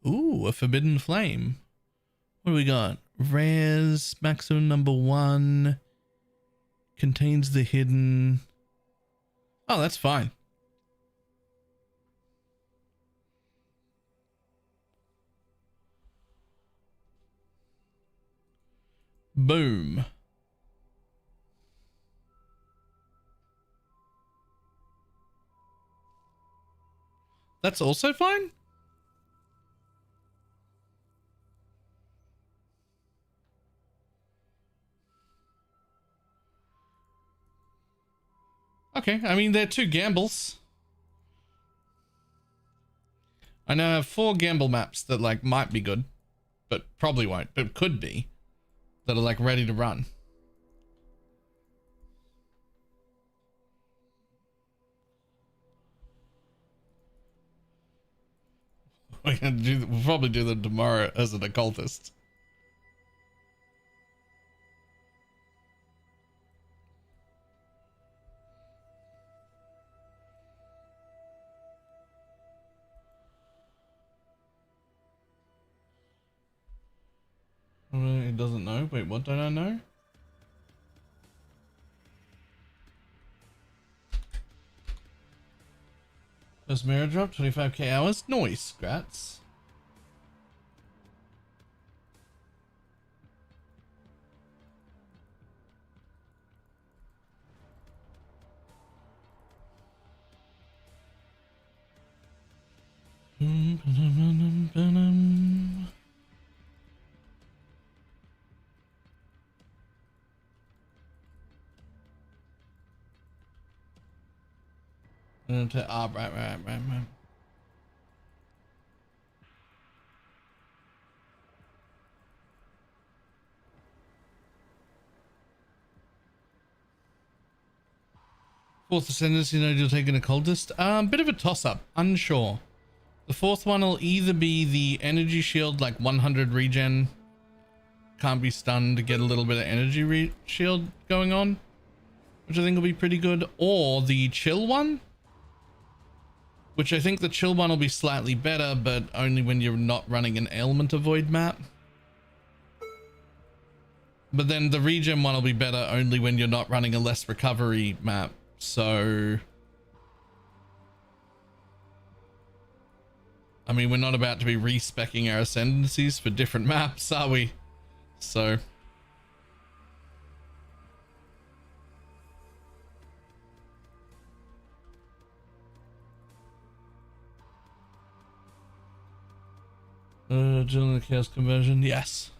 Ooh, a forbidden flame. What do we got? Rares, maximum number 1. Contains the hidden... Oh, that's fine. Boom. That's also fine? Okay, I mean, they're 2 gambles. I now have 4 gamble maps that, like, might be good, but probably won't, but could be, that are, like, ready to run. We'll probably do them tomorrow as an occultist. It doesn't know. Wait, what don't I know? First mirror drop, 25k hours. Nice, grats. Right. 4th ascendancy, you know, you'll take an occultist. Bit of a toss-up, unsure. The 4th one will either be the energy shield, like 100 regen, can't be stunned to get a little bit of energy shield going on, which I think will be pretty good, or the chill one, which I think the chill one will be slightly better, but only when you're not running an ailment avoid map. But then the regen one will be better only when you're not running a less recovery map. So, I mean, we're not about to be respecking our ascendancies for different maps, are we? So, Agility Chaos Conversion, yes.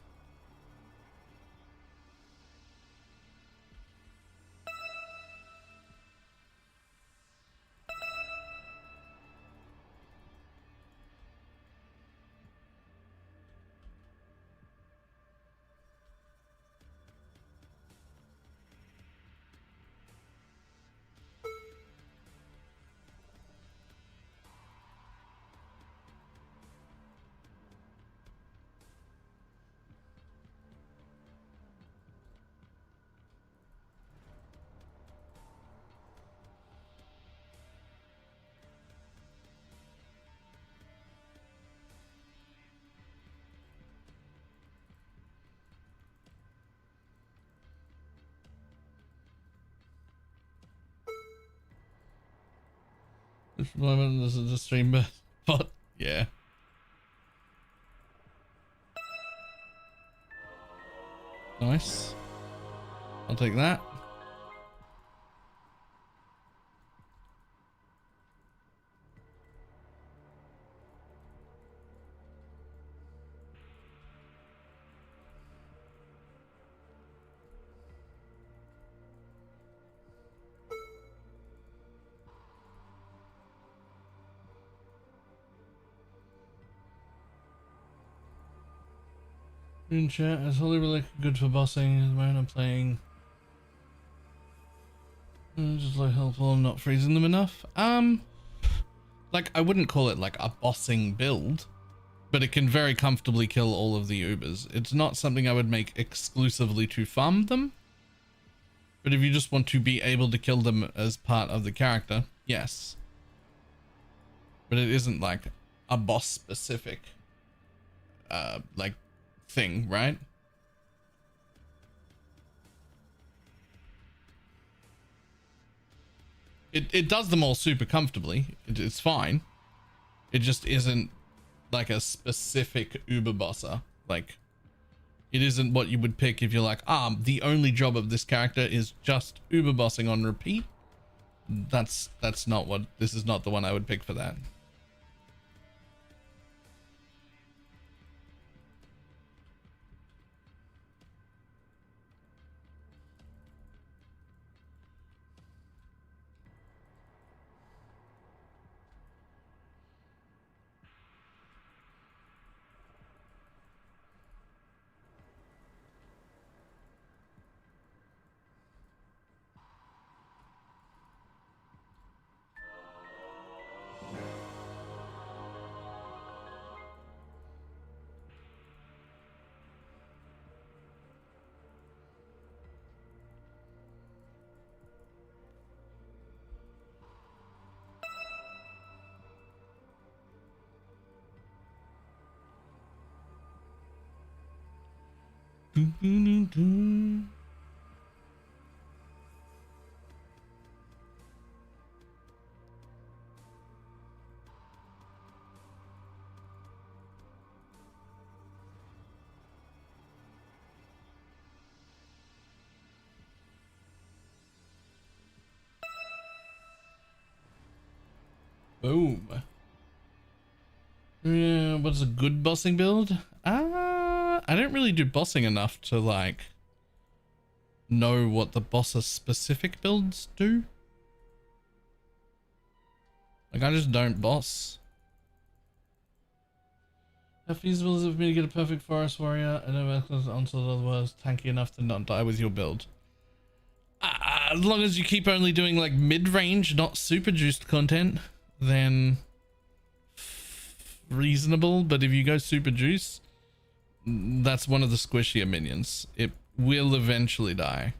This moment, this is the stream, but yeah. Nice. I'll take that. In chat, is Holy Relic good for bossing? At the moment I'm playing. Just like helpful, I'm not freezing them enough. Like I wouldn't call it like a bossing build, but it can very comfortably kill all of the Ubers. It's not something I would make exclusively to farm them, but if you just want to be able to kill them as part of the character, yes. But it isn't like a boss specific, like thing, right? It does them all super comfortably. It's fine. It just isn't like a specific Uber bosser. Like, it isn't what you would pick if you're like, the only job of this character is just Uber bossing on repeat. That's not what, this is not the one I would pick for that. Boom. Yeah, what's a good bossing build? I don't really do bossing enough to like know what the boss's specific builds do. Like I just don't boss. How feasible is it for me to get a perfect forest warrior and never onslaught otherwise tanky enough to not die with your build? As long as you keep only doing like mid-range, not super juiced content, then reasonable. But if you go super juice, that's one of the squishier minions. It will eventually die.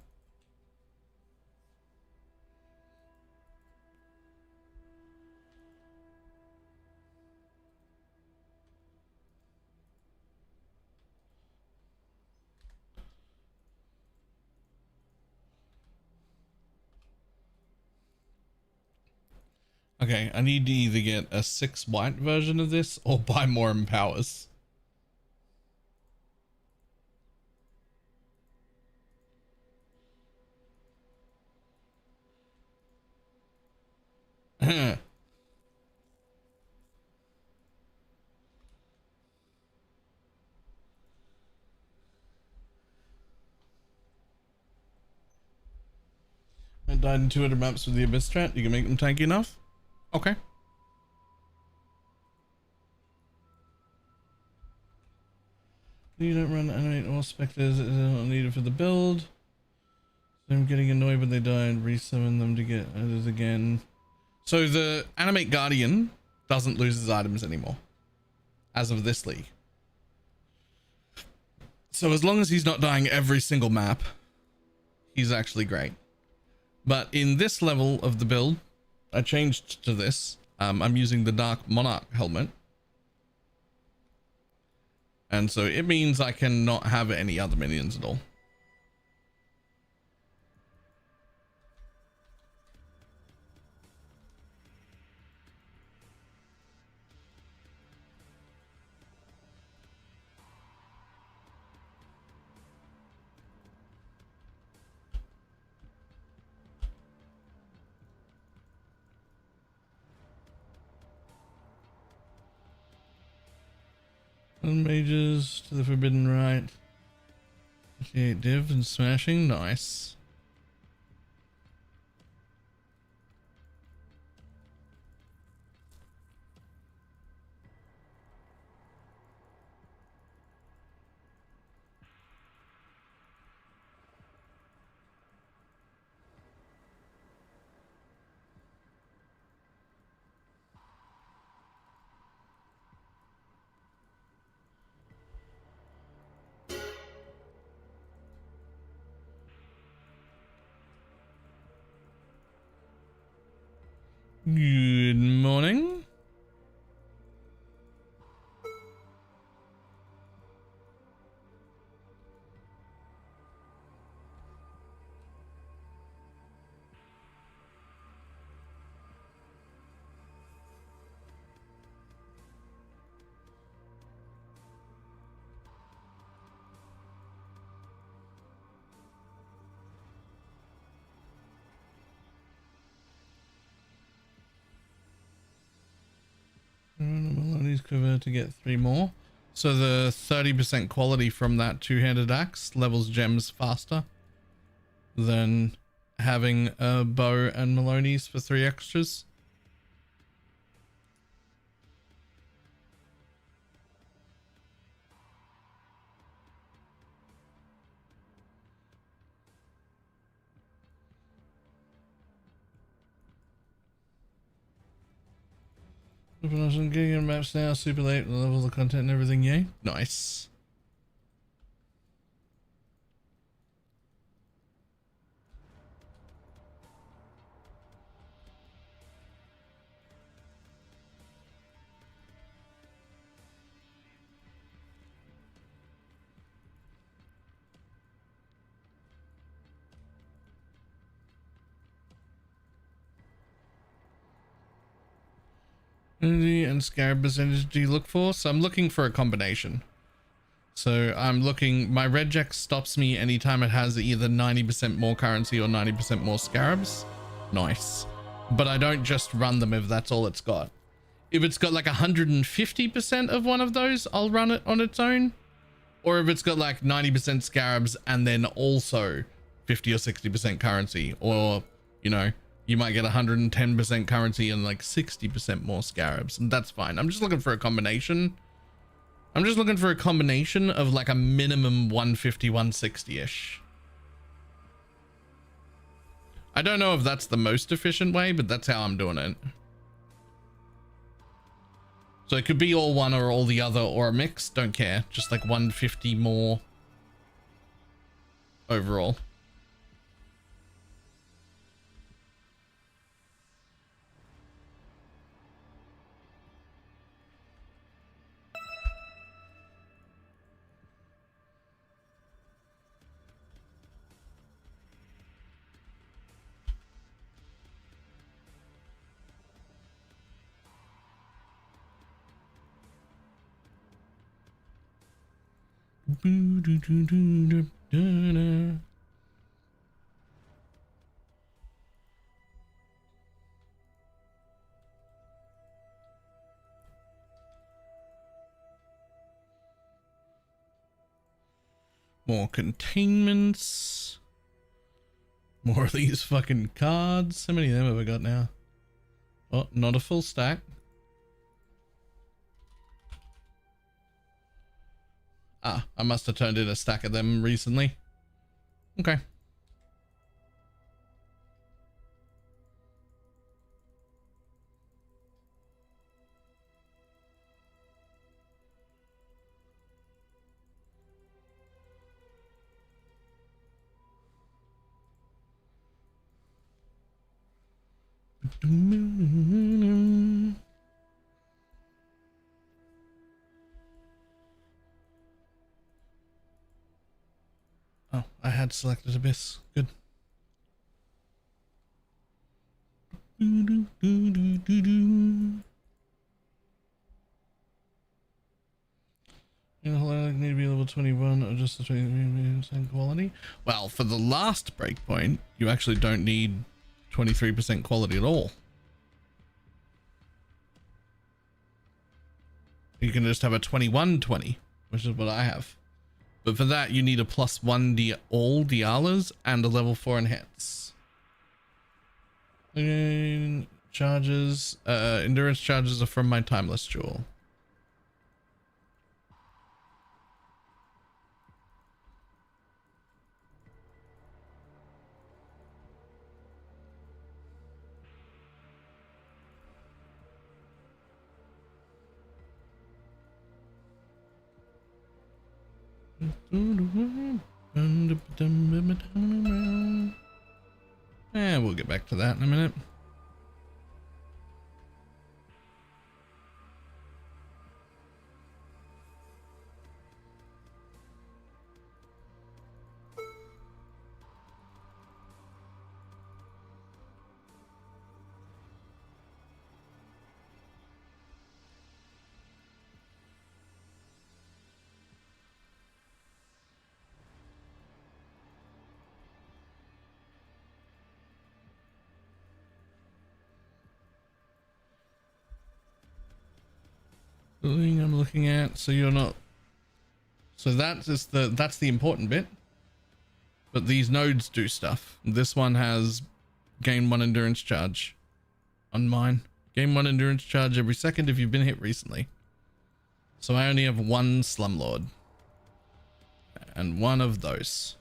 Okay, I need to either get a 6 white version of this or buy more empowers. I died in 200 maps with the Abyss strat. You can make them tanky enough? Okay. You don't run animate all specters. It is not needed for the build. So I'm getting annoyed when they die and resummon them to get others again. So the animate guardian doesn't lose his items anymore as of this league. So as long as he's not dying every single map, he's actually great. But in this level of the build, I changed to this. I'm using the Dark Monarch helmet. And so it means I cannot have any other minions at all. And mages to the forbidden right. 58 div and smashing, nice. Good morning. Melodies convert to get 3 more. So the 30% quality from that two-handed axe levels gems faster than having a bow and Maloney's for 3 extras. Getting maps now, super late, level the content and everything, yay. Nice. And scarab percentage do you look for? So I'm looking for a combination. So I'm looking, my reject stops me anytime it has either 90% more currency or 90% more scarabs. Nice. But I don't just run them if that's all it's got. If it's got like 150% of one of those, I'll run it on its own. Or if it's got like 90% scarabs and then also 50 or 60% currency, or, you know, you might get 110% currency and like 60% more scarabs, and that's fine. I'm just looking for a combination. I'm just looking for a combination of like a minimum 150, 160-ish. I don't know if that's the most efficient way, but that's how I'm doing it. So it could be all one or all the other or a mix, don't care. Just like 150 more overall. More containments. More of these fucking cards. How many of them have I got now? Oh, not a full stack. Ah, I must have turned in a stack of them recently. Okay. Oh, I had selected Abyss. Good. You know, I need to be level 21 or just the 23% quality. Well, for the last breakpoint, you actually don't need 23% quality at all. You can just have a 21-20, which is what I have. But for that, you need a +1 all Dialas and a level 4 enhance. Charges, endurance charges are from my timeless jewel. We'll get back to that in a minute. I'm looking at, so you're not, so that's the important bit, but these nodes do stuff. This one has gain 1 endurance charge on mine. Gain 1 endurance charge every second if you've been hit recently. So I only have 1 slumlord and 1 of those.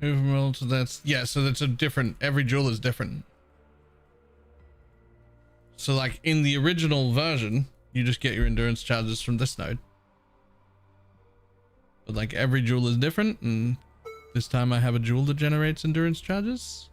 Overall, so that's, yeah, so that's a different, every jewel is different. So like in the original version, you just get your endurance charges from this node. But like every jewel is different, and this time I have a jewel that generates endurance charges.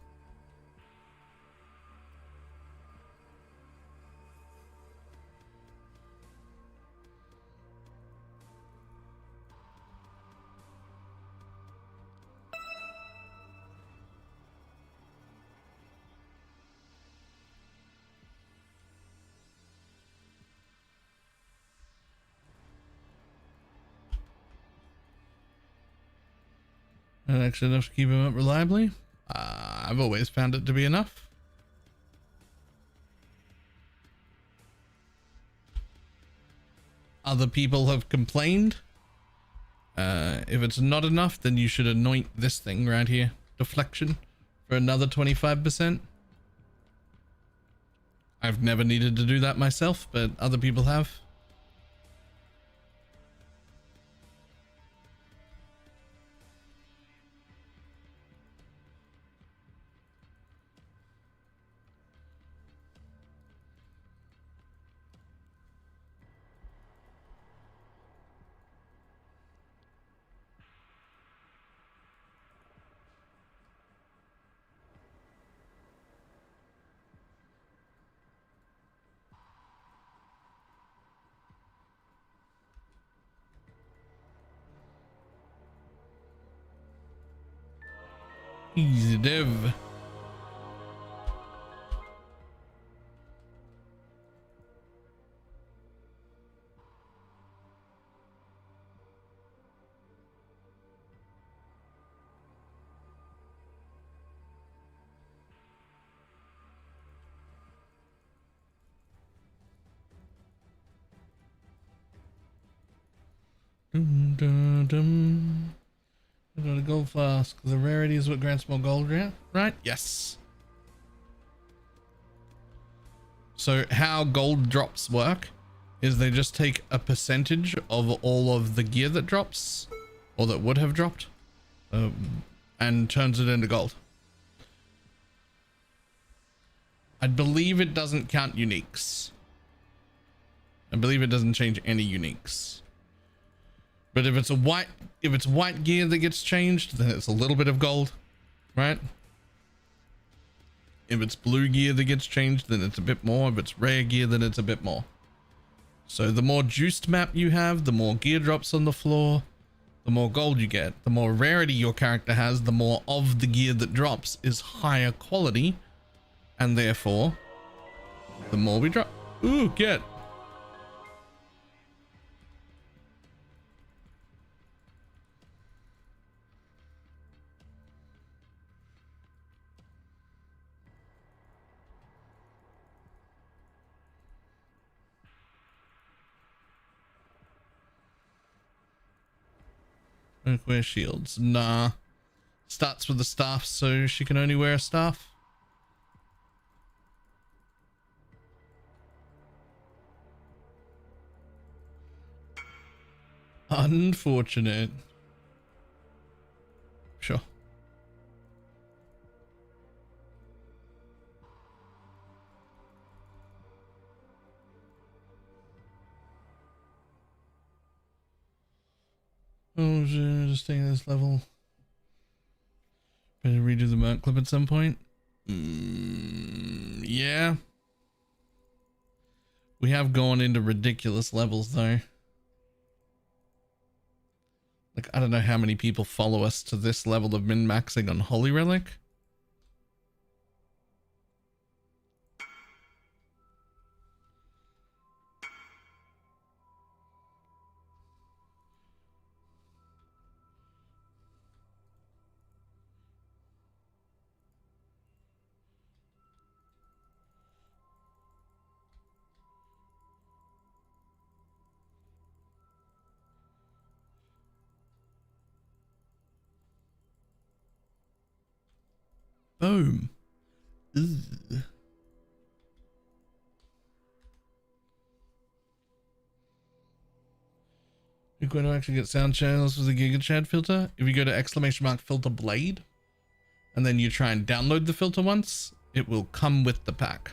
And actually enough to keep him up reliably. I've always found it to be enough. Other people have complained. If it's not enough, then you should anoint this thing right here. Deflection for another 25%. I've never needed to do that myself, but other people have. Easy dev. Dum, dum, dum. I got a gold flask. The rarity is what grants more gold, right? Yes. So how gold drops work is they just take a percentage of all of the gear that drops, or that would have dropped, and turns it into gold. I believe it doesn't count uniques. I believe it doesn't change any uniques. But if it's white gear that gets changed, then it's a little bit of gold, right? If it's blue gear that gets changed, then it's a bit more. If it's rare gear, then it's a bit more. So the more juiced map you have, the more gear drops on the floor, the more gold you get. The more rarity your character has, the more of the gear that drops is higher quality, and therefore the more we drop. Ooh, get. Don't wear shields. Nah. Starts with the staff, so she can only wear a staff. Unfortunate. Sure. Oh, just staying at this level. Better redo the Merc clip at some point. Yeah. We have gone into ridiculous levels though. Like, I don't know how many people follow us to this level of min-maxing on Holy Relic. Boom. Ugh. You're going to actually get sound channels with a GigaChad filter. If you go to ! filter blade and then you try and download the filter once, it will come with the pack.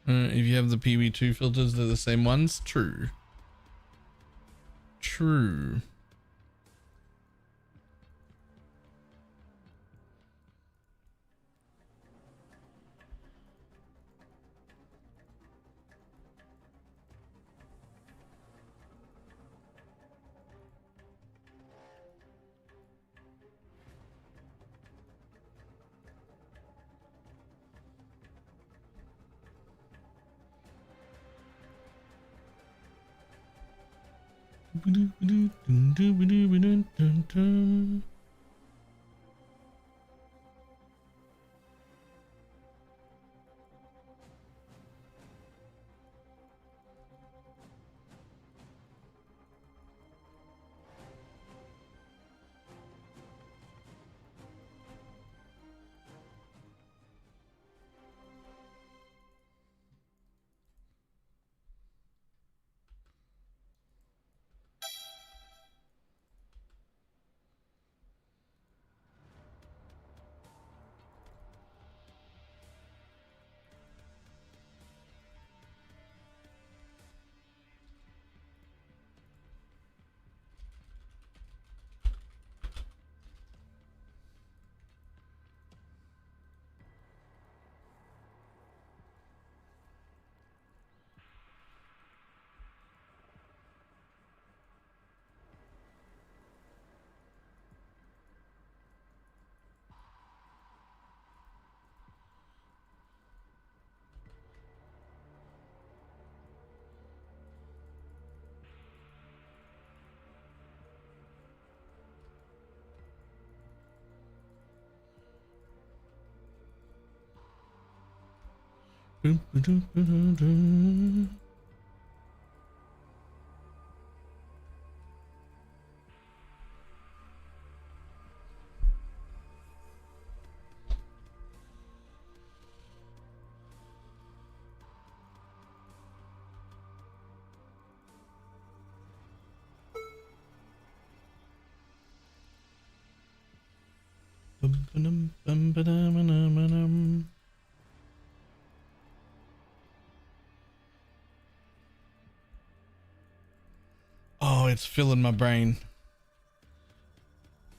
If you have the PV2 filters, they're the same ones. True. True. Oh, it's filling my brain.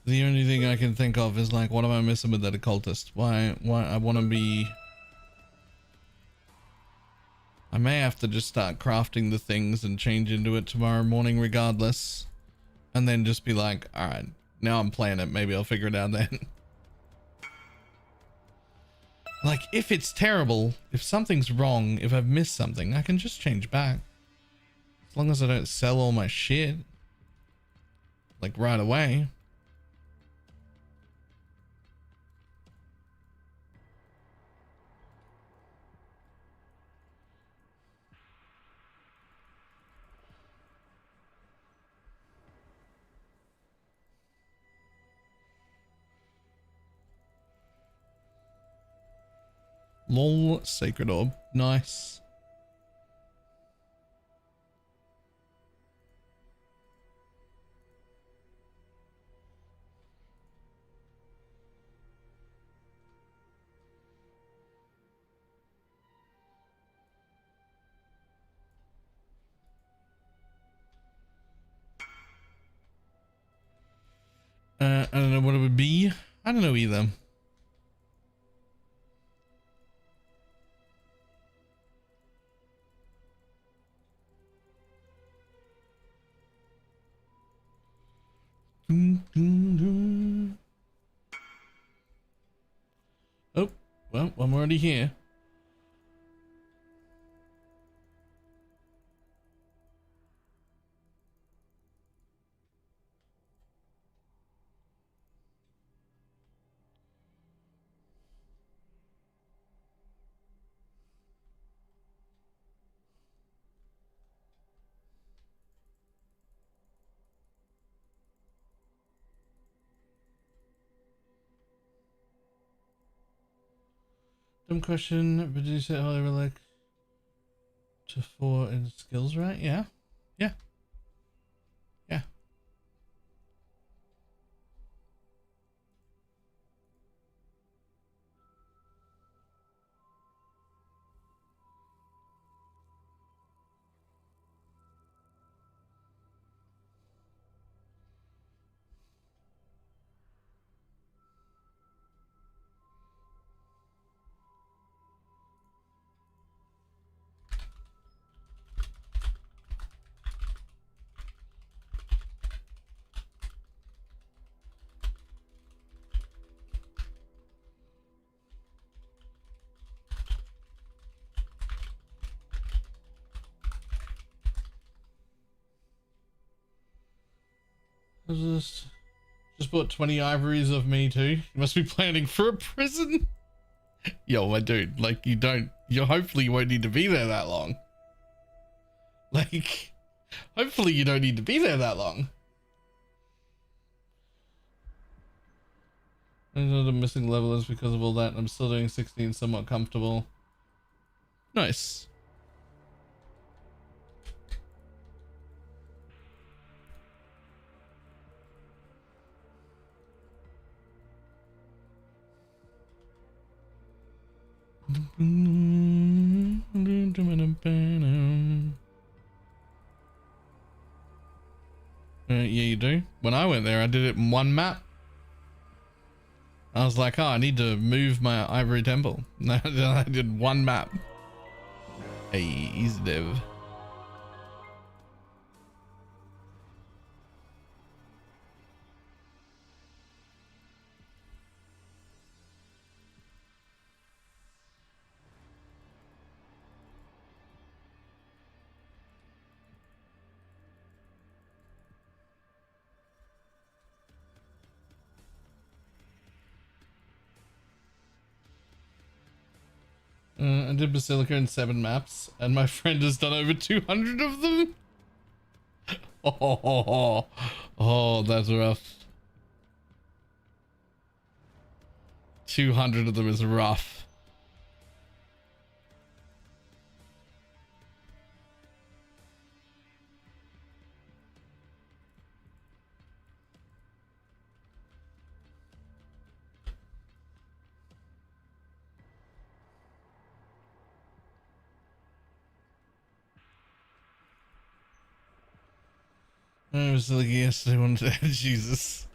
The only thing I can think of is like, what am I missing with that occultist? Why I want to be... I may have to just start crafting the things and change into it tomorrow morning regardless. And then just be like, all right, now I'm playing it. Maybe I'll figure it out then. Like, if it's terrible, if something's wrong, if I've missed something, I can just change back. As long as I don't sell all my shit. Like, right away. Lol, sacred orb. Nice. I don't know what it would be. I don't know either. Oh, well, I'm already here. Dumb question, but did you say Holy Relic to 4 in skills, right? Yeah. Yeah. Yeah. I just bought 20 ivories of me too. You must be planning for a prison. Yo, my dude, like hopefully you won't need to be there that long. Like, hopefully you don't need to be there that long. I know the missing level is because of all that. I'm still doing 16 somewhat comfortable. Nice. Yeah, you do. When I went there, I did it in one map. I was like, oh, I need to move my ivory temple. I did one map. Hey, easy dev. I did Basilica in 7 maps, and my friend has done over 200 of them. Oh, that's rough. 200 of them is rough. I was like yesterday one day. Jesus.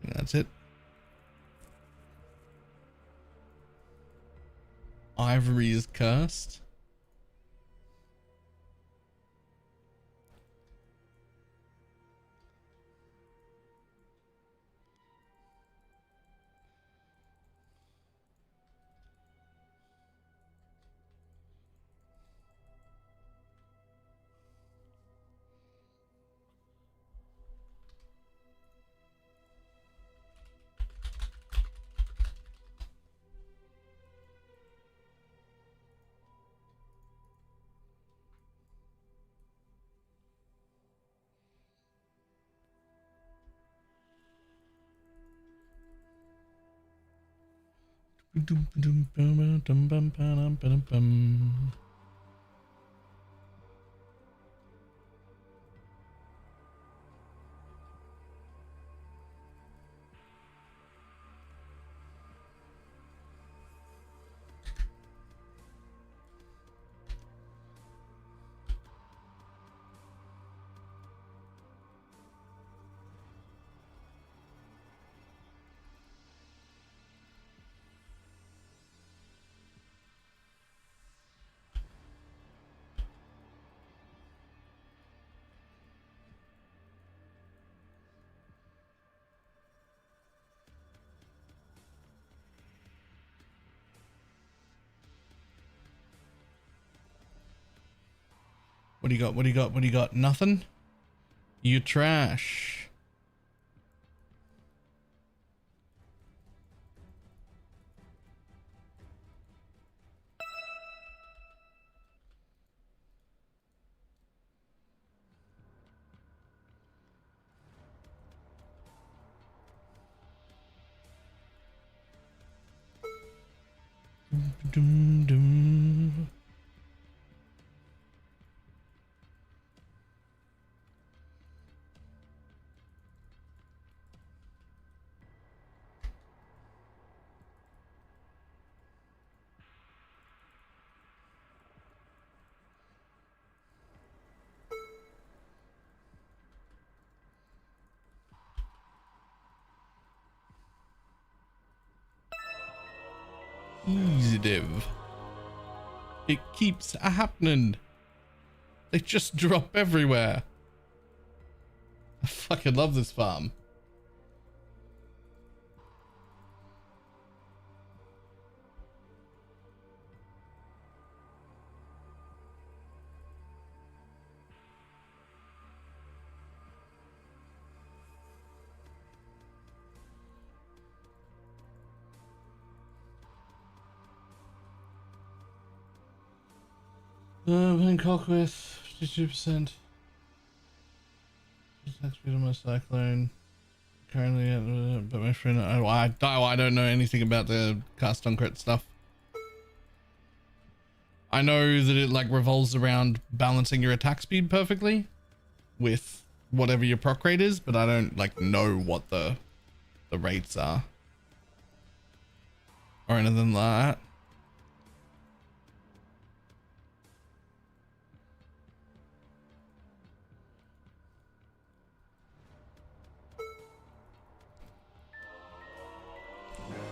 I think that's it. Ivory is cursed. What do you got? What do you got? What do you got? Nothing? You trash. Dum, dum. Easy div. It keeps happening. They just drop everywhere. I fucking love this farm. Playing cock with 52%. Next speed on my cyclone. Currently, but my friend, I don't know anything about the cast on crit stuff. I know that it like revolves around balancing your attack speed perfectly with whatever your proc rate is, but I don't like know what the rates are or anything like that.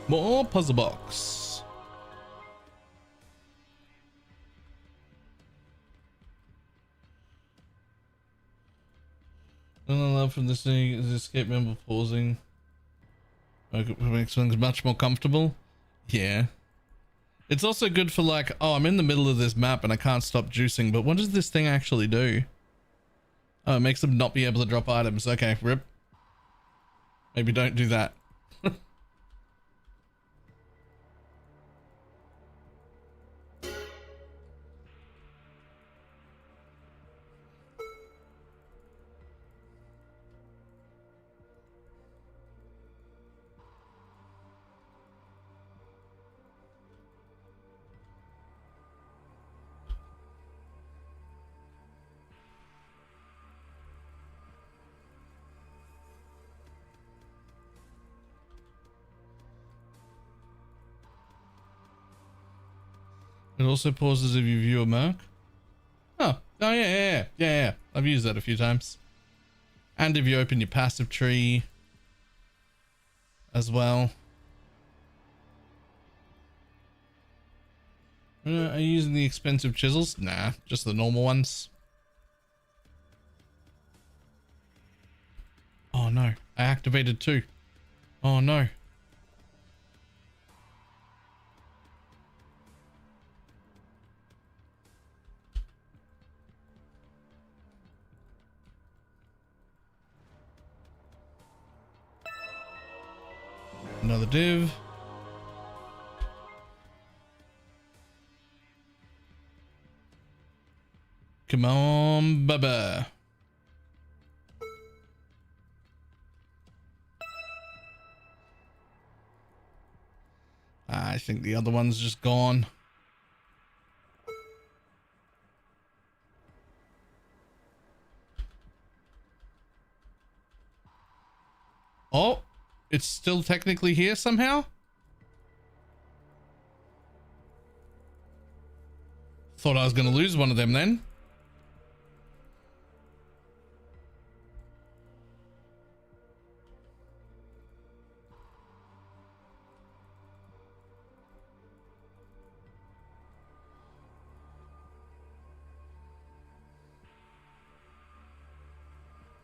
More puzzle box. And I love from this thing is escape member pausing. It makes things much more comfortable. Yeah. It's also good for like, oh, I'm in the middle of this map and I can't stop juicing, but what does this thing actually do? Oh, it makes them not be able to drop items. Okay, rip. Maybe don't do that. It also pauses if you view a merc. Oh, yeah. I've used that a few times. And if you open your passive tree as well. Are you using the expensive chisels? Nah, just the normal ones. Oh no, I activated 2. Oh no. Another div. Come on, Bubba. I think the other one's just gone. Oh, it's still technically here somehow? Thought I was going to lose one of them then.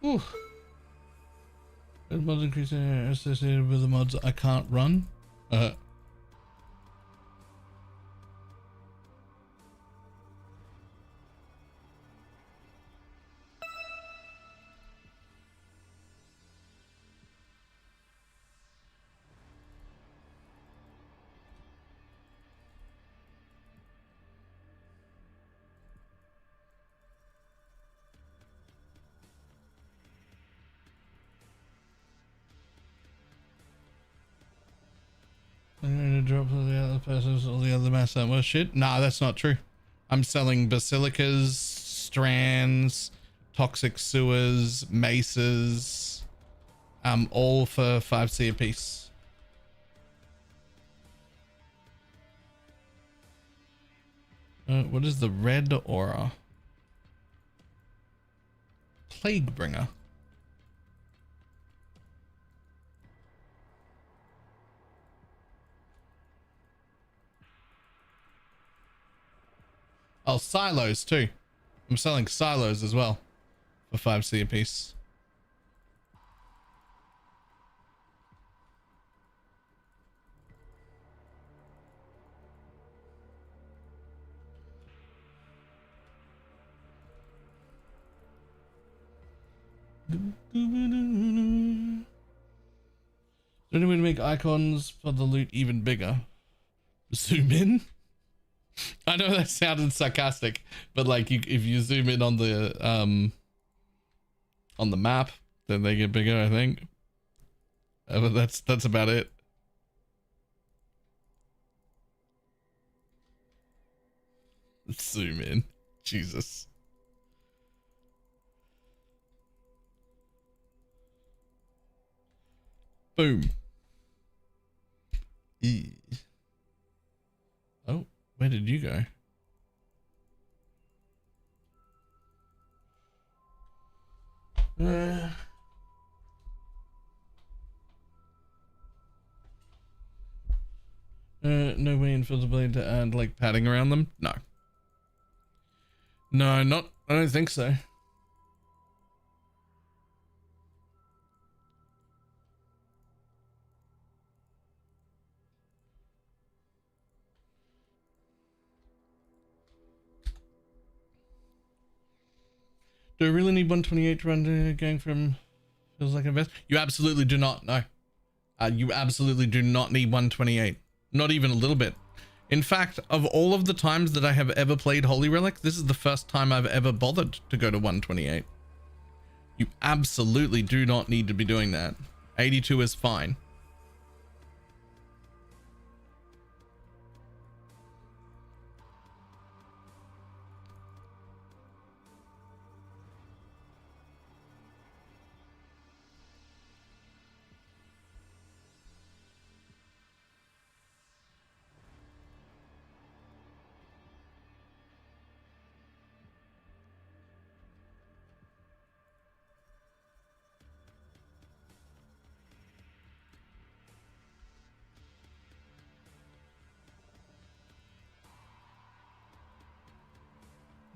Ooh. Mods increase associated with the mods I can't run. I'm going to drop all the other persons, all the other mass well shit. Nah, that's not true. I'm selling basilicas, strands, toxic sewers, maces, all for 5C a piece. What is the red aura? Plague bringer. Oh, silos too. I'm selling silos as well for 5C a piece. Is there any way to make icons for the loot even bigger? Zoom in? I know that sounded sarcastic, but like if you zoom in on the map, then they get bigger, I think. But that's about it. Zoom in. Jesus. Boom. Oh, where did you go? No way in for the blade to add like padding around them? No. No, I don't think so. Do I really need 128 to run the gang from feels like an invest? You absolutely do not. No. You absolutely do not need 128. Not even a little bit. In fact, of all of the times that I have ever played Holy Relic, this is the first time I've ever bothered to go to 128. You absolutely do not need to be doing that. 82 is fine.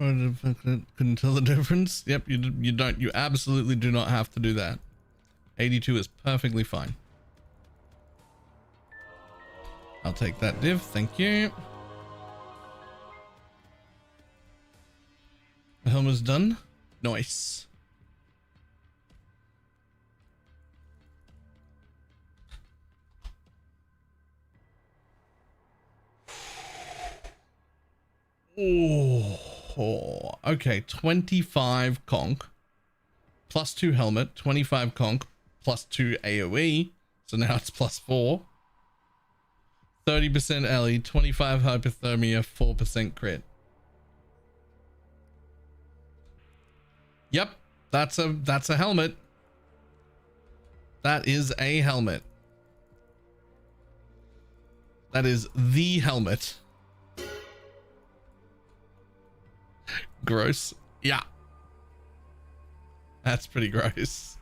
Couldn't tell the difference. Yep, you don't. You absolutely do not have to do that. 82 is perfectly fine. I'll take that div. Thank you. The helmet's done. Nice. Oh, okay. 25 conch plus 2 helmet, 25 conch plus 2 AoE. So now it's plus 4. 30% Ellie, 25 hypothermia, 4% crit. Yep, that's a helmet. That is a helmet. That is the helmet. Gross. Yeah. That's pretty gross.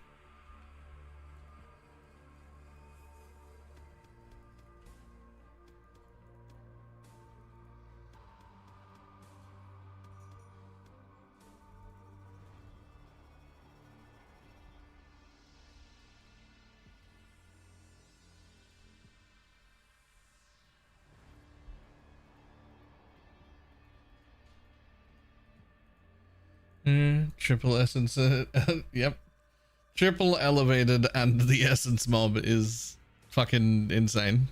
Triple essence. Yep. Triple elevated and the essence mob is fucking insane.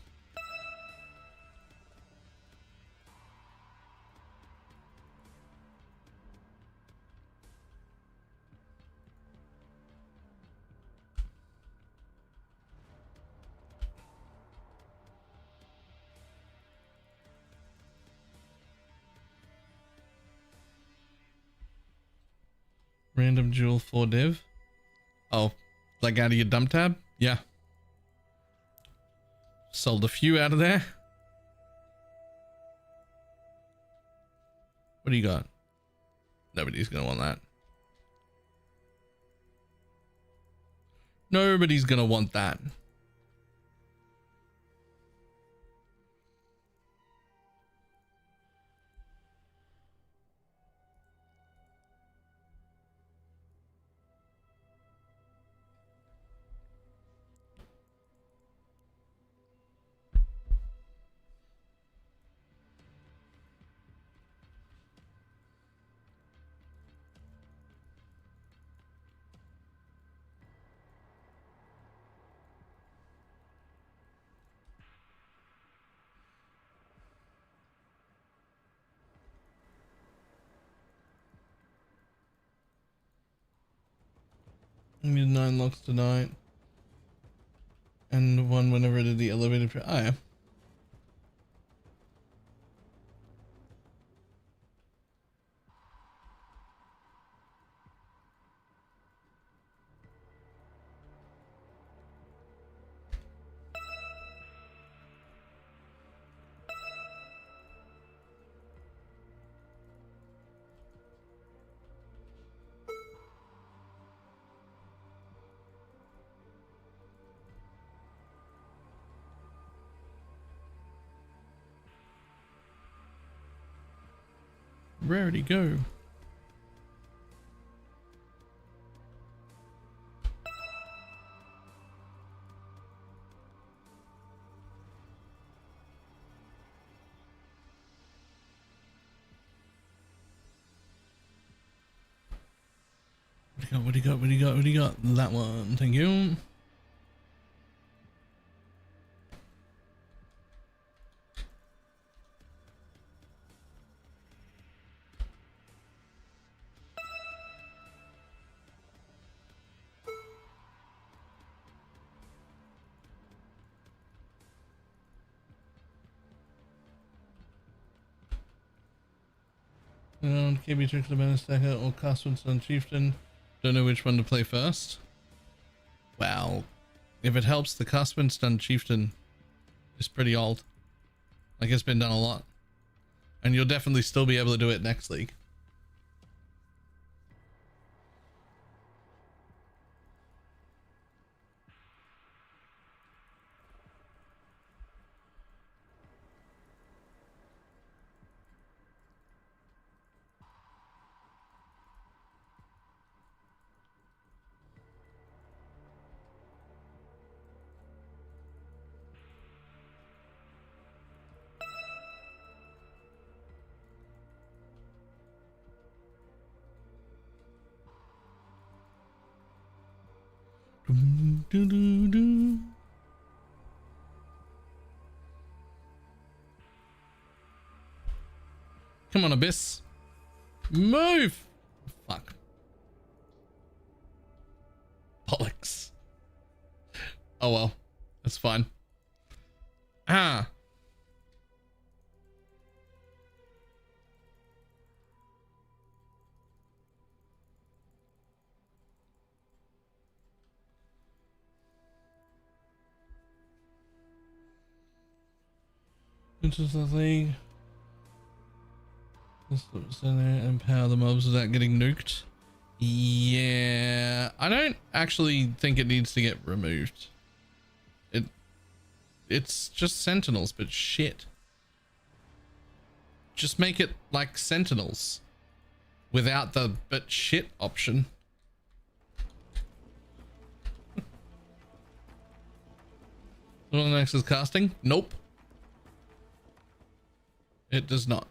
Random jewel 4 div. Oh, like out of your dump tab? Yeah. Sold a few out of there. What do you got? Nobody's gonna want that. Nobody's gonna want that. I need 9 locks tonight. And 1 whenever I did the elevated. Oh, yeah. Rarity go. What do you got? What do you got? What do you got? That one. Thank you. KB Trick the Menace Stacker or Castle Sun Chieftain. Don't know which one to play first. Well, if it helps, the Casper Stun Chieftain is pretty old. Like, it's been done a lot. And you'll definitely still be able to do it next league. Dum, doo, doo, doo. Come on, Abyss. Move! Fuck. Bollocks. Oh well. That's fine. Ah. Which is the thing. Empower the mobs without getting nuked. Yeah, I don't actually think it needs to get removed. It's just sentinels, but shit. Just make it like sentinels without the but shit option. What next is casting? Nope. It does not.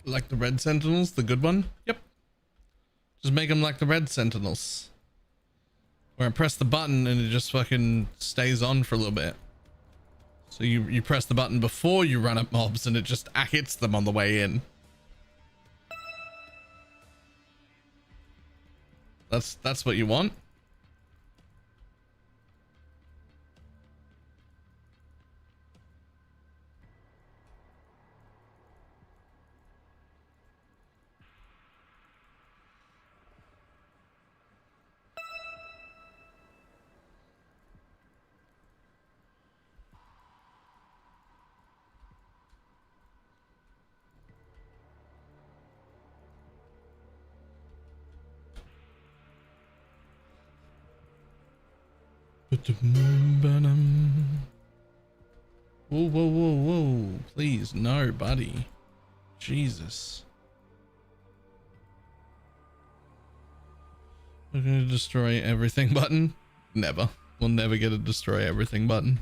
Like the red sentinels, the good one? Yep. Just make them like the red sentinels. Where I press the button and it just fucking stays on for a little bit. So you press the button before you run at mobs and it just hits them on the way in. That's what you want. Whoa, whoa, whoa, whoa. Please, no, buddy. Jesus. We're gonna destroy everything button? Never. We'll never get a destroy everything button.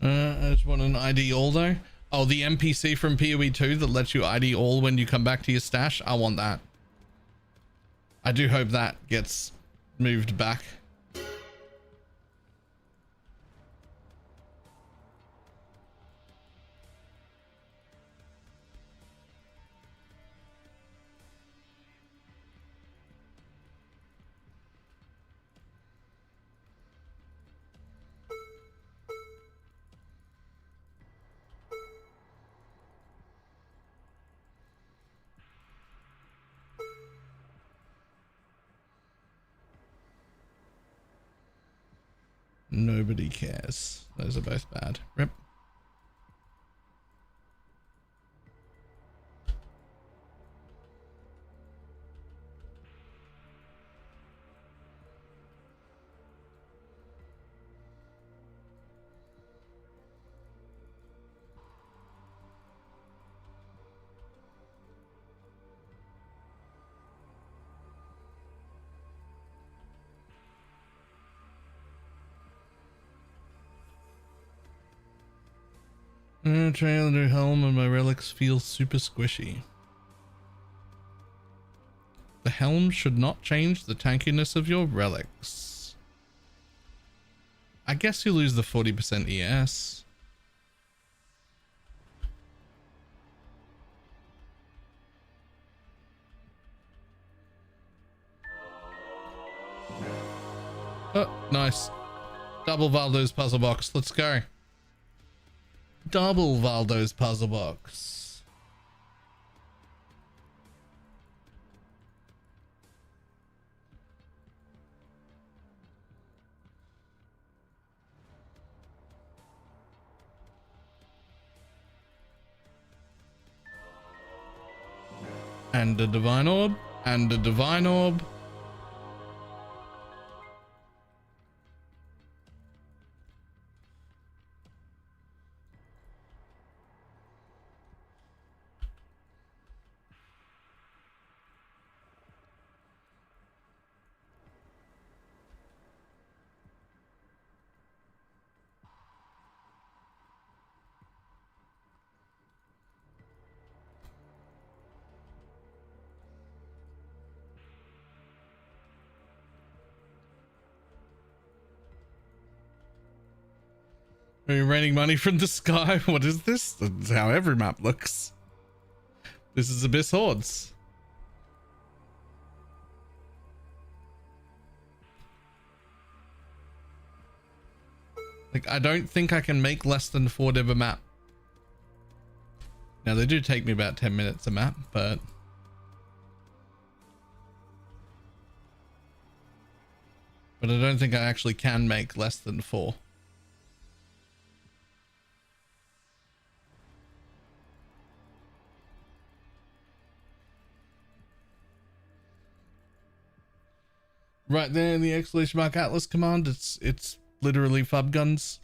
I just want an ID all though. Oh, the NPC from PoE 2 that lets you ID all when you come back to your stash. I want that. I do hope that gets moved back. Nobody cares. Those are both bad. Rip. Trying to do helm and my relics feel super squishy. The helm should not change the tankiness of your relics. I guess you lose the 40% ES. Oh, nice. Double Valdo's puzzle box. Let's go. Double Valdo's puzzle box. And a divine orb. And a divine orb. Are you raining money from the sky? What is this? That's how every map looks. This is Abyss Hordes. Like, I don't think I can make less than 4 div a map. Now, they do take me about 10 minutes a map, but... But I don't think I actually can make less than 4. Right there in the exclamation mark Atlas command, it's literally fub guns.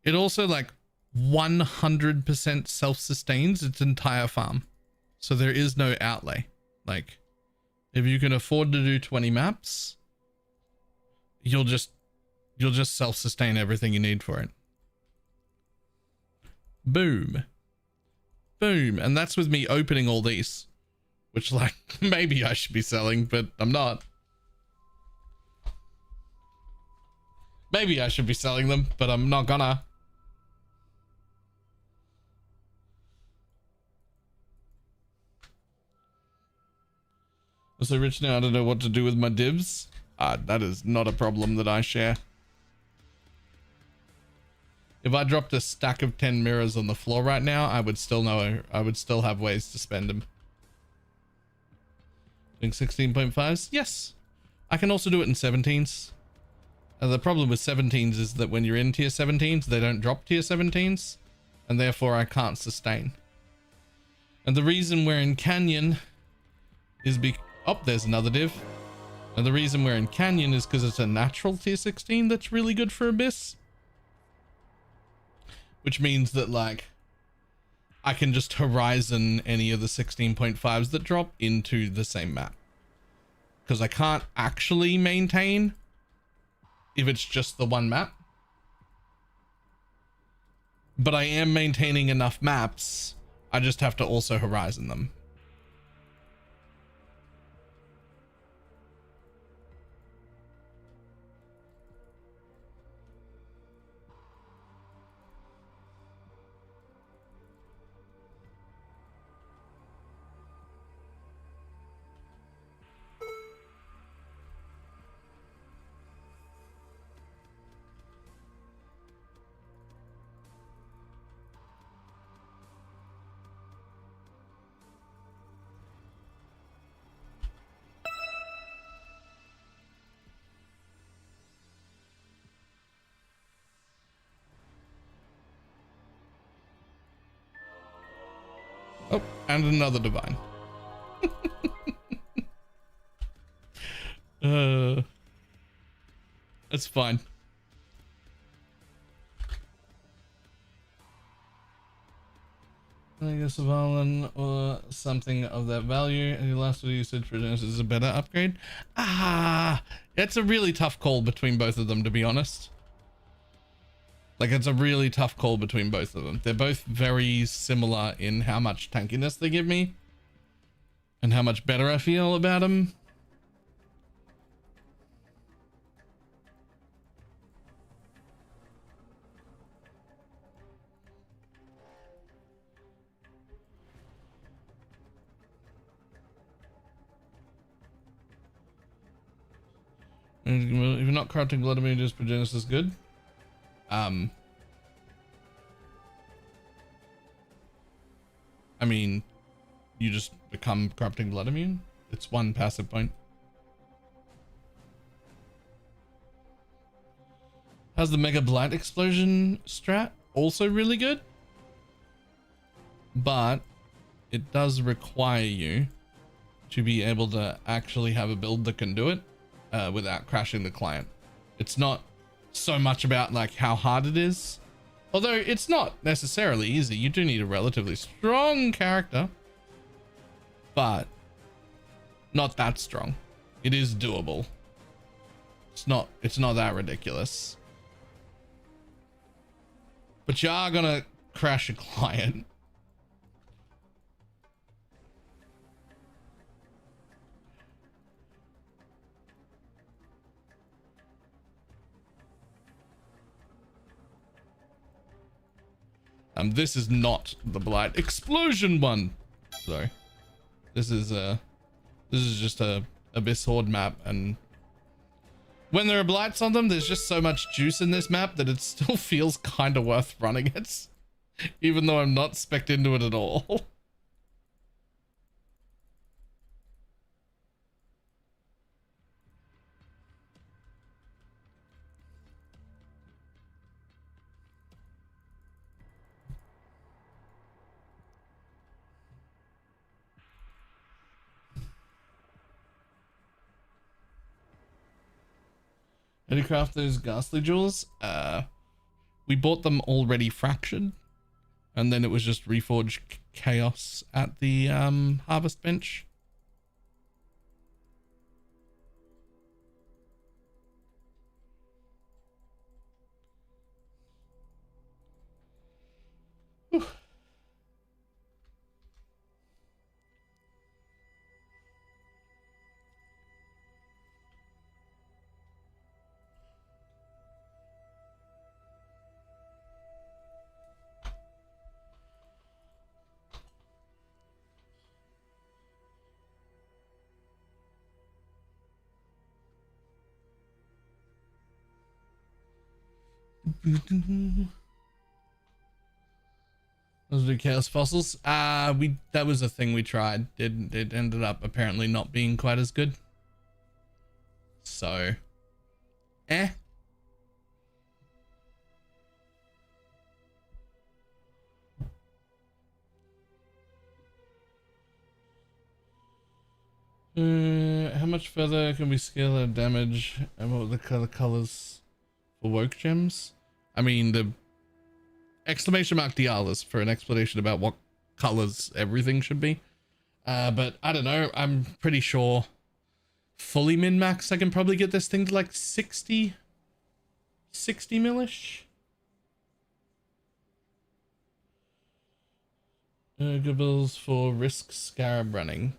It also like 100% self-sustains its entire farm. So there is no outlay. Like, if you can afford to do 20 maps, you'll just self-sustain everything you need for it. Boom. Boom. And that's with me opening all these, which, like, maybe I should be selling, but I'm not. Maybe I should be selling them, but I'm not gonna. I'm so rich now, I don't know what to do with my divs. That is not a problem that I share. If I dropped a stack of 10 mirrors on the floor right now, I would still have ways to spend them. Doing 16.5s? Yes. I can also do it in 17s. The problem with 17s is that when you're in tier 17s, they don't drop tier 17s, and therefore I can't sustain. And the reason we're in Canyon is oh, there's another div. And the reason we're in Canyon is because it's a natural tier 16 that's really good for Abyss. Which means that, like, I can just horizon any of the 16.5s that drop into the same map. Because I can't actually maintain if it's just the one map. But I am maintaining enough maps. I just have to also horizon them. Oh, and another divine. It's fine. I guess a Valen or something of that value. And the last video you said for Genesis is a better upgrade. It's a really tough call between both of them, to be honest. Like, it's a really tough call between both of them. They're both very similar in how much tankiness they give me and how much better I feel about them. If you're not crafting blood images for Genesis, good. I mean, you just become corrupting blood immune. It's one passive point. How's the Mega Blight Explosion strat? Also really good. But it does require you to be able to actually have a build that can do it without crashing the client. It's not so much about like how hard it is, although it's not necessarily easy. You do need a relatively strong character, but not that strong. It is doable. It's not that ridiculous, but you are gonna crash a client. This is not the Blight Explosion one. Sorry. This is just a Abyss Horde map, and when there are blights on them, there's just so much juice in this map that it still feels kind of worth running it, even though I'm not spec'd into it at all. How do you craft those ghastly jewels? We bought them already fractured, and then it was just reforged chaos at the harvest bench. Whew. Let's do chaos fossils. That was a thing we tried. It ended up apparently not being quite as good. So, how much further can we scale our damage, and what were the colors for woke gems? I mean, the exclamation mark Dialis for an explanation about what colors everything should be. But I don't know. I'm pretty sure fully min max I can probably get this thing to like 60 millish. Good bills for risk scarab running.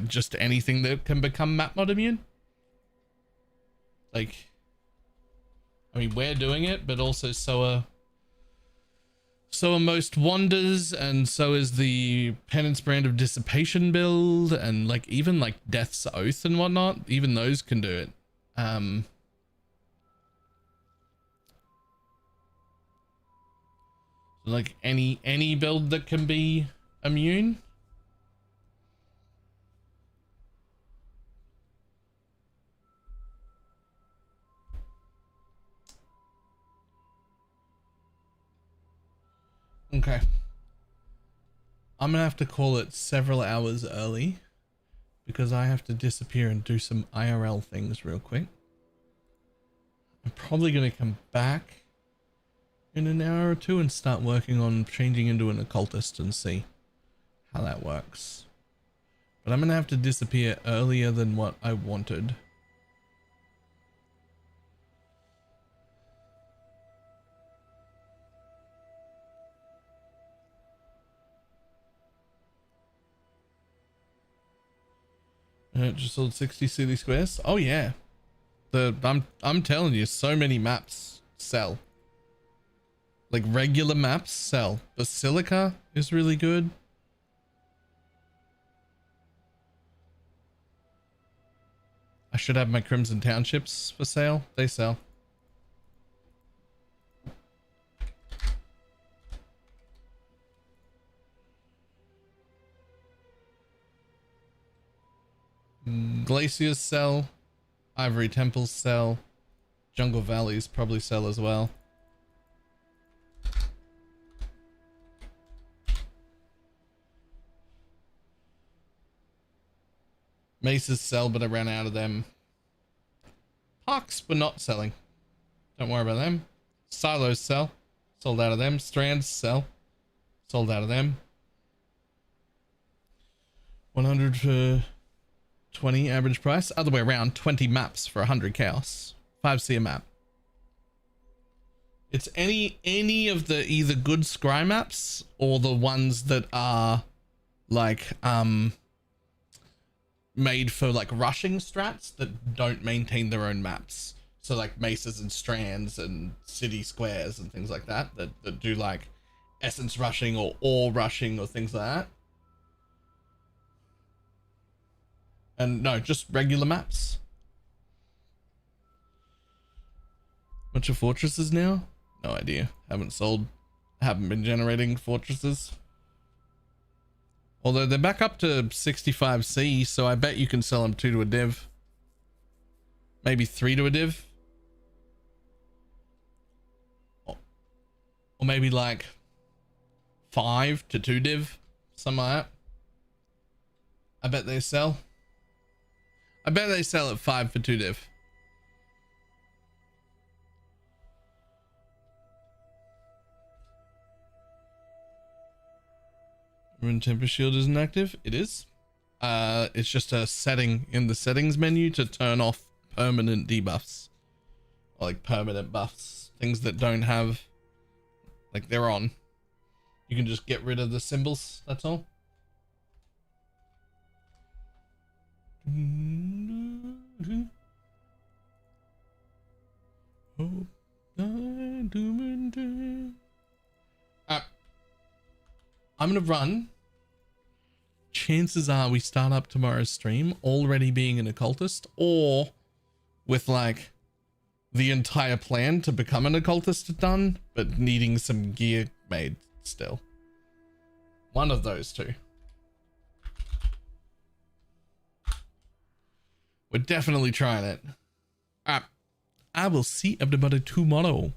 Just anything that can become map mod immune. Like, I mean, we're doing it, but also so are most wanders, and so is the penance brand of dissipation build, and like even like death's oath and whatnot. Even those can do it. Like any build that can be immune. Okay. I'm gonna have to call it several hours early because I have to disappear and do some IRL things real quick. I'm probably gonna come back in an hour or two and start working on changing into an occultist and see how that works. But I'm gonna have to disappear earlier than what I wanted. Just sold 60 city squares. Oh yeah, I'm telling you, so many maps sell. Like regular maps sell. Basilica is really good. I should have my Crimson Townships for sale. They sell. Glaciers sell. Ivory Temples sell. Jungle Valleys probably sell as well. Maces sell, but I ran out of them. Parks were not selling. Don't worry about them. Silos sell. Sold out of them. Strands sell. Sold out of them. 100 for 20 average price. Other way around, 20 maps for 100 chaos. 5C a map. It's any of the either good scry maps or the ones that are like made for like rushing strats that don't maintain their own maps. So like mesas and strands and city squares and things like that that do like essence rushing or ore rushing or things like that. And no, just regular maps. Bunch of fortresses now? No idea. Haven't been generating fortresses. Although they're back up to 65C, so I bet you can sell them 2 to a div. Maybe 3 to a div. Or maybe like 5 to 2 div. Something like that. I bet they sell. I bet they sell at 5 for 2 div. Rune Temper Shield isn't active. It is. It's just a setting in the settings menu to turn off permanent debuffs. Or like permanent buffs. Things that don't have, like they're on. You can just get rid of the symbols, that's all. I'm gonna run. Chances are we start up tomorrow's stream already being an occultist, or with like the entire plan to become an occultist done, but needing some gear made still. One of those two. We're definitely trying it. I will see everybody tomorrow.